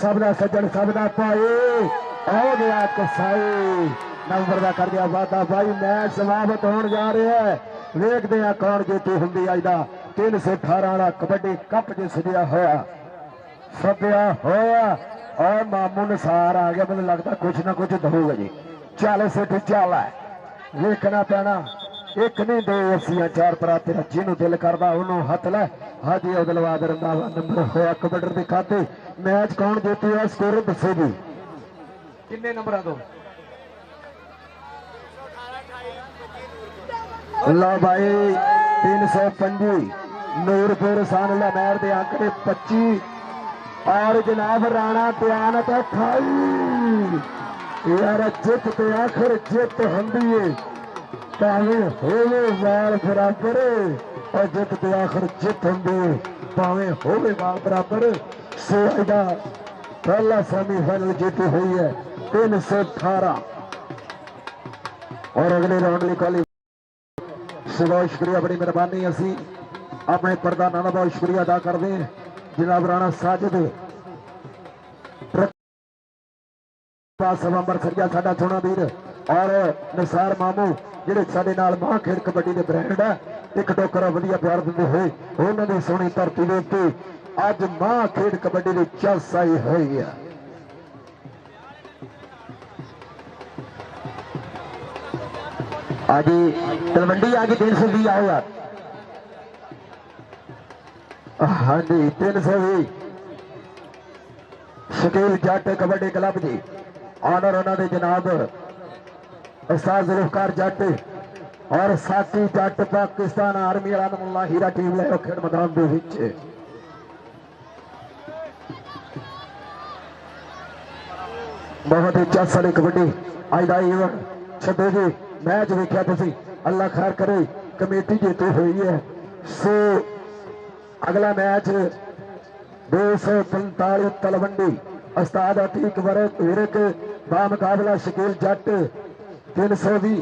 Speaker 1: सबका सज्जन सबका भाई आ गया कसाई नंबर का कर दिया वादा भाई मैच समाप्त होने जा रहा है वेखते हैं कौन जीती होंगी अज का 318 वाला कबड्डी कप च सजिया होया सद्या होया और मामू नसार आ गया मुझे लगता कुछ ना कुछ होगा जी चल सिट चल है वेखना पैना एक नहीं दो असियां 4 पर तेरा जिन्हों दिल करता उन्होंने हथ लै हाजी अब्दुलवाद रंधावा नंबर होया कबड्डी के खाते मैच कौन जीती है स्कोर दसो जी किन्ने नंबर दो लो भाई 325 नूरपुर सानुल्ला महर के आंकड़े 25 और जनाब राणा त्यान 28। यार जित ते आखिर जित होंदी है भावें होवे वाल बराबर और जित ते आखिर जित होंदी है भावें होवे वाल बराबर। सो अजा पहला सेमीफाइनल जीती हुई है 318 और अगले राउंड ਲਈ ਕਾਲੀ बहुत शुक्रिया बड़ी मेहरबानी। असी अपने प्रधाना का बहुत शुक्रिया अदा करते हैं जनाब राणा साजिद अंबरसरिया साडा सोना वीर और निसार मामू ਜਿਹੜੇ ਸਾਡੇ ਨਾਲ ਮਾਂ ਖੇਡ ਕਬੱਡੀ ਦੇ ਬ੍ਰਾਂਡ ਹੈ ਇੱਕ ਟੋਕਰਾ ਵਧੀਆ ਪਿਆਰ ਦਿੰਦੇ ਹੋਏ ਉਹਨਾਂ ਦੀ ਸੋਹਣੀ ਧਰਤੀ ਦੇ ਉੱਤੇ ਅੱਜ ਮਾਂ ਖੇਡ ਕਬੱਡੀ ਦੀ ਚਸ ਆਈ ਹੋਈ ਹੈ। आज तलवंडी आगे 320 आओ यार। हाँ जी 320 शकील जट कबड्डी क्लब जी ऑनर उन्होंने जनाब उस्ताद जुल्फकार जट और साथी जट पाकिस्तान आर्मी वाला हीरा टीम ले खेड मैदान के विच बहुत ही चस वाली कबड्डी अज का इवेंट छो जी मैच वेख्या तुसी अल्लाह खैर करे कमेटी जीती हुई है। सो अगला मैच 245 तलवंडी उस्ताद अतीक विरक बामुकाबला शकील जट 320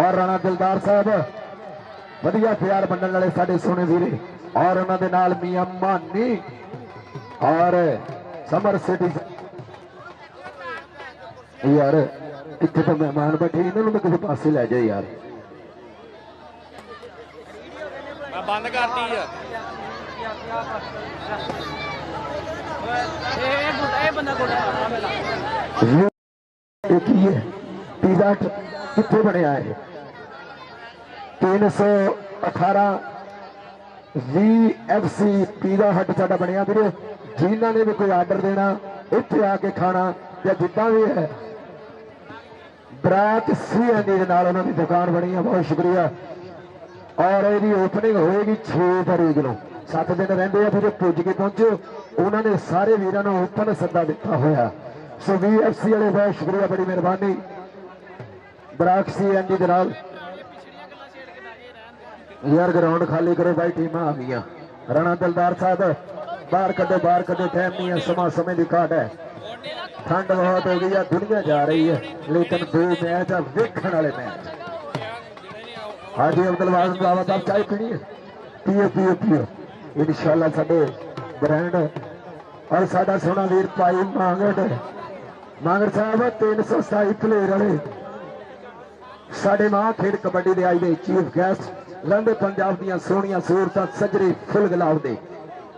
Speaker 1: और राणा दिलदार साहब वधिया प्यार बनने वाले साडे सोने वीरे और उन्होंने नाल मियां मानी और समर सिटी यार इतने तो मेहमान बैठे इन्होंने किसी पासे ले जाए यार
Speaker 3: मैं बंद करती है
Speaker 1: पिज़्ज़ा कितने बनया है 318 VFC पिज़्ज़ा हट साडा बनया वीरे जिन्होंने भी कोई आर्डर देना इत्थे आके खाना या जितना भी है बरात CND के नाल उन्होंने दुकान बनी है। बहुत शुक्रिया और यदि ओपनिंग होएगी 6 तारीख को 7 दिन रहिंदे आ फिर पुज के पहुंचो उन्होंने सारे वीरों को ओपन सद्दा दिता होया। सो VFC वाले बहुत शुक्रिया बड़ी मेहरबानी बराक CND के नाल यार ग्राउंड खाली करो भाई टीम आ गई राणा दिलदार साहब बाहर कदो टाइम नहीं है समा समय की घाट है ठंड बहुत हो गई है दुनिया जा रही है लेकिन 2 मैच है वेखण वाले मैच। हाजी अब्दुल वाजिद बाबा साहब चाय पीनी है पियो इंशाल्लाह साडे ब्रांड और साडा सोना वीर भाई मांगड़ साहब 327 प्लेयर वाले साडे मां खेड कबड्डी दे आज दे चीफ गेस्ट लंदे पंजाब दियां सोहणियां सूरतां सजरे फुल गुलाब दे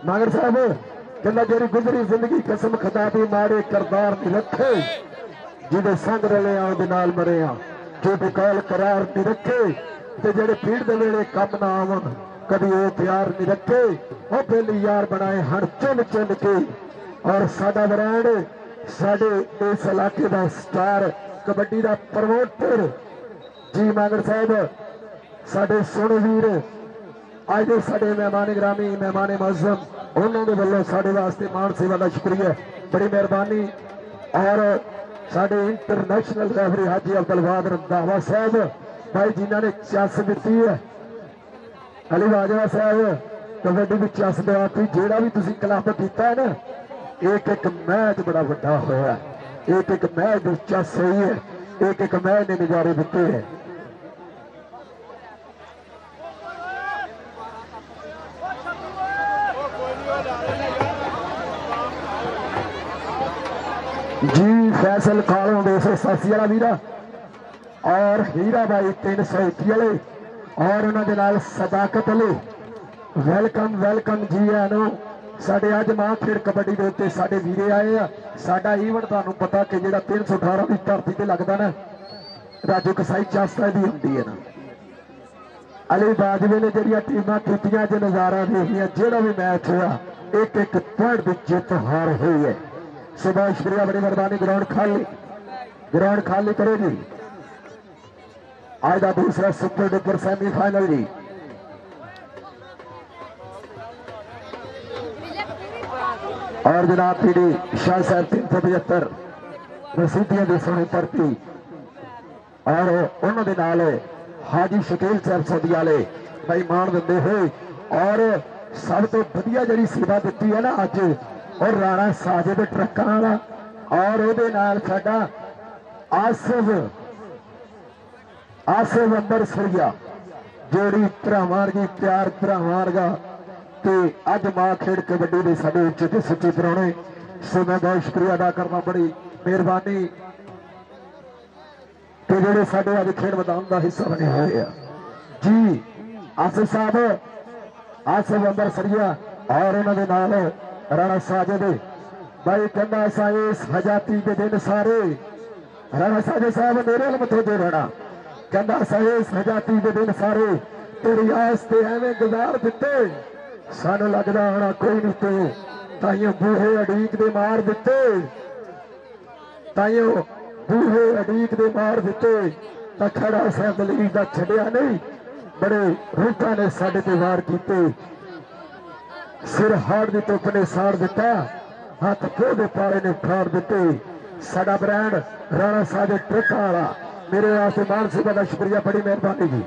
Speaker 1: मांगड़ साहब कहंदा जेरी गुजरी जिंदगी कसम खदा दी माड़े करदार नी रखे जिहदे संग रले आं दे नाल मरे आं जो बेकाल करार नी रखे ते जेड़े पीड़ दे वेले कम ना आवन कभी वो प्यार नी रखे ओ पहली यार बनाए हण चुन चुन के और साडा ब्रांड साडे इस इलाके दा स्टार कबड्डी दा प्रमोटर जी मांगड़ साहब साडे सोने वीर अज दे साडे मेहमान ग्रामी मेहमान मुअज़्ज़म उन्होंने वालों साडे वास्ते मान सेवा का शुक्रिया बड़ी मेहरबानी और साडे इंटरनेशनल रेफरी हाजी अब्दुल वाद रंधावा साहब भाई जिन्होंने चस दी है अली बाजवा साहब कबड्डी की चस देती जेड़ा भी तुसीं क्लब किया है ना एक मैच बड़ा वड्डा होया एक मैच चस हुई है एक मैच ने नजारे दिते हैं। जी फैसल कालों 287 वाला वीरा और हीरा भाई 321 वाले ਔਰ ਉਹਨਾਂ ਦੇ ਨਾਲ ਸਦਾਕਤ ਅਲੀ ਵੈਲਕਮ ਵੈਲਕਮ ਜੀ ਆਇਆਂ ਨੂੰ। ਸਾਡੇ ਅੱਜ ਮਾਂ ਖੇਡ ਕਬੱਡੀ ਦੇ ਉੱਤੇ ਸਾਡੇ ਵੀਰੇ ਆਏ ਆ। ਸਾਡਾ ਈਵੈਂਟ ਤੁਹਾਨੂੰ ਪਤਾ ਕਿ ਜਿਹੜਾ 318 ਦੀ ਧਰਤੀ ਤੇ ਲੱਗਦਾ ਨਾ, ਰਾਜੂ ਕਸਾਈ ਚਾਸਤਾ ਦੀ ਹੁੰਦੀ ਹੈ ਨਾ। ਅਲੀ ਬਾਜਵੇ ਨੇ ਜਿਹੜੀਆਂ ਟੀਮਾਂ ਕੀਤੀਆਂ ਜੇ ਨਜ਼ਾਰਾ ਦੇਖੀਆਂ, ਜਿਹੜਾ ਵੀ ਮੈਚ ਹੋਇਆ ਇੱਕ ਇੱਕ ਪੁਆਇੰਟ ਦੀ ਜਿੱਤ ਹਾਰ ਹੋਈ ਹੈ। ਸੋ ਬਹੁਤ ਸ਼ੁਕਰੀਆ, ਬੜੀ ਮਿਹਰਬਾਨੀ। ਗਰਾਊਂਡ ਖਾਲੀ ਕਰੋ ਜੀ। ਅੱਜ ਦਾ ਦੂਸਰਾ ਸੁਪਰ ਡੁਪਰ ਸੈਮੀਫਾਈਨਲ ਜੀ। और जनाब पीडी शाह साहब 375 रसीदियां की सोनी भर्ती और उन्होंने नाल हाजी शकील साहब सौदी वाले भाई मान देंदे हुए और सब तो वधिया जिहड़ी सेवा दी है ना अज, और राणा साजे दे ट्रक्कां वाला और उहदे नाल साडा आसिफ अंबरसरिया जोड़ी भरावां वर्गी प्यार भरावां वर्गा ते अज मां खेड कबड्डी दे साडे उच्चे ते सच्चे प्राणे। सो मैं बहुत शुक्रिया अदा करना, बड़ी मेहरबानी कि जेडे साडे अज खेड मैदान का हिस्सा बने हुए हैं जी। आसिफ साहब आसिफ अंबरसरिया और उन्होंने नाल राणा साजिद भाई कहना असा इस हजाती के दिन सारे राणा साजिद साहब मेरे वाल मथो दे राणा कहना असा इस हजाती के दिन सारे तेरी आस ते एवें गुजार दिते, सानू लगदा होना कोई नहीं तो ताइयों बूहे अड़ीक दे मार दिते, ताइयों बूहे अड़ीक दे मार दिते। तां खड़ा साहब दलील दा छड्या नहीं, बड़े रूपां ने साडे ते वार कीते। सिर हाड़ दी धुप ने साड़ दिता, हाथ पोह दे पाले ने फाड़ दिते। साडा ब्रांड राणा साजिद ट्रक्कां वाला मेरे वास्ते मान सेवा दा शुक्रिया, बड़ी मेहरबानी जी।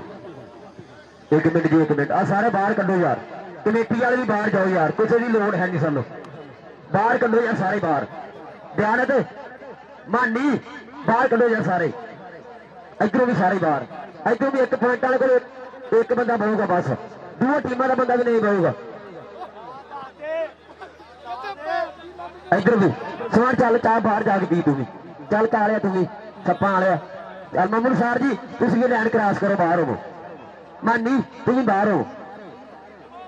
Speaker 1: एक मिनट जी, एक मिनट। आ सारे बाहर कड्डो यार, कमेटी वाले भी बाहर जाओ यार, किसी की लोड़ है नहीं। सानू बाहर कड्डो यार, सारे बाहर। दयानत मानी बाहर कड्डो यार सारे, इधरों भी सारे बाहर। इधरों भी एक पॉइंट वाले को एक बंदा बहुगा बस, दो टीमां का बंदा भी नहीं बहुगा। इधर भी सुन चल चाह बाहर जाके पी, तू भी चल कालिया, तू भी सप्पा वाले चल। ममन सर जी तुम ये लैंड क्रॉस करो, बाहर हो। मानी तुम बाहर हो,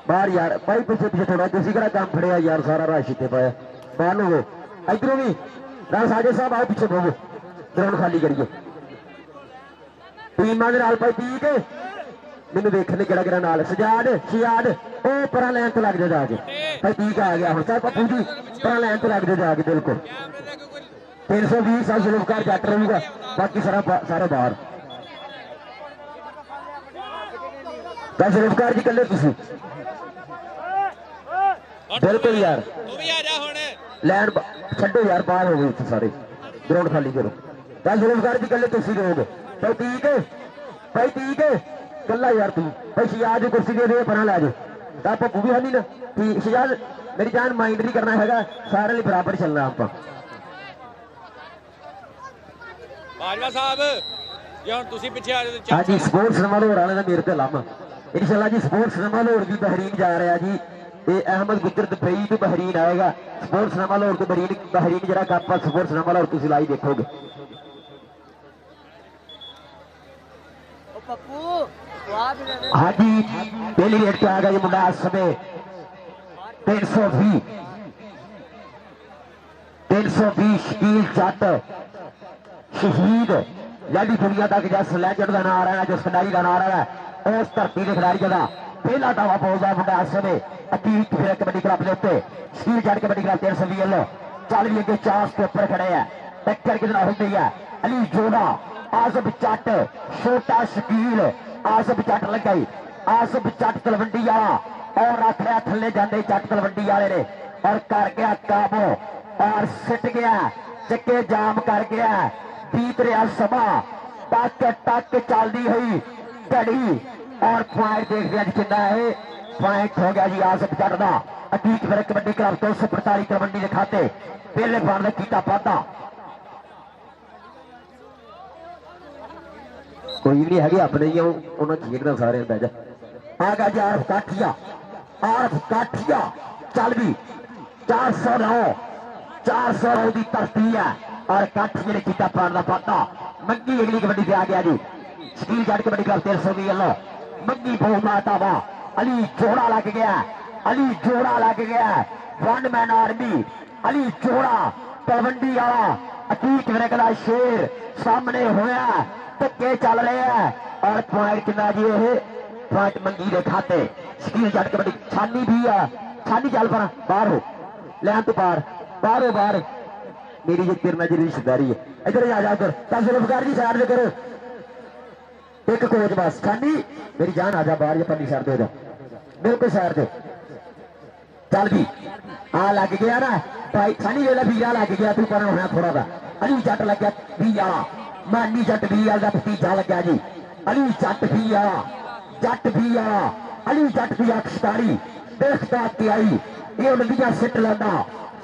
Speaker 1: बाहर यार भाई पीछे पीछे थोड़ा, किसी का काम फड़िया यार, सारा रश इतने पाया। बाहर हो इधरों भी राणा साजिद साहब आओ पीछे बोवो, ग्राउंड खाली करिए। टीमां दे नाल भाई पी के मैनू देखने केड़ा केड़ा नाल सजाद शियाद ओ परा लैन तो लग जा जाके भाई पी के आ गया हुण। सर पप्पू जी परा लैन तो लग जा जाके, बिल्कुल 320 साल जुल्फकार जट रहूगा, बाकी सारे बाहर। जुल्फकार जी कल्ले तुसीं बिल्कुल यार लैंड छो यार, बाहर हो गए सारे, ग्राउंड खाली करो। जुल्फकार जी कल्ले तुसीं रहोगे भाई पी के कला यार। तू भाई शियाद कुर्सी दे दे परा लै जाओ, पप्पू भी है नहीं ना। शियाद मेरी जान माइंड नहीं करना है, सारे लिए बराबर चलना आप।
Speaker 3: बाजवा साहब जे हुण तुसीं पिछे आ जाओ।
Speaker 1: हाँ जी, स्पोर्ट्स नवा लाहौर वाले दा मेरे ते लम इंशाअल्लाह जी। स्पोर्ट्स नवा लाहौर भी बहरीन जा रहा जी, ये अहमद गुजर दुबई तो बहरीन आएगा। स्पोर्ट्स नवा लाहौर तो बहरीन जरा कप स्पोर्ट्स नवा लाहौर तुसीं लाइव देखोगे। हाँ जी, पहली रेट पे आ गया ये मुंडा इस समय 320 शकील जट शहीद लाडी दुनिया तक जस लैजेंड का नाम आ रहा है, जिस खिडारी का नाम आ रहा है, उस धरती के खिडारी का पहला दावा बोलता मुंडा इस समय अतीत फिर कबड्डी क्लब के उत्ते शकील जट कबड्डी क्लब 320 लो चल भी अगे चांस के ऊपर खड़े हैं। टक्कर कितना होती है अली जोड़ा आसफ जट छोटा शकील आसफ जट लग गई, आसफ जट तलवंडी वाला और रख लिया थले जाते जट तलवंडी वाले ने और कर गया काबू और सिट गया, चक्के जाम कर गया। बीत रहा समा टक टक चलती हुई घड़ी और पॉइंट देख लिया कितना है, पॉइंट हो गया जी आसफ जट का। अतीत फिर कबड्डी क्लब 245 तलवंडी के खाते पहले बार किया वाधा कोई भी नहीं है अपने ही उन्होंने खेलना सारे बह जा आ गया जी। आरफ काठिया चल भी 409 की धरती है और काठिया ने किया पार का वाधा। मंगी अगली कबड्डी पे आ गया जी। शकील जट कबड्डी क्लब 320 वालों मंगी बहु माता वा अली जोड़ा लग गया, अली जोड़ा लग गया, वन मैन आर्मी अली जोड़ा तलवंडी वाला अतीक विरगला शेर सामने होया, धक्के चल रहे हैं और पॉइंट कितना जी ये पॉइंट मंगी दे खाते। शकील जट कबड्डी छानी भी है, छानी चल पर बाहर हो लैन तो पार बाहर हो बाहर, मेरी ये तेरे मेरी रिश्तेदारी है, इधर आ जा कर जुल्फकार जी साइड करो, एक कोच बस छानी मेरी जान आ जा बाहर, ये पन्नी साइड दे जा बिल्कुल साइड दे चल भी आ लग गया ना भाई छानी वेला बीरा लग गया, तू पर होना थोड़ा सा अली जट लग गया बीरा मानी जट बीरा का भतीजा लग गया जी, अली जट बीरा जट बीरा अली जट की अक्षकारी देखता के आई ये नदियां सिट लेना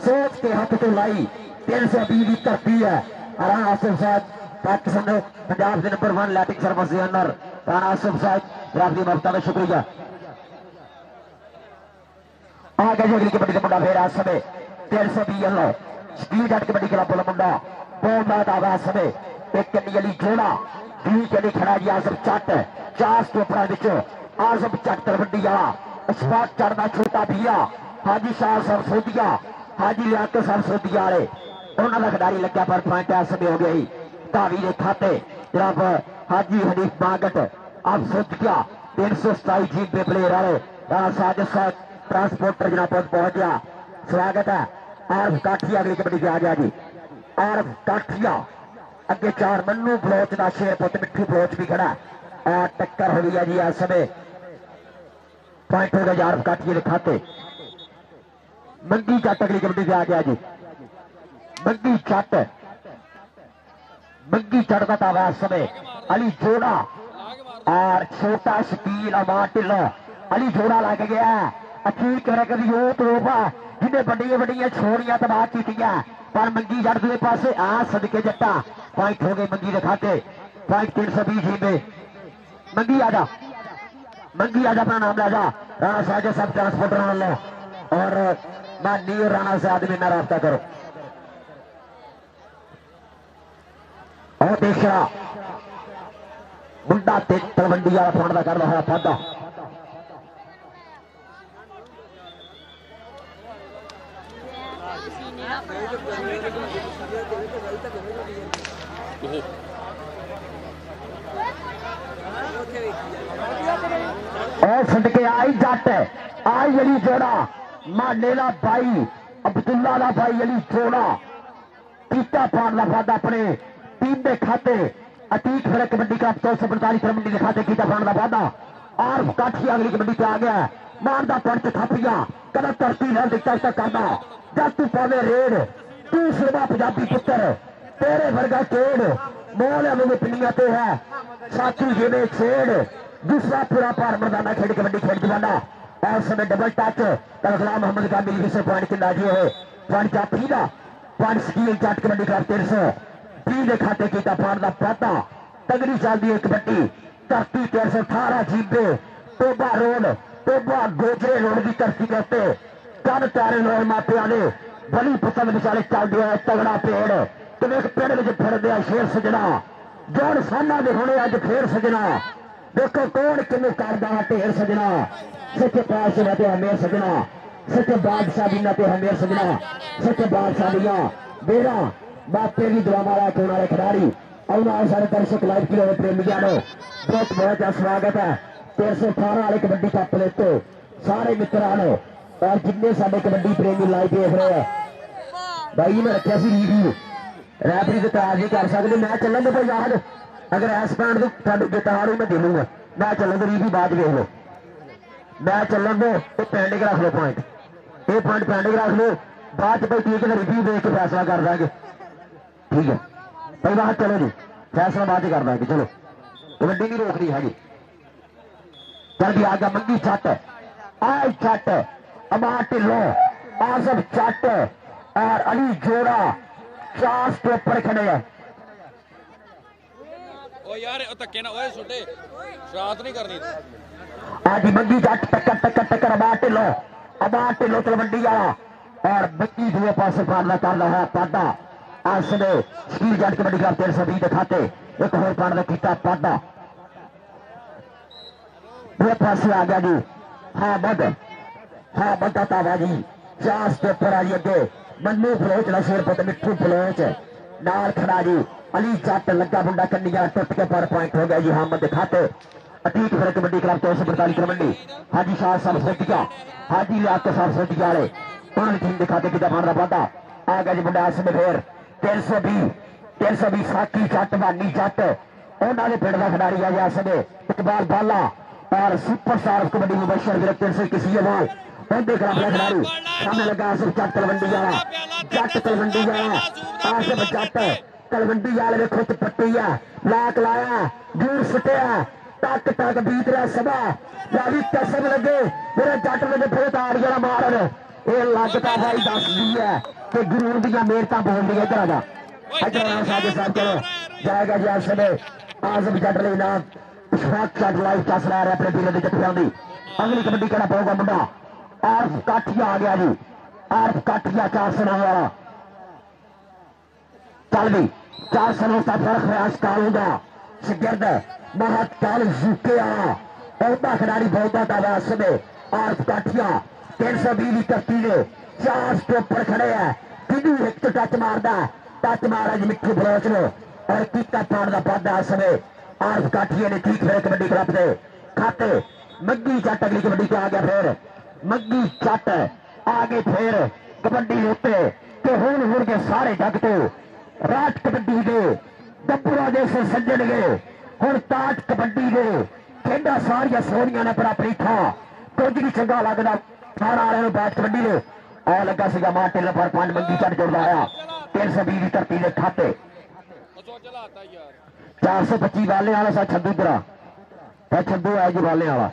Speaker 1: सोच के हाथ तो लाई 320 की धरती है। राणा आसिफ साहब पाकिस्तान पंजाब के नंबर 1 लैटिंग सर्विस के अंदर राणा आसिफ साहब राबी ममता में शुक्रिया। आगे जो अगली कबड्डी का मुंडा फिर आज समय 320 लो स्टील जट कबड्डी क्लब वाला मुंडा बहुत बात आवाज समय एक कन्नी अली जोड़ा दी कन्नी खड़ा जी आसम चट 4 स्टोपरा विच आसम चट तलवंडी वाला स्पॉट चढ़ना छोटा भीया हाजी शाह सरसोदिया हाजी लियाकत सरसोदिया वाले उन्होंने खिडारी लग्या पर पॉइंट इस समय हो गई धावी के खाते जनाब हाजी हनीफ बागट अब सोच गया 327 जीत पे प्लेयर वाले राणा साजिद साहब ट्रांसपोर्टर जनाब पहुंच गया, स्वागत है। आरफ काठिया अगली कबड्डी से आ गया जी, आरफ काठिया अगे 4 मन्नू बलोच का शेर पुत मिठू बलोच भी खड़ा और टक्कर हो गई है जी इस समय पॉइंट हो गए आरफ काठिया के खाते। मंगी चट अगली कबड्डी से आ गया जी, मंगी चट का तावा इस समय अली जोड़ा और छोटा शकील अमान ढिल्लो अली जोड़ा लग गया अचीक यूथ रूपा जिन्हें बड़िया बड़िया छोड़ियां तबाह की पर मंगी जट दूसरे पासे आ सदके जट्टा पॉइंट हो गए मंगी के खाते पॉइंट 320 जी में मंगी आजा अपना नाम ला जा राणा साहब सब ट्रांसपोर्टर लो और मानी और राणा से आदमी ना रास्ता करो और देखा मुंडा तलवंडी वाला फोन का कर रहा फादा और सदके आई जट आई अली जोड़ा मानेला भाई अब्दुल्ला दा भाई अली जोड़ा पीता पान का फादा अपने टीम के खाते अतीक फिर कबड्डी का 245 तलवंडी के खाते कीता पान का फादा और काठिया अगली कबड्डी पे आ गया मारदा पंच थापिया कदा धरती न दिखता इसका करना जब तू पावे रेड तू सेवा पंजाबी पुत्र तेरे वर्गा खेड मोल मेरे पिंडिया पे है साथी जिन्हें छेड़ दूसरा पूरा पार मर्दाना खेड कबड्डी खेल दीवाना इस समय डबल टच कलगला मोहम्मद का मिल से पॉइंट के नाजी हुए पॉइंट जाफी का पॉइंट स्कील जट कबड्डी क्लब 330 के खाते कीता पान का पाता तगड़ी चलती है कबड्डी धरती 318 जीबे Toba road Toba Gojare road की धरती करते कन प्यारे लोग मापिया ने बड़ी पसंद विचाले चल दिया तगड़ा पेड़ तुम एक पेड़ में फिर दिया शेर सजना जौन साना दे होने अज फिर सजना देखो कौन किन्नू करदा ढेर सजना सच्चे पातशाह ते हमें सजना सच्चे बादशाह दी ते हमें सजना सच्चे बादशाह दियां बेरा बापे की दुआ मारा होने वाले खिलाड़ी आना सारे दर्शक लाइव की प्रेमियों बहुत बहुत स्वागत है 318 वाले कबड्डी कप लेते सारे मित्रों और जिन्ने साडे कबड्डी प्रेमी लाइव देख रहे हैं भाई मैं रखा सी रिव्यू रैफरी से तराज नहीं कर सकते मैं चलन दो भाई याद अगर इस पॉइंट तो गिटार ही मैं दे लूंगा मैं चलन दो रिव्यू बाद देख लो मैं चलन दो तो पेंडिंग रख लो पॉइंट ये पॉइंट पेंडिंग रख लो बाद भाई ठीक है रिव्यू देख के फैसला कर देंगे ठीक है भाई बाहर चलो जी फैसला बाद कर देंगे चलो कबड्डी नहीं रोक रही हैगी चल भी आ गया मंगी छट आई छट अमान ढिल्लो आसफ चट और अली जोड़ा 4 स्टॉपर खड़े हैं
Speaker 3: ओ यार धक्के ना ओए छोटे शरारत नहीं करनी
Speaker 1: आज मंगी जट टक्कर टक्कर टक्कर अमान ढिल्लो तलवंडी वाला और मंगी दूसरे पास फाड़ना कर रहा है पादा आज में स्टील जट कबड्डी क्लब 320 दिखाते एक होर पाड़ का कीता पादा ये पास आ गया जी हामद का तावा जी चास के ऊपर आई अगे मन्नू बलोच का शेर पुत मिठू बलोच नाल खड़ा जी अली जट लगा मुंडा कन्निया टुट के पर पॉइंट हो गया जी हामद के खाते अतीत फिर कबड्डी क्लब 345 कबड्डी हाजी शाह साहब सोटिया हाजी लियाकत साहब सोटिया वाले उन्होंने टीम के खाते कितना मारना पाता आ गया जी मुंडा इसमें फिर 320 साकी जट वानी जट उन्होंने पिंड का खिलाड़ी आ गया समय इकबाल बाला और सुपरस्टार कबड्डी मुबशर गिरफ्तार से किसी अवाल उनके खिलाफ खिलाड़ी सामने लगा आसिफ जट तलवंडी वाला जट तलवंडी वाला आसिफ जट तलवंडी वाले ने खुद पट्टी है लाक लाया दूर सुटिया टक टक बीत रहा सभा भी कसम लगे मेरे जट ने फिर ताड़ियां मारन ये लगता भाई दस दी है कि गुरूर दियां मेहनतां बोल दी इधर आ जा साहब चलो जाएगा जी आज समय आजम जट ले नाम इशफाक जट लाइव चस ला रहा अपने पीले की जटिया की अगली कबड्डी कहना पड़ेगा मुंडा आरफ काठिया आ गया जी आरफ काठिया 4 सनों वाला चल भी 4 सनों का फर्क है आज कालूंगा शिगिर्द महत काल जूके आला बहुता खिलाड़ी बहुता था समय आरफ काठिया 320 की धरती ने 4 स्टॉपर खड़े है किनू एक तो टच मारदा टच मारा जी मिठू बलोच ने और कीता पान का पौधा समय आरफ काठिया ने ठीक फिर कबड्डी क्लब के खाते मग्गी जट अगली कबड्डी के आ गया फिर मग्गी जट आगे फिर कबड्डी उत्ते के हुण के सारे जग तो रात कबड्डी के डब्बरा जैसे सज्जन गए हुण ताट कबड्डी के खेडा सारिया सोनिया ने बड़ा परीठा कुछ भी चंगा लगता थाना वाले बैट कबड्डी ने आ लगा सीगा मां टेलर पर 5 मंगी चढ़ जुड़ता आया 320 की धरती के खाते 425 वाले वाला सा छद्दू इधर छद्दू है जी वाले वाला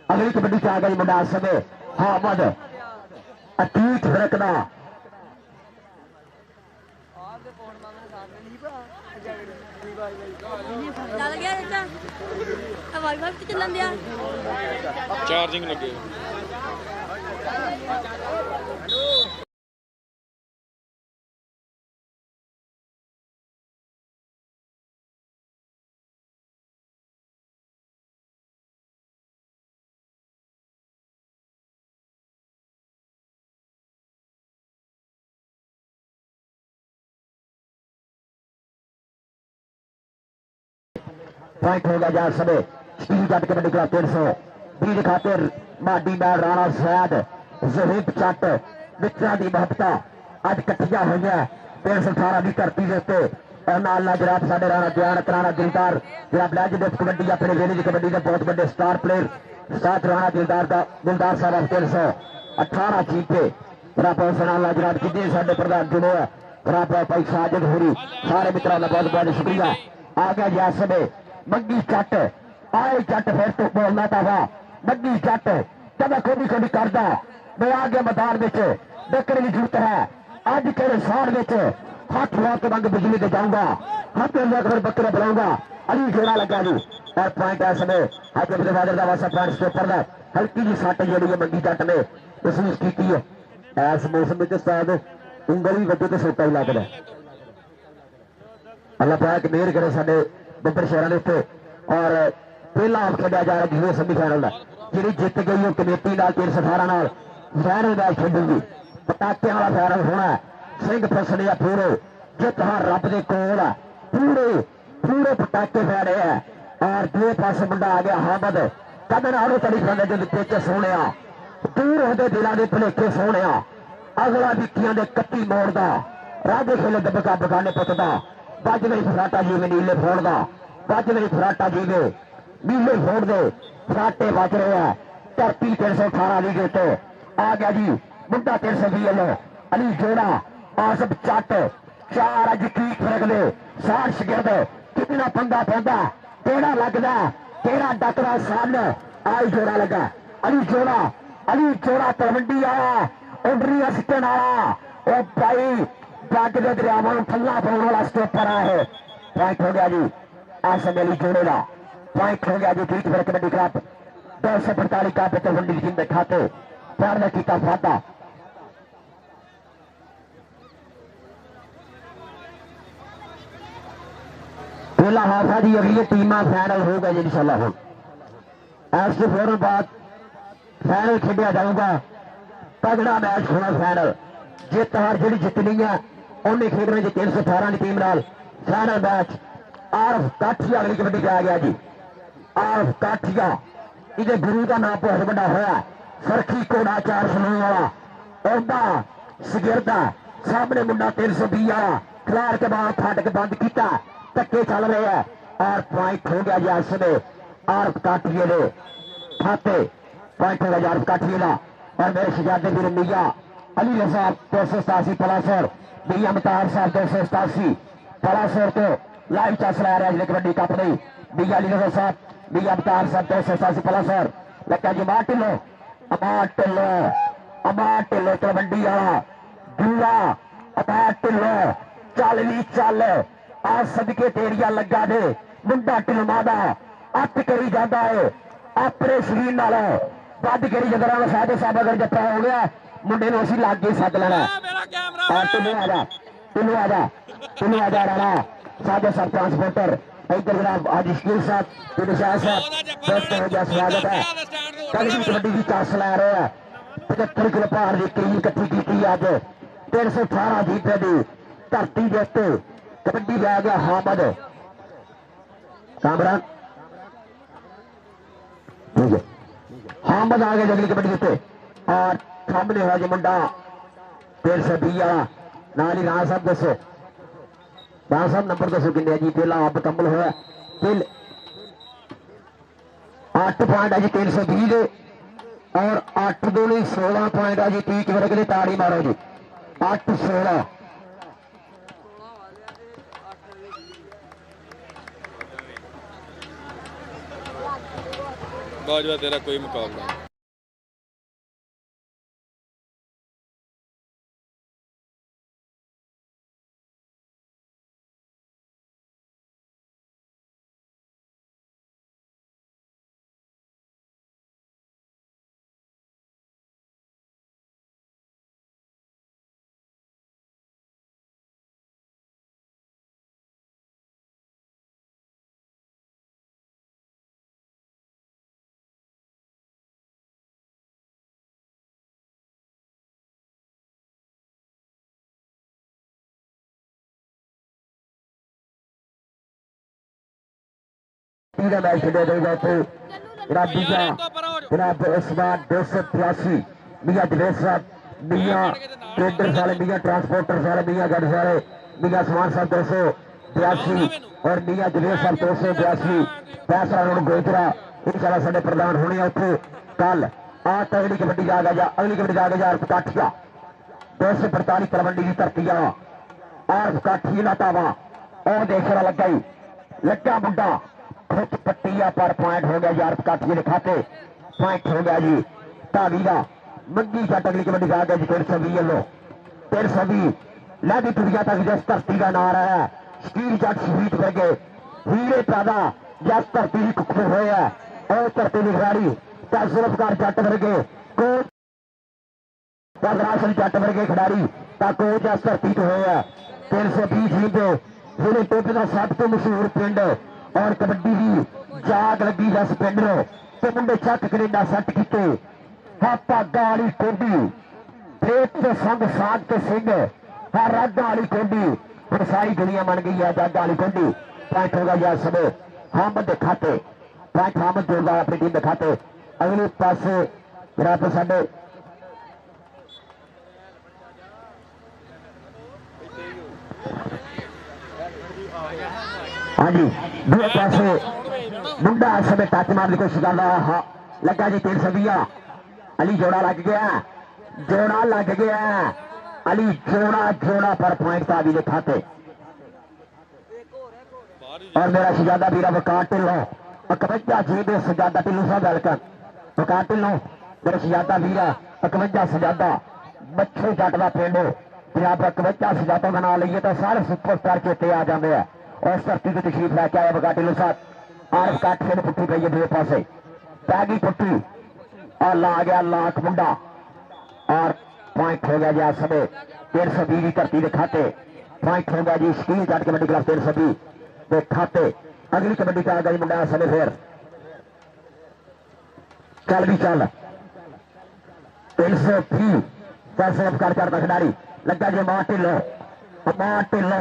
Speaker 1: अगली कबड्डी से आ गई मुंडा समय हामद अतीत फिरकना
Speaker 3: चार्जिंग लगे
Speaker 1: पॉइंट होगा जार समय स्टील जट कबड्डी क्लब 320 खातिर माडी मैल राणा सैद जहीब जट मित्रा की महत्ता अज कट्ठिया हुई है 318 की धरती के उत्ते और नाल जनाब साडे राणा ज्ञान राणा दिलदार जनाब लैजेंड कबड्डी अपने वेले की कबड्डी के बहुत बड़े स्टार प्लेयर साथ राणा दिलदार साहब 318 जीते जनाब नाल जनाब जिन्हें साडे प्रधान जुड़े है जनाब भाई साजिद होरी सारे मित्रों का बहुत बहुत शुक्रिया आ गया जी इस समय मग्गी जट आए जट फिर तो बोलना था मग्गी जट कदा खोदी खोदी करदा मैं आ गया मैदान में देखने की जरूरत है अज तेरे साल में हाथ ला के मंग बिजली के जाऊंगा हाथ फिर बकरे बुलाऊंगा अली जोड़ा लगा जी और पॉइंट है समय अज अपने फादर का वासा पॉइंट स्टॉपर का हल्की जी सट जी है मंगी जट ने महसूस की है इस मौसम में शायद उंगली वजह तो सोटा ही लगता है अल्लाह पाक मेहर करे साडे बब्बर शहर के उत्ते और पहला हाफ खेड़ा जा रहा जिसे सेमीफाइनल का जी जित गई हो कमेटी 318 नाल फाइनल मैच खेडूगी पटाखे वाला फाइनल होना सिंह फसने पूरे जित हार रब के कोल है पूरे पूरे पटाखे फैरे है और दो पास मुंडा आ गया हामद कद नालों तड़ी खाने जो पिच सोने दूर होते दिलों के भुलेखे सोने अगला विकिया के 31 मोड़ का राजे खेले दबका बगाने पुतदा बज गई फराटा जी में नीले फोड़ का बज गई फराटा जी में नीले फोड़ दे फराटे बज रहे हैं धरती 318 लीग उत्ते आ गया जी मुंडा 320 अली जोड़ा आसफ जट 4 अज की फरक दे सार शिगिर्द कितना पंगा पैदा केड़ा लगदा केड़ा डकदा सन आई जोड़ा लगा अली जोड़ा तलवंडी आया उडरी अस्टन आया ओ भाई जग के दरियावां ठल्ला पाने वाला स्टॉपर है पॉइंट हो गया जी ऐसे मेली जोड़े का पॉइंट हो गया जी ठीक फिर कबड्डी क्लब 245 का तलवंडी टीम के खाते पैर ने किया फादा पहला हाफ है जी अगली टीम फाइनल हो गई इंशाल्लाह ऐसे फौरन बाद फाइनल खेलिया जाऊगा। तगड़ा मैच होना फाइनल। जित हार जी जितनी है उन्हें खेडना जी 318 की टीम नाल फाइनल मैच। आरफ काठिया अगली कबड्डी पे आ गया जी। आरफ काठिया इहदे गुरु का नाम बहुत बड़ा होया। सरखी घोड़ा 4 सलून वाला ओदा सगिरदा सामने मुंडा 320 वाला खिलाड़ के बाद फाटक बंद किया। धक्के चल रहे हैं और पॉइंट हो गया जी इसने आरफ काठिए ने खाते। पॉइंट हो गया आरफ काठिए का। और मेरे शहजादे वीर मिया अली रजा 287 पलासर, मिया मतार साहब 287 पलासर तो लाइव चल रहा है कबड्डी कप नहीं। मिया अली रजा साहब, मिया मतार साहब 287 पलासर लगा जी। मार टिलो तलवंडी वाला दूरा अमार टिलो चल भी चल आ सदके तेरिया लगा दे। मुंडा टिलमा दा अत करी जाता है अपने शरीर नाल बद करी जगह साधे साहब अगर जप्पा हो गया मुंडे ने उसी लागे सद लेना। टिल्लू आजा टिल्लू आजा टिल्लू आजा राणा साधे साहब ट्रांसपोर्टर इधर जनाब आज स्कील साहब निशान साहब दोस्तों हो गया स्वागत है। कल कबड्डी की चास लै रहे हैं 75 किलो भार की टीम इकट्ठी की अज 318 जीते की धरती के उत्ते कबड्डी लै गया हामद कामरान हामद आ गया अगली कबड्डी उत्ते। और सामने है जी मुंडा 320 वाला नाल ही राणा साहब दसो राणा साहब नंबर दसो किन्ने जी। पहला आप मुकम्मल होया 8 पॉइंट है जी 320 दे और 8 दूनी 16 पॉइंट है जी 30 वर्ग की ताड़ी मारो जी 8-16।
Speaker 3: बाजवा तेरा कोई मुकाबला नहीं।
Speaker 1: मैच खेले जाएगा जनाब बीजा जनाब उस्मान 283 मियाँ दिनेश साहब मियाँ ट्रेडर्स वाले मियाँ ट्रांसपोर्टर्स वाले मियाँ गढ़ वाले मियाँ समान साहब 282 और मियाँ दिनेश साहब 282 पैसा गोजरा इंशाल्लाह साडे प्रधान होने उत्थे कल आ तगड़ी कबड्डी आ गया अगली कबड्डी आ गया काठिया 245 तलवंडी की धरती और काठी लातावा और देखना लगा ही लगा मुंडा खुद पट्टिया पर पॉइंट हो गया यार काठिए ने खाते। पॉइंट हो गया जी धावी का मंगी का अगली कबड्डी आ गया जी 320 लो 320 लैदी दुनिया तक जिस धरती का नारा है स्टील जट शहीद वर्गे हीरे पैदा जिस धरती की कुख हुए है और धरती की खिलाड़ी जुल्फकार जट वर्गे कोच जट वर्गे खिलाड़ी कोच इस धरती तो हुए है 320 जिले जिले टोपे का सब तो मशहूर पिंड और कबड्डी की जाग लगी जिस पिंड तो मुंडे चक कनेडा सट किते भागा वाली कोडी प्रेत से संग साग के सिंह है रग वाली कोडी फिर सारी दुनिया मन गई है जग वाली कोडी। पॉइंट होगा यार सब हामद खाते पॉइंट हामद जोड़दार अपनी टीम दिखाते। अगले पास बराबर साडे हाँ जी दूसरे पास मुंडा समय टच मारने की कोशिश कर रहा लगा जी 320 अली जोड़ा लग गया अली जोड़ा पर पॉइंट का भी दिखाते। और मेरा शहजादा वीरा वकार ढिल्लों 51 जी दे शहजादा ढिल्लों साहब वेलकम वकार ढिल्लों मेरा शहजादा वीरा 51 शहजादा बच्चे जट का पिंड पंजाब 51 शहजादा का नाम लीए तो सारे सुपरस्टार चेते आ जाते हैं। और धरती की तशरीफ लैके आया वकार ढिल्लों साहब आरफ काठिए ने पुट्ठी पई है दूसरे पासे पैगी पुट्ठी और ला गया लाख मुंडा और पॉइंट हो गया जी समय 320 की धरती के खाते। पॉइंट हो गया जी स्टील जट कबड्डी क्लब 320 के खाते। अगली कबड्डी का आ गई मुंडा समय फिर चल भी चल 330 पैसे कर करता खिलाड़ी लगा जी अमान ढिल्लो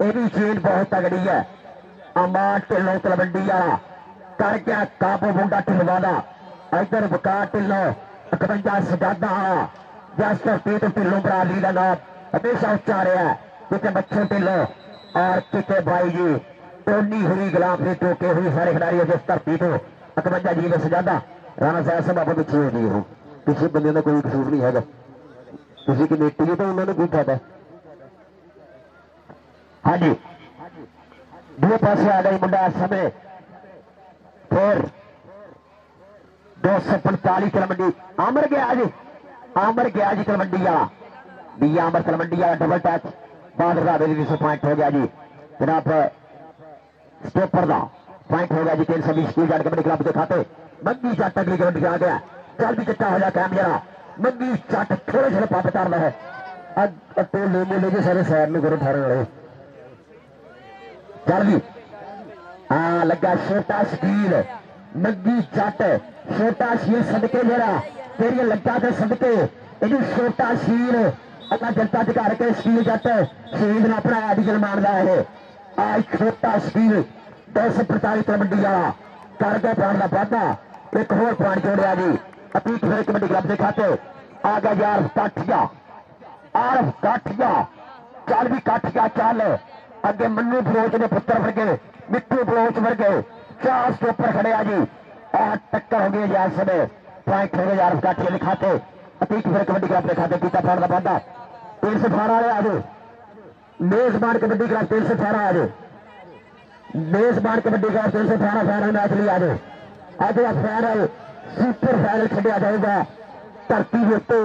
Speaker 1: ये भी चीज बहुत तगड़ी है। अमान ढिल्लो तलवंडी वाला कर गया काबू मुंडा ढिलवा का इधर वकार ढिल्लो 51 सजादा वाला जस धरती तो ढिल्लो बरादरी का नाम हमेशा उच्चा रहा है कितने बच्चों ढिल्लो और कितने भाई जी टोनी हुई गुलाम से टोके हुई सारे खिलाड़ी जिस धरती तो 51 जी में सजादा राणा साहब सब आप पिछले नहीं हो किसी बंदे का कोई कसूर नहीं है किसी कमेटी है तो उन्होंने कोई फायदा। हाँ जी दो पासे आ गई मुंडा समय फिर 245 तलवंडी आमर गया जी तलवंडी वाला बी आमर तलवंडी वाला डबल टच बाद हवेली 200 पॉइंट हो गया जी जनाब स्टोपर का पॉइंट हो गया जी 320 स्कूल जाट कबड्डी क्लब के खाते मंगी जट अगली कबड्डी आ गया चल भी चिट्टा हो जाए कैम जरा मंगी जट थोड़े थोड़े पाप कर रहा है टोले मोले के सारे सैर में करो ठारे वाले चल भी हाँ लगा छोटा शकील मंगी जट छोटा शील सदके जरा तेरी लगा के सदके इन छोटा शील अल्लाह जनता अधिकार के शकील जट शहीद ने अपना आदिगल मानता है आज छोटा शकील 245 कबड्डी वाला कर गया प्राण का वाधा एक होर प्राण जोड़िया जी अतीत फिर कबड्डी क्लब के खाते आ गया यार काठिया चल भी काठिया चल अगे मन्नू बलोच ने पुत्र वर्गे मिट्टू बलोच वर्गे 4 स्टोपर खड़े आ जी और टक्कर हो गई यार समय पॉइंट हो गए यार काठिया के खाते अतीत फिर कबड्डी क्लब के खाते पीता प्राण का वाधा 318 वाले आ जाओ मेजबान कबड्डी क्लब 318 आ जाओ मेजबान कबड्डी क्लब 318 फाइनल मैच लिए आ जाओ आज फाइनल सुपर फाइनल खेलिया जाएगा धरती के उत्ते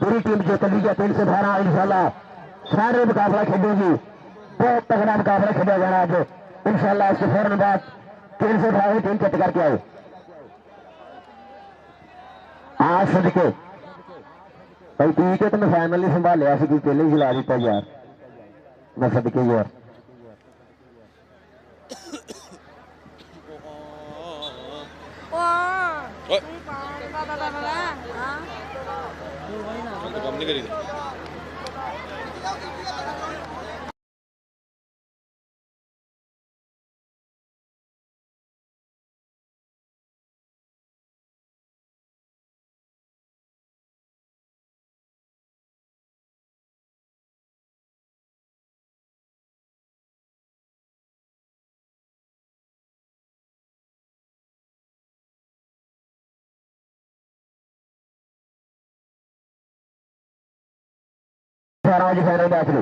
Speaker 1: पूरी टीम जीत ली है 318 इंशाल्लाह सारे मुकाबला खेलेगी बहुत तगड़ा मुकाबला खेला जाना आज इंशाल्लाह इसके फौरन बाद 318 टीम चिट करके आए आज सदके भाई ठीक है तो मैं फाइनल नहीं संभालिया सी पहले ही खिला दिता यार मैं सदके यार
Speaker 3: काम नहीं करेगी
Speaker 1: फाइनल मैच ले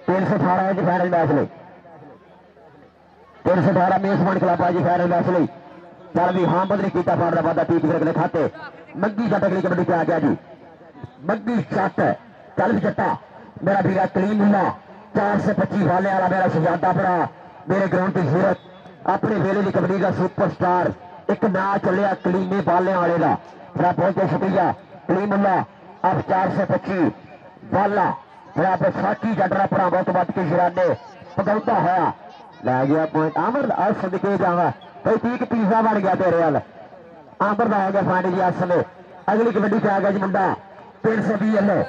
Speaker 1: 318 फाइनल मैच ले 318 मेजबान क्लब आज फाइनल मैच ले चल भी हाँ बदली किया फाड़ वादा टीम फिर खाते मग्गी जट अगली कबड्डी पे आ गया जी मग्गी जट चल भी जट्टा मेरा भीरा कलीम हुआ 425 वाले वाला मेरा शहजादा बड़ा मेरे ग्राउंड की सूरत अपने वेले की कबड्डी का सुपरस्टार एक मैच चलिया कलीमे बाले वाले का मेरा बहुत बहुत शुक्रिया कलीम हुआ अब 425 बाला मेरा बैसाखी जटरा भरा बहुत बद के शिराने पकौता है लै गया पॉइंट आमर आज सदके जावा भाई ठीक पिज्जा बन गया तेरे वाल आमर का आ गया फांडी जी आज समय अगली कबड्डी पे आ गया जी मुंडा 320 वाले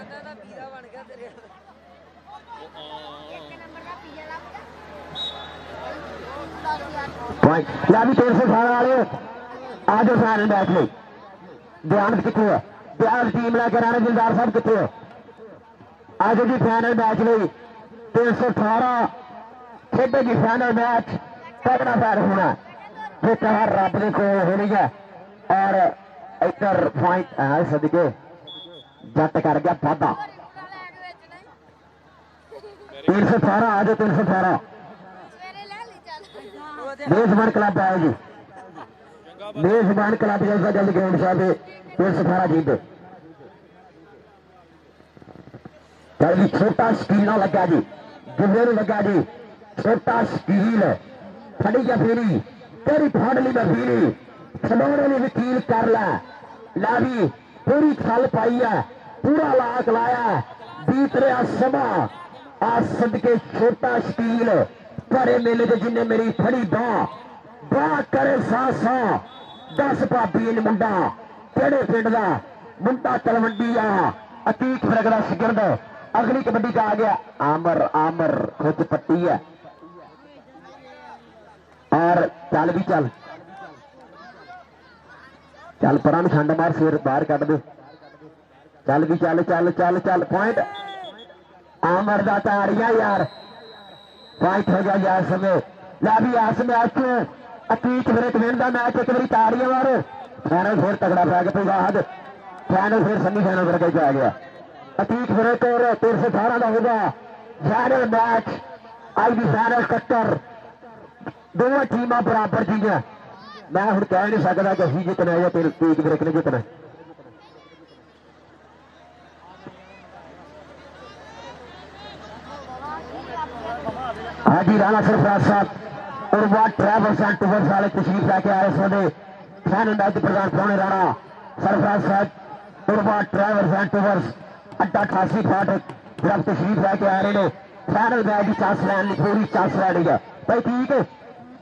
Speaker 1: पॉइंट ला भी 318 वाले आज फाइनल मैच में ध्यान कितने है ध्यान टीम लेकर आने दिलदार साहब कितने है आज जी फाइनल मैच ली 318 खेडेगी फाइनल मैच तगड़ा पैर होना फिर रब ने को होनी है और इधर पॉइंट सदके जट कर गया वाधा 318 आज 318 मेजबान क्लब आए जी मेजबान क्लब जैसा जल्द ग्राउंड साहब 318 जीत जी छोटा शकील ना लगा जी जुम्मे लगा जी छोटा शकील फड़ी जा फेरी तेरी फाड़ ली मैं फेरी खिलौने ने वकील कर ला भी पूरी खल पाई है पूरा लाख लाया बीत रहा समा आज सदके छोटा शकील भरे मेले के जिन्हें मेरी फड़ी बाह करे सा 10 ਭਾਬੀ ਨੇ ਮੁੰਡਾ ਕਿਹੜੇ ਪਿੰਡ ਦਾ ਮੁੰਡਾ ਤਲਵੰਡੀ ਆ ਅਤੀਕ ਫਰਗੜਾ ਸ਼ਗਿਰਦ ਅਗਲੀ ਕਬੱਡੀ ਚ ਆ ਗਿਆ आमर खुद पट्टी है और चल भी चल परा खंड मार फिर बाहर कट दे चल भी चल पॉइंट आमर का तारिया यार पॉइंट हो गया यार समय ला भी इस मैच अतीक ब्रेक विन का मैच एक बार तारिया मारो फाइनल फिर तगड़ा पै गया बाद फाइनल फिर सेमी फाइनल वर्ग आ गया अतीक ब्रेक और 318 का होगा फाइनल मैच आई भी फाइनल टक्कर दोनों टीमां बराबर जीया मैं हूं कह नहीं सकता कि अभी जितना है या अतीक ब्रेक ने जितना हाँ जी राणा सरफराज साहब और वह ट्रैवल्स एंड टूर्स वाले तशरीफ लेके आए इस फाइनल मैच प्रधान पौने राणा सरफराज साहब और वह ट्रैवल्स एंड टूर्स अड्डा 88 फाटक जब तशरीफ लेके आ रहे हैं फाइनल मैच की चांस लैन पूरी चांस लैनी है भाई ठीक है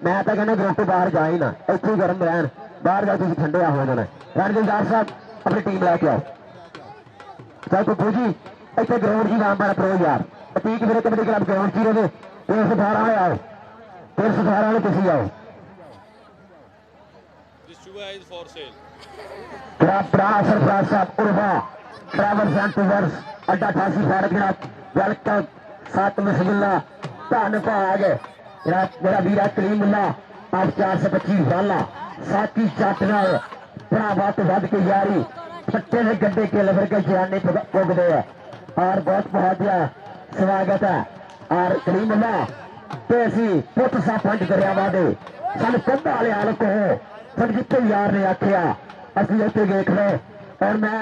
Speaker 1: मैं तो कहना ग्राउंड तो बाहर जाए ना इतने ही गर्म रहन बाहर जाके ठंडे हो जाना रणजीत साहब अपनी टीम लैके आओ चाहे कोई जी इतने ग्राउंड की नाम बड़ा प्रो यार अतीक मेरे कबड्डी क्लब ग्राउंड की रहे 318 वाले आओ 318 वाले तुम आओ राणा सरफराज साहब उर्वा ट्रैवल्स एंड टूर्स अड्डा 88 फाटक जनाब वेलकम सत बिस्मिल्ला धन भाग मेरा वीरा कलीमुल्ला आप 425 वाला साथी चट नाल बड़ा वध वध के यारी फट्टे ने गड्ढे के लवर के जाने पुगते हैं और बहुत बहुत स्वागत है और कलीमुल्ला ते असी पुट सा पंज दरियावां दे सन कंध वाले आलक हो संगीत यार ने आखिया असि उत्थे देख लो और मैं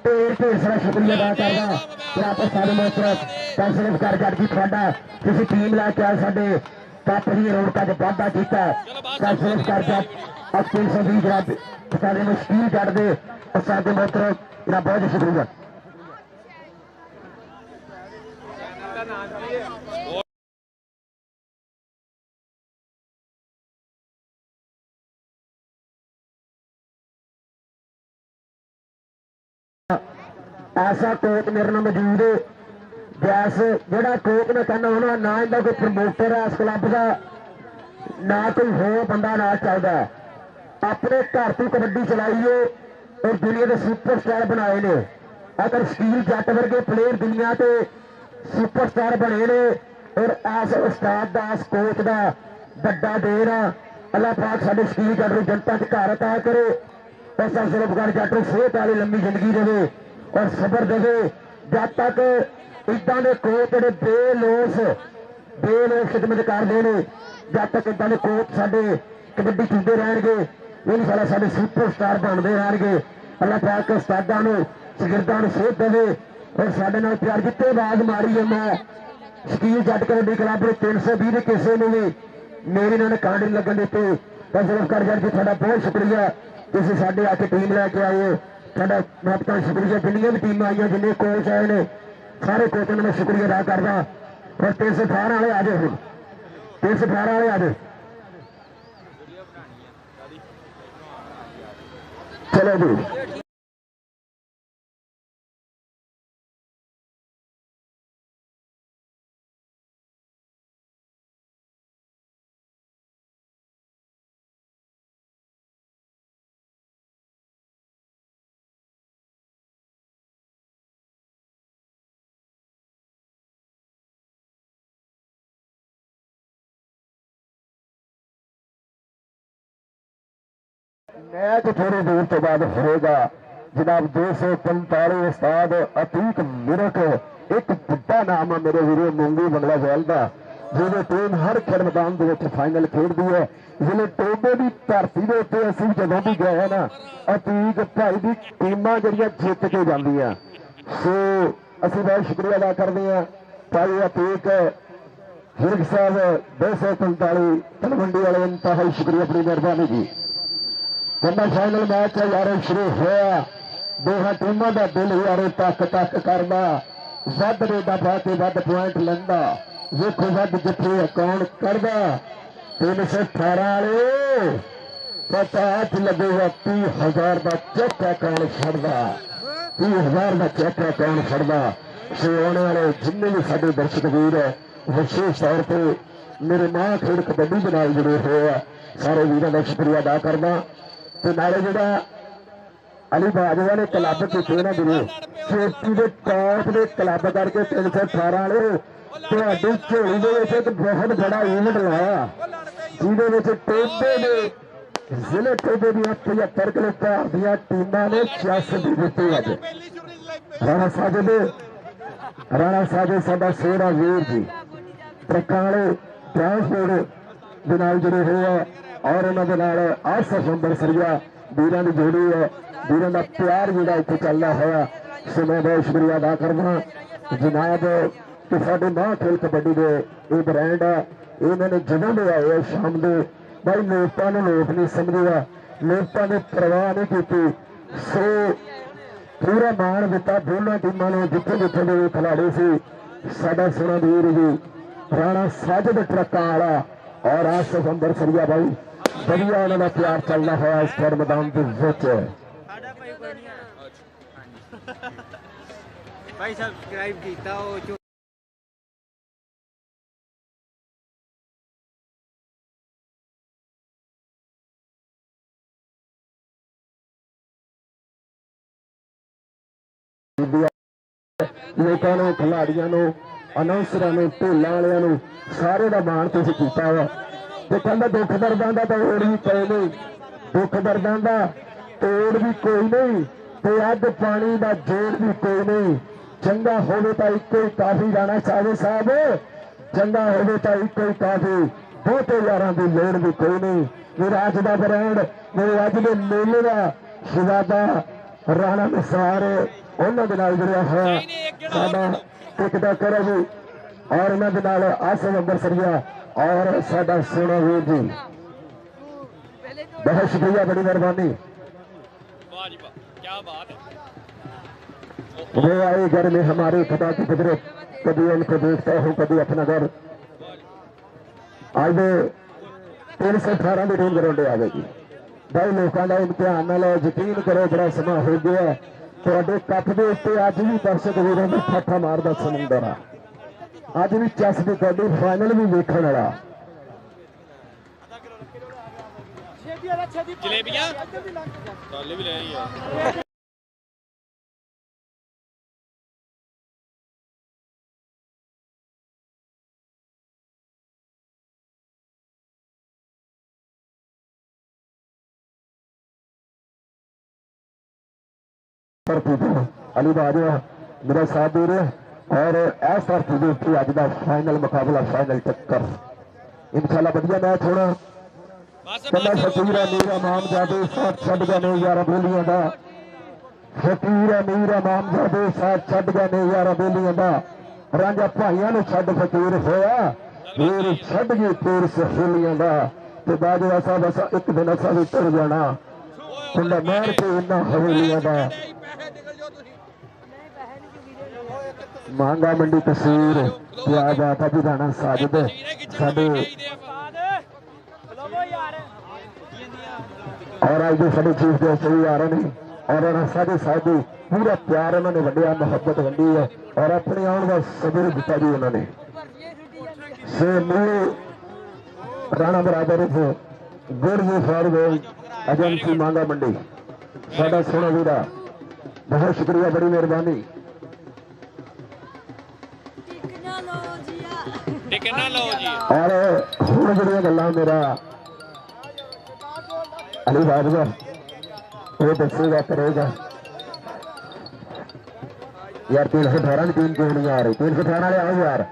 Speaker 1: ढेर सारा शुक्रिया अदा करदा कि आप सारे मोहतरम तसरीफ कर जट जी थोड़ा किसी टीम लैके आए साडे कप ही रोडका च वाधा किया तसरीफ कर जट और 320 जनाब सारे मुश्किल कर दे और साडे मोहतरम मेरा बहुत शुक्रिया ऐसा कोच मेरे नाल मौजूद है जैस जोड़ा कोच मैं कहना होना ना इनका कोई प्रमोटर है इस क्लब का ना कोई होर बंदा ना चलता अपने घर तो कबड्डी चलाइए और दुनिया के सुपरस्टार बनाए ने अगर स्टील जट वर्गे प्लेयर दुनिया के सुपरस्टार बने ने और इस उस्ताद का इस कोच का बड़ा देर आ अल्लाह पाक साडे स्टील जट जनता च घर अता करे ऐसा सिर्फ जट सेहत वाली लंबी जिंदगी देवे और सबर देवे जब तक इदा के कोच जो बेलोस खिदमत करते हैं जब तक इदा के कोच साडे कबड्डी चुनते रहेंगे इन साल साडे सुपरस्टार बनते रहेंगे अल्लाह पाक उस्तादां नूं शागिर्दां नूं सेहत देवे और साडे नाल प्यार जिते आवाज मारी है मैं शकील जट कबड्डी क्लब 320 किसी ने भी मेरी इन्होंने कांड नहीं लगन दिते सिर्फ कर जट जी थोड़ा बहुत शुक्रिया तुसीं साडे आके टीम लैके आए हो साडा महत्ता शुक्रिया जिन्नियां भी टीमां आईयां जिन्ने कोच आए ने सारे कोचों मैं शुक्रिया अदा करदा और 318 वाले आ जाओ 318 वाले आ जाओ चलो जी मैच थोड़ी देर तो बाद होगा जनाब 245 उस्ताद अतीक मिरक एक बड़ा नाम है मेरे वीरो मूंगी बंगला शहर का जिन्हें टीम हर खेल मैदान के फाइनल खेलती है जिले टोबे की धरती के उत्ते असं जदों भी गए हैं ना अतीक भाई की टीमां जड़ियां जित के जांदियां सो असं बहुत शुक्रिया अदा करते हैं भाई अतीक हिरक साहब 245 तलवंडी वाले इंतहाई शुक्रिया अपनी मेहरबानी जी कहना फाइनल मैच है यार शुरू होया दोहां टीमां दा दिल यार तक तक करदा वध रेडा पा के वध पॉइंट लैंदा देखो वध जिथे कौन करदा 318 वाले पचास लगेगा 30,000 का चेक है कौन छड़दा 30,000 का चेक है कौन छड़दा सो आने वाले जिन्ने भी साडे दर्शक वीर है विशेष तौर पर मेरे मां खेल कबड्डी दे नाल जुड़े हुए है सारे वीरों का शुक्रिया अदा करना ते नाले जिहड़ा अली बाजवा ने क्लब कीते ना गुरु सेफ्टी के टॉप के क्लब करके 318 वाले तुहाडी झोली दे विच एक बहुत बड़ा इवेंट लाया जिहदे विच टोबे दे जिले टोबे दी 75 किलो भार दी टीमां ने चैस दी जीती अज राणा साजे साडा सोहरा वीर जी ट्रकां वाले ट्रांसपोर्ट दे नाल जुड़े हुए है और उन्हां दे नाल आसफ अंबरसरिया वीरां दी जोड़ी है वीरां दा प्यार जिहड़ा इत्थे चलदा होया सो मैं बहुत शुक्रिया अदा करदा जनाब कि साडे मां खेल कबड्डी दे ये ब्रांड है इन्हां ने जदों दे आए शाम दे भाई लोकां नूं लोक नहीं समझिया लोकां ने परवाह नहीं की सो पूरा मान दिता दोनों टीमों ने जिथे जिथे दे खिलाड़ी सी साडा सोहना वीर जी राणा साजिद ट्रकां वाला और आसफ अंबरसरिया भाई बढ़िया उन्होंने प्यार चलना है इस खेल मैदान के विच
Speaker 5: भाई सब्सक्राइब कीता ओ
Speaker 1: लोगों ने खिलाड़ियों को अनाउंसर ने ढोलों वाले सारे का मान तुम किया वा तो कहता दुख दर्दां का तोड़ भी कोई नहीं दुख दर्दां का तोड़ भी कोई नहीं तो अग पानी का जोड़ भी कोई नहीं चंगा होवे तो इको ही काफी राणा साजे साहब चंगा होवे तो इको ही काफी बहुते यारां की लोड़ भी कोई नहीं मेरा अज का ब्रांड मेरे अज के मेले का शहजादा राणा निसार उन्होंने दे नाल जुड़िया होया साडा टिकटॉकर जी और उन्होंने दे नाल आसफ अंबरसरिया और साडा सोहना वीर जी बहुत शुक्रिया बड़ी मेहरबानी
Speaker 3: वाह जी वाह क्या बात है
Speaker 1: वो आए घर में हमारे खुदा की कुदरत कभी उनको देखता हूँ कभी अपना घर आज 318 की टीम ग्राउंड आ गई भाई लोगों का इम्तिहान ना लो यकीन करो बड़ा समा हो गया थोड़े कप के उत्ते अज भी दर्शक वीरों में ठट्ठा मारदा समुंदर आ अज भी चैस की कबड्डी फाइनल भी देखने वाला
Speaker 3: जलेबियां ताले भी ले आई है
Speaker 1: अली बाजवा मेरा साथ दे रहे और इस धरती के उत्ते अज का फाइनल मुकाबला फाइनल टक्कर इंशाल्लाह बढ़िया मैच होना कला फकीर अमीर इमाम जादे साथ छड़ गए ने यार बेलियां दा फकीर अमीर इमाम जादे साथ छड़ गए ने यार बेलियां दा रांझा भाइयों ने छड़ फकीर होया फिर छड़ गई फिर सहेलियां दा ते बाजवा साहब असा एक दिन असा भी तुर जाना कुंडा मार के इन्ना हवेलियां दा मांगा मंडी तस्वीर क्या बात है जी राणा साजिद साडे और आज जो साडे चीफ गेस्ट भी आ रहे हैं और राणा साजिद साहब पूरा प्यार उन्होंने वंडिया मोहब्बत वंडी है और अपने आने का सबूत दिता जी उन्होंने से राणा बराबर गुरजी फॉरवर्ड एजेंसी मांगा मंडी साडा सोहना वीरा बहुत शुक्रिया बड़ी मेहरबानी और हुण जिहड़ियां गल्लां मेरा अली बाजवा वो दसेगा करेगा यार 318 की टीम क्यों नहीं आ रही 318 वाले आओ यार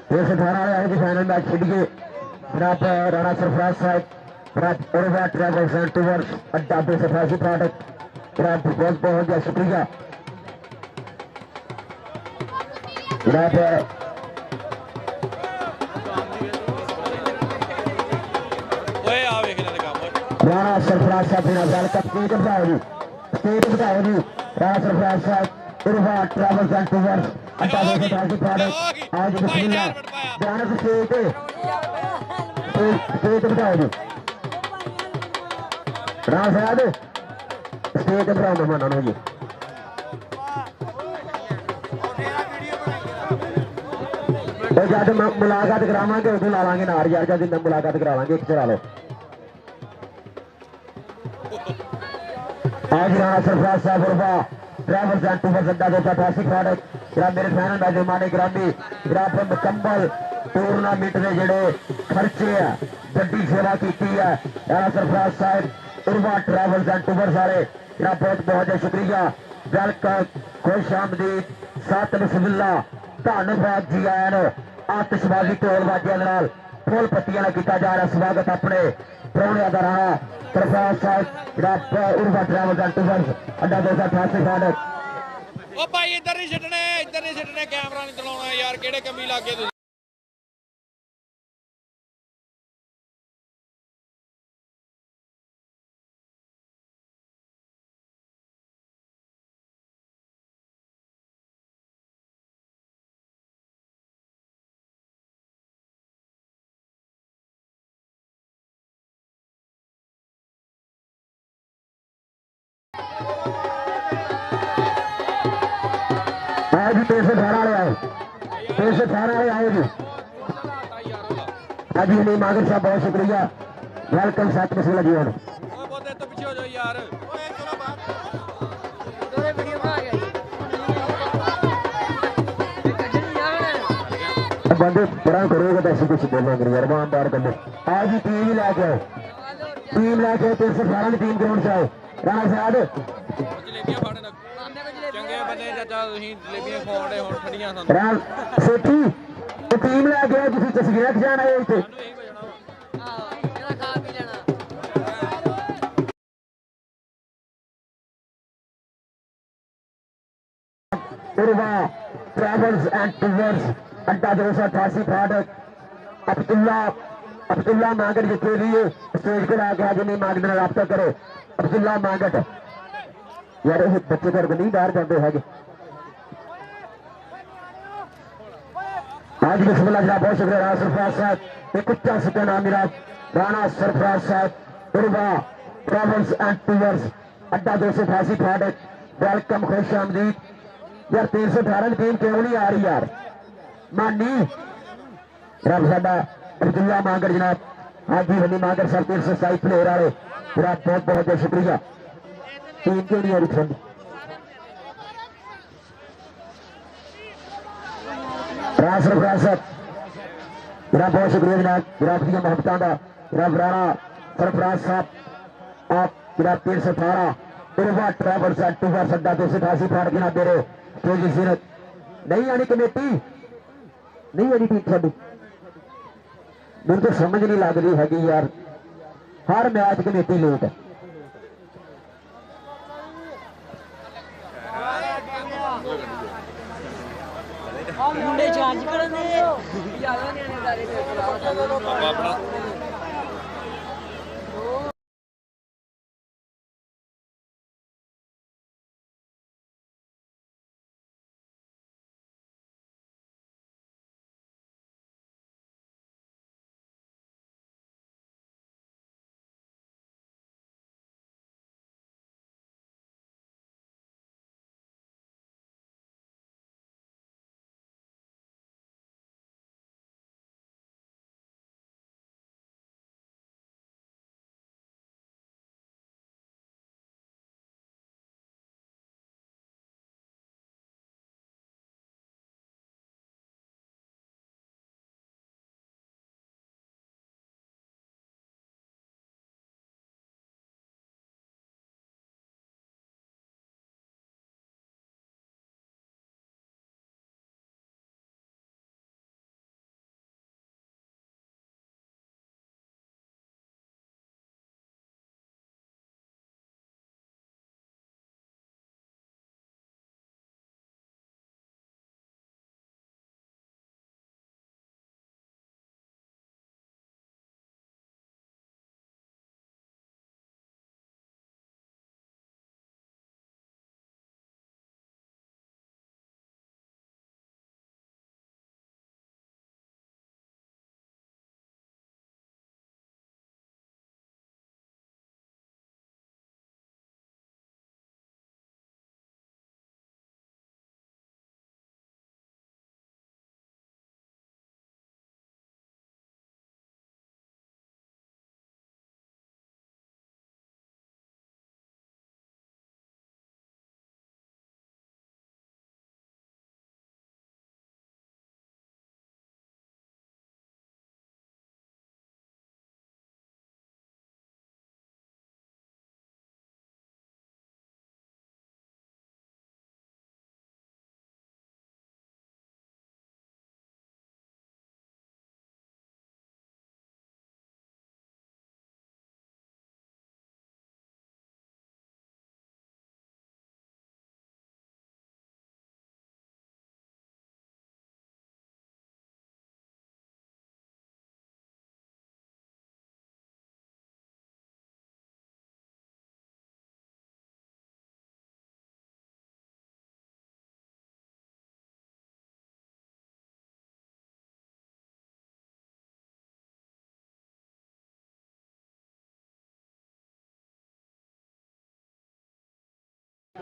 Speaker 1: 318 वाले आए कि फाइनल मैच खेलिए जनाब राणा सरफराज साहब और ट्रैवल सेंटर अड्डा पे सफासी फाटक बहुत बहुत गया शुक्रिया जनाब राणा सरफराज साहब फिर स्टेट बताओ जी राणा सरफराज साहब उर्वा ट्रैवल सेंटर अड्डा पे सफासी फाटक आज बिस्मिल्लाह स्टेट बताओ जी ਰਾਮ ਸਾਹਿਬ ਸਟੇਜ ਤੇ ਬੁਲਾਓ ਮਹਿਮਾਨਾਂ ਨੂੰ ਜੀ। ਉਹ ਜਦ ਮੁਲਾਕਾਤ ਕਰਾਵਾਂਗੇ ਉਦੋਂ ਲਾ ਲਾਂਗੇ ਨਾਰ ਯਾਰ, ਜਦ ਮੁਲਾਕਾਤ ਕਰਾ ਲਾਂਗੇ ਇੱਕ ਚਲਾ ਲਓ। आज राणा सरफराज साहब उर्फा ड्राइवर सेंटर सद्दा देता फासी फाटक जरा मेरे फैन मेजमाने ग्रामी जरा पर मुकम्मल टूर्नामेंट के जेडे खर्चे है बड़ी सेवा की है राणा सरफराज साहब उर्फा ट्रैवल सेंटर वाले जरा बहुत बहुत शुक्रिया। वेलकम खुश आमदीद सत बिस्मिल्ला धन्यवाद जी आया। आतिशबाजी ढोल बाजिया फुल पत्तियां किया जा रहा स्वागत अपने प्राहुणिया का राणा सरफराज साहब उर्फा ट्रैवल सेंटर अड्डा 288 फाटक।
Speaker 3: ਉਹ ਭਾਈ ਇੱਧਰ ਨਹੀਂ ਛੱਡਣੇ ਕੈਮਰਾ ਨਹੀਂ ਚਲਾਉਣਾ ਯਾਰ, ਕਿਹੜੇ ਕੰਮੀ ਲੱਗੇ ਤੁਸੀਂ।
Speaker 1: आओ जी 318 वाले आओ, 318 वाले आओ जी। हाँ जी नहीं मागर साहब बहुत शुक्रिया। वेलकम साथ में सिला जीवन।
Speaker 3: ਓਏ ਬੋਦੇ ਤੋਂ ਪਿੱਛੇ ਹੋ ਜਾਓ ਯਾਰ।
Speaker 4: ਉਹਦੇ ਵੀਡੀਓ ਬਣਾ ਗਿਆ ਜੀ
Speaker 1: बंदे बड़ा करोगे तो ऐसे कुछ बोलोगे यार, ईमानदार बंदे। आज ही टीम ही लेके आओ, टीम लेके आओ 318 की टीम ग्राउंड से आओ। राणा साहब
Speaker 3: ਜਲੇਬੀਆਂ ਫੜਨ ਚੰਗੇ ਬੰਦੇ ਚਾਚਾ, ਤੁਸੀਂ ਜਲੇਬੀਆਂ ਖਵਾਉਂਦੇ ਹੁਣ ਠੰਡੀਆਂ ਸਾਨੂੰ।
Speaker 1: राम सेठी तो टीम लेके आओ, जिसे तस्वीरें खिंचाना है इतने
Speaker 4: ਇਹਦਾ ਖਾ ਪੀ ਲੈਣਾ।
Speaker 1: उर्वा ट्रैवल्स एंड टूर्स अड्डा 288 फाटक। अब्दुल्ला मांगट जितने लिए स्टेज पर आके आज नहीं मांगने में राब्ता करो। अब्दुल्ला मांगट यार ये बच्चे घर नहीं बाहर जाते हैं आज बिस्मिल्लाह जनाब, बहुत शुक्रिया राणा सरफराज साहब। एक उच्चा सुखा नाम मेरा राणा सरफराज साहब उर्वा ट्रैवल्स एंड टूर्स अड्डा 288 फाटक। वेलकम खुश आमदीद यार। 318 टीम क्यों नहीं आ रही यार, मानी रब साडा अब्दुल्ला मांगड़ जनाब। हाँ जी हनी मांगड़ साहब 327 प्लेयर वाले जनाब, बहुत बहुत शुक्रिया। टीम क्यों नहीं आ रही सुन राणा सरफराज साहब जनाब, बहुत शुक्रिया जनाब। जनाब दी मोहब्बतां दा जनाब राणा सरफराज साहब आप जनाब 318 उर्वा ट्रैवल सेंटर का सद्दा 288 फाटक जनाब दे रहे नहीं आनी कमेटी नहीं आनी टीम साडी। मेरे तो समझ नहीं लग रही हैगी यार, हर मैच कमेटी लेट है।
Speaker 4: ਮੁੰਡੇ ਚਾਰਜ ਕਰਨ ਦੇ ਜ਼ਿਆਦਾ ਨਹੀਂ ਆਣੇ ਸਾਰੇ
Speaker 3: ਆਪਣਾ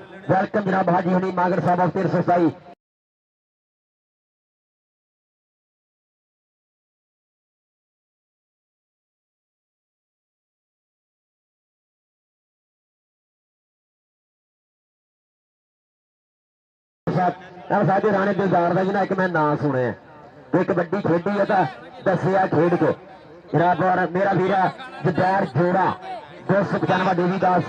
Speaker 1: वेलकम जनाब हाजी हनी मागर साहब ऑफ 327 साडे राणे दिलदार का जिन्हें एक मैं नाम सुने कोई कबड्डी खेडी है तो दसिया खेड के जनाब और मेरा वीरा जुबैर जोड़ा 295 देवीदास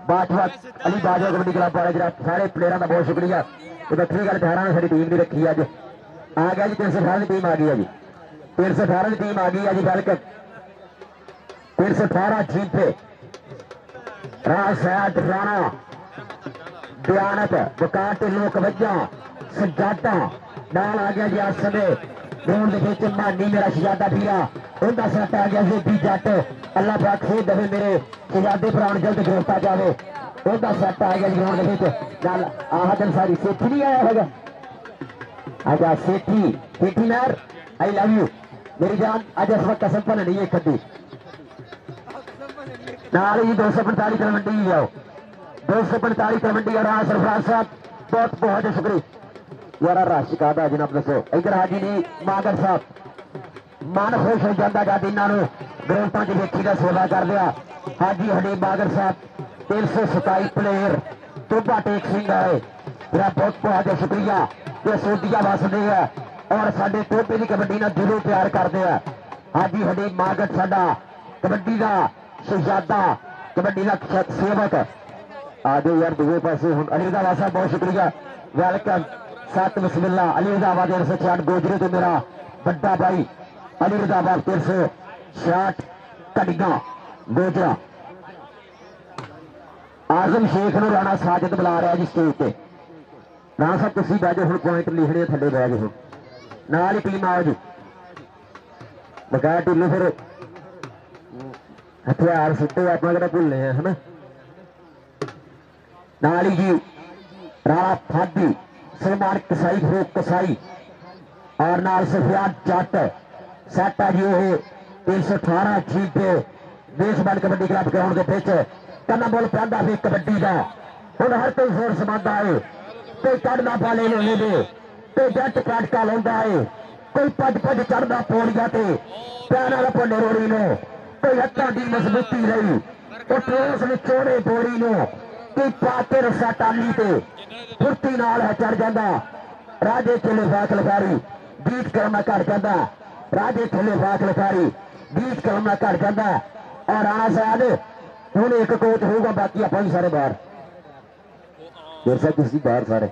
Speaker 1: बाजवा अली बाजवा कबड्डी क्लब वाले जरा सारे प्लेयरों का बहुत शुक्रिया तो दक्षिणी गल ठहरा ने सारी टीम भी रखी अज आ गया जी 318 टीम आ गई है जी 318 टीम आ गई है जी वेलकम 318 टीम पे राज राणा दयानत वकार ढिल्लों कवज्जा सजादा नाल आ गया जी आज समय ग्राउंड के मानी मेरा शहजादा भीरा उनका सट आ गया जी जट अल्लाह पाक खेद दे मेरे शहजादे भरा जल्द गिरफ्ता जावे उनका सट आ गया जी ग्राउंड नाल आहदन सारी सेठी नहीं आया होगा अच्छा सेठी नर आई लव यू मेरी जान अज इस वक्त कसम भन नहीं है कदी नाल जी 245 तलवंडी जाओ 245 तलवंडी और सरफराज साहब बहुत बहुत शुक्रिया यार रश का जनाब दसो इधर हाजी ने मागर साहब मन खुश हो जाता जब इन्हों ग्राउंडों च वेखी का सेवा कर लिया हाजी हनी मागर साहब 327 प्लेयर टोबा टेक सिंह आए मेरा बहुत बहुत शुक्रिया ये सोटिया वसते हैं और साडे टोबे की कबड्डी ना दिलों प्यार करते हैं हाजी हनी मागर साडा कबड्डी का शहजादा कबड्डी का सेवक आ जाओ यार दूसरे पासे हूँ अली रजावा साहब बहुत शुक्रिया वेलकम सत बिस्मिल्ला अली रजावा 366 गोजरे तो मेरा बड़ा भाई अली रजावा 366 कडिगा गोजरा आजम शेख ने राणा साजिद बुला रहा जी स्टेज पे राणा साहब तुम बह जाओ हूँ पॉइंट लिखने थले बह जाओ हूँ नाल ही टीम आओ जी बगैर ढिल्लो फिर हथियार सुट्टे अपना कि भुलने हैं है ना नाली जी राणा फादी सलमान कसाई फरूक कसाई और नाल सफियान जट सैट है जी वो 318 ठीक पे बेसबॉल कबड्डी क्लब ग्राउंड के पिच कन्ना बोल पैदा भी कबड्डी का हूँ हर कोई जोर समाता है कोई चढ़ना पाले लोने दे कोई जट काटका लाता है कोई भज चढ़ता पौड़िया ते पैर भोले रोड़ी नो कोई हत्थों की मजबूती रही ट्रोस निचोड़े बोरी नो कोई पाते रस्सा टाली ते फुर्ती नाल है चढ़ जाता राजे चले फाक लखारी बीट करना घट जाता राजे चले फाक लखारी बीट करना घट जाता और राणा साहब हूँ एक कोच होगा बाकी आप सारे बाहर देर साहब तुम बाहर सारे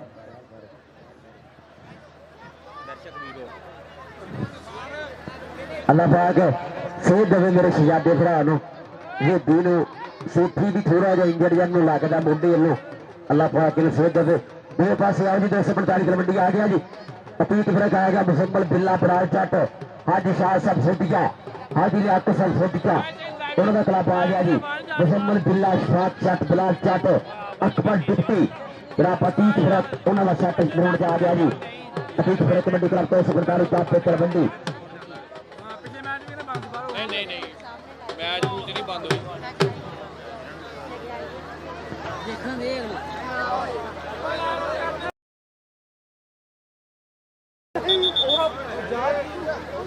Speaker 1: अल्लाह पाक सेहत देवे मेरे शहजादे भरा वेदी सेठी भी थोड़ा जहा इंजर्ड जन लगता मोढे वालों अल्लाह पाक ने सेहत देवे मेरे पास आओ जी 245 तलवंडी आ गया जी अतीत फिर आएगा मुसम्मल बिल्ला बराल चट हाजी शाह साहब सोटिया हाजी लियाकत साहब सोटिया उन्होंने क्लब आ गया जी मुसम्मल बिल्ला शफाक चट बिलाल चट अकबर डिप्टी जरा अतीत फिर उन्होंने सैट ग्राउंड आ गया जी अतीत फिर कबड्डी क्लब 245 टॉप पे तलवंडी
Speaker 3: नहीं मैच मूच नहीं बंद हुई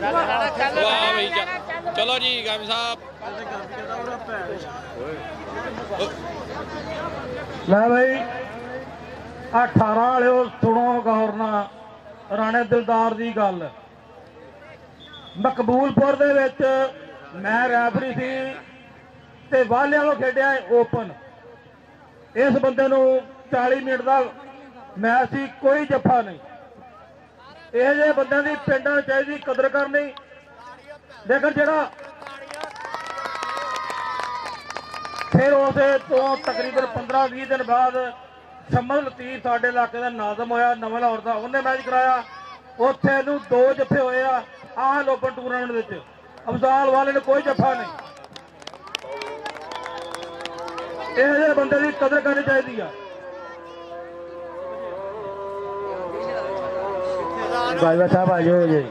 Speaker 3: वाह भाई चलो जी गामी साहब
Speaker 7: मैं भाई 18 वाले सुनो गौर ना राणे दिलदार की गल मकबूलपुर दे विच मैं रैफरी सी ते वालियां नो खेडिया ओपन इस बंदे नूं 40 मिनट का मैच सी कोई जफा नहीं यह जे बंदे की पिंडां चाहिए कदर करनी लेकिन जरा फिर उस तो तकरीबन 15-20 दिन बाद शमल लतीफ साडे इलाके का नाजम होया नवां लाहौर का उन्हें मैच कराया उत्थे इहनूं 2 जफे होए आल ओपन टूरनामेंट में अफजाल वाले ने कोई जफा नहीं यह बंदे की कदर करनी चाहिए भाई साहब आ जाओ जी।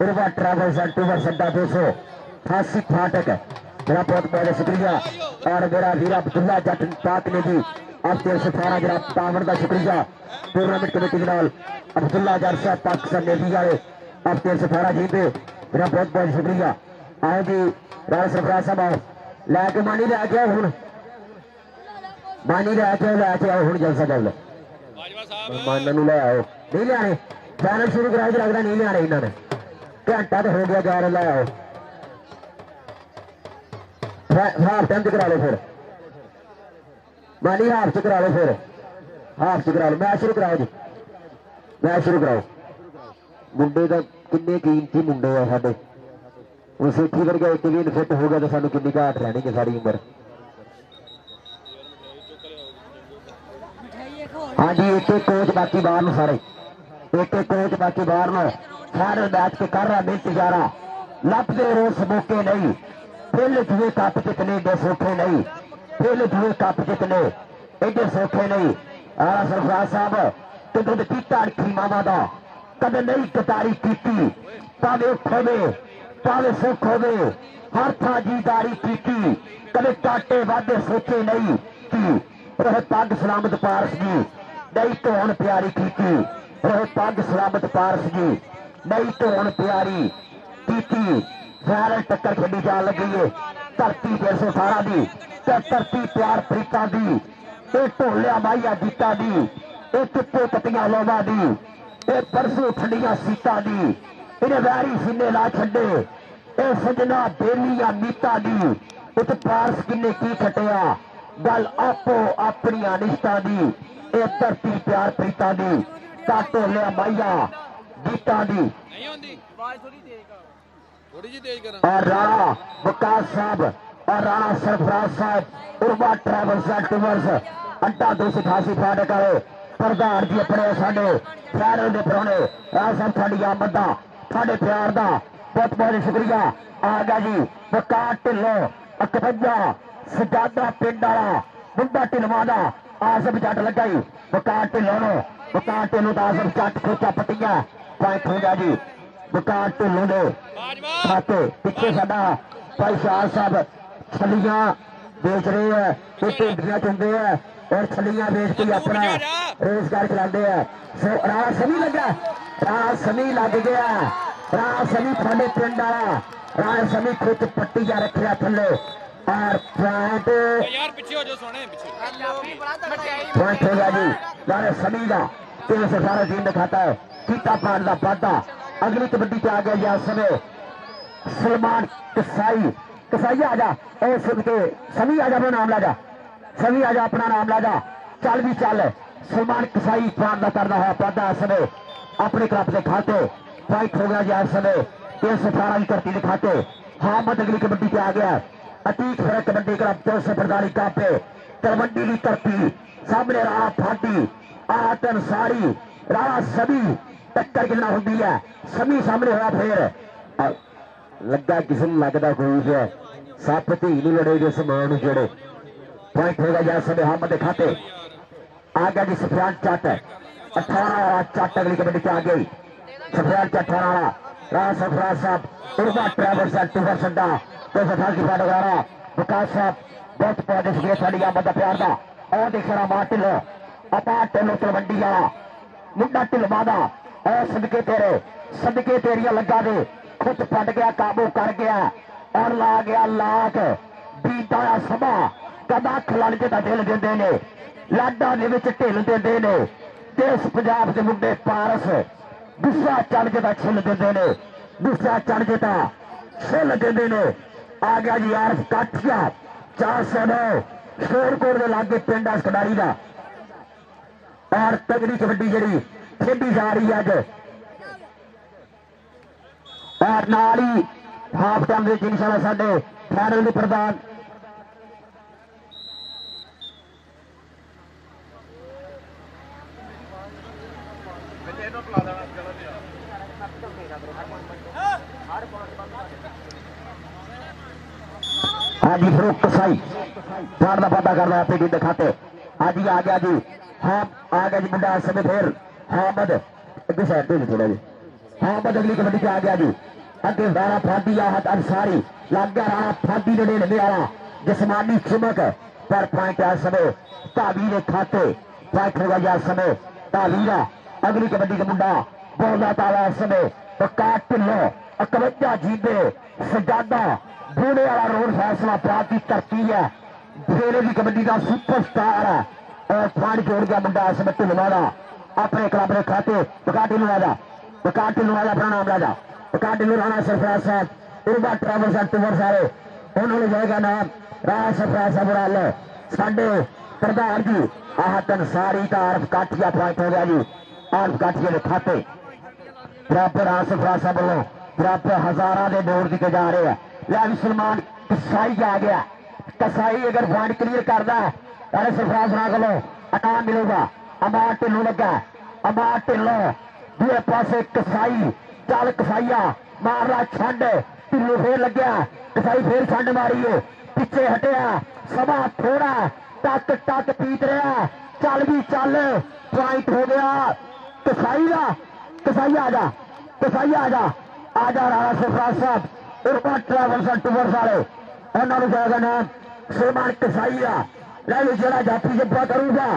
Speaker 1: उर्वा ट्रैवल्स एंड टूवर्स अड्डा 288 फाटक मेरा बहुत बहुत शुक्रिया। और मेरा वीर अब्दुल्ला जट पाक ने भी अब 318 जरा पावन का शुक्रिया टूर्नामेंट कमेटी के नाल अब्दुल्ला जट साहब पाकिस्तान नेवी वाले अब 318 जीते मेरा बहुत बहुत शुक्रिया। आओ जी राणा सरफराज साहब आओ लैके मानी लैके आओ हूँ मानी लैके आओ हूँ जलसा कर लो मानू ले आओ नहीं लिया चैनल शुरू कराया लगता नहीं लिया इन्होंने घंटा तो हो गया जा रहा आओ हाफ टाइम च करा लो फिर मानी हाफ च करा लो फिर हाफ च करा लो मैच शुरू कराओ जी मैच शुरू कराओ। मुंडे का किन्ने कीमती मुंडे आ साडे हुण सेठी वर्गा एक भी फिट हो गया तो सानू किन्नी घाट रहनी है सारी उम्र। हाँ जी एक एक कोच बाकी बाहर नु सारे एक एक कोच बाकी बाहर नु सारे मैच के कर रहा मिनट जा रहा लभदे रोज मौके नहीं फिर जुए कप जितने एडे सौखे नहीं फिर जुए कप जितने एडे सौखे नहीं। आला सरफराज साहब कदम कीता अड़खी मावा का कदम नहीं कतारी की भावे उठ होवे भावे सुख होवे हर था जीदारी की कदे काटे वादे सोचे नहीं की रह पग सलामत पारस जी नहीं तो हूं प्यारी की रह पग सलामत पारस जी नहीं तो हूं प्यारी की वायरल टक्कर खेडी जा लगी है धरती 318 दी धरती प्यार प्रीता दी ढोलिया माइया जीता दी चिट्टे पत्तियां लोवा दी परसों ठंडिया सीता दी इन्हें वैरी सीने ला छे सजना बेलिया मीता दी इत पारस किन्ने की खटिया गल आपो अपनी निष्ठा दी धरती प्यार प्रीता दी ढोलिया माइया जीता दी। और राणा विकास साहब और राणा सरफराज साहब उर्वा ट्रैवल्स एंड टूवर्स अड्डा 288 फाटक आए प्रधान जी अपने साडे शहरों के परौने राज साहब साडी आमद का साडे प्यार का बहुत बहुत शुक्रिया। आ गया जी विकास ढिल्लों 51 सजादा पिंड वाला मुंडा ढिलवा का आसम जट लगा जी विकास ढिल्लों का आसम जट खोचा पट्टिया पॉइंट हो गया जी विकास ढिल्लों ने खाते पिछे साडा भाई शाह साहब छलियां बेच रहे हैं भिंडियां चुनते हैं और छलियां बेच के अपना रोजगार चलाते हैं। सो राणा समी लगा राणा समी लग गया राणा समी थले पिंड वाला राणा समी खुद पट्टिया रखा थले और पॉइंट पॉइंट हो गया जी राणा समी का 318 टीम ने खाता है कीता पान का वाधा। अगली कबड्डी पे आ गया जी इस समय सलमान कसाई आ जा और सुन के सभी आ जा अपना नाम ला जा सभी आ जा अपना नाम ला जा चल भी चल सलमान कसाई पान का करना है वाधा इस समय अपने क्लब के खाते फाइट हो गया जी इस समय 318 की धरती के खाते। हाँ मत अगली कबड्डी पे आ गया अतीक फरक कबड्डी क्लब 245 का पे तलवंडी की धरती सामने राणा फाटी आतन सारी राणा सभी टक्कर कितना होती है सभी सामने हुआ फिर लगा किसी लगता कोई है सप धी नहीं लड़ेगे समान जड़े पॉइंट होगा जैसे समय हम खाते आ गया जी सफियान चट 18 चट अगली कबड्डी पे आ गई सफियान चट 18 राणा सरफराज साहब उर्वा ट्रैवल्स एंड टूवर्स अड्डा 288 फाटक आ विकास साहब बहुत बहुत शुक्रिया साड़ी आमद का प्यार का और देखना मां ढिल्लो अपा ढिल्लो तलवंडी वाला मुंडा ढिलवा दा और सदके तेरिया लगा दे खुद फट गया काबू कर गया और ला गया लाख बीता सभा कदा खलांजे का दिल देंदे ने लाडा दे विच ढिल देंदे ने देश पंजाब के मुंडे पारस गुस्सा चढ़ जदा छिल देंदे ने गुस्सा चढ़ जदा छिल देंदे ने आ गया जी आरफ काठिया 409 शोरकोट के लागे पिंड इस खिडारी का और तगड़ी कबड्डी जी खेडी जा रही है अज और नाल ही हाफ टाइम के इंशाल्लाह साडे फाइनल के प्रधान हाजी फरूक कसाई पार का पता कर रहा है पीटी दिखाते आज ही आ गया जी हाँ आ गया जी मुंडा इस समय फिर हामद अगे साइड पे थोड़ा जी हामद अगली कबड्डी से आ गया जी अगे राणा फादी आहत अंसारी लग गया राणा फादी ने लेने वाला जिस्मानी चुमक पर पॉइंट इस समय धावी के खाते पॉइंट होगा जी इस समय धावी का अगली कबड्डी का मुंडा बोलता ताला इस समय प्रकाश ढिल्लो 51 जीबे सजादा बूढ़े वाला रोड फैसला प्राप्त की धरती है फेरे की कबड्डी का सुपरस्टार है और पानी जोड़ गया मुंडा इस समय ढिलवाड़ा अपने क्लब के खाते प्रकाश ढिलवाड़ा अपना नाम राजा प्रकाश ढिल्लो राणा सरफराज साहब उर्बा ट्रैवल्स एंड टूर सारे उन्होंने जाएगा नाम राणा सरफराज साहब बुराल साडे प्रधान जी आहत अंसारी का आरफ काठिया पॉइंट हो गया जी आरफ काठिया के खाते बराबर राणा सरफराज साहब वालों बराबर हजारा के बोर्ड दिखे जा रहे हैं लिया सलमान कसाई आ गया कसाई अगर पॉइंट क्लियर करता है राणा सरफराज राणा को इनाम मिलेगा अमार ढिल्लो लगा अमार ढिल्लो दूसरे पासे कसाई चल कसाईया मारला छंड ढिल्लो फिर लग्या कसाई फिर छंड मारी है पिछे हटिया समा थोड़ा टक टक पीत रहा चल भी चल पॉइंट हो गया कसाई का कसाई आ जा राणा सरफराज साहब उर्बा ट्रैवल्स एंड टूर्स वाले उन्होंने जाएगा नाम सलमान कसाई आ लै जरा जाफी जब्बा करूंगा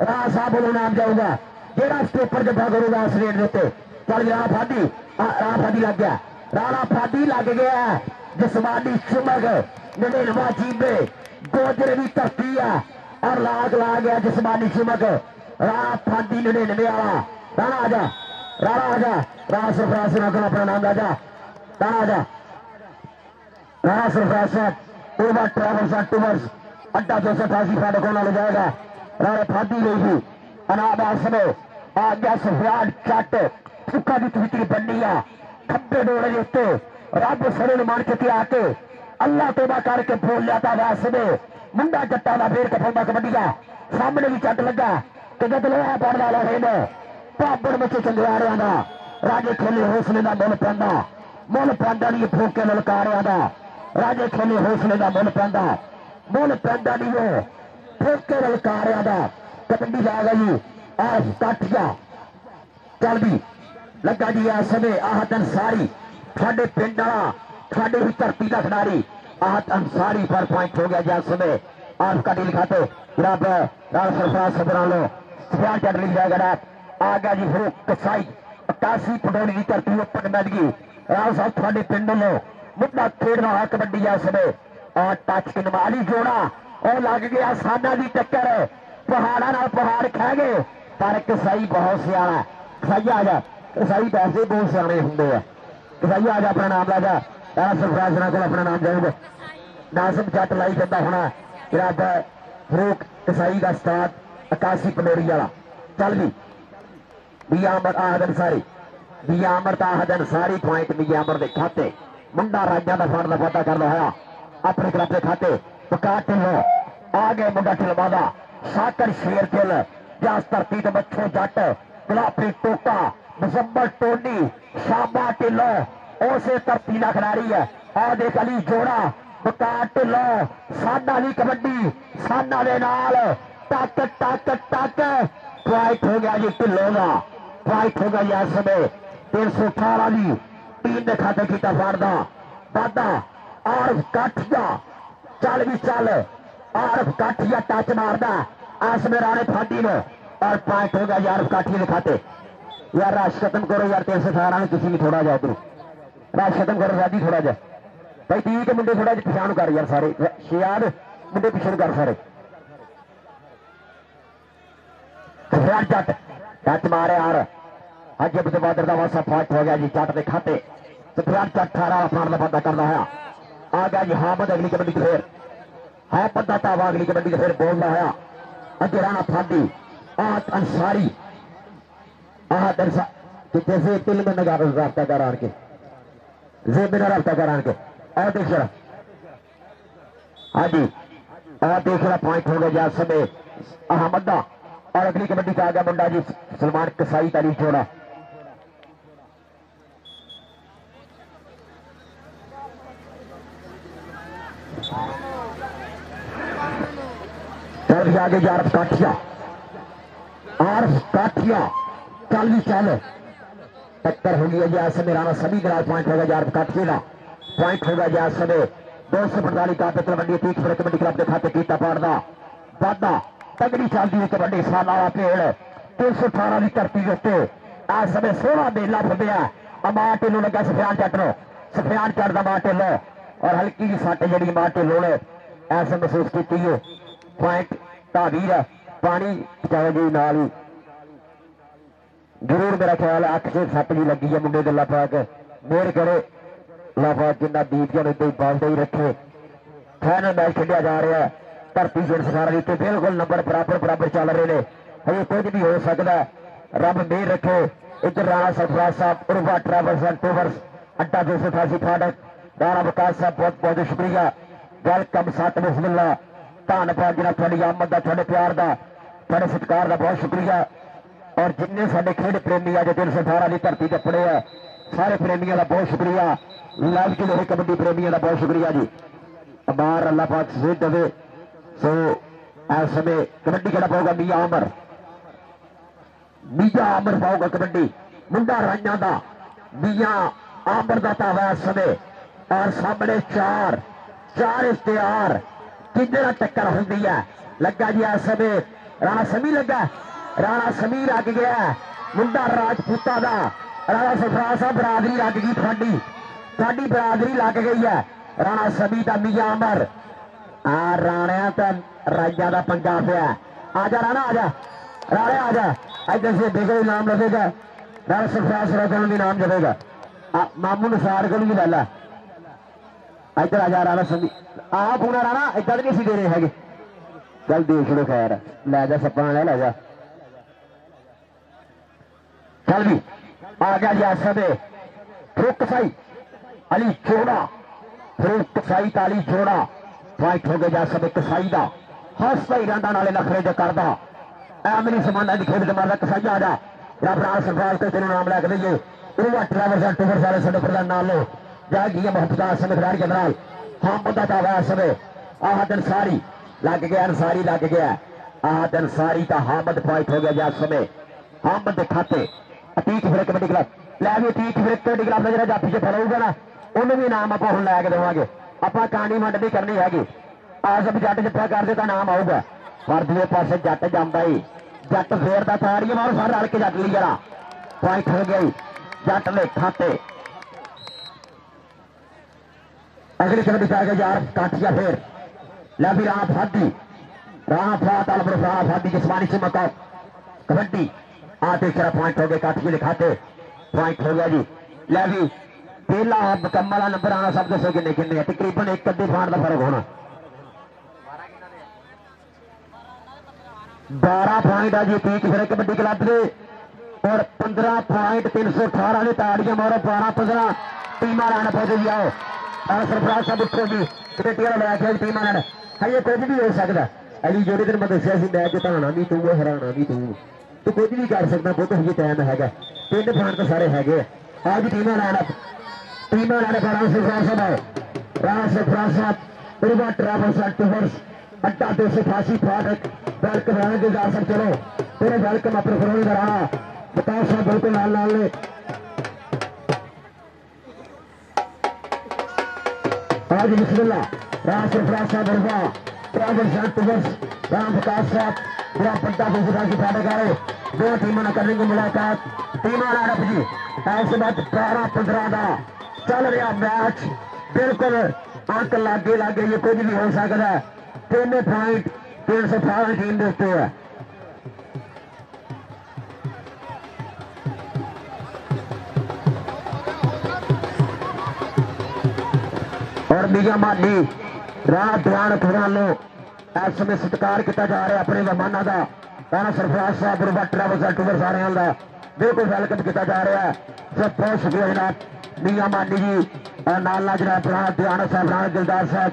Speaker 1: राणा साहब वालों नाम जाऊंगा जेड़ा स्टेपर जब्बा करूंगा इस रेट देते चल राणा फादी लग गया राणा फादी लग गया जिस्मानी चुमक 99 जीबे गोजरे की धरती है और लाग ला गया जिस्मानी चुमक राणा फादी 99 वाला राणा राणा सरफराज साहब अपना नाम राजा राणा सरफराज साहब उर्बा ट्रैवल्स एंड टूर्स अड्डा 288 फाटक होना ले जाएगा राणा फादी लेगी अनाथ समय आ गया सफियान चट सुखा की तवीती बननी है खब्बे डोले के उत्ते रब सरे मान चुके आके अल्लाह तोबा करके बोल लिया था वैसे में मुंडा जट्टा का फेर कफौंदा कबड्डी का सामने भी चट लगा कि जद लोहा पड़दा लोहे ने पापड़ मचे चंगवारिया का राजे खेले हौसले का मुल पैदा नहीं फूके ललकारिया का राजे खेले हौसले का मुल पैदा नहीं वो फूके ललकारिया का कबड्डी आ गई आरफ काठिया चल भी लगा जी इस समय आहत अंसारी साडे पिंड वाला साडे ही धरती का खिडारी आहत अंसारी पर पॉइंट हो गया जी इस समय आरफ काठी लिखाते जनाब राणा सरफराज सबरान लो सफियान चट लिख जाएगा आ गया जी फरूक कसाई 81 पटौनी की धरती ओपन मैदगी राणा साहब थोड़े पिंड लो मुद्दा खेड़ना है कबड्डी इस समय और टच के नमाली जोड़ा और लग गया साना की टक्कर पहाड़ा ना पहाड़ खा गए पर कसाई बहुत सियाना कसाई आ जा कसाई पैसे बहुत सियाने होंगे कसाई आ जा अपना नाम ला जा राणा सरफराज को अपना नाम जाऊंगा नासिम जट लाई जाता होना इरादा फरूक कसाई का उस्ताद 81 पटौरी वाला चल भी बियामर आहद अंसारी बियामर आहद अंसारी पॉइंट बियामर के खाते मुंडा राजा का फंड का पता कर रहा अपने क्लब के खाते पकाट ढिल्लो आ गए मुंडा ढिलवादा साकर शेर ढिल जस धरती तो बच्चों जट गुलाबी टोका मुजम्मल टोनी शाबा ढिल्लो उसे धरती का खिलाड़ी है आ देख अली जोड़ा पकाट ढिल्लो साडा दी कबड्डी साडा दे नाल टक टक टक पॉइंट हो गया जी ढिल्लो का पॉइंट हो गया इस समय 318 की टीम ने खाते किया फाड़दा वादा आरफ काठिया चल भी चल आरफ काठिया टच मारदा इस में राणे फादी ने और पॉइंट हो गया आरफ काठिया के खाते यार राश खत्म करो यार 318 में किसी भी थोड़ा जाए उधर राश खत्म करो शादी थोड़ा जा भाई टीवी के मुंडे थोड़ा पछाण कर यार सारे शियाद मुंडे पिछे कर सारे सफयान जट टच मारे यार अज अब्दुल बादर का वासा फाट हो गया जी जट के खाते सफयान जट 18 फाड़ का बंदा करना है आ गया जी हामद अगली कबड्डी फिर है बंदा तावा अगली कबड्डी फिर बोल रहा है अज राणा फादी आहत अंसारी आहत अंसारी कितने से तिल में नगार रास्ता कर आन के जेब में रास्ता कर आन के और देख रहा हाँ जी और देख रहा पॉइंट हो गया समय अहमदा और अगली कबड्डी का आ गया मुंडा जी सलमान कसाई तारीफ छोड़ा चल भी आगे यार काठिया चल भी चल टक्कर होगी है आज समय राणा सभी ग्रास पॉइंट होगा यार काठिए का पॉइंट होगा आज समय 245 का कबड्डी तीख फिर कबड्डी क्लब के खाते कीता पाड़दा वादा तगड़ी चलती है कबड्डी साला पेड़ 318 की धरती उत्ते आज समय 16 मेला फुटिया मां ढिल्लों लगा सफयान जट नो सफयान जट का मां ढिल्लो और हल्की जी सट जी मां ढिल्लों ने ऐसा महसूस की है पॉइंट धावीर पानी चाहे जी नाल ही जरूर मेरा ख्याल अख से सट जी लगी है मुंडे गला पा के मेहर करे लाफाक जिन्ना दीप जन इदा ही बालदा ही रखे फाइनल मैच खेलिया जा रहा है धरती जुड़ सखारा उत्ते बिल्कुल नंबर बराबर चल रहे हैं हजे कुछ भी हो सकता है रब मेहर रखे इधर राणा सरफराज साहब उर्फा ट्रैवल्स एंड टूवर्स अड्डा 288 फाटक राणा विकास साहब बहुत बहुत शुक्रिया वेलकम सत बिस्मिल्ला धन्यवाद जनाब थोड़ी आमद का थोड़े प्यार का थोड़े सत्कार का बहुत शुक्रिया और जिन्ने साडे खेड प्रेमी अज 318 की धरती ते पड़े है सारे प्रेमियों का बहुत शुक्रिया लाइव के लिए कबड्डी प्रेमियों का बहुत शुक्रिया जी अबार अल्लाह पाक सेहत देवे सो इस समय कबड्डी खेला पाऊगा मियां आमर पाऊगा कबड्डी मुंडा राइया का मियां आमर का तावा इस समय और सामने चार इश्तेहार किधर टक्कर होती है लगा जी इस समय राणा समी लगा राणा समी लग गया मुंडा राजपूता का राणा सरफराज साहब बरादरी लग गई साडी बरादरी लग गई है राणा समी का मियां अमर राणा तो राजा का पंजा पिया आजा राणा आजा राणे आजा इधर से देखो इनाम लगेगा राणा सरफराज को भी नाम जमेगा मामू निसार को भी ला इधर आजा राणा समी आप होना राणा इधर नहीं सी दे रहे है चल देख लो खैर लै जा सपा लै जा चल भी आ गया जी समय फरूक कसाई अली जोड़ा फरूक कसाई ताली जोड़ा फाइट हो गया समय कसाई का हंसता ही रहा नाले नखरे जो करता एमनी समाना की खेल मारता कसाई आ जा रब राज सरफराज को तेरे नाम लैके दईए ट्रैवल्स एंड टूवर्स वाले साडे प्रधान नाल लो जाएगी मोहब्बत समय खिलाड़ी के नाल हाँ बंदा था वह समय आहत अंसारी लग गया आहत अंसारी का हामद फाइट हो गया इस समय हामद के खाते अतीक फिर कबड्डी क्लब लै भी अतीक फिर कबड्डी क्लब का जो जाफी च फड़ाऊगा ना उन्होंने भी इनाम आप हम लैके देवांगे आप कहानी वंड नहीं करनी हैगी आजम जट जप्पा करते तो नाम आऊगा पर दूसरे पासे जट जाता ही जट फेर का ताड़ियां मारो सारे रल के जट ली जरा पॉइंट हो गई जट ने खाते अगली कबड्डी आ गई यार काठिया फिर लै भी राणा फादी जिसमानी से मका कबड्डी आते खरा पॉइंट हो गए काठिए दिखाते पॉइंट हो गया जी लै भी पहला मुकम्मल नंबर आना सब दसो किन्ने किन्ने तकरीबन एक अद्धे फाड़ का फर्क होना 12 पॉइंट है जी तीक फिर कबड्डी क्लब के और 15 पॉइंट 318 की ताड़ियां मारो 12-15 टीमां लैन पहुंच जी आओ सरफराज साहब उठो जी कमेटी वाला लैके टीमां लैन हजे कुछ भी हो सकता अली जोड़े दिन मैं दसिया मैच जिताना भी तू हराना भी तू कुछ भी कर सकता पुत हजे टाइम है 3 पॉइंट तो सारे है आज टीमां लैन राणा सरफराज साहब उर्वा ट्रैवल्स एंड टूवर्स अड्डा 288 फाटक वेलकम रहने के जा सब चलो पूरे वेलकम अपने फरोनी का राणा विकास साहब बिल्कुल नाल ने आज बिस्मिल्ला राणा सरफराज साहब Urwa travels and tours Ram Vikas साहब पूरा अड्डा 288 फाटक आ रहे दो टीमों ने करेंगे मुलाकात टीमां लाइनअप जी ऐसे बात 12-15 का चल रहा मैच बिल्कुल अंक लागे ये कुछ भी हो सकता है 3 पॉइंट 318 टीम के उत्ते है। और मियां माली राणा दवान खुरालो इस समय सत्कार किया जा रहा है अपने मेहमानों का। राणा सरफराज साहब गुरुबा ट्रैवल्स एंड टूर सारे का बिल्कुल वेलकम किया जा रहा है। सब बहुत शुक्रिया जनाब मियां माली जी और नाल जनाब राणा दवान साहब राणा दिलदार साहब।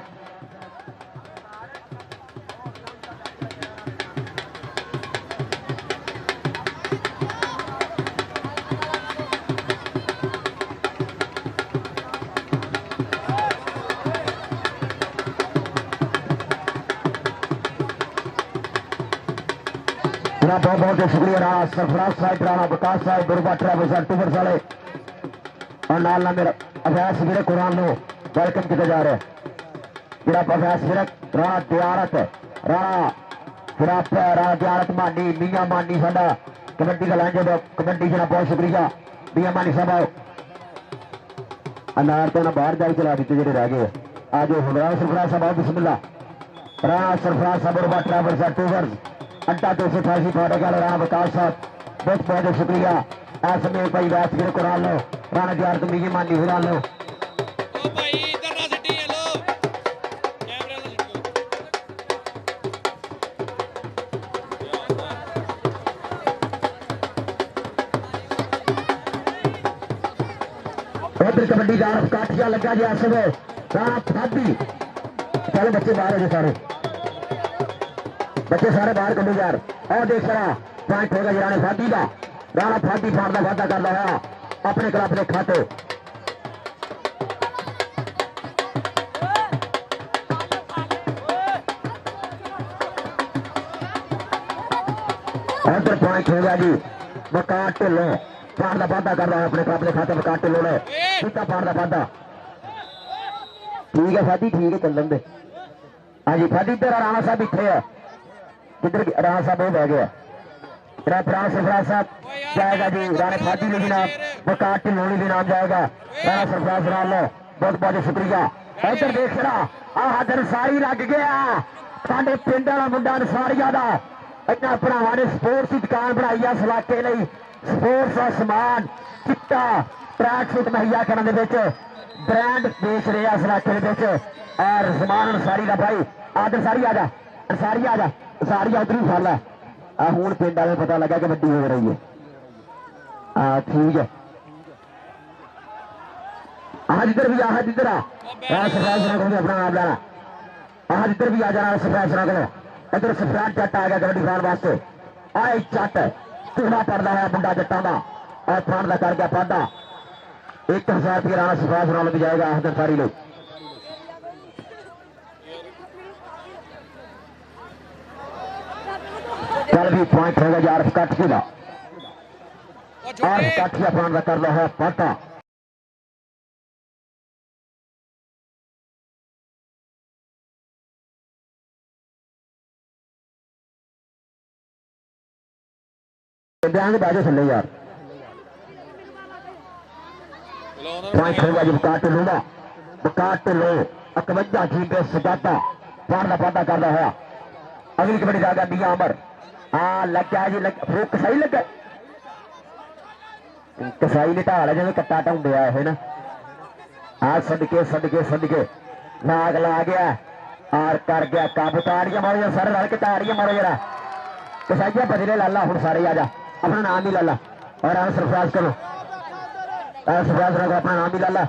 Speaker 1: बहुत बहुत शुक्रिया राणा सरफराज साहब राणा विकास साहब गुरुबा ट्रैवल्स एंड टूर वाले और नाल मेरा अभ्यास वीरक कुरान नो वेलकम किया जा रहा है। जरा अभ्यास वीरक राणा दयारत राणा फिराप राणा दयारत मानी मियां मानी साडा कबड्डी का लाइन जो कबड्डी जरा बहुत शुक्रिया मियां मानी साहब अनार तो ना बाहर जाई चला दी जो रह गए आज राणा सरफराज साहब बिस्मिल्लाह राणा सरफराज साहब गुरुबा ट्रैवल्स एंड टूर अड्डा 288 फाटक राणा विकास साहब बहुत बहुत शुक्रिया। ऐसे में भाई वैस गिर कुरान लो राणा दयारत मियां मानी हुरा लो
Speaker 3: ओ भाई इधर ना सिटी है लो कैमरा ना सिटो
Speaker 1: उधर कबड्डी का काठिया लगा जी ऐसे में राणा फादी चलो बच्चे बाहर हो सारे बच्चे सारे बाहर करो यार। और देख रहा पॉइंट होगा राणा फादी का राणा फादी फाड़दा वादा कर रहा है अपने क्लब के खाते। उधर पॉइंट हो गया जी वकार ढिल्लो फाड़दा वादा कर रहा है अपने क्लब के खाते वकार ढिल्लो ने सीधा फाड़दा वादा। ठीक है फादी ठीक है चलन दे। हाँ जी फादी तेरा राणा साहब इतने है किधर राणा साहब वो बह गया राणा सरफराज साहब जाएगा जी राणा फादी ने भी नाम वकार ढिल्लों भी नाम जाएगा राणा सरफराज राणा बहुत बहुत शुक्रिया। इधर देख रहा आह अंसारी लग गया साडे पिंड वाला मुंडा अंसारिया का इन्होंने भरावां ने स्पोर्ट्स की दुकान बनाई है इस इलाके लिए स्पोर्ट्स का समान चिट्टा ट्रैक सूट मुहैया करने ब्रांड बेच रहे हैं इस इलाके और समान अंसारी का भाई आज अंसारी आ जा अंसारी आ जा अंसारी उधर ही फल है हूं पिंड वाले पता लगा कि वड्डी हो रही है। ठीक है आज इधर भी आज इधर सरफराज को अपना नाम लेना आज इधर भी आ जाना सरफराज को इधर सफरान जट आ गया कबड्डी खान वास्ते आए जट चूड़ा पड़ता है मुंडा जट्टा का और फान का कर गया पादा 1000 रुपये राणा सरफराज नाल भी जाएगा आज सारी लोग। चल भी पॉइंट होगा यार काठी का और काठिया फान का कर रहा है पाटा बाजे चले यार पॉइंट होगा जी वकार ढिल्लों वकार ढिल्लों 51 जी पे सजाता फान का पाटा कर रहा है। अगली कबड्डी जाएगा मियां अमर हाँ लग गया जी लग कसाई लग कसाई ने ढाल है जिन्हें कट्टा ढूंढे है ना हाँ सदके नाग ला गया और कर गया काबू ताड़ियां मारो सारे रल के ताड़ियां मारो जरा कसाइया बदले लाला हूं सारे आ जा अपना नाम ही लाला और राणा सरफराज करो राणा सरफराज को अपना नाम ही लाला।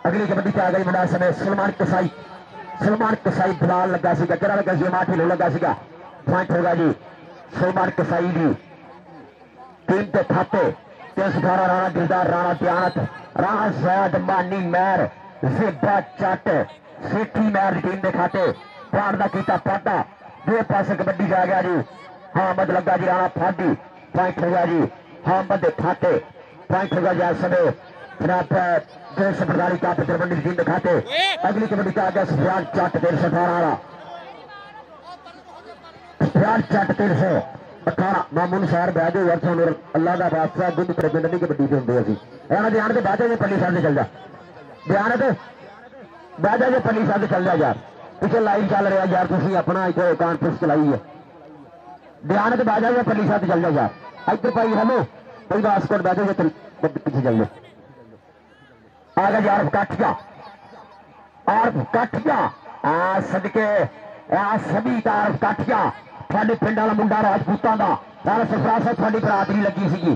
Speaker 1: अगली कबड्डी आ गई मुंडा समय सलमान कसाई दलाल लगा सीगा किहड़ा लगा सी मां ढिल्लों लगा सीगा पॉइंट होगा जी सलमान कसाई जी टीम के खाते 318 राणा दिलदार राणा दयानत राणा सैद मानी मैर जिब्बा चट सेठी मैर टीम के खाते प्राण का कीता पाटा दो पास कबड्डी जा गया जी हामद लगा जी राणा फादी पॉइंट होगा जी हामद खाते पॉइंट होगा जी समय जनाब 245 का जर्मनी टीम के खाते। अगली कबड्डी का आ गया सफरान चट 318 सफरान चट 318 मामून शहर बह जाओ यार थोड़ा अल्लाह का वास्ता गुंद पर पिंड नहीं कबड्डी से होंगे अभी राणा ध्यान के बाद पल्ली साहब से चल जा ध्यान बह जा जो पल्ली साहब से चल जा यार पिछले लाइव चल रहा यार, तुम अपना इतने कॉन्फ्रेंस चलाई है। ध्यान से बैठ जाओ, पल्ली साथ चल जाओ यार। इधर भाई हेलो भाई वास्कोट बैठो जो पीछे चल जाओ। आ गया यार कट जा और कट जा सदके सभी तारफ कट जा। थोड़े पिंड वाला मुंडा राजपूतों का राणा सरफराज साहब थोड़ी बरादरी लगी सी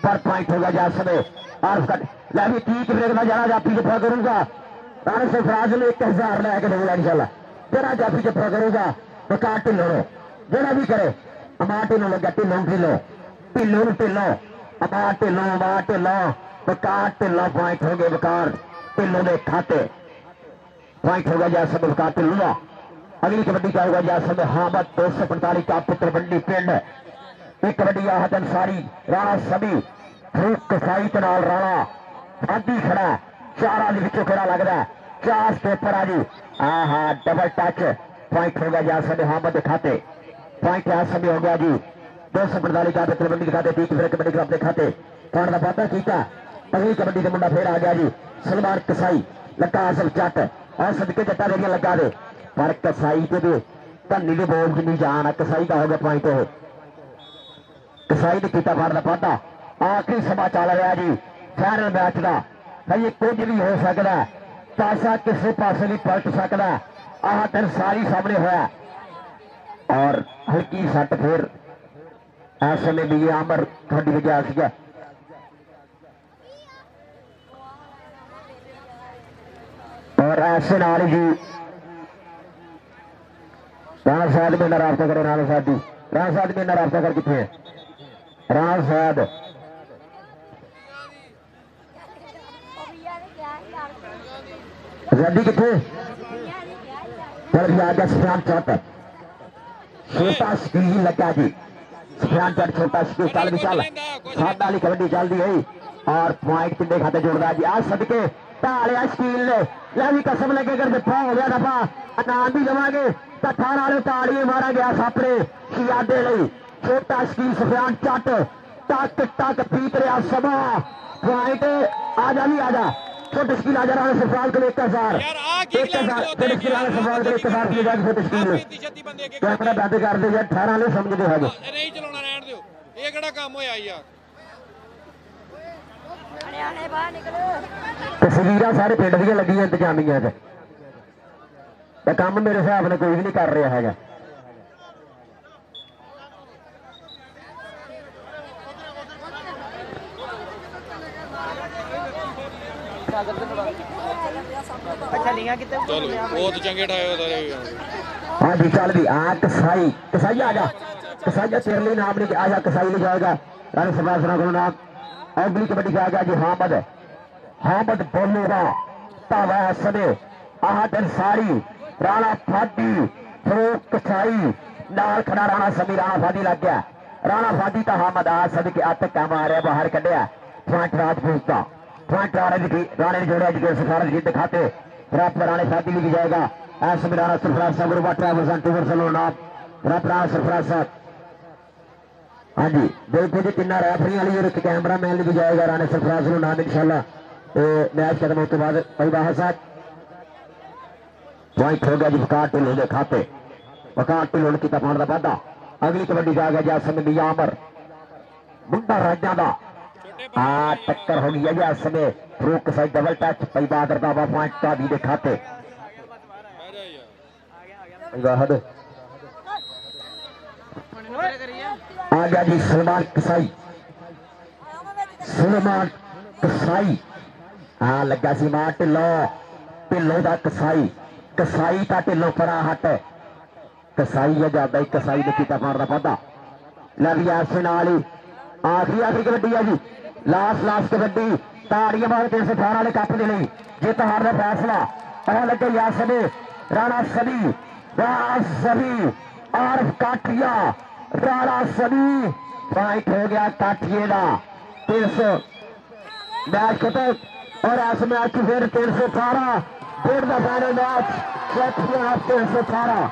Speaker 1: पर पॉइंट होगा जा समय और कट लै भी 30 ब्रेक का जाना जाफी जफा करूंगा। राणा सरफराज ने 1000 लैके दूंगा इंशाल्लाह। जरा जाफी जफा करूंगा तो काट ढिलो जरा भी करे अमा ढिलो लगा ढिलो ढिलो ढिलो ढिलो अमा ढिलो तो काट ढिलो पॉइंट हो गए बकार ढिलो के खाते पॉइंट होगा जा सब बकार ढिलो। अगली कबड्डी का होगा जा सब हामद 245 का पुत्र बंडी पिंड। एक कबड्डी आहत अंसारी राणा सभी फरूक कसाई के नाल राणा आदि खड़ा चारा के खड़ा लगता है 4 पेपर आ जी। हाँ डबल टच पॉइंट होगा जा सब हामद खाते पॉइंट आ समय हो गया जी 245 का पुत्र बंडी खाते 30 फिर कबड्डी क्लब के खाते पाने का वादा किया। अगली कबड्डी का मुंडा फिर आ गया जी सलमान कसाई लगा असल चट और सदके जट्टा देरिया लगा दे पर कसाई के भी धनी के बोल की नहीं जान कसाई का हो गया पॉइंट हो कसाई ने किया फाड़ का वादा। आखिरी समा चल रहा जी फाइनल मैच का भाई कुछ भी हो सकता है पासा किसी पासे भी पलट सकता है। आह दिन सारी सामने होया और हल्की सट फिर इस समय भी आमर थोड़ी वजह से और ऐसे नाल जी राणा साहब में राबता करे राणा साहब जी राणा साहब में राबता कर कितने राणा साहब आजादी कितने चल भी आ गया सफियान चौट छोटा स्क्रीन लगा जी सफियान चौट छोटा स्क्रीन चल भी चल सात वाली कबड्डी चल दी है और पॉइंट कितने खाते जोड़ता जी आज सदके ढालिया स्कील ने लै भी कसम लगे कर दफा हो गया दफा इनाम भी देवांगे थाना वाले ताड़िए मारा गया सापरे शियादे लई छोटा स्कील सफियान चट टक टक पीत रहा समा पॉइंट आजा भी आजा छोटे स्कील आजा राणा सरफराज को 1000 छोटे स्कील राणा सरफराज को 1000 की जाए छोटे स्कील कैमरा बंद कर दे यार 18 वाले समझते है
Speaker 3: नहीं चलाना रहन दियो ये केड़ा काम होया यार
Speaker 1: तस्वीर सारे पिंड दी लगी इंतजामिया काम मेरे हिसाब ने कोई भी नहीं कर रहा है।
Speaker 3: चलो बहुत चंगे ठाए सारे
Speaker 1: हाँ जी चल भी आ कसाई कसाई आ जा कसाई तेरे लिए नाम नहीं आ जा कसाई नहीं जाएगा राणा सरफराज को नाम। अगली कबड्डी का आ गया जी हामद हामद बोलेगा तावा सदे आहत अंसारी राणा फादी फरूक कसाई नाल खड़ा राणा समी राणा फादी लग गया राणा फादी का हामद आ सदके अटक का मारे बाहर कढ़िया पॉइंट राजपूत का पॉइंट राणे ने जोड़ा जी सरफराज जी दिखाते रात राणे फादी लिखी जाएगा ऐसे में राणा सरफराज साहब गुरुबा ट्रैवल्स एंड टूर्स लो नाम राणा सरफराज साहब। हाँ जी देखो जी तीन रेफरी वाली और एक कैमरा मैन लिखी जाएगा राणे सरफराज को नाम इंशाल्लाह मैच खत्म होने के बाद भाई बाहर साहब पॉइंट हो गया जी वकार ढिलों के खाते वकार ढिलों की पाने का वादा। अगली कबड्डी का आ गया जैस समय मियां अमर मुंडा राजा का टक्कर हो गई है जी इस समय फरूक कसाई डबल टच पई बादर का पॉइंट भाभी के खाते आ गया जी सलमान कसाई हाँ लगा सी मां ढिलो का कसाई का ढिलो परा हट कसाई है ज्यादा कसाई ने किया पाने का वादा। लगी ऐसे नाल ही आखिरी कबड्डी है जी लास्ट कबड्डी ताड़ियां मार 318 वाले कप के लिए जित हार का फैसला आ लगे या सभी राणा सभी और काठिया राणा सभी पॉइंट हो गया काठिए का 300 मैच खत्म और इस मैच फिर 318 डेढ़ का फाइनल मैच 318।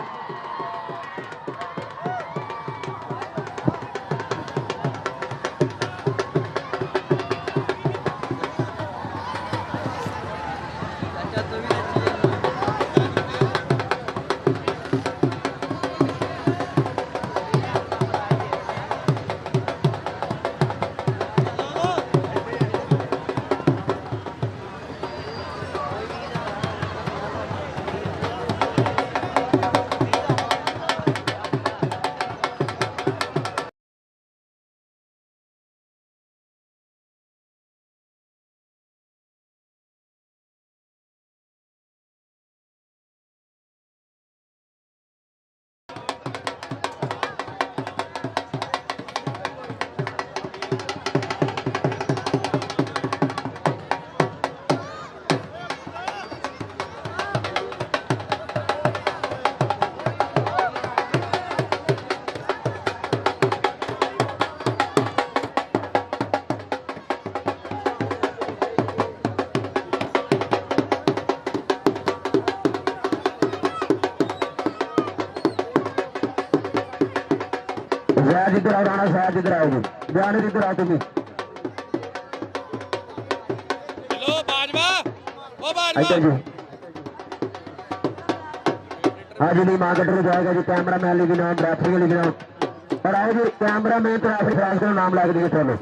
Speaker 1: राज शायद इधर आओ जी, ध्यान इधर आओ तुम।
Speaker 3: हेलो बाजवा, ओ
Speaker 1: इधर
Speaker 3: बाजवा।
Speaker 1: जी। हाँ जी, नहीं मार्केट में जाएगा जी, कैमरा मैन लिख नाम, रेफरी लिख नाम, और आओ जी कैमरा मैन तो रेफरी फ्रांस का नाम लग दिए चलो।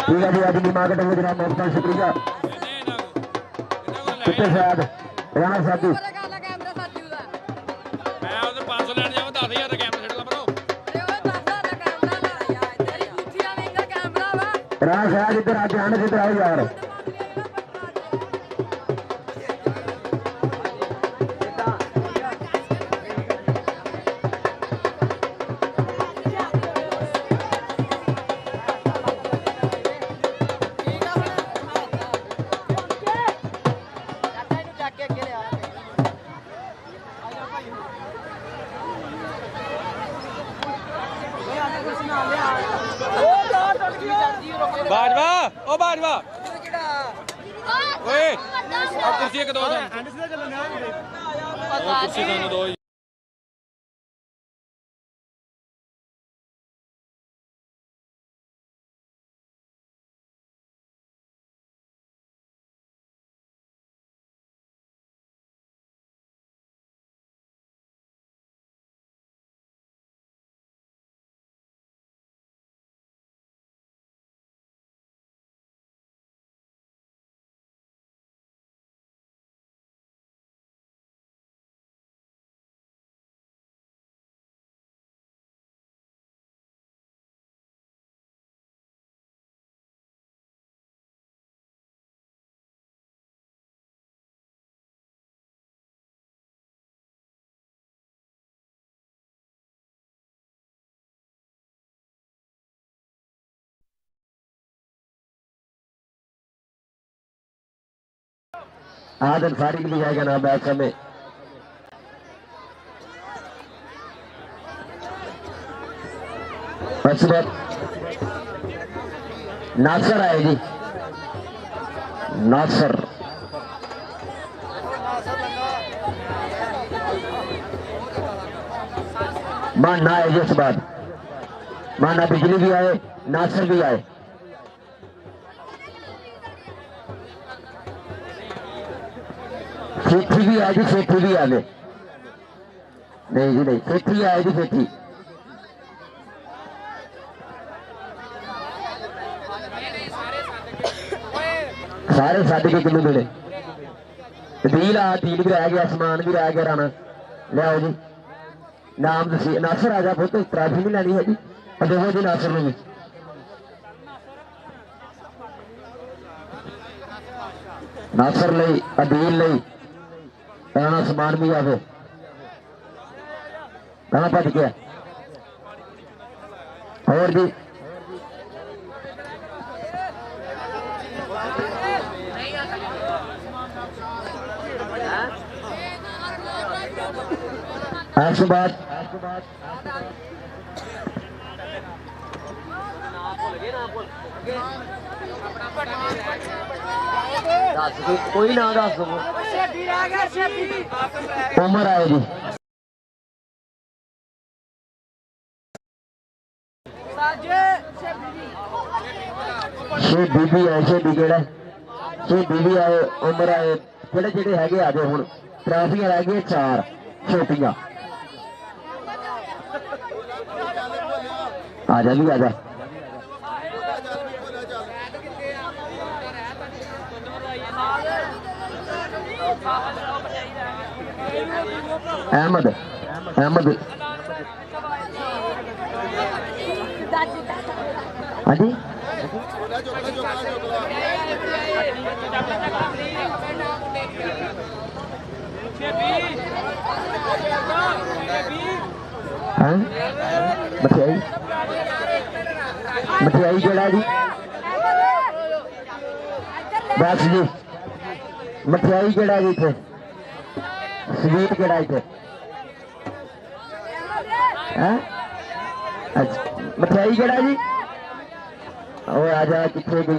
Speaker 1: ठीक है जी, आज नहीं मार्केट में जनाब बहुत बहुत शुक्रिया। कितने शायद राणा साहब जी,
Speaker 3: मैं उधर 500 ਲੈਣ ਜਾਵਾਂ 10000 ਦਾ ਕੈਮਰਾ ਛੱਡ ਲਾ ਬਰੋ।
Speaker 1: राणा शायद इधर आ, ध्यान से इधर आओ यार।
Speaker 3: बाजवा, ओ बाजवा। ओए, अब कुर्सी एक दो दो। कुर्सी दोनों दो।
Speaker 1: आदम फारिग भी जाएगा ना बैक में। नासर आए जी, नासर माना आए जी, इस बात माना बिजली भी आए, नासर भी आए। सेठी भी आए जी, सेठी भी आ गए। नहीं जी नहीं, सेठी आए जी, सेठी सारे साढ़े के किलो मिले। तील आ, तील भी रह गया, समान भी रह गया राणा। लियाओ जी नाम दसी, नासर आ जा पुत, ट्राफी नहीं लैनी है जी, देखो जी नासर ने भी नासर लई, अदील लई राणा समान भी आवे। राणा भज गया और जी ऐसे बात कोई ना दस दो उमर आए जी, छे बीबी आए, छे बीगेड़ा छे बीबी आए, उमर आए, जेड़े जेड़े है आ जाओ हुण। ट्राफियां रह गई 4 छोटियां, आजा भी आजा। अहमद अहमद हाँ जी, हाँ मठियाई मठियाई केड़ा जी, बस जी मठियाई केड़ा जी, इत्थे स्वीट केड़ा इत्थे, अच्छा मठियाई केड़ा जी। ओ आजा किथे गई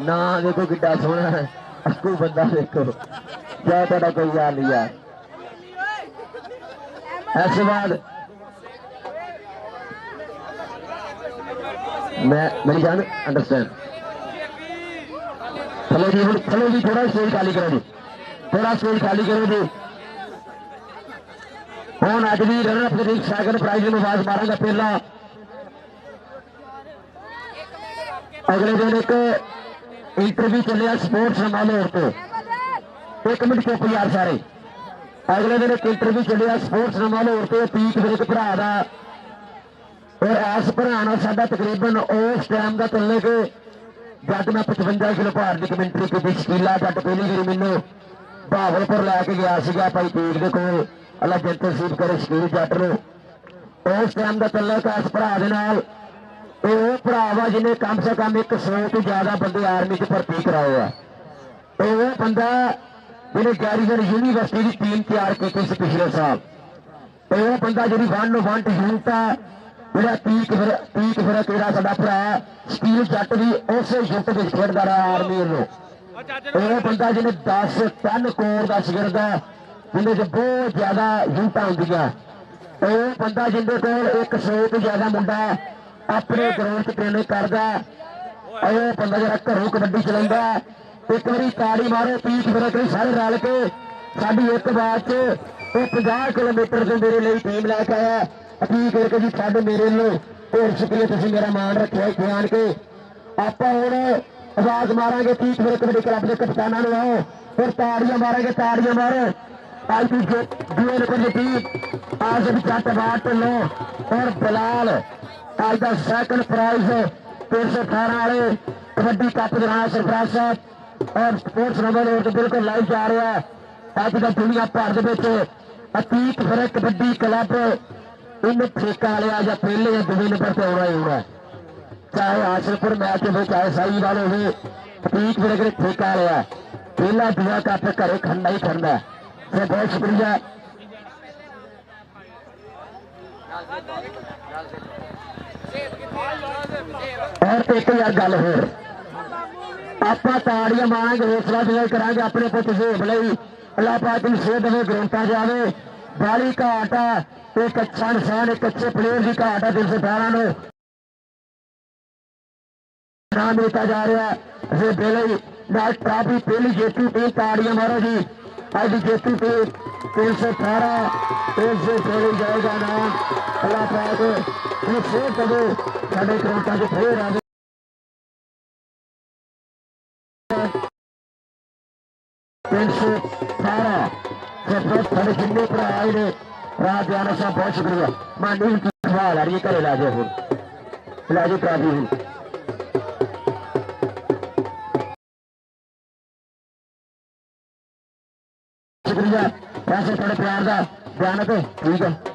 Speaker 1: ना, देखो किड्डा सोहना है, अगू बंदा देखो क्या, कोई यार नहीं यार। ਇਸ ਤੋਂ ਬਾਅਦ मैं मेरी जान अंडरस्टैंड चलो जी हम चलो जी थोड़ा स्टेज खाली करो जी थोड़ा स्टेज खाली करो जी हम अज भी runner up league second prize में आवाज मारांगा पहला अगले दिन एक इंटरव्यू चलिया स्पोर्ट्स माहौल तो 1 मिनट चुप यार सारे अगले दिन एक इंटरव्यू चलिया स्पोर्ट्स माहौल तो पीक विरक भरा का और इस भरा साडा तकरीबन उस टाइम का तले के जब मैं 55 किलो भार की कमेंट्री की शकीला जट पहली बारी मैनू भावलपुर लैके गया भाई पीक के कोल अल्लाह जंत नसीब करे शकील जट नो उस टाइम का तले का इस भरा के नाल भरा वा जिन्हें कम से कम 100 तो ज्यादा बंदे आर्मी च भर्ती कराए है वो बंदा जिन्हें गैरीजन यूनीवर्सिटी की टीम तैयार की पिछले साल वो बंदा जी 101 यूनिट है ਜਿਹੜਾ ਪੀਕ ਫਿਰ ਕਿਹੜਾ ਸਾਡਾ ਭਰਾ ਸਟੀਲ ਜੱਟ ਵੀ ਉਸੇ ਯੁੱਧ ਵਿੱਚ ਖੇਡਦਾ ਰਿਹਾ ਆਰਮੀ ਵੱਲੋਂ ਉਹ ਬੰਦਾ ਜਿਹਨੇ 10 ਟਨ ਕੋਰ ਦਾ ਸ਼ਗਿਰਦ ਹੈ ਜਿਹਦੇ 'ਚ ਬਹੁਤ ਜ਼ਿਆਦਾ ਯੂਨਿਟਾਂ ਹੁੰਦੀਆਂ ਉਹ ਬੰਦਾ ਜਿਹਦੇ ਕੋਲ 100 ਤੋਂ ਜ਼ਿਆਦਾ ਮੁੰਡਾ ਆਪਣੇ ਗਰਾਊਂਡ 'ਚ ਟ੍ਰੇਨਿੰਗ ਕਰਦਾ ਉਹ ਬੰਦਾ ਜਿਹੜਾ ਘਰੋਂ ਕਬੱਡੀ ਚਲਾਉਂਦਾ ਇੱਕ ਵਾਰੀ ਤਾੜੀ ਮਾਰੋ ਪੀਕ ਫਿਰ ਕੇ ਸਾਰੇ ਰਲ ਕੇ ਸਾਡੀ ਇੱਕ ਬਾਤ 'ਚ ਉਹ 50 ਕਿਲੋਮੀਟਰ ਦੇ ਮੇਰੇ ਲਈ ਟੀਮ ਲੈ ਕੇ ਆਇਆ अपील करके जी साढ़े मेरे लो और शुक्रिया तुम मेरा मान रखे इतने आन के आप आवाज मारांगे पीक मेरे कबड्डी क्लब के कप्ताना आओ और ताड़ियां मारेंगे ताड़ियां मारो आज की दुए नंबर की टीम आज भी जट बात लो और बिलाल आज का सैकंड प्राइज 318 वाले कबड्डी कप दौरान सरफराज साहब और स्पोर्ट्स नंबर तो बिल्कुल लाइव जा रहा है अज का दुनिया भर के अतीत फिर कबड्डी क्लब इन्हें ठेका लिया या पहले या दूसरे नंबर पर होना ही होना चाहे आशलपुर मैच हो चाहे साहीवाल हो पीक मेरे को ठेका लिया पहला दूसरा कप घरे खड़ना ही खड़ना है बहुत शुक्रिया और एक यार गल हो आप ताड़ियां मारांगे हौसला अफजाई करांगे अपने पुत सेब लई अल्लाह पाक नूं सेहत देवे ग्राउंडां जावे बाली घाट है एक अच्छा इंसान एक अच्छे प्लेयर की घाट है 318 नो नाम दिता जा रहा है बेले ट्राफी पहली जेतू टीम ताड़ियां मारो जी आज जेतू टीम 318 उससे खेली जाएगा नाम अल्लाह पाक सेहत दे साडे ग्राउंडां च फिर आवे 318 साढ़े जिन्ने भरा आए ने रात जाना साहब बहुत शुक्रिया मानी की सवाल आ रही है घरे ला जाओ हूँ ला जाओ ट्राफी हूँ शुक्रिया पैसे थोड़े प्यार का बयान है ठीक है